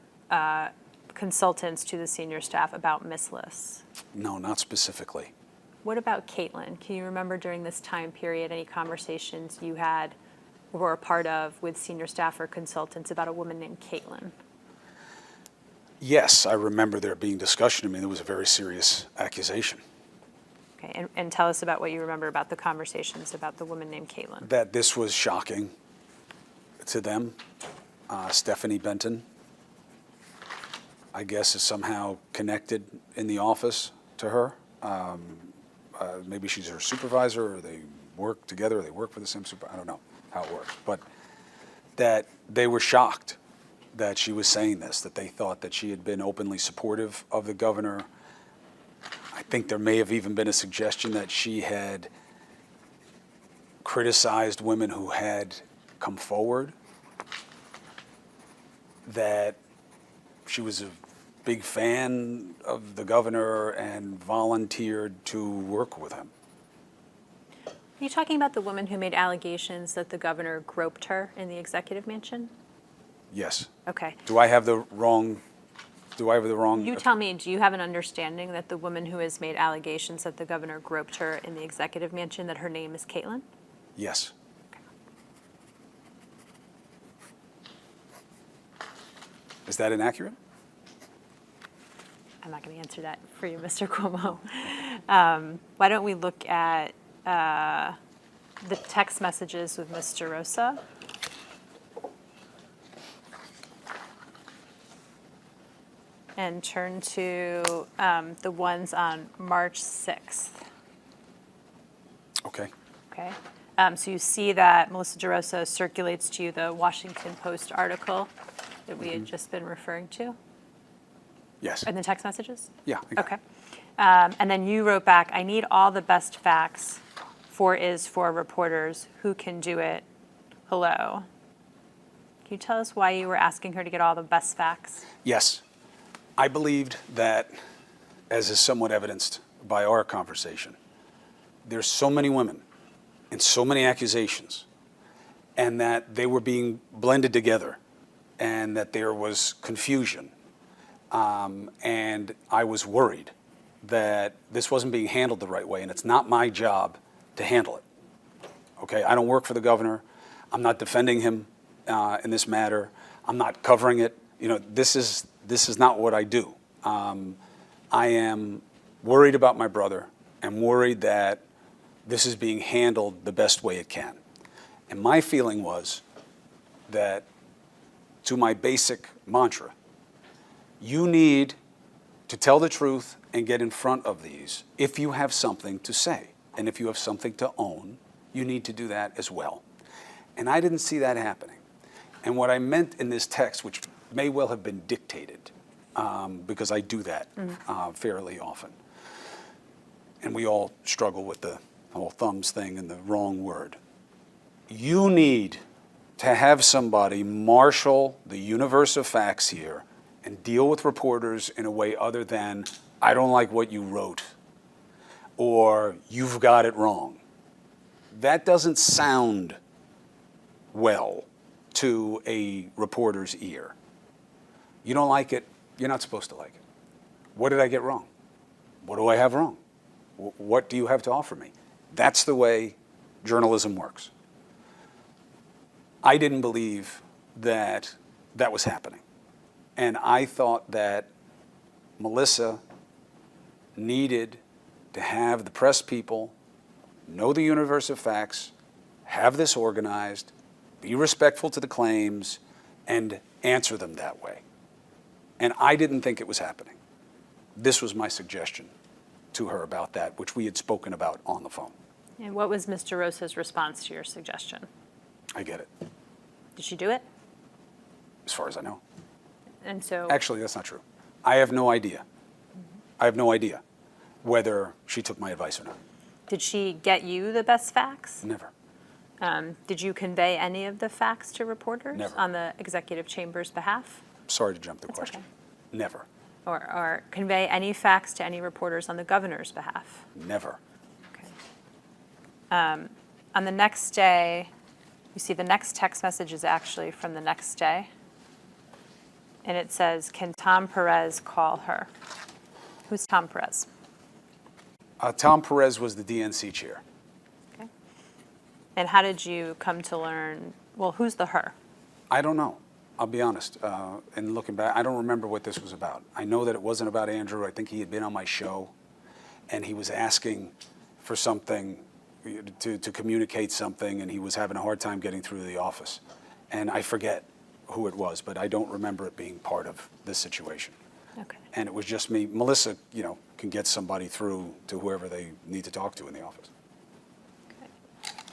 consultants to the senior staff about Ms. Liss? No, not specifically. What about Caitlin? Can you remember during this time period any conversations you had or were a part of with senior staff or consultants about a woman named Caitlin? Yes, I remember there being discussion. I mean, there was a very serious accusation Okay, and tell us about what you remember about the conversations about the woman named Caitlin. that this was shocking to them. Stephanie Benton, I guess, is somehow connected in the office to her. Maybe she's her supervisor, or they work together, or they work for the same supervisor. I don't know how it works. But that they were shocked that she was saying this, that they thought that she had been openly supportive of the governor. I think there may have even been a suggestion that she had criticized women who had come forward, that she was a big fan of the governor and volunteered to work with him. Are you talking about the woman who made allegations that the governor groped her in the executive mansion? Yes. Okay. Do I have the wrong? You tell me, do you have an understanding that the woman who has made allegations that the governor groped her in the executive mansion, that her name is Caitlin? Yes. Is that inaccurate? I'm not going to answer that for you, Mr. Cuomo. Why don't we look at the text messages with Mr. Rosa? And turn to the ones on March 6th. Okay. Okay. So you see that Melissa DeRosa circulates to you the Washington Post article that we had just been referring to Yes. in the text messages? Yeah. I got it. Okay. And then you wrote back, I need all the best facts for reporters who can do it. Hello. Can you tell us why you were asking her to get all the best facts? Yes. I believed that, as is somewhat evidenced by our conversation, there's so many women and so many accusations, and that they were being blended together, and that there was confusion. And I was worried that this wasn't being handled the right way, and it's not my job to handle it. Okay, I don't work for the governor. I'm not defending him in this matter. I'm not covering it. You know, this is not what I do. I am worried about my brother. I'm worried that this is being handled the best way it can. And my feeling was that, to my basic mantra, you need to tell the truth and get in front of these if you have something to say. And if you have something to own, you need to do that as well. And I didn't see that happening. And what I meant in this text, which may well have been dictated, because I do that fairly often. And we all struggle with the whole thumbs thing and the wrong word. You need to have somebody marshal the universe of facts here and deal with reporters in a way other than, I don't like what you wrote, or you've got it wrong. That doesn't sound well to a reporter's ear. You don't like it, you're not supposed to like it. What did I get wrong? What do I have wrong? What do you have to offer me? That's the way journalism works. I didn't believe that that was happening. And I thought that Melissa needed to have the press people know the universe of facts, have this organized, be respectful to the claims, and answer them that way. And I didn't think it was happening. This was my suggestion to her about that, which we had spoken about on the phone. And what was Mr. Rosa's response to your suggestion? I get it, Did she do it? as far as I know. And so, Actually, that's not true. I have no idea. I have no idea whether she took my advice or not. did she get you the best facts? Never. Did you convey any of the facts to reporters Never. on the executive chamber's behalf? Sorry to jump the That's question. okay. Never. Or convey any facts to any reporters on the governor's behalf? Never. Okay. On the next day, you see the next text message is actually from the next day. And it says, can Tom Perez call her? Who's Tom Perez? Tom Perez was the DNC chair. Okay. And how did you come to learn, well, who's the her? I don't know. I'll be honest. And looking back, I don't remember what this was about. I know that it wasn't about Andrew. I think he had been on my show, and he was asking for something to communicate something, and he was having a hard time getting through to the office. And I forget who it was, but I don't remember it being part of this situation. Okay. And it was just me. Melissa, can get somebody through to whoever they need to talk to in the office.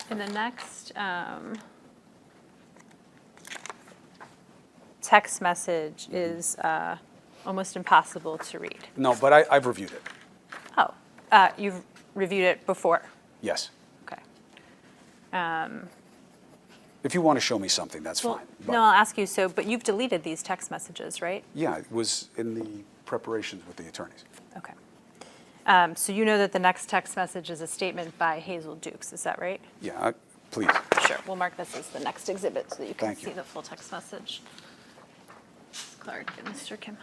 And the next text message is almost impossible to read. No, but I've reviewed it. Oh, you've reviewed it before? Yes. Okay. If you want to show me something, that's Well, fine. But no, I'll ask you, but you've deleted these text messages, right? yeah, it was in the preparations with the attorneys. Okay. So you know that the next text message is a statement by Hazel Dukes, is that right? Yeah, please. Sure, we'll mark this as the next exhibit so that you can Thank you. see the full text message. Ms. Clark and Mr. Kim.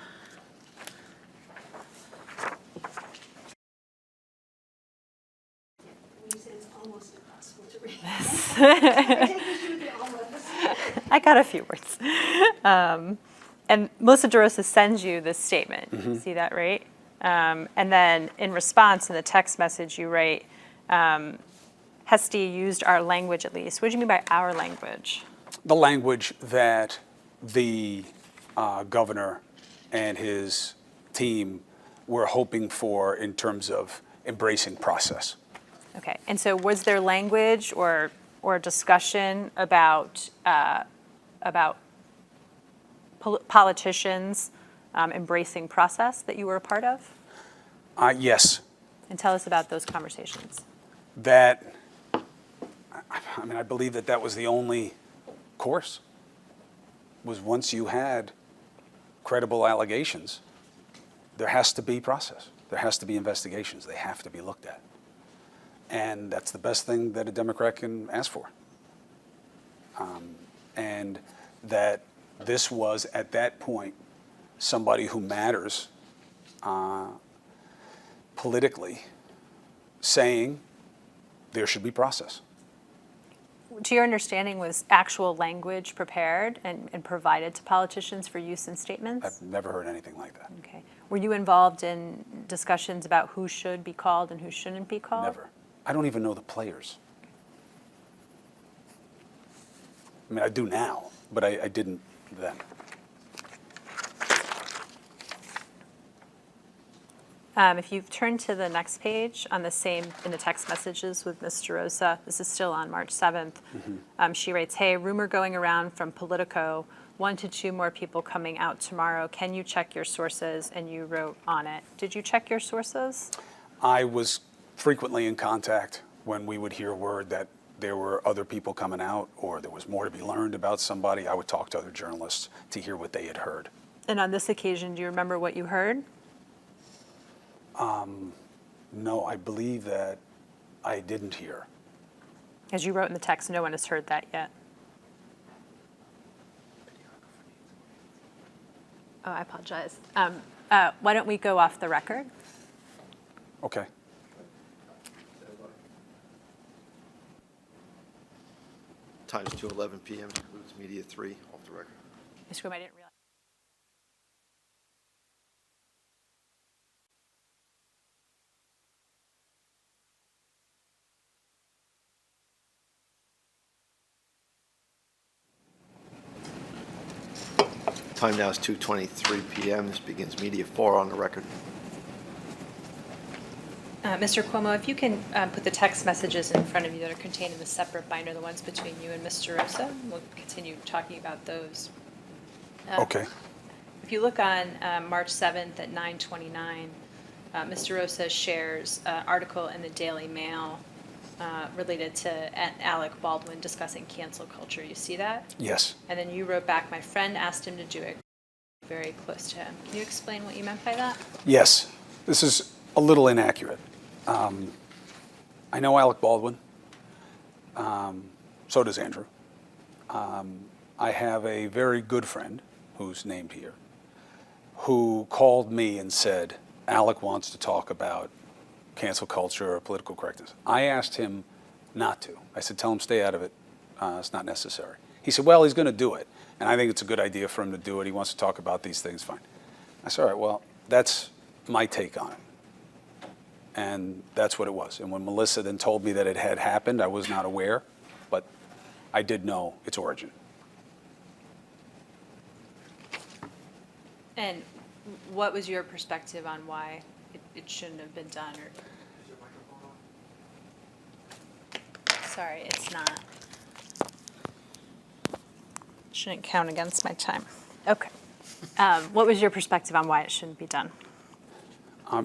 You said it's almost impossible to read. I take issue with the almost. I got a few words. And Melissa DeRosa sends you this statement. You see that, right? And then in response in the text message, you write, Hesty used our language at least. What do you mean by our language? The language that the governor and his team were hoping for in terms of embracing process. Okay, and so was there language or discussion about politicians embracing process that you were a part of? Yes, And tell us about those conversations. that, I believe that was the only course, was once you had credible allegations, there has to be process. There has to be investigations. They have to be looked at. And that's the best thing that a Democrat can ask for. And that this was, at that point, somebody who matters politically saying there should be process. To your understanding, was actual language prepared and provided to politicians for use in statements? I've never heard anything like that. Okay. Were you involved in discussions about who should be called and who shouldn't be called? Never. I don't even know the players. I do now, but I didn't then. If you turn to the next page on the same, in the text messages with Ms. DeRosa, this is still on March 7th. She writes, hey, rumor going around from Politico, 1 to 2 more people coming out tomorrow. Can you check your sources? And you wrote on it. Did you check your sources? I was frequently in contact when we would hear word that there were other people coming out or there was more to be learned about somebody. I would talk to other journalists to hear what they had heard. And on this occasion, do you remember what you heard? No, I believe that I didn't hear. As you wrote in the text, no one has heard that yet. Oh, I apologize. Why don't we go off the record? Okay. Times 2:11 p.m. includes media 3 off the record. Ms. Grimm, I didn't realize. Time now is 2:23 p.m. This begins media 4 on the record. Mr. Cuomo, if you can put the text messages in front of you that are contained in the separate binder, the ones between you and Mr. Rosa, we'll continue talking about those. Okay. If you look on March 7th at 9:29, Mr. Rosa shares an article in the Daily Mail related to Alec Baldwin discussing cancel culture. You see that? Yes. And then you wrote back, my friend asked him to do it, very close to him. Can you explain what you meant by that? Yes. This is a little inaccurate. I know Alec Baldwin. So does Andrew. I have a very good friend who's named here who called me and said, Alec wants to talk about cancel culture or political correctness. I asked him not to. I said, tell him stay out of it. It's not necessary. He said, well, he's going to do it. And I think it's a good idea for him to do it. He wants to talk about these things, fine. I said, all right, well, that's my take on it. And that's what it was. And when Melissa then told me that it had happened, I was not aware, but I did know its origin. And what was your perspective on why it shouldn't have been done? Sorry, it's not. Shouldn't count against my time. Okay. What was your perspective on why it shouldn't be done?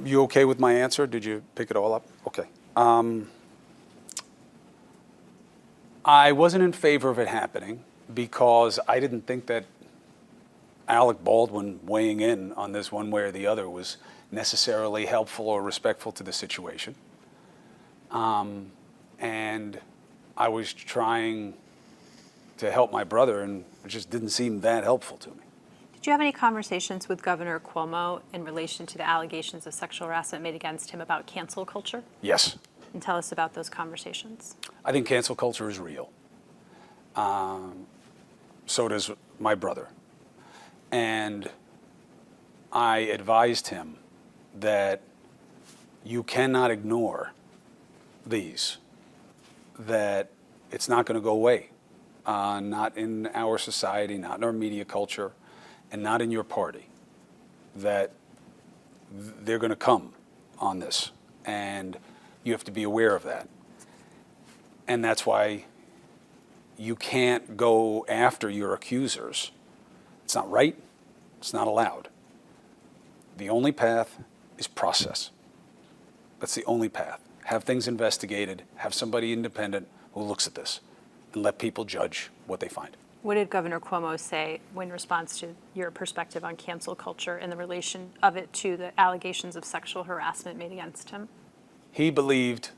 You okay with my answer? Did you pick it all up? Okay. I wasn't in favor of it happening because I didn't think that Alec Baldwin weighing in on this one way or the other was necessarily helpful or respectful to the situation. And I was trying to help my brother, and it just didn't seem that helpful to me. Did you have any conversations with Governor Cuomo in relation to the allegations of sexual harassment made against him about cancel culture? Yes. And tell us about those conversations. I think cancel culture is real. So does my brother. And I advised him that you cannot ignore these, that it's not going to go away, not in our society, not in our media culture, and not in your party, that they're going to come on this, and you have to be aware of that. And that's why you can't go after your accusers. It's not right, it's not allowed. The only path is process. That's the only path. Have things investigated, have somebody independent who looks at this, and let people judge what they find. What did Governor Cuomo say in response to your perspective on cancel culture and the relation of it to the allegations of sexual harassment made against him? He believes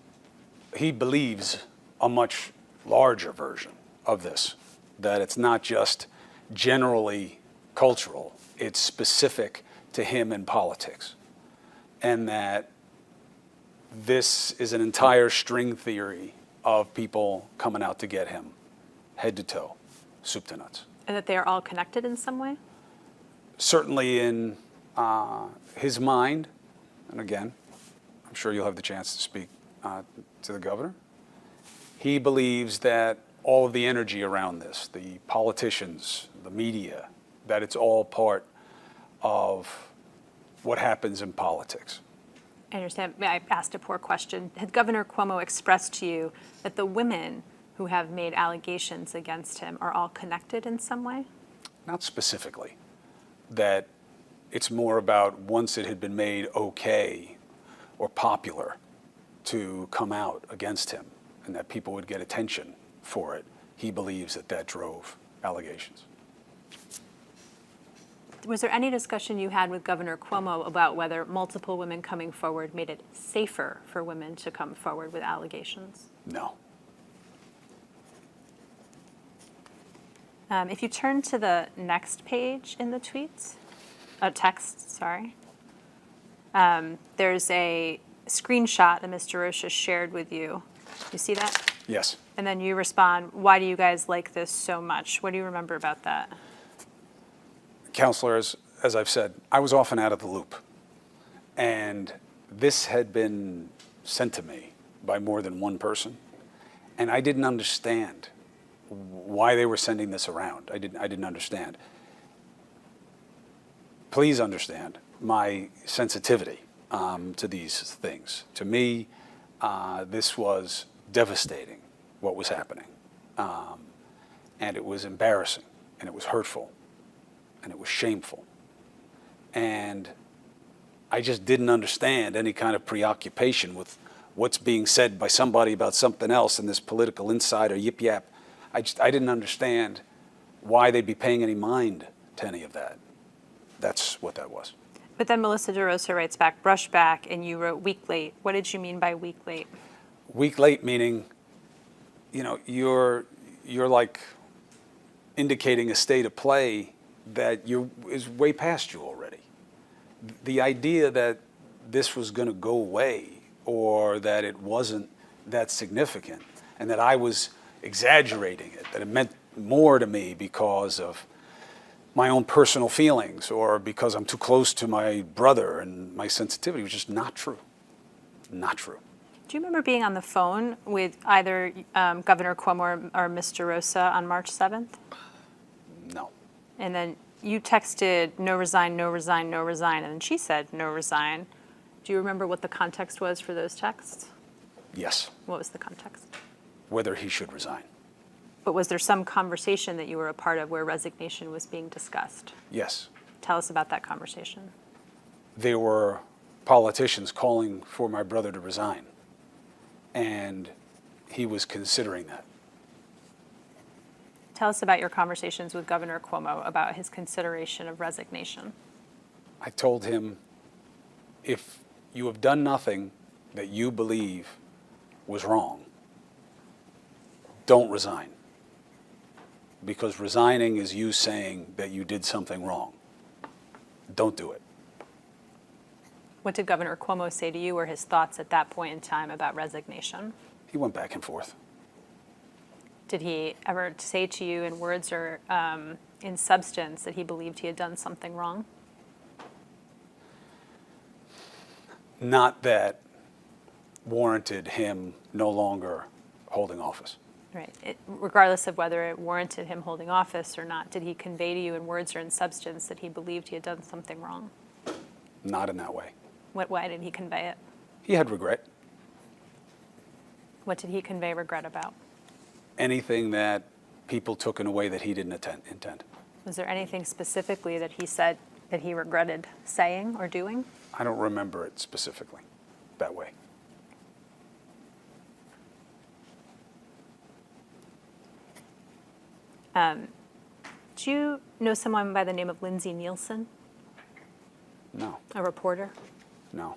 a much larger version of this, that it's not just generally cultural, it's specific to him in politics, and that this is an entire string theory of people coming out to get him, head to toe, soup to nuts. And that they are all connected in some way? Certainly in his mind, and again, I'm sure you'll have the chance to speak to the governor, he believes that all of the energy around this, the politicians, the media, that it's all part of what happens in politics. I understand. I asked a poor question. Had Governor Cuomo expressed to you that the women who have made allegations against him are all connected in some way? Not specifically. That it's more about once it had been made okay or popular to come out against him and that people would get attention for it, he believes that that drove allegations. Was there any discussion you had with Governor Cuomo about whether multiple women coming forward made it safer for women to come forward with allegations? No. If you turn to the next page in the tweets, text, sorry, there's a screenshot that Mr. Rocha shared with you. You see that? Yes. And then you respond, why do you guys like this so much? What do you remember about that? Counselor, as I've said, I was often out of the loop. And this had been sent to me by more than one person. And I didn't understand why they were sending this around. I didn't understand. Please understand my sensitivity to these things. To me, this was devastating, what was happening. And it was embarrassing, and it was hurtful, and it was shameful. And I just didn't understand any kind of preoccupation with what's being said by somebody about something else in this political insider yip yap. I didn't understand why they'd be paying any mind to any of that. That's what that was. But then Melissa DeRosa writes back, brush back, and you wrote week late. What did you mean by week late? Week late meaning, you know, you're like indicating a state of play that is way past you already. The idea that this was going to go away or that it wasn't that significant and that I was exaggerating it, that it meant more to me because of my own personal feelings or because I'm too close to my brother and my sensitivity, which is not true. Not true. Do you remember being on the phone with either Governor Cuomo or Mr. Rosa on March 7th? No. And then you texted, no resign, no resign, no resign, and then she said, no resign. Do you remember what the context was for those texts? Yes. What was the context? Whether he should resign. But was there some conversation that you were a part of where resignation was being discussed? Yes. Tell us about that conversation. There were politicians calling for my brother to resign, and he was considering that. Tell us about your conversations with Governor Cuomo about his consideration of resignation. I told him, if you have done nothing that you believe was wrong, don't resign. Because resigning is you saying that you did something wrong. Don't do it. What did Governor Cuomo say to you or his thoughts at that point in time about resignation? He went back and forth. Did he ever say to you in words or in substance that he believed he had done something wrong? Not that warranted him no longer holding office. Right. Regardless of whether it warranted him holding office or not, did he convey to you in words or in substance that he believed he had done something wrong? Not in that way. What way did he convey it? He had regret. What did he convey regret about? Anything that people took in a way that he didn't intend. Was there anything specifically that he said that he regretted saying or doing? I don't remember it specifically that way. Do you know someone by the name of Lindsay Nielsen, No, a reporter? no.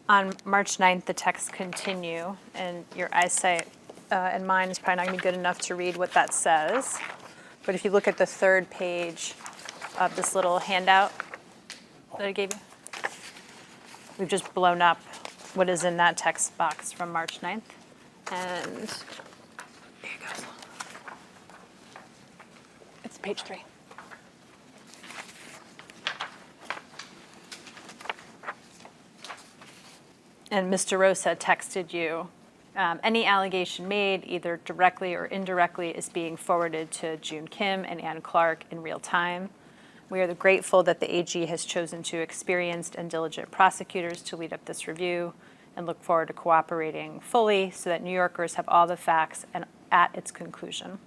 On March 9th, the texts continue, and your eyesight and mine is probably not going to be good enough to read what that says. But if you look at the third page of this little handout that I gave you, we've just blown up what is in that text box from March 9th. And here it goes. It's page 3. And Mr. Rosa texted you, any allegation made, either directly or indirectly, is being forwarded to June Kim and Ann Clark in real time. We are grateful that the AG has chosen two experienced and diligent prosecutors to lead up this review and look forward to cooperating fully so that New Yorkers have all the facts and at its conclusion.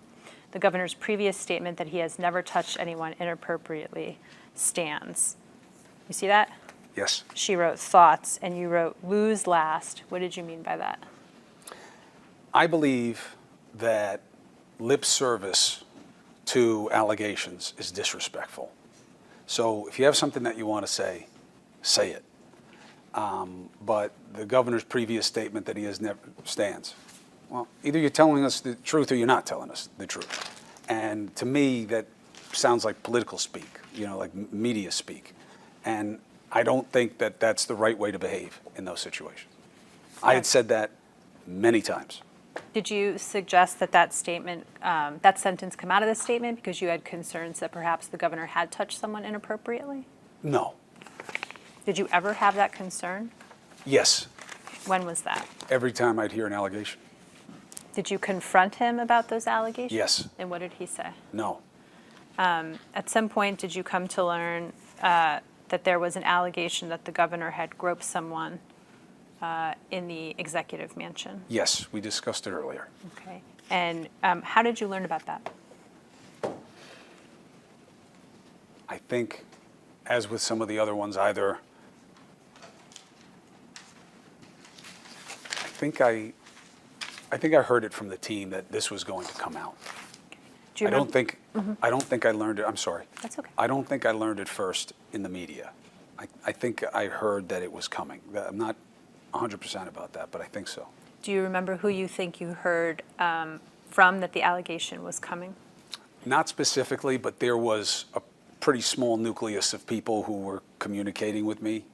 The governor's previous statement that he has never touched anyone inappropriately stands. You see that? Yes. She wrote thoughts, and you wrote lose last. What did you mean by that? I believe that lip service to allegations is disrespectful. So if you have something that you want to say it. But the governor's previous statement that he has never stands. Well, either you're telling us the truth or you're not telling us the truth. And to me, that sounds like political speak, like media speak. And I don't think that that's the right way to behave in those situations. I had said that many times. Did you suggest that statement, that sentence come out of the statement because you had concerns that perhaps the governor had touched someone inappropriately? No. Did you ever have that concern? Yes. When was that? Every time I'd hear an allegation. Did you confront him about those allegations? Yes. And what did he say? No. At some point, did you come to learn that there was an allegation that the governor had groped someone in the executive mansion? Yes, we discussed it earlier. Okay. And how did you learn about that? I think, as with some of the other ones, either I think I heard it from the team that this was going to come out. Do you I don't remember- think I learned it. I'm sorry. That's okay. I don't think I learned it first in the media. I think I heard that it was coming. I'm not 100% about that, but I think so. Do you remember who you think you heard from that the allegation was coming? Not specifically, but there was a pretty small nucleus of people who were communicating with me.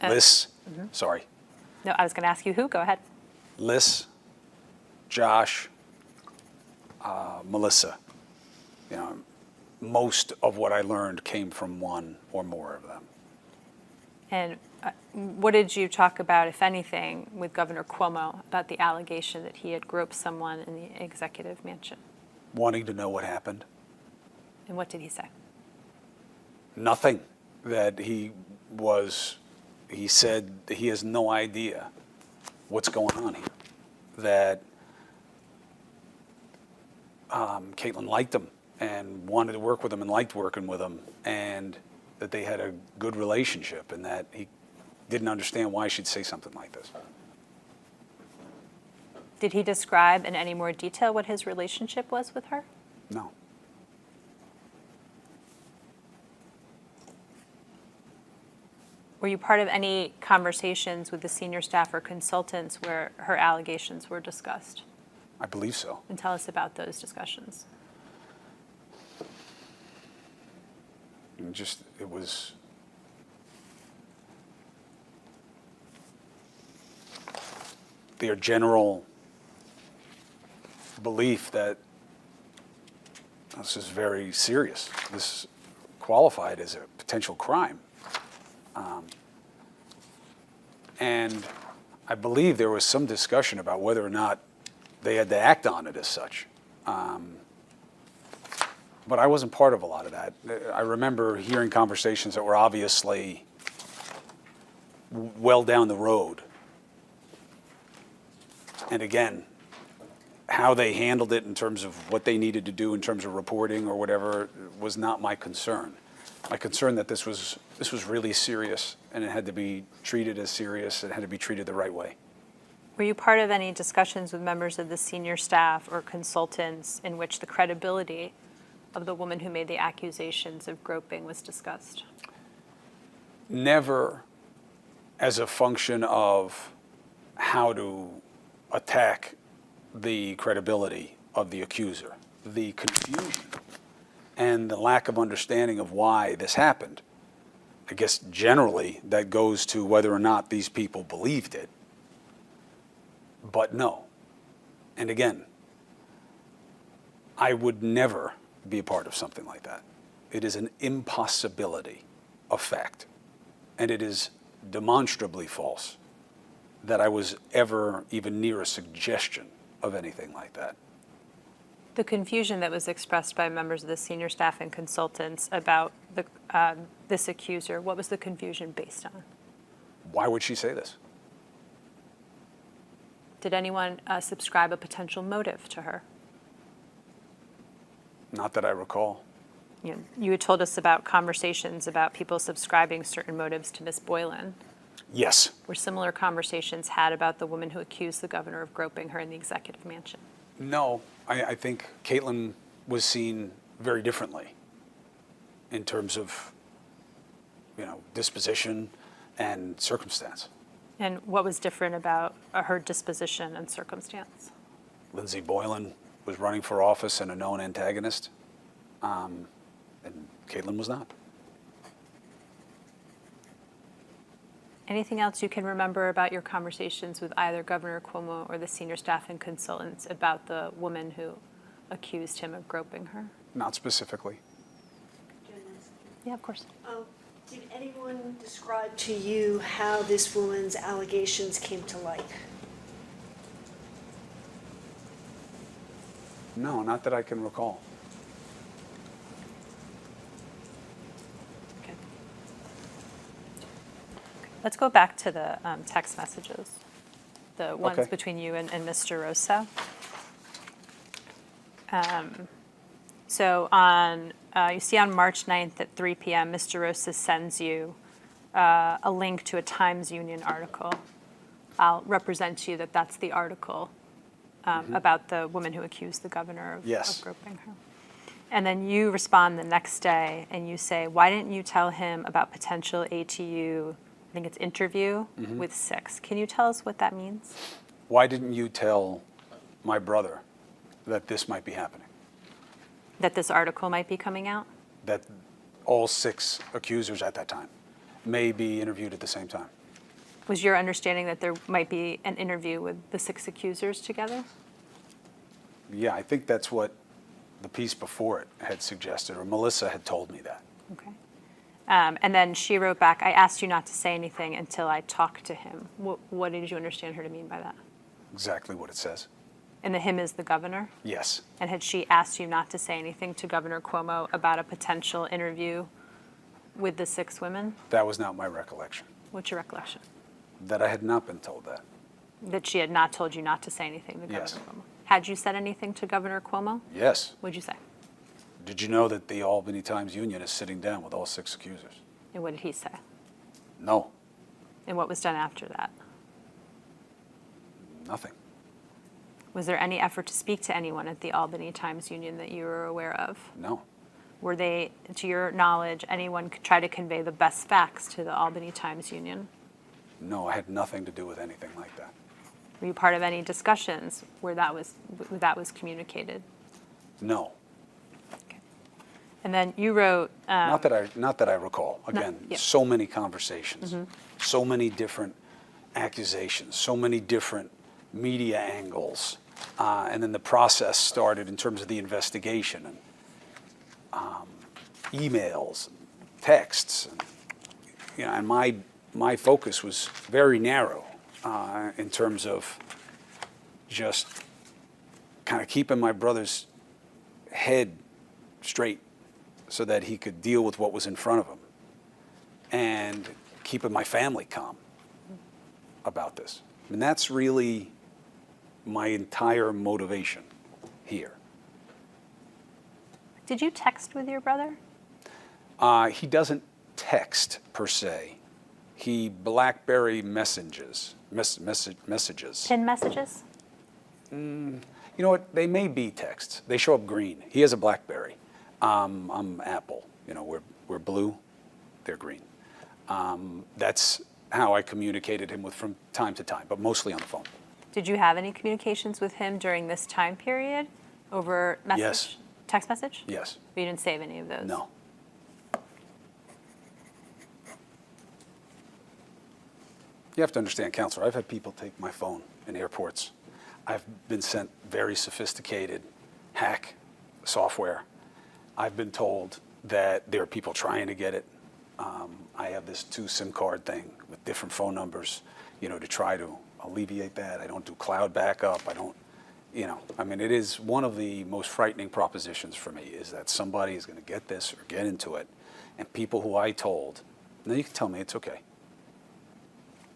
Liz, sorry. No, I was going to ask you who. Go ahead. Liz, Josh, Melissa. Most of what I learned came from one or more of them. And what did you talk about, if anything, with Governor Cuomo about the allegation that he had groped someone in the executive mansion? Wanting to know what happened. And what did he say? Nothing. That he said that he has no idea what's going on here. That Caitlin liked him and wanted to work with him and liked working with him, and that they had a good relationship, and that he didn't understand why she'd say something like this. Did he describe in any more detail what his relationship was with her? No. Were you part of any conversations with the senior staff or consultants where her allegations were discussed? I believe so. And tell us about those discussions. It was their general belief that this is very serious. This qualified as a potential crime. And I believe there was some discussion about whether or not they had to act on it as such. But I wasn't part of a lot of that. I remember hearing conversations that were obviously well down the road. And again, how they handled it in terms of what they needed to do in terms of reporting or whatever was not my concern. My concern that this was really serious, and it had to be treated as serious, it had to be treated the right way. Were you part of any discussions with members of the senior staff or consultants in which the credibility of the woman who made the accusations of groping was discussed? Never as a function of how to attack the credibility of the accuser. The confusion and the lack of understanding of why this happened, I guess generally that goes to whether or not these people believed it. But no. And again, I would never be a part of something like that. It is an impossibility of fact. And it is demonstrably false that I was ever even near a suggestion of anything like that. The confusion that was expressed by members of the senior staff and consultants about this accuser, what was the confusion based on? Why would she say this? Did anyone subscribe a potential motive to her? Not that I recall. You had told us about conversations about people subscribing certain motives to Miss Boylan. Yes. Were similar conversations had about the woman who accused the governor of groping her in the executive mansion? No, I think Caitlin was seen very differently in terms of, disposition and circumstance. And what was different about her disposition and circumstance? Lindsay Boylan was running for office and a known antagonist, and Caitlin was not. Anything else you can remember about your conversations with either Governor Cuomo or the senior staff and consultants about the woman who accused him of groping her? Not specifically. Yeah, of course. Did anyone describe to you how this woman's allegations came to light? No, not that I can recall. Okay. Let's go back to the text messages, the ones Okay. between you and Mr. Rosa. So you see on March 9th at 3 p.m., Mr. Rosa sends you a link to a Times Union article. I'll represent to you that that's the article about the woman who accused the governor of groping her. And then you respond the next day and you say, why didn't you tell him about potential ATU, I think it's interview with 6? Can you tell us what that means? Why didn't you tell my brother that this might be happening? That this article might be coming out? That all 6 accusers at that time may be interviewed at the same time. Was your understanding that there might be an interview with the 6 accusers together? Yeah, I think that's what the piece before it had suggested, or Melissa had told me that. Okay. And then she wrote back, I asked you not to say anything until I talked to him. What did you understand her to mean by that? Exactly what it says. And the him is the governor? Yes. And had she asked you not to say anything to Governor Cuomo about a potential interview with the 6 women? That was not my recollection. What's your recollection? That I had not been told that. That she had not told you not to say anything to Governor Yes. Cuomo? Had you said anything to Governor Cuomo? Yes. What'd you say? Did you know that the Albany Times Union is sitting down with all 6 accusers? And what did he say? No, And what was done after that? nothing. Was there any effort to speak to anyone at the Albany Times Union that you were aware of? No. Were they, to your knowledge, anyone try to convey the best facts to the Albany Times Union? No, I had nothing to do with anything like that. Were you part of any discussions where that was communicated? No. And then you wrote, Not that I recall. Again, yeah. so many conversations, so many different accusations, so many different media angles. And then the process started in terms of the investigation and emails, and texts. And, and my focus was very narrow in terms of just kind of keeping my brother's head straight so that he could deal with what was in front of him, and keeping my family calm about this. And that's really my entire motivation here. did you text with your brother? He doesn't text per se. He BlackBerry messages. Pin messages? You know what? They may be texts. They show up green. He has a BlackBerry. I'm Apple. You know, we're blue. They're green. That's how I communicated him with from time to time, but mostly on the phone. Did you have any communications with him during this time period over message? Yes. Text message? Yes. But you didn't save any of those? No. You have to understand, Counselor, I've had people take my phone in airports. I've been sent very sophisticated hack software. I've been told that there are people trying to get it. I have this 2 SIM card thing with different phone numbers, to try to alleviate that. I don't do cloud backup. I don't, it is one of the most frightening propositions for me is that somebody is going to get this or get into it. And people who I told, now you can tell me it's okay.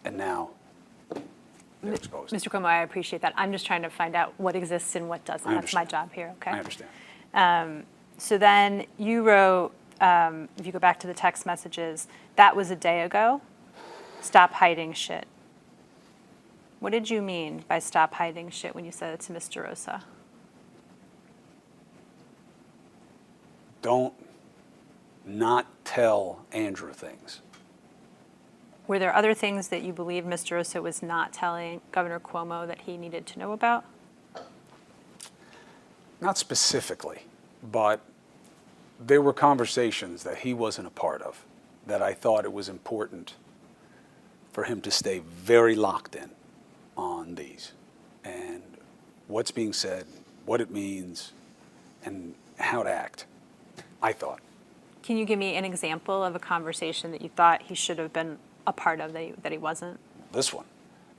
And now they're exposed. Mr. Cuomo, I appreciate that. I'm just trying to find out what exists and what doesn't. I That's my understand. job here, okay? I understand. So then you wrote, if you go back to the text messages, that was a day ago. Stop hiding shit. What did you mean by stop hiding shit when you said it to Mr. Rosa? Don't not tell Andrew things. Were there other things that you believe Mr. Rosa was not telling Governor Cuomo that he needed to know about? Not specifically, but there were conversations that he wasn't a part of that I thought it was important for him to stay very locked in on these and what's being said, what it means, and how to act, I thought. Can you give me an example of a conversation that you thought he should have been a part of that he wasn't? This one,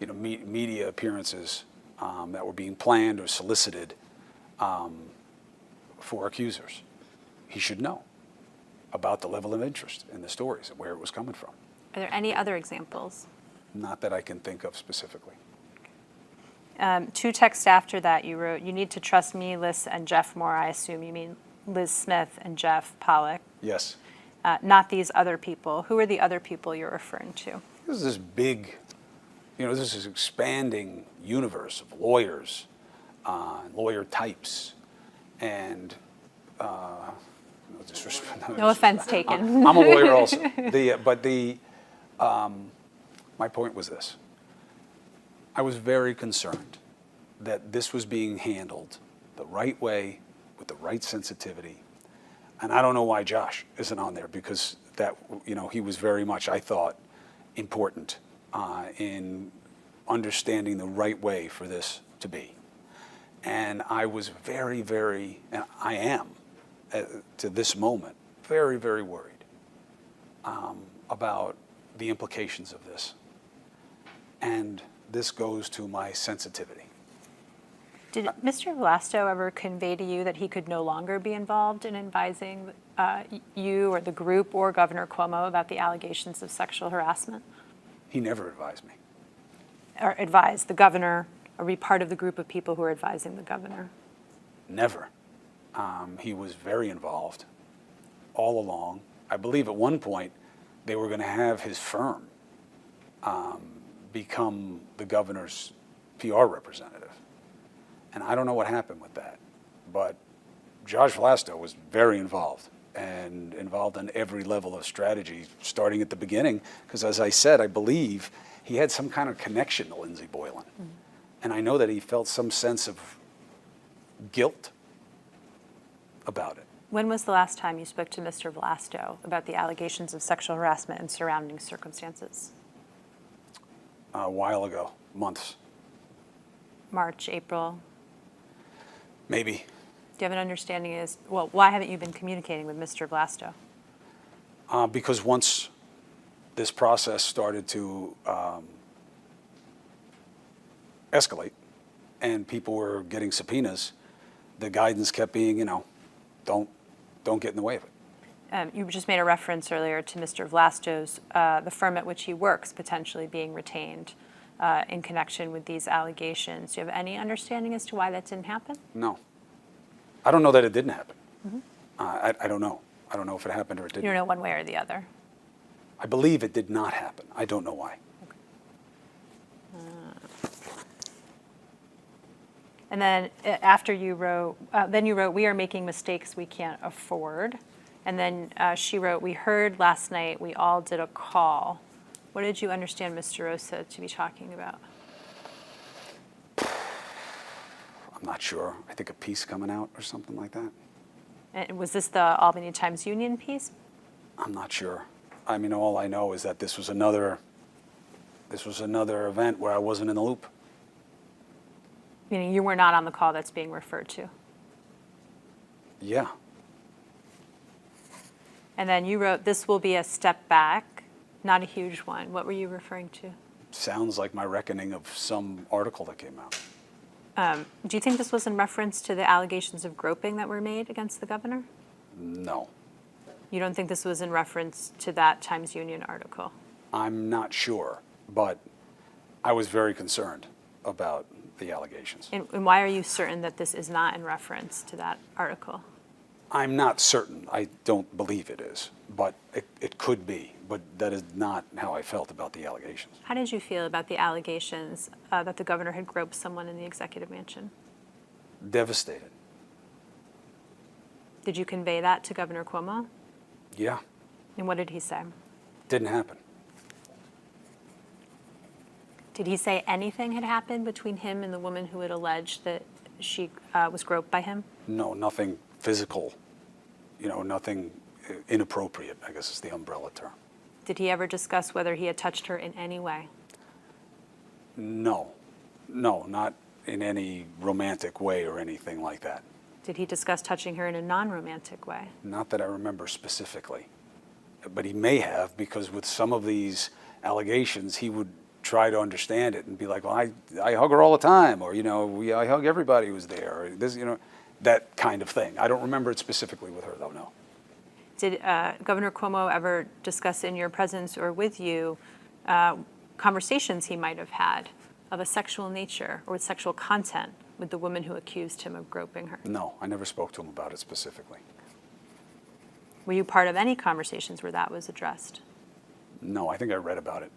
media appearances that were being planned or solicited for accusers. He should know about the level of interest in the stories and where it was coming from. Are there any other examples? Not that I can think of specifically. 2 texts after that, you wrote, you need to trust me, Liz, and Jeff more. I assume you mean Liz Smith and Jeff Pollack, Yes. not these other people. Who are the other people you're referring to? This is this big, this is expanding universe of lawyers, lawyer types, and no disrespect. No offense taken. I'm a lawyer also. My point was this. I was very concerned that this was being handled the right way with the right sensitivity. And I don't know why Josh isn't on there because that, he was very much, I thought, important in understanding the right way for this to be. And I was very, very, and I am, to this moment, very, very worried about the implications of this. And this goes to my sensitivity. Did Mr. Vlasto ever convey to you that he could no longer be involved in advising you or the group or Governor Cuomo about the allegations of sexual harassment? He never advised me. Or advise the governor, or be part of the group of people who are advising the governor? Never. He was very involved all along. I believe at one point they were going to have his firm become the governor's PR representative. And I don't know what happened with that. But Josh Vlasto was very involved, and involved on every level of strategy, starting at the beginning, because as I said, I believe he had some kind of connection to Lindsey Boylan. And I know that he felt some sense of guilt about it. When was the last time you spoke to Mr. Vlasto about the allegations of sexual harassment and surrounding circumstances? A while ago, months, March, April? maybe. Do you have an understanding as, well, why haven't you been communicating with Mr. Vlasto? Because once this process started to escalate and people were getting subpoenas, the guidance kept being, don't get in the way of it. You just made a reference earlier to Mr. Vlasto's, the firm at which he works potentially being retained in connection with these allegations. Do you have any understanding as to why that didn't happen? No. I don't know that it didn't happen. I don't know. I don't know if it happened or it didn't. You don't know one way or the other? I believe it did not happen. I don't know why. And then after you wrote, we are making mistakes we can't afford. And then she wrote, we heard last night, we all did a call. What did you understand Mr. Rosa to be talking about? I'm not sure. I think a piece coming out or something like that. And was this the Albany Times Union piece? I'm not sure. I mean, all I know is that this was another event where I wasn't in the loop. Meaning you were not on the call that's being referred to. Yeah. And then you wrote, this will be a step back, not a huge one. What were you referring to? Sounds like my reckoning of some article that came out. Do you think this was in reference to the allegations of groping that were made against the governor? No. You don't think this was in reference to that Times Union article? I'm not sure, but I was very concerned about the allegations. And why are you certain that this is not in reference to that article? I'm not certain. I don't believe it is, but it could be. But that is not how I felt about the allegations. How did you feel about the allegations that the governor had groped someone in the executive mansion? Devastated. Did you convey that to Governor Cuomo? Yeah, And what did he say? didn't happen. Did he say anything had happened between him and the woman who had alleged that she was groped by him? No, nothing physical, nothing inappropriate, I guess is the umbrella term. Did he ever discuss whether he had touched her in any way? No, not in any romantic way or anything like that. Did he discuss touching her in a non-romantic way? Not that I remember specifically, but he may have, because with some of these allegations, he would try to understand it and be like, well, I hug her all the time, or, I hug everybody who's there, or this, that kind of thing. I don't remember it specifically with her, though, no. Did Governor Cuomo ever discuss in your presence or with you conversations he might have had of a sexual nature or with sexual content with the woman who accused him of groping her? No, I never spoke to him about it specifically. Were you part of any conversations where that was addressed? No, I think I read about it.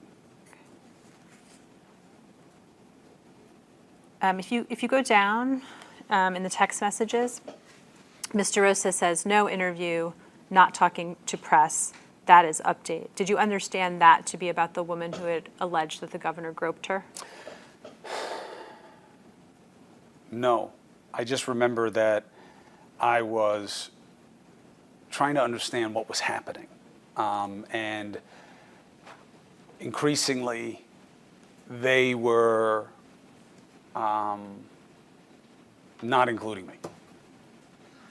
If you go down in the text messages, Mr. Rosa says, no interview, not talking to press, that is update. Did you understand that to be about the woman who had alleged that the governor groped her? No, I just remember that I was trying to understand what was happening. And increasingly, they were not including me.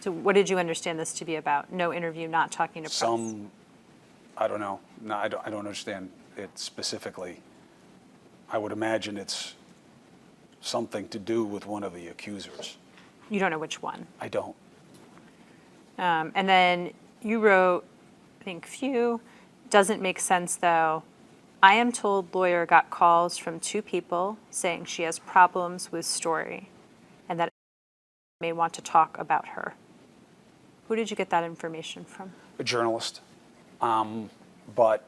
So what did you understand this to be about? No interview, not talking to press? I don't know. No, I don't understand it specifically. I would imagine it's something to do with one of the accusers. You don't know which one? I don't. And then you wrote, I think, few. Doesn't make sense, though. I am told lawyer got calls from 2 people saying she has problems with story and that may want to talk about her. Who did you get that information from? A journalist. But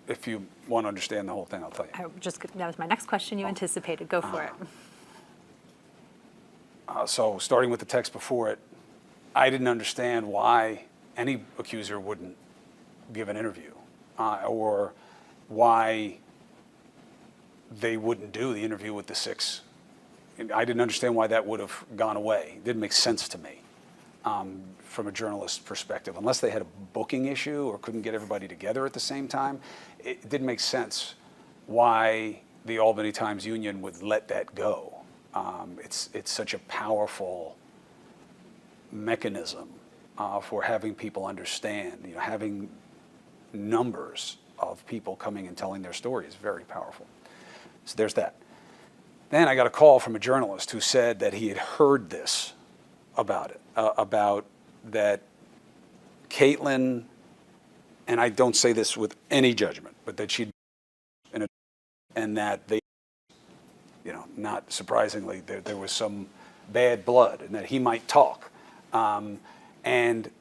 if you want to understand the whole thing, I'll tell you. That was my next question you anticipated. Go for it. So starting with the text before it, I didn't understand why any accuser wouldn't give an interview or why they wouldn't do the interview with the 6. I didn't understand why that would have gone away. It didn't make sense to me from a journalist perspective. Unless they had a booking issue or couldn't get everybody together at the same time, it didn't make sense why the Albany Times-Union would let that go. It's such a powerful mechanism for having people understand. You know, having numbers of people coming and telling their story is very powerful. So there's that. Then I got a call from a journalist who said that he had heard this about it, about that Caitlin, and I don't say this with any judgment, but that she'd and that they, you know, not surprisingly, there was some bad blood and that he might talk. And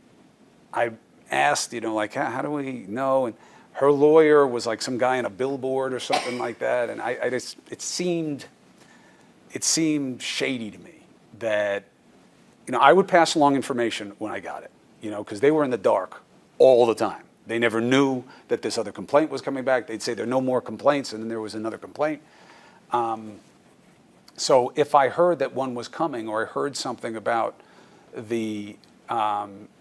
I asked, you know, like, how do we know? And her lawyer was like some guy on a billboard or something like that. And I just, it seemed shady to me that, you know, I would pass along information when I got it, you know, because they were in the dark all the time. They never knew that this other complaint was coming back. They'd say there are no more complaints, and then there was another complaint. So if I heard that one was coming or I heard something about the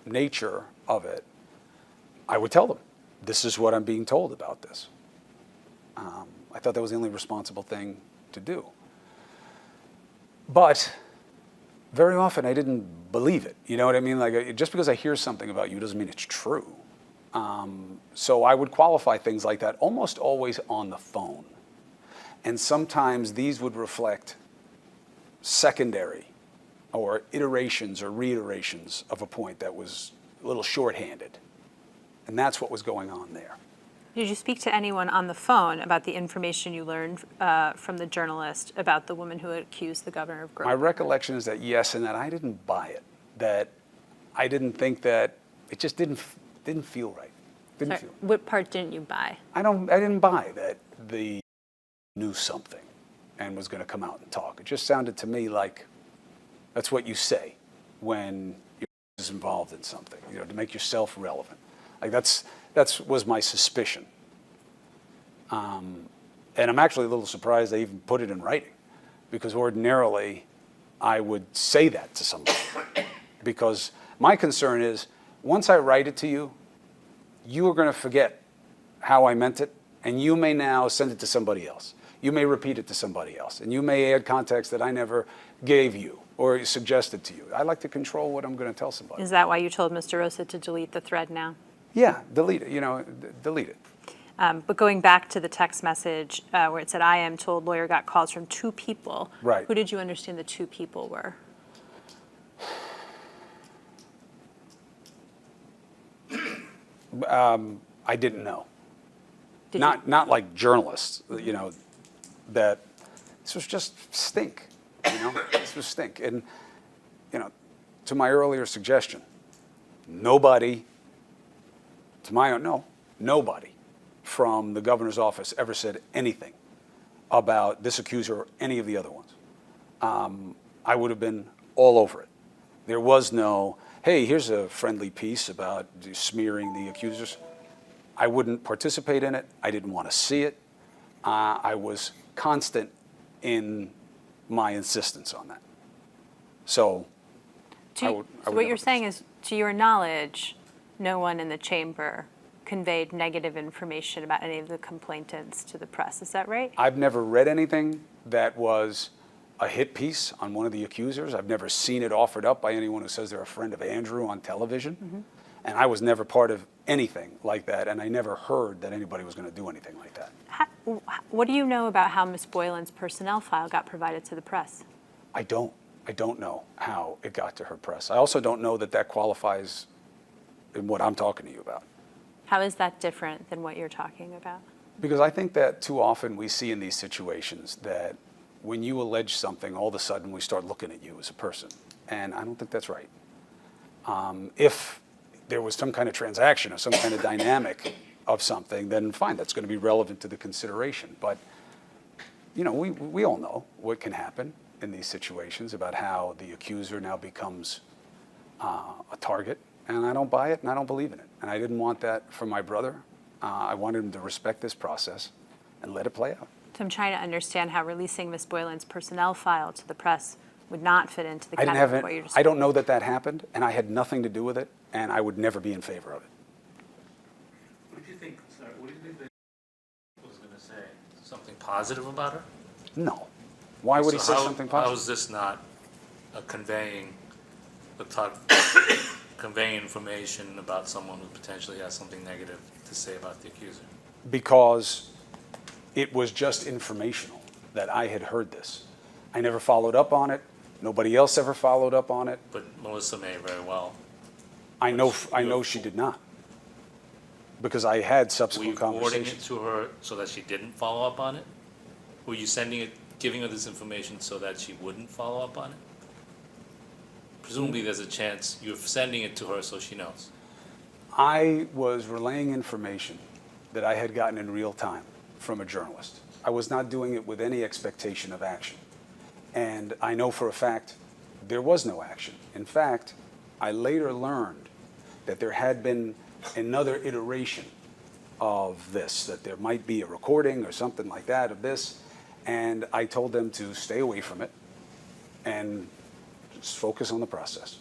nature of it, I would tell them, this is what I'm being told about this. I thought that was the only responsible thing to do. But very often I didn't believe it. You know what I mean? Like, just because I hear something about you doesn't mean it's true. So I would qualify things like that almost always on the phone. And sometimes these would reflect secondary or iterations or reiterations of a point that was a little shorthanded. And that's what was going on there. Did you speak to anyone on the phone about the information you learned from the journalist about the woman who had accused the governor of groping? My recollection is that yes, and that I didn't buy it. That I didn't think that, it just didn't feel right. Sorry, what part didn't you buy? I didn't buy that they knew something and was going to come out and talk. It just sounded to me like that's what you say when you're involved in something, you know, to make yourself relevant. Like that was my suspicion. And I'm actually a little surprised they even put it in writing, because ordinarily I would say that to somebody. Because my concern is, once I write it to you, you are going to forget how I meant it, and you may now send it to somebody else. You may repeat it to somebody else, and you may add context that I never gave you or suggested to you. I like to control what I'm going to tell somebody. Is that why you told Mr. Rosa to delete the thread now? Yeah, delete it, you know, delete it. But going back to the text message where it said, I am told lawyer got calls from 2 people. Right. Who did you understand the 2 people were? I didn't know. Did Not like journalists, you know, that this was just stink, you know, this was stink. And, you know, to my earlier suggestion, nobody from the governor's office ever said anything about this accuser or any of the other ones. I would have been all over it. There was no, hey, here's a friendly piece about smearing the accusers. I wouldn't participate in it. I didn't want to see it. I was constant in my insistence on that. So So what you're saying is, to your knowledge, no one in the chamber conveyed negative information about any of the complainants to the press. Is that right? I've never read anything that was a hit piece on one of the accusers. I've never seen it offered up by anyone who says they're a friend of Andrew on television. And I was never part of anything like that, and I never heard that anybody was going to do anything like that. What do you know about how Ms. Boylan's personnel file got provided to the press? I don't know how it got to her press. I also don't know that that qualifies in what I'm talking to you about. How is that different than what you're talking about? Because I think that too often we see in these situations that when you allege something, all of a sudden we start looking at you as a person. And I don't think that's right. If there was some kind of transaction or some kind of dynamic of something, then fine, that's going to be relevant to the consideration. But, you know, we all know what can happen in these situations about how the accuser now becomes a target. And I don't buy it and I don't believe in it. And I didn't want that for my brother. I wanted him to respect this process and let it play out. So I'm trying to understand how releasing Ms. Boylan's personnel file to the press would not fit into the I didn't category have of what you're it. just. I don't know that that happened, and I had nothing to do with it, and I would never be in favor of it. What do you think, sorry, what do you think that was gonna say? Something positive about her? No. Why would he So say something positive? How is this not conveying conveying information about someone who potentially has something negative to say about the accuser? Because it was just informational that I had heard this. I never followed up on it. Nobody else ever followed up on it. But Melissa may very well. I know she did not. Because I had Were subsequent you forwarding it conversations. to her so that she didn't follow up on it? Were you sending it, giving her this information so that she wouldn't follow up on it? Presumably there's a chance you're sending it to her so she knows. I was relaying information that I had gotten in real time from a journalist. I was not doing it with any expectation of action. And I know for a fact there was no action. In fact, I later learned that there had been another iteration of this, that there might be a recording or something like that of this, and I told them to stay away from it and just focus on the process.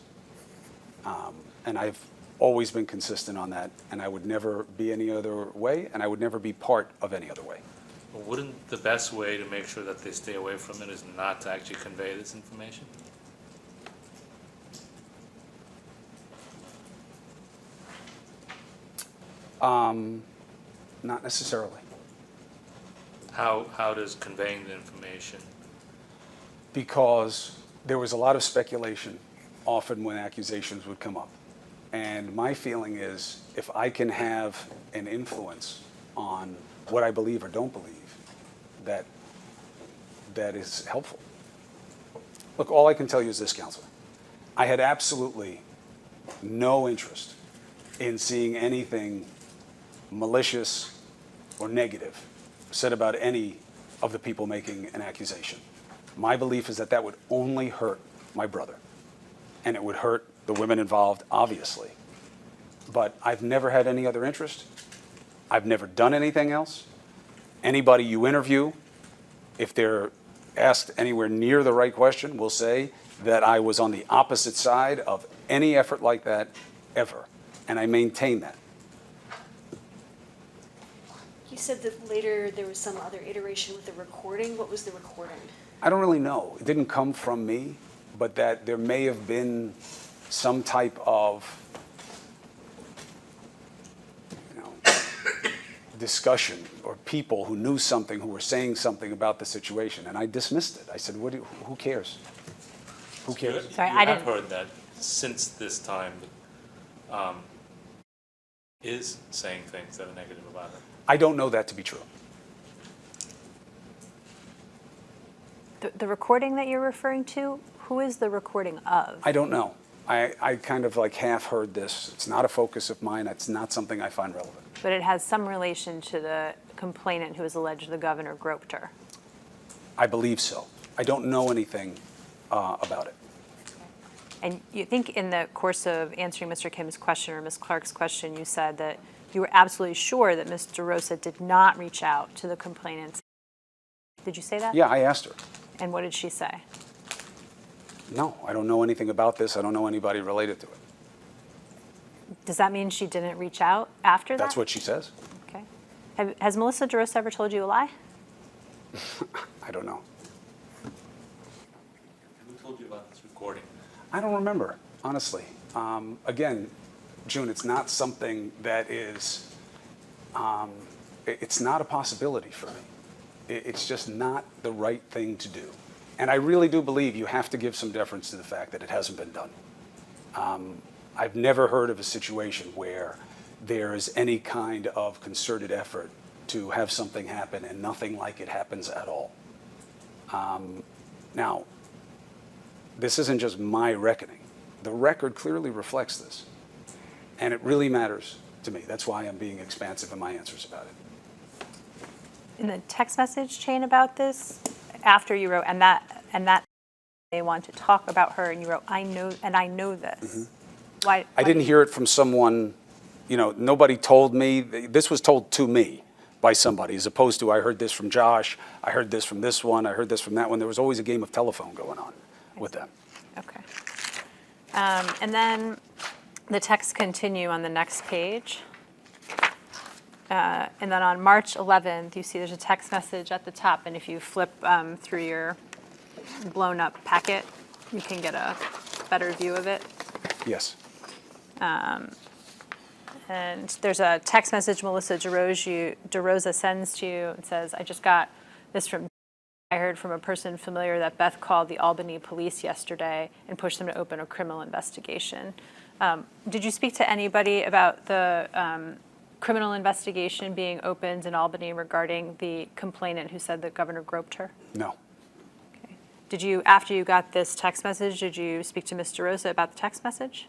And I've always been consistent on that, and I would never be any other way, and I would never be part of any other way. Well, wouldn't the best way to make sure that they stay away from it is not to actually convey this information? Not necessarily. How does conveying the information? Because there was a lot of speculation often when accusations would come up. And my feeling is if I can have an influence on what I believe or don't believe, that is helpful. Look, all I can tell you is this, Counselor. I had absolutely no interest in seeing anything malicious or negative said about any of the people making an accusation. My belief is that that would only hurt my brother, and it would hurt the women involved, obviously. But I've never had any other interest. I've never done anything else. Anybody you interview, if they're asked anywhere near the right question, will say that I was on the opposite side of any effort like that ever, and I maintain that. You said that later there was some other iteration with the recording. What was the recording? I don't really know. It didn't come from me, but that there may have been some type of, discussion or people who knew something who were saying something about the situation, and I dismissed it. I said, who cares? Who cares? Sorry, You I have didn't- heard that since this time, is saying things that are negative about her. I don't know that to be true. The recording that you're referring to, who is the recording of? I don't know. I kind of like half heard this. It's not a focus of mine. It's not something I find relevant. But it has some relation to the complainant who has alleged the governor groped her. I believe so. I don't know anything about it. And you think in the course of answering Mr. Kim's question or Ms. Clark's question, you said that you were absolutely sure that Ms. DeRosa did not reach out to the complainants. Did you say that? Yeah, I asked her. And what did she say? No, I don't know anything about this. I don't know anybody related to it. Does that mean she didn't reach out after that? That's what she says. Okay. Has Melissa DeRosa ever told you a lie? I don't know. recording? I don't remember, honestly. Again, June, it's not something that is, it's not a possibility for me. It's just not the right thing to do. And I really do believe you have to give some deference to the fact that it hasn't been done. I've never heard of a situation where there is any kind of concerted effort to have something happen and nothing like it happens at all. Now, this isn't just my reckoning. The record clearly reflects this. And it really matters to me. That's why I'm being expansive in my answers about it. In the text message chain about this, after you wrote, and that they want to talk about her, and you wrote, I know this. Why? I didn't hear it from someone, nobody told me. This was told to me by somebody, as opposed to I heard this from Josh, I heard this from this one, I heard this from that one. There was always a game of telephone going on with them. Okay. And then the texts continue on the next page. And then on March 11th, you see there's a text message at the top, and if you flip through your blown up packet, you can get a better view of it. Yes. And there's a text message Melissa DeRosa sends to you and says, I just got this from, I heard from a person familiar that Beth called the Albany police yesterday and pushed them to open a criminal investigation. Did you speak to anybody about the criminal investigation being opened in Albany regarding the complainant who said that Governor groped her? No. Okay. Did you, after you got this text message, did you speak to Ms. DeRosa about the text message?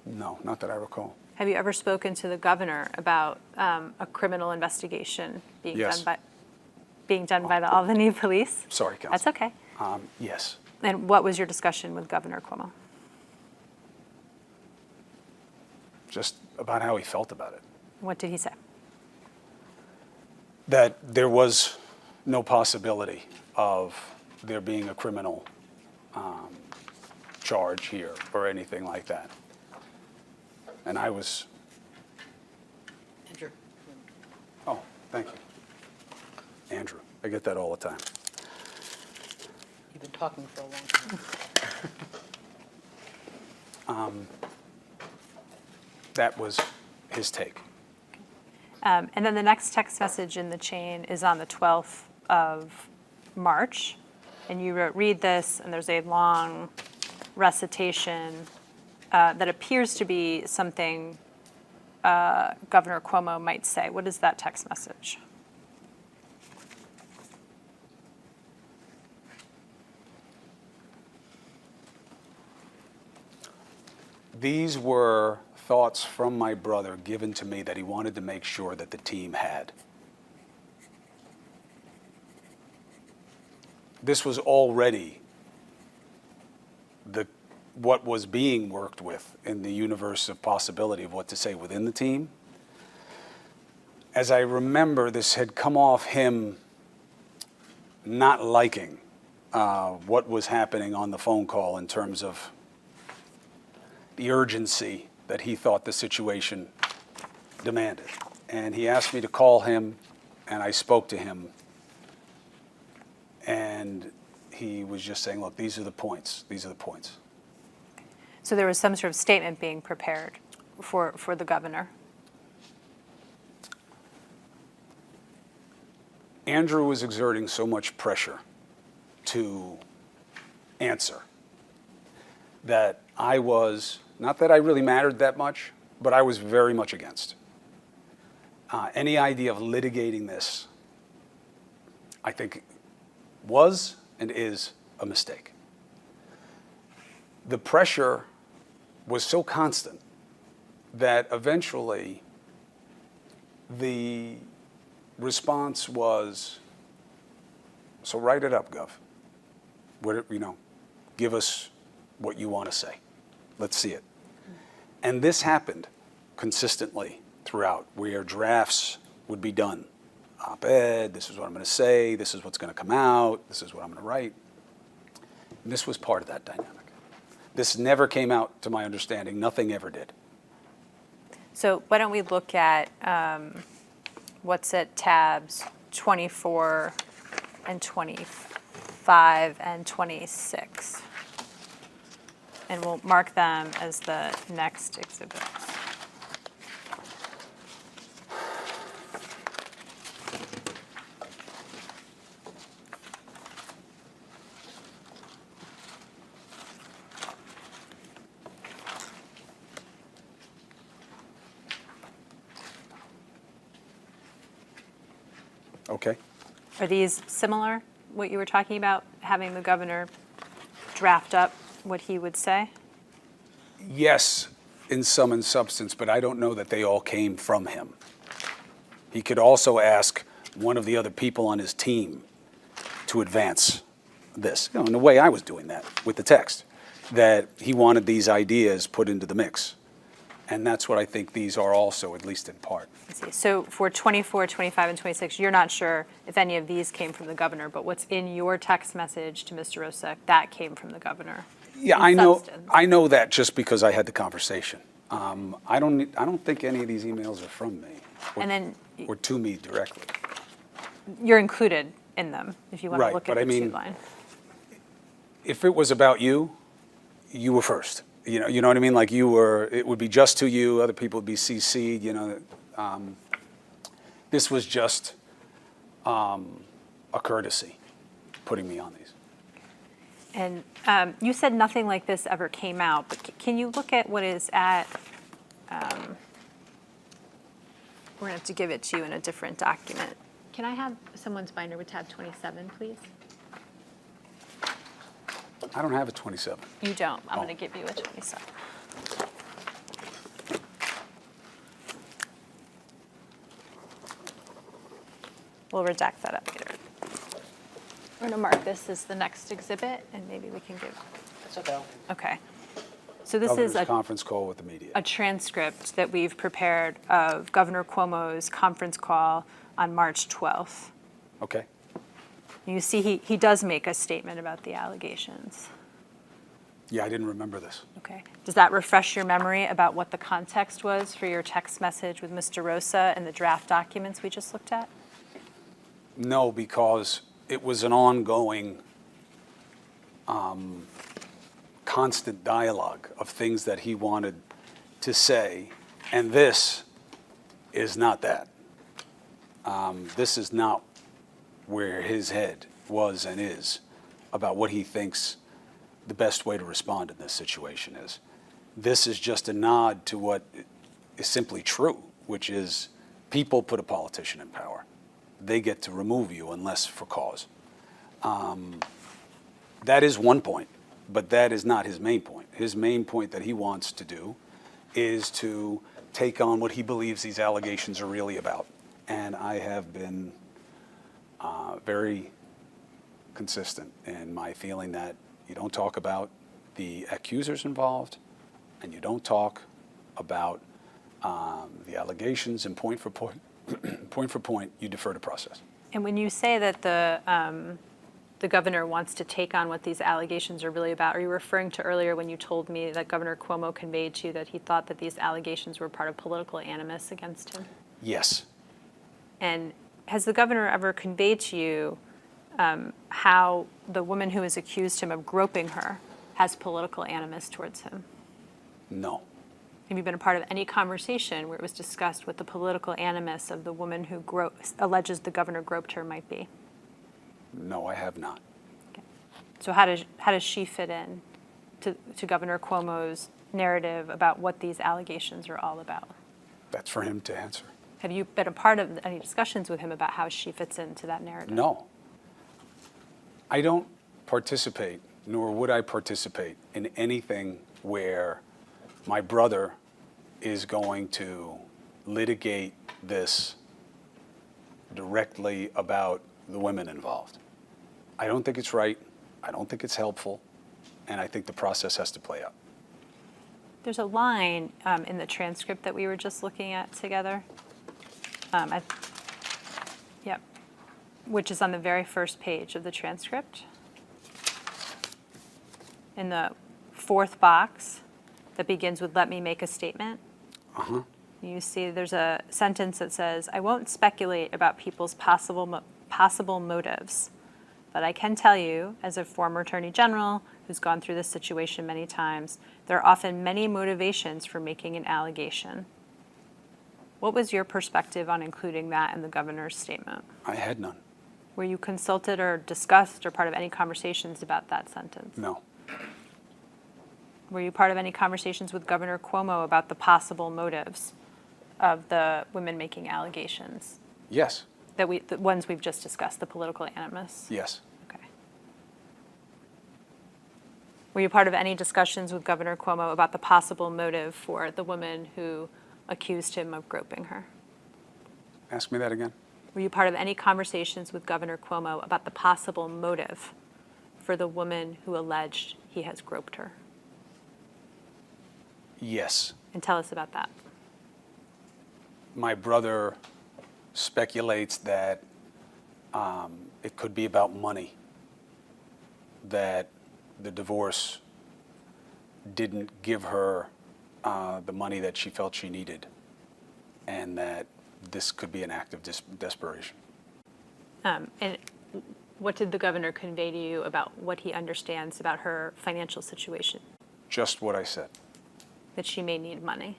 No, not that I recall. Have you ever spoken to the governor about a criminal investigation being Yes. done by the Albany police? Sorry, Counsel. That's okay. Yes. And what was your discussion with Governor Cuomo? Just about how he felt about it. What did he say? That there was no possibility of there being a criminal charge here or anything like that. And I was, Andrew. oh, thank you. Andrew, I get that all the time. You've been talking for a long time. That was his take. And then the next text message in the chain is on the 12th of March. And you wrote, read this, and there's a long recitation that appears to be something Governor Cuomo might say. What is that text message? These were thoughts from my brother given to me that he wanted to make sure that the team had. This was already what was being worked with in the universe of possibility of what to say within the team. As I remember, this had come off him not liking what was happening on the phone call in terms of the urgency that he thought the situation demanded. And he asked me to call him, and I spoke to him. And he was just saying, look, these are the points. These are the points. So there was some sort of statement being prepared for the governor. Andrew was exerting so much pressure to answer that I was, not that I really mattered that much, but I was very much against. Any idea of litigating this, I think, was and is a mistake. The pressure was so constant that eventually the response was, so write it up, Gov. Give us what you want to say. Let's see it. And this happened consistently throughout, where drafts would be done. Op-ed, this is what I'm going to say, this is what's going to come out, this is what I'm going to write. And this was part of that dynamic. This never came out, to my understanding. Nothing ever did. So why don't we look at what's at tabs 24 and 25. 25 and 26. And we'll mark them as the next exhibits. Okay. Are these similar, what you were talking about, having the governor draft up what he would say? Yes, in sum and substance, but I don't know that they all came from him. He could also ask one of the other people on his team to advance this, in the way I was doing that with the text, that he wanted these ideas put into the mix. And that's what I think these are also, at least in part. I see. So for 24, 25, and 26, you're not sure if any of these came from the governor, but what's in your text message to Mr. Rosa, that came from the governor? Yeah, in I know. substance. I know that just because I had the conversation. I don't think any of these emails are from me, or, And then or to me directly. you're included in them, if you want to Right, look but at I the mean- two-line. If it was about you, you were first. You know what I mean? Like you were. It would be just to you. Other people would be CC'd. This was just a courtesy, putting me on these. And you said nothing like this ever came out, but can you look at what is at, we're going to have to give it to you in a different document. Can I have someone's binder with tab 27, please? I don't have a 27. You don't. I'm Oh. going to give you a 27. We'll redact that up later. We're going to mark this as the next exhibit, and maybe we can give. That's okay. Okay. So this Governor's is a conference call with the media. transcript that we've prepared of Governor Cuomo's conference call on March 12th. Okay. You see, he does make a statement about the allegations. Yeah, I didn't remember this. Okay. Does that refresh your memory about what the context was for your text message with Mr. Rosa and the draft documents we just looked at? No, because it was an ongoing, constant dialogue of things that he wanted to say, and this is not that. This is not where his head was and is about what he thinks the best way to respond in this situation is. This is just a nod to what is simply true, which is people put a politician in power. They get to remove you unless for cause. That is one point, but that is not his main point. His main point that he wants to do is to take on what he believes these allegations are really about. And I have been very consistent in my feeling that you don't talk about the accusers involved, and you don't talk about the allegations, and point for point, point for point, you defer to process. And when you say that the governor wants to take on what these allegations are really about, are you referring to earlier when you told me that Governor Cuomo conveyed to you that he thought that these allegations were part of political animus against him? Yes. And has the governor ever conveyed to you how the woman who has accused him of groping her has political animus towards him? No. Have you been a part of any conversation where it was discussed what the political animus of the woman who alleges the governor groped her might be? No, I have not. Okay. So how does she fit in to Governor Cuomo's narrative about what these allegations are all about? That's for him to answer. Have you been a part of any discussions with him about how she fits into that narrative? No. I don't participate, nor would I participate in anything where my brother is going to litigate this directly about the women involved. I don't think it's right. I don't think it's helpful. And I think the process has to play out. There's a line in the transcript that we were just looking at together. Yep, which is on the very first page of the transcript. In the fourth box that begins with "Let me make a statement." You see there's a sentence that says, "I won't speculate about people's possible motives, But I can tell you, as a former Attorney General who's gone through this situation many times, there are often many motivations for making an allegation. What was your perspective on including that in the governor's statement? I had none. Were you consulted or discussed or part of any conversations about that sentence? No. Were you part of any conversations with Governor Cuomo about the possible motives of the women making allegations? Yes. The ones we've just discussed, the political animus? Yes. Okay. Were you part of any discussions with Governor Cuomo about the possible motive for the woman who accused him of groping her? Ask me that again. Were you part of any conversations with Governor Cuomo about the possible motive for the woman who alleged he has groped her? Yes. And tell us about that. My brother speculates that it could be about money, that the divorce didn't give her the money that she felt she needed, and that this could be an act of desperation. And what did the governor convey to you about what he understands about her financial situation? Just what I said, That she may need money?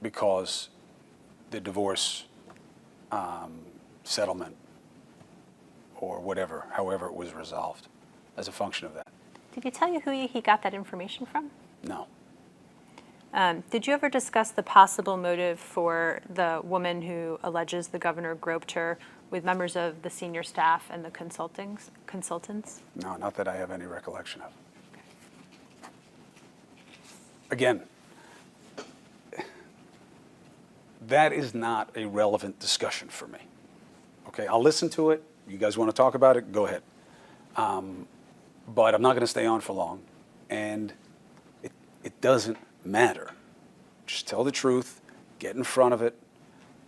because the divorce settlement or whatever, however it was resolved, as a function of that. Did he tell you who he got that information from? No. Did you ever discuss the possible motive for the woman who alleges the governor groped her with members of the senior staff and the consultants? No, not that I have any recollection of. Again, that is not a relevant discussion for me. Okay, I'll listen to it. You guys want to talk about it? Go ahead. But I'm not going to stay on for long. And it doesn't matter. Just tell the truth, get in front of it,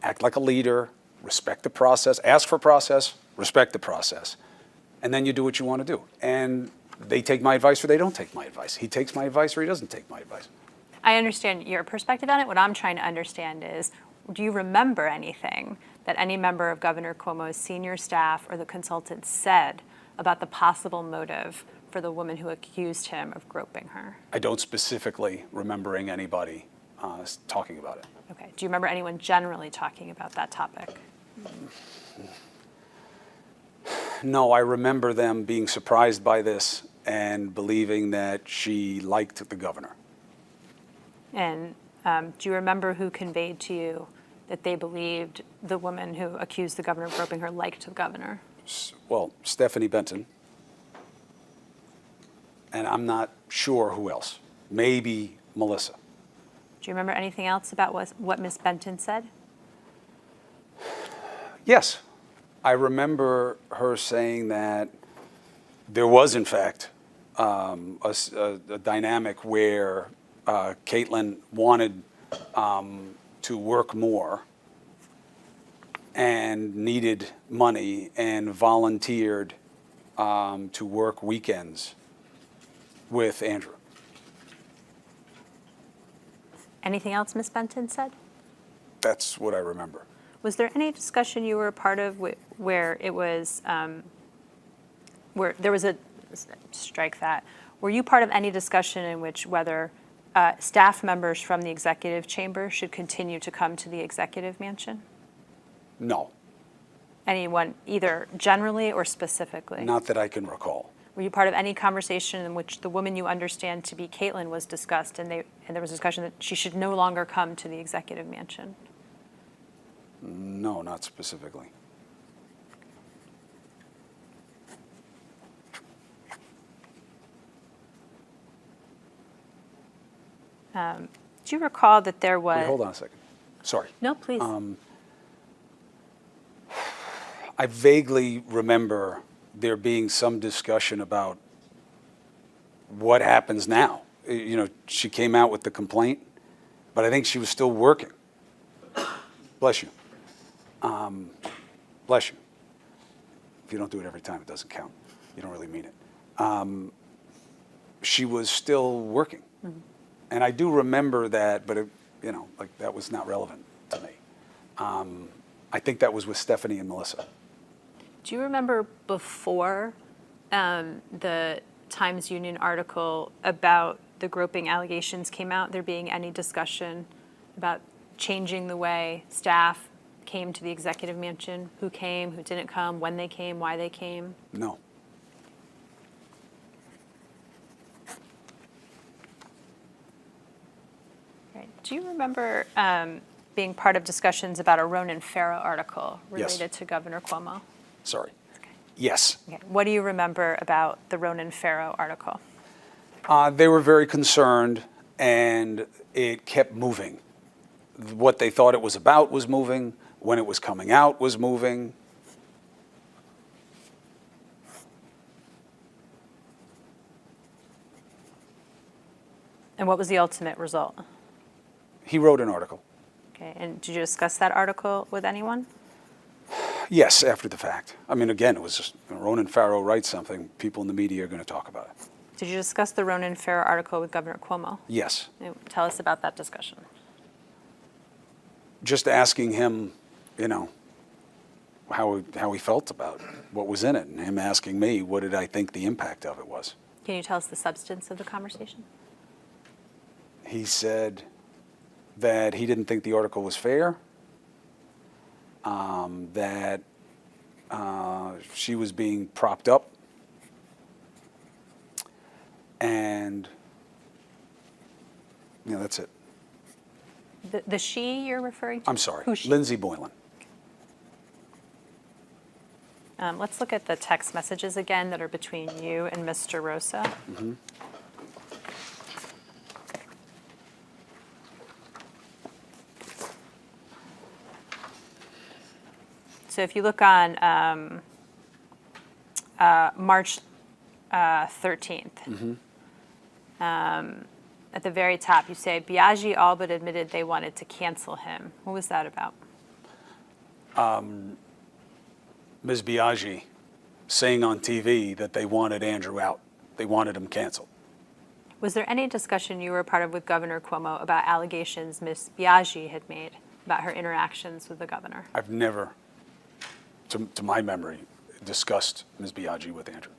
act like a leader, respect the process, ask for process, respect the process. And then you do what you want to do. And they take my advice or they don't take my advice. He takes my advice or he doesn't take my advice. I understand your perspective on it. What I'm trying to understand is, do you remember anything that any member of Governor Cuomo's senior staff or the consultants said about the possible motive for the woman who accused him of groping her? I don't specifically remembering anybody talking about it. Okay. Do you remember anyone generally talking about that topic? No, I remember them being surprised by this and believing that she liked the governor. And do you remember who conveyed to you that they believed the woman who accused the governor of groping her liked the governor? Well, Stephanie Benton. And I'm not sure who else. Maybe Melissa. Do you remember anything else about what Ms. Benton said? Yes. I remember her saying that there was, in fact, a dynamic where Caitlin wanted to work more and needed money and volunteered to work weekends with Andrew. Anything else Ms. Benton said? That's what I remember. Was there any discussion you were a part of where it was, where there was strike that, were you part of any discussion in which whether staff members from the executive chamber should continue to come to the executive mansion? No, Anyone, either generally or specifically? not that I can recall. Were you part of any conversation in which the woman you understand to be Caitlin was discussed, and there was discussion that she should no longer come to the executive mansion? No, not specifically. Do you recall that there was? Wait, hold on a second. Sorry. No, please. I vaguely remember there being some discussion about what happens now. You know, she came out with the complaint, but I think she was still working. Bless you. Bless you. If you don't do it every time, it doesn't count. You don't really mean it. She was still working. Mm-hmm. And I do remember that, but it, you know, like that was not relevant to me. I think that was with Stephanie and Melissa. Do you remember before the Times Union article about the groping allegations came out, there being any discussion about changing the way staff came to the executive mansion? Who came, who didn't come, when they came, why they came? No. Right. Do you remember being part of discussions about a Ronan Farrow article Yes. related to Governor Cuomo? Sorry. Yes. Okay. What do you remember about the Ronan Farrow article? They were very concerned, and it kept moving. What they thought it was about was moving. When it was coming out was moving. And what was the ultimate result? He wrote an article. Okay. And did you discuss that article with anyone? Yes, after the fact. I mean, again, it was just Ronan Farrow writes something, people in the media are going to talk about it. Did you discuss the Ronan Farrow article with Governor Cuomo? Yes. Tell us about that discussion. Just asking him, how he felt about what was in it, and him asking me what did I think the impact of it was. Can you tell us the substance of the conversation? He said that he didn't think the article was fair, that she was being propped up, and that's it. The she you're referring to? I'm sorry, Who's she? Lindsay Boylan. Let's look at the text messages again that are between you and Mr. Rosa. Mm-hmm. So if you look on March 13th, at the very top, you say, Biaggi all but admitted they wanted to cancel him. What was that about? Ms. Biaggi saying on TV that they wanted Andrew out. They wanted him canceled. Was there any discussion you were a part of with Governor Cuomo about allegations Ms. Biaggi had made about her interactions with the governor? I've never, to my memory, discussed Ms. Biaggi with Andrew.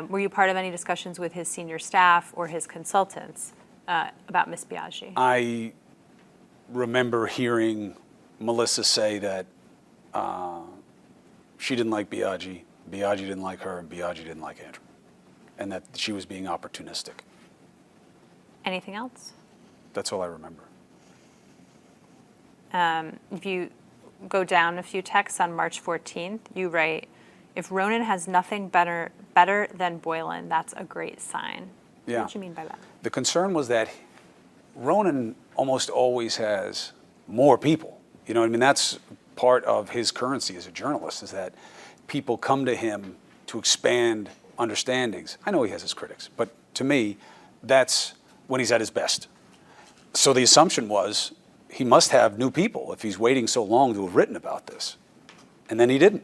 Were you part of any discussions with his senior staff or his consultants about Ms. Biaggi? I remember hearing Melissa say that she didn't like Biaggi didn't like her, and Biaggi didn't like Andrew, and that she was being opportunistic. Anything else? That's all I remember. If you go down a few texts on March 14th, you write, if Ronan has nothing better than Boylan, that's a great sign. Yeah. What do you mean by that? The concern was that Ronan almost always has more people. You know what I mean? That's part of his currency as a journalist, is that people come to him to expand understandings. I know he has his critics, but to me, that's when he's at his best. So the assumption was he must have new people if he's waiting so long to have written about this. And then he didn't.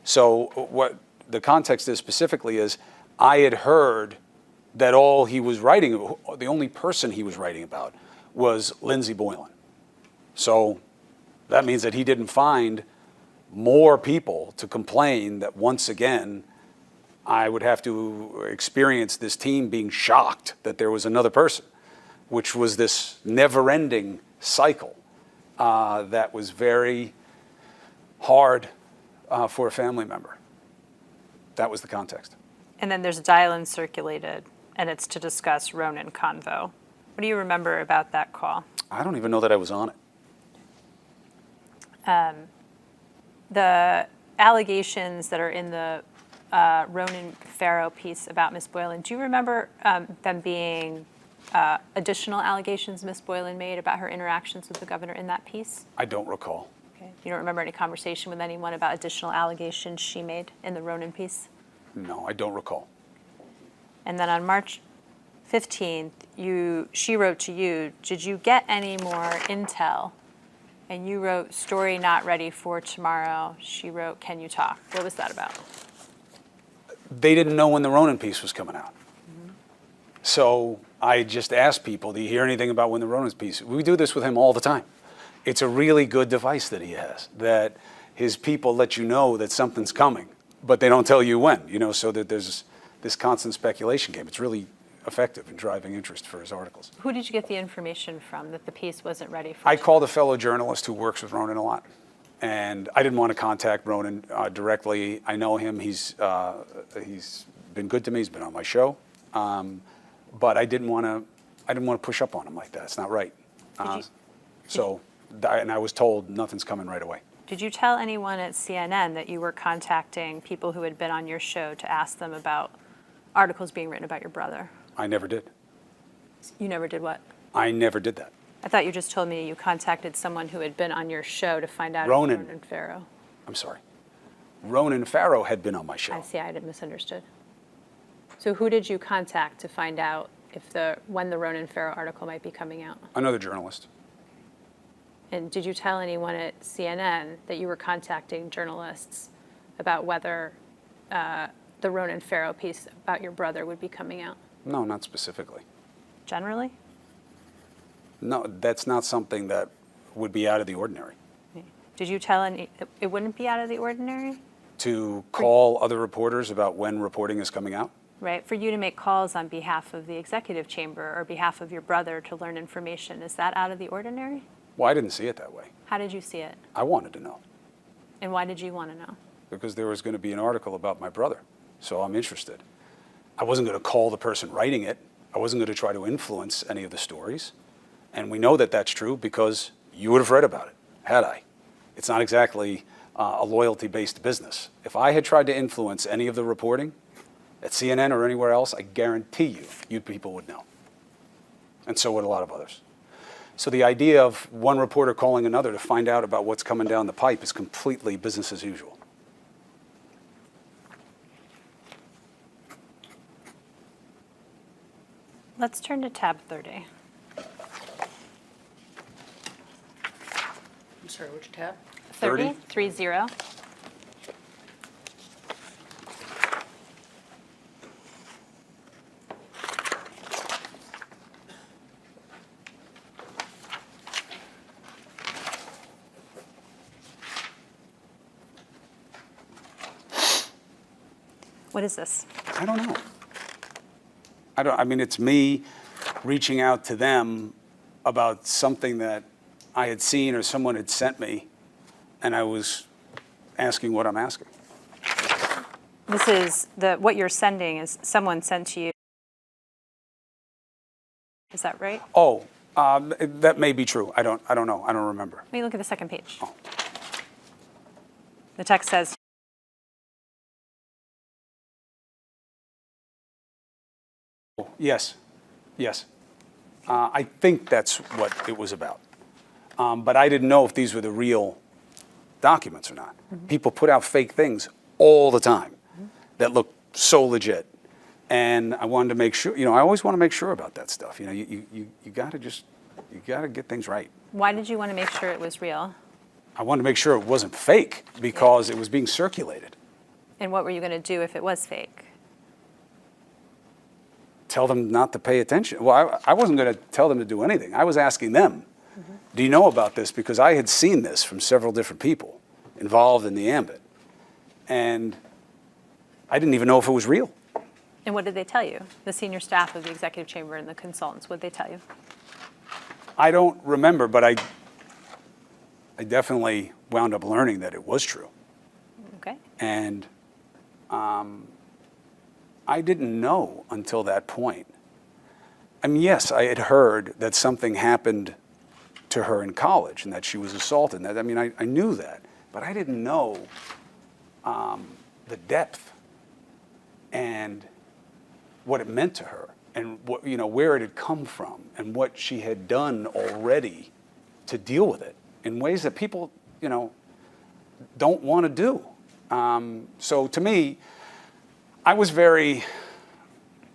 So what the context is specifically is I had heard that all he was writing, the only person he was writing about was Lindsay Boylan. So that means that he didn't find more people to complain that once again I would have to experience this team being shocked that there was another person, which was this never-ending cycle that was very hard for a family member. That was the context. And then there's a dial-in circulated, and it's to discuss Ronan Convo. What do you remember about that call? I don't even know that I was on it. The allegations that are in the Ronan Farrow piece about Ms. Boylan, do you remember them being additional allegations Ms. Boylan made about her interactions with the governor in that piece? I don't recall. Okay. You don't remember any conversation with anyone about additional allegations she made in the Ronan piece? No, I don't recall. And then on March 15th, she wrote to you, did you get any more intel? And you wrote, story not ready for tomorrow. She wrote, can you talk? What was that about? They didn't know when the Ronan piece was coming out. Mm-hmm. So I just asked people, do you hear anything about when the Ronan piece? We do this with him all the time. It's a really good device that he has, that his people let you know that something's coming but they don't tell you when, so that there's this constant speculation game. It's really effective in driving interest for his articles. Who did you get the information from that the piece wasn't ready for? I called a fellow journalist who works with Ronan a lot, and I didn't want to contact Ronan directly. I know him. He's been good to me. He's been on my show, but I didn't want to push up on him like that. It's not right. And I was told nothing's coming right away. Did you tell anyone at CNN that you were contacting people who had been on your show to ask them about articles being written about your brother? I never did. You never did what? I never did that. I thought you just told me you contacted someone who had been on your show to find out Ronan. if Ronan Farrow. I'm sorry. Ronan Farrow had been on my show. I see, I had misunderstood. So who did you contact to find out when the Ronan Farrow article might be coming out? Another journalist. And did you tell anyone at CNN that you were contacting journalists about whether the Ronan Farrow piece about your brother would be coming out? No, not specifically. Generally? No, that's not something that would be out of the ordinary. Did you tell it wouldn't be out of the ordinary? To call other reporters about when reporting is coming out? Right, for you to make calls on behalf of the executive chamber or behalf of your brother to learn information, is that out of the ordinary? Well, I didn't see it that way. How did you see it? I wanted to know. And why did you want to know? Because there was going to be an article about my brother, so I'm interested. I wasn't going to call the person writing it. I wasn't going to try to influence any of the stories. And we know that that's true because you would have read about it, had I. It's not exactly a loyalty-based business. If I had tried to influence any of the reporting at CNN or anywhere else, I guarantee you people would know. And so would a lot of others. So the idea of one reporter calling another to find out about what's coming down the pipe is completely business as usual. Let's turn to tab 30. I'm sorry, which tab? 30? 30. What is this? I don't know. I mean, it's me reaching out to them about something that I had seen or someone had sent me, and I was asking what I'm asking. This is what you're sending is someone sent to you. Is that right? Oh, that may be true. I don't know. I don't remember. Let me look at the second page. Oh. The text says, Yes. I think that's what it was about. But I didn't know if these were the real documents or not. People put out fake things all the time that look so legit. And I wanted to make sure, I always want to make sure about that stuff. You got to get things right. why did you want to make sure it was real? I wanted to make sure it wasn't fake because it was being circulated. And what were you going to do if it was fake? Tell them not to pay attention. Well, I wasn't going to tell them to do anything. I was asking them, do you know about this? Because I had seen this from several different people involved in the ambit. And I didn't even know if it was real. And what did they tell you? The senior staff of the executive chamber and the consultants, what did they tell you? I don't remember, but I definitely wound up learning that it was true. Okay. And I didn't know until that point. I mean, yes, I had heard that something happened to her in college and that she was assaulted. I mean, I knew that, but I didn't know the depth and what it meant to her and what, where it had come from and what she had done already to deal with it in ways that people, don't want to do. So to me, I was very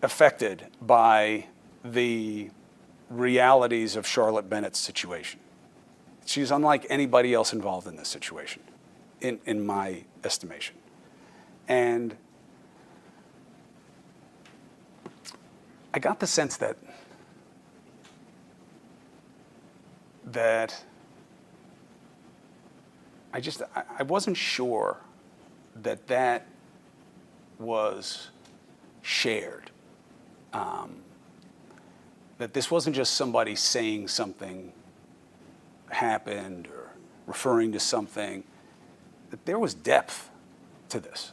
affected by the realities of Charlotte Bennett's situation. She's unlike anybody else involved in this situation, in my estimation. And I got the sense that I wasn't sure that was shared. That this wasn't just somebody saying something happened or referring to something, that there was depth to this.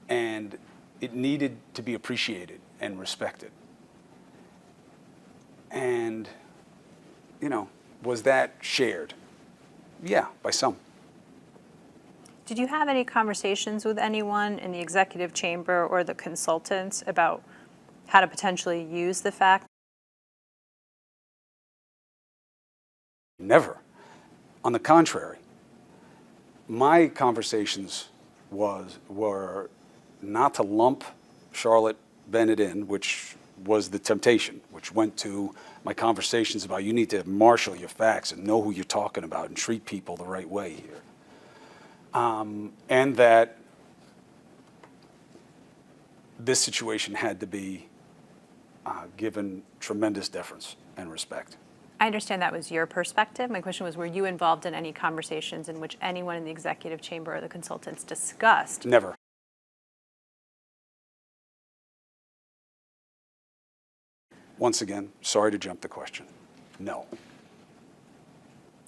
And it needed to be appreciated and respected. And, you know, was that shared? Yeah, by some. Did you have any conversations with anyone in the executive chamber or the consultants about how to potentially use the fact? Never. On the contrary, my conversations were not to lump Charlotte Bennett in, which was the temptation, which went to my conversations about you need to marshal your facts and know who you're talking about and treat people the right way here. And that this situation had to be given tremendous deference and respect. I understand that was your perspective. My question was, were you involved in any conversations in which anyone in the executive chamber or the consultants discussed? Never. Once again, sorry to jump the question. No.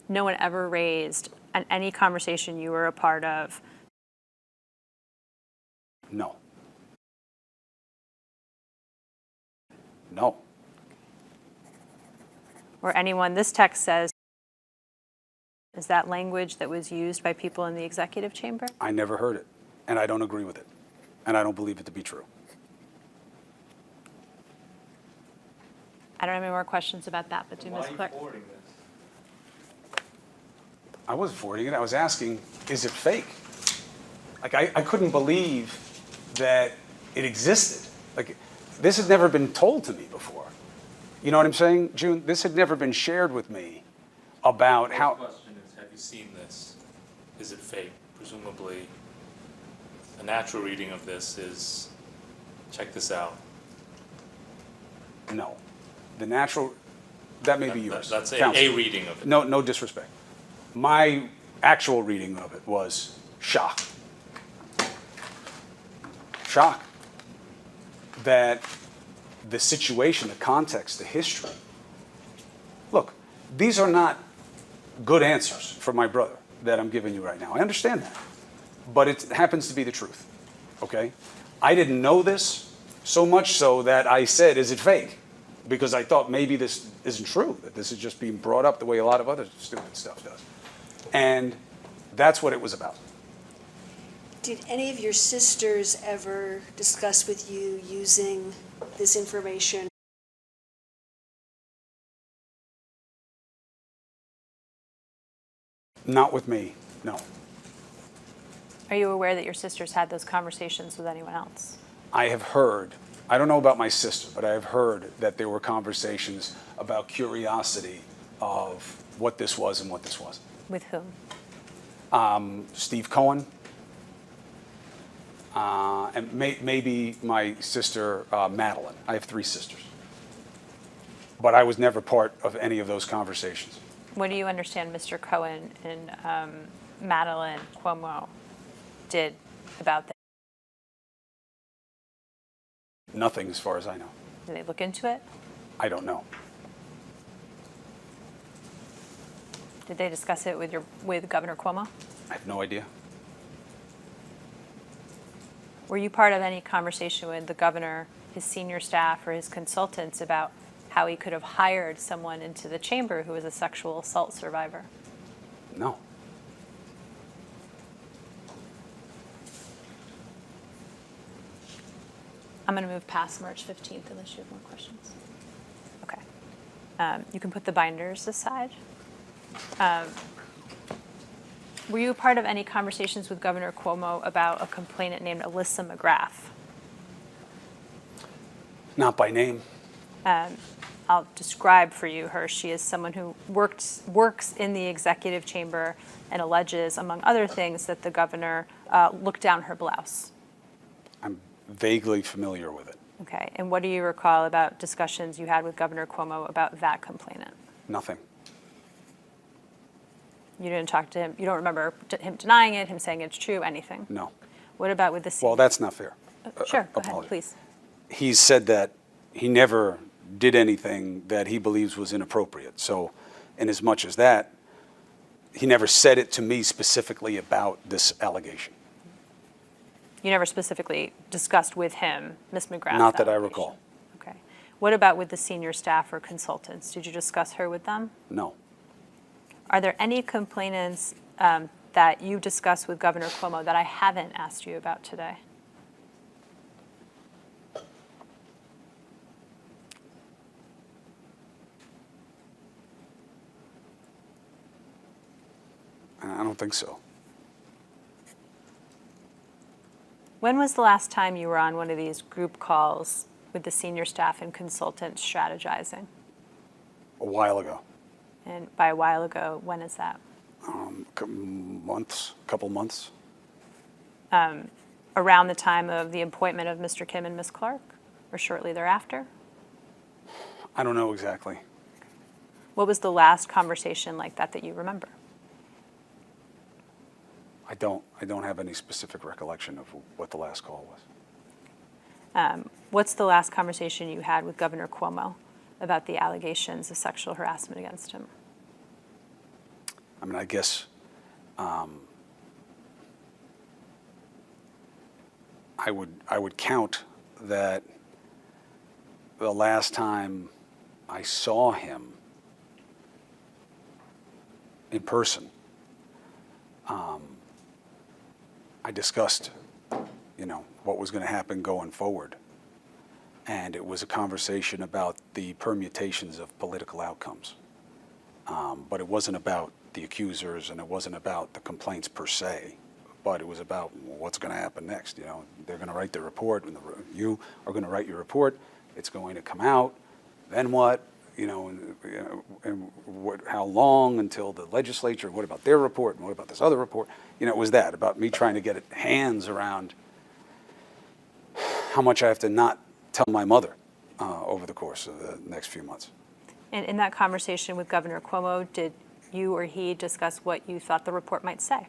No one ever raised in any conversation you were a part of? No. No. Or anyone, this text says, is that language that was used by people in the executive chamber? I never heard it, and I don't agree with it, and I don't believe it to be true. I don't have any more questions about that, but do Ms. Clark. forwarding this? I wasn't forwarding it. I was asking, is it fake? Like, I couldn't believe that it existed. Like, this had never been told to me before. You know what I'm saying, June? This had never been shared with me about how. The question is, have you seen this? Is it fake? Presumably, a natural reading of this is, check this out. No. The natural, that may be yours. That's a Counsel. reading of it. No disrespect. My actual reading of it was shock. Shock. That the situation, the context, the history. Look, these are not good answers for my brother that I'm giving you right now. I understand that. But it happens to be the truth, okay? I didn't know this so much so that I said, is it fake? Because I thought maybe this isn't true, that this is just being brought up the way a lot of other stupid stuff does. And that's what it was about. Did any of your sisters ever discuss with you using this information? Not with me, no. Are you aware that your sisters had those conversations with anyone else? I have heard, I don't know about my sister, but I have heard that there were conversations about curiosity of what this was and what this wasn't. With whom? Steve Cohen, and maybe my sister Madeline. I have 3 sisters. But I was never part of any of those conversations. What do you understand Mr. Cohen and Madeline Cuomo did about that? Nothing as far as I know. Did they look into it? I don't know. Did they discuss it with Governor Cuomo? I have no idea. Were you part of any conversation with the governor, his senior staff, or his consultants about how he could have hired someone into the chamber who was a sexual assault survivor? No. I'm going to move past March 15th unless you have more questions. Okay. You can put the binders aside. Were you a part of any conversations with Governor Cuomo about a complainant named Alyssa McGrath? Not by name. I'll describe for you her. She is someone who works in the executive chamber and alleges, among other things, that the governor looked down her blouse. I'm vaguely familiar with it. Okay. And what do you recall about discussions you had with Governor Cuomo about that complainant? Nothing. You didn't talk to him. You don't remember him denying it, him saying it's true, anything? No. What about with the Well, that's not fair. Sure, go ahead, apology. please. He's said that he never did anything that he believes was inappropriate. So, in as much as that, he never said it to me specifically about this allegation. You never specifically discussed with him Ms. McGrath's Not that I allegation? recall. Okay. What about with the senior staff or consultants? Did you discuss her with them? No. Are there any complainants that you discussed with Governor Cuomo that I haven't asked you about today? I don't think so. When was the last time you were on one of these group calls with the senior staff and consultants strategizing? A while ago. And by a while ago, when is that? Couple months. Around the time of the appointment of Mr. Kim and Ms. Clark, or shortly thereafter? I don't know exactly. What was the last conversation like that that you remember? I don't have any specific recollection of what the last call was. What's the last conversation you had with Governor Cuomo about the allegations of sexual harassment against him? I mean, I guess I would count that the last time I saw him in person, I discussed, what was going to happen going forward. And it was a conversation about the permutations of political outcomes. But it wasn't about the accusers and it wasn't about the complaints per se, but it was about what's going to happen next. They're going to write their report, and you are going to write your report. It's going to come out. Then what? And how long until the legislature? What about their report? And what about this other report? It was that about me trying to get hands around how much I have to not tell my mother over the course of the next few months. And in that conversation with Governor Cuomo, did you or he discuss what you thought the report might say?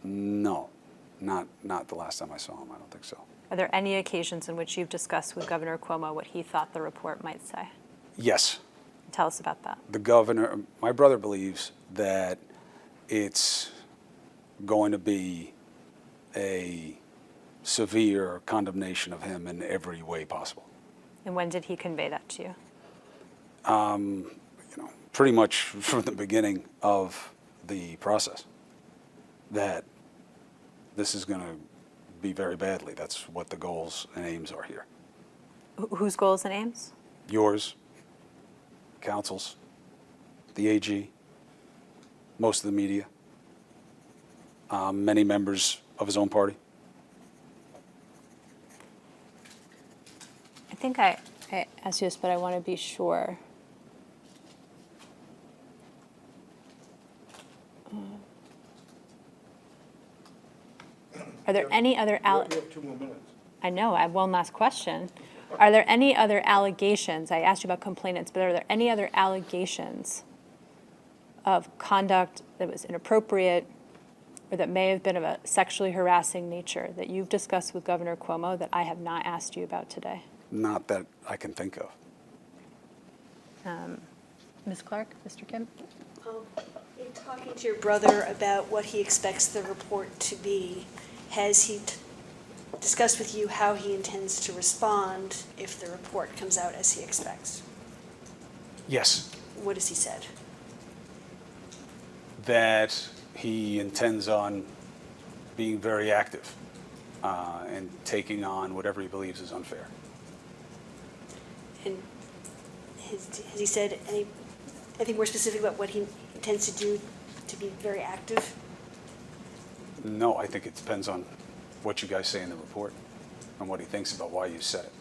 No, not the last time I saw him. I don't think so. Are there any occasions in which you've discussed with Governor Cuomo what he thought the report might say? Yes. Tell us about that. The governor, my brother believes that it's going to be a severe condemnation of him in every way possible. And when did he convey that to you? Pretty much from the beginning of the process, that this is going to be very badly. That's what the goals and aims are here. Whose goals and aims? Yours, council's, the AG, most of the media, many members of his own party. I think I asked you this, but I want to be sure. Are there any other We have 2 more minutes. I know, I have one last question. Are there any other allegations? I asked you about complainants, but are there any other allegations of conduct that was inappropriate or that may have been of a sexually harassing nature that you've discussed with Governor Cuomo that I have not asked you about today? Not that I can think of. Ms. Clark, Mr. Kim? In talking to your brother about what he expects the report to be, has he discussed with you how he intends to respond if the report comes out as he expects? Yes, What has he said? that he intends on being very active and taking on whatever he believes is unfair. And has he said anything more specific about what he intends to do to be very active? No, I think it depends on what you guys say in the report and what he thinks about why you said it.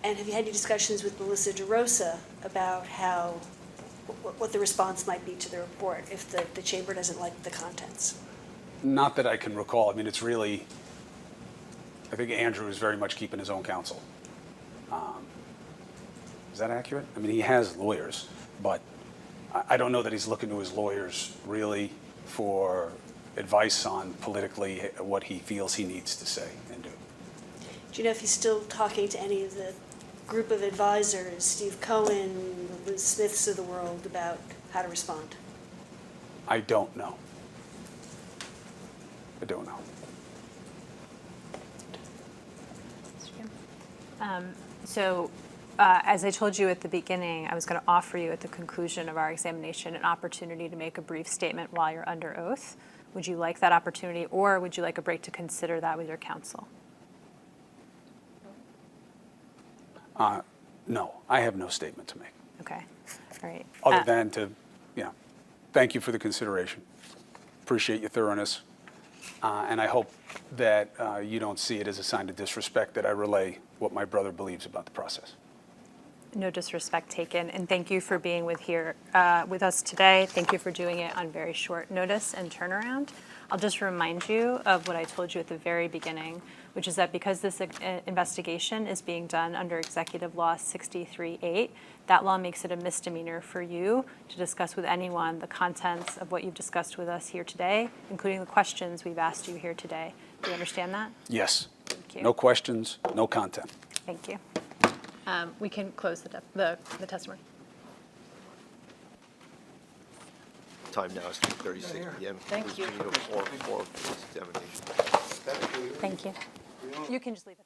And have you had any discussions with Melissa DeRosa about what the response might be to the report if the chamber doesn't like the contents? Not that I can recall. I mean, it's really, I think Andrew is very much keeping his own counsel. Is that accurate? I mean, he has lawyers, but I don't know that he's looking to his lawyers really for advice on politically what he feels he needs to say and do. Do you know if he's still talking to any of the group of advisors, Steve Cohen, the Liz Smiths of the world, about how to respond? I don't know. I don't know. As I told you at the beginning, I was going to offer you at the conclusion of our examination an opportunity to make a brief statement while you're under oath. Would you like that opportunity, or would you like a break to consider that with your counsel? No, I have no statement to make, Okay, all right. other than to, thank you for the consideration. Appreciate your thoroughness. And I hope that you don't see it as a sign of disrespect that I relay what my brother believes about the process. No disrespect taken, and thank you for being with us today. Thank you for doing it on very short notice and turnaround. I'll just remind you of what I told you at the very beginning, which is that because this investigation is being done under Executive Law 63-8, that law makes it a misdemeanor for you to discuss with anyone the contents of what you've discussed with us here today, including the questions we've asked you here today. Do you understand that? Yes. Thank you. No questions, no content. Thank you. We can close the testimony. Time now is 2:36 p.m. Thank you. Please continue to for this examination. Thank you. You can just leave it.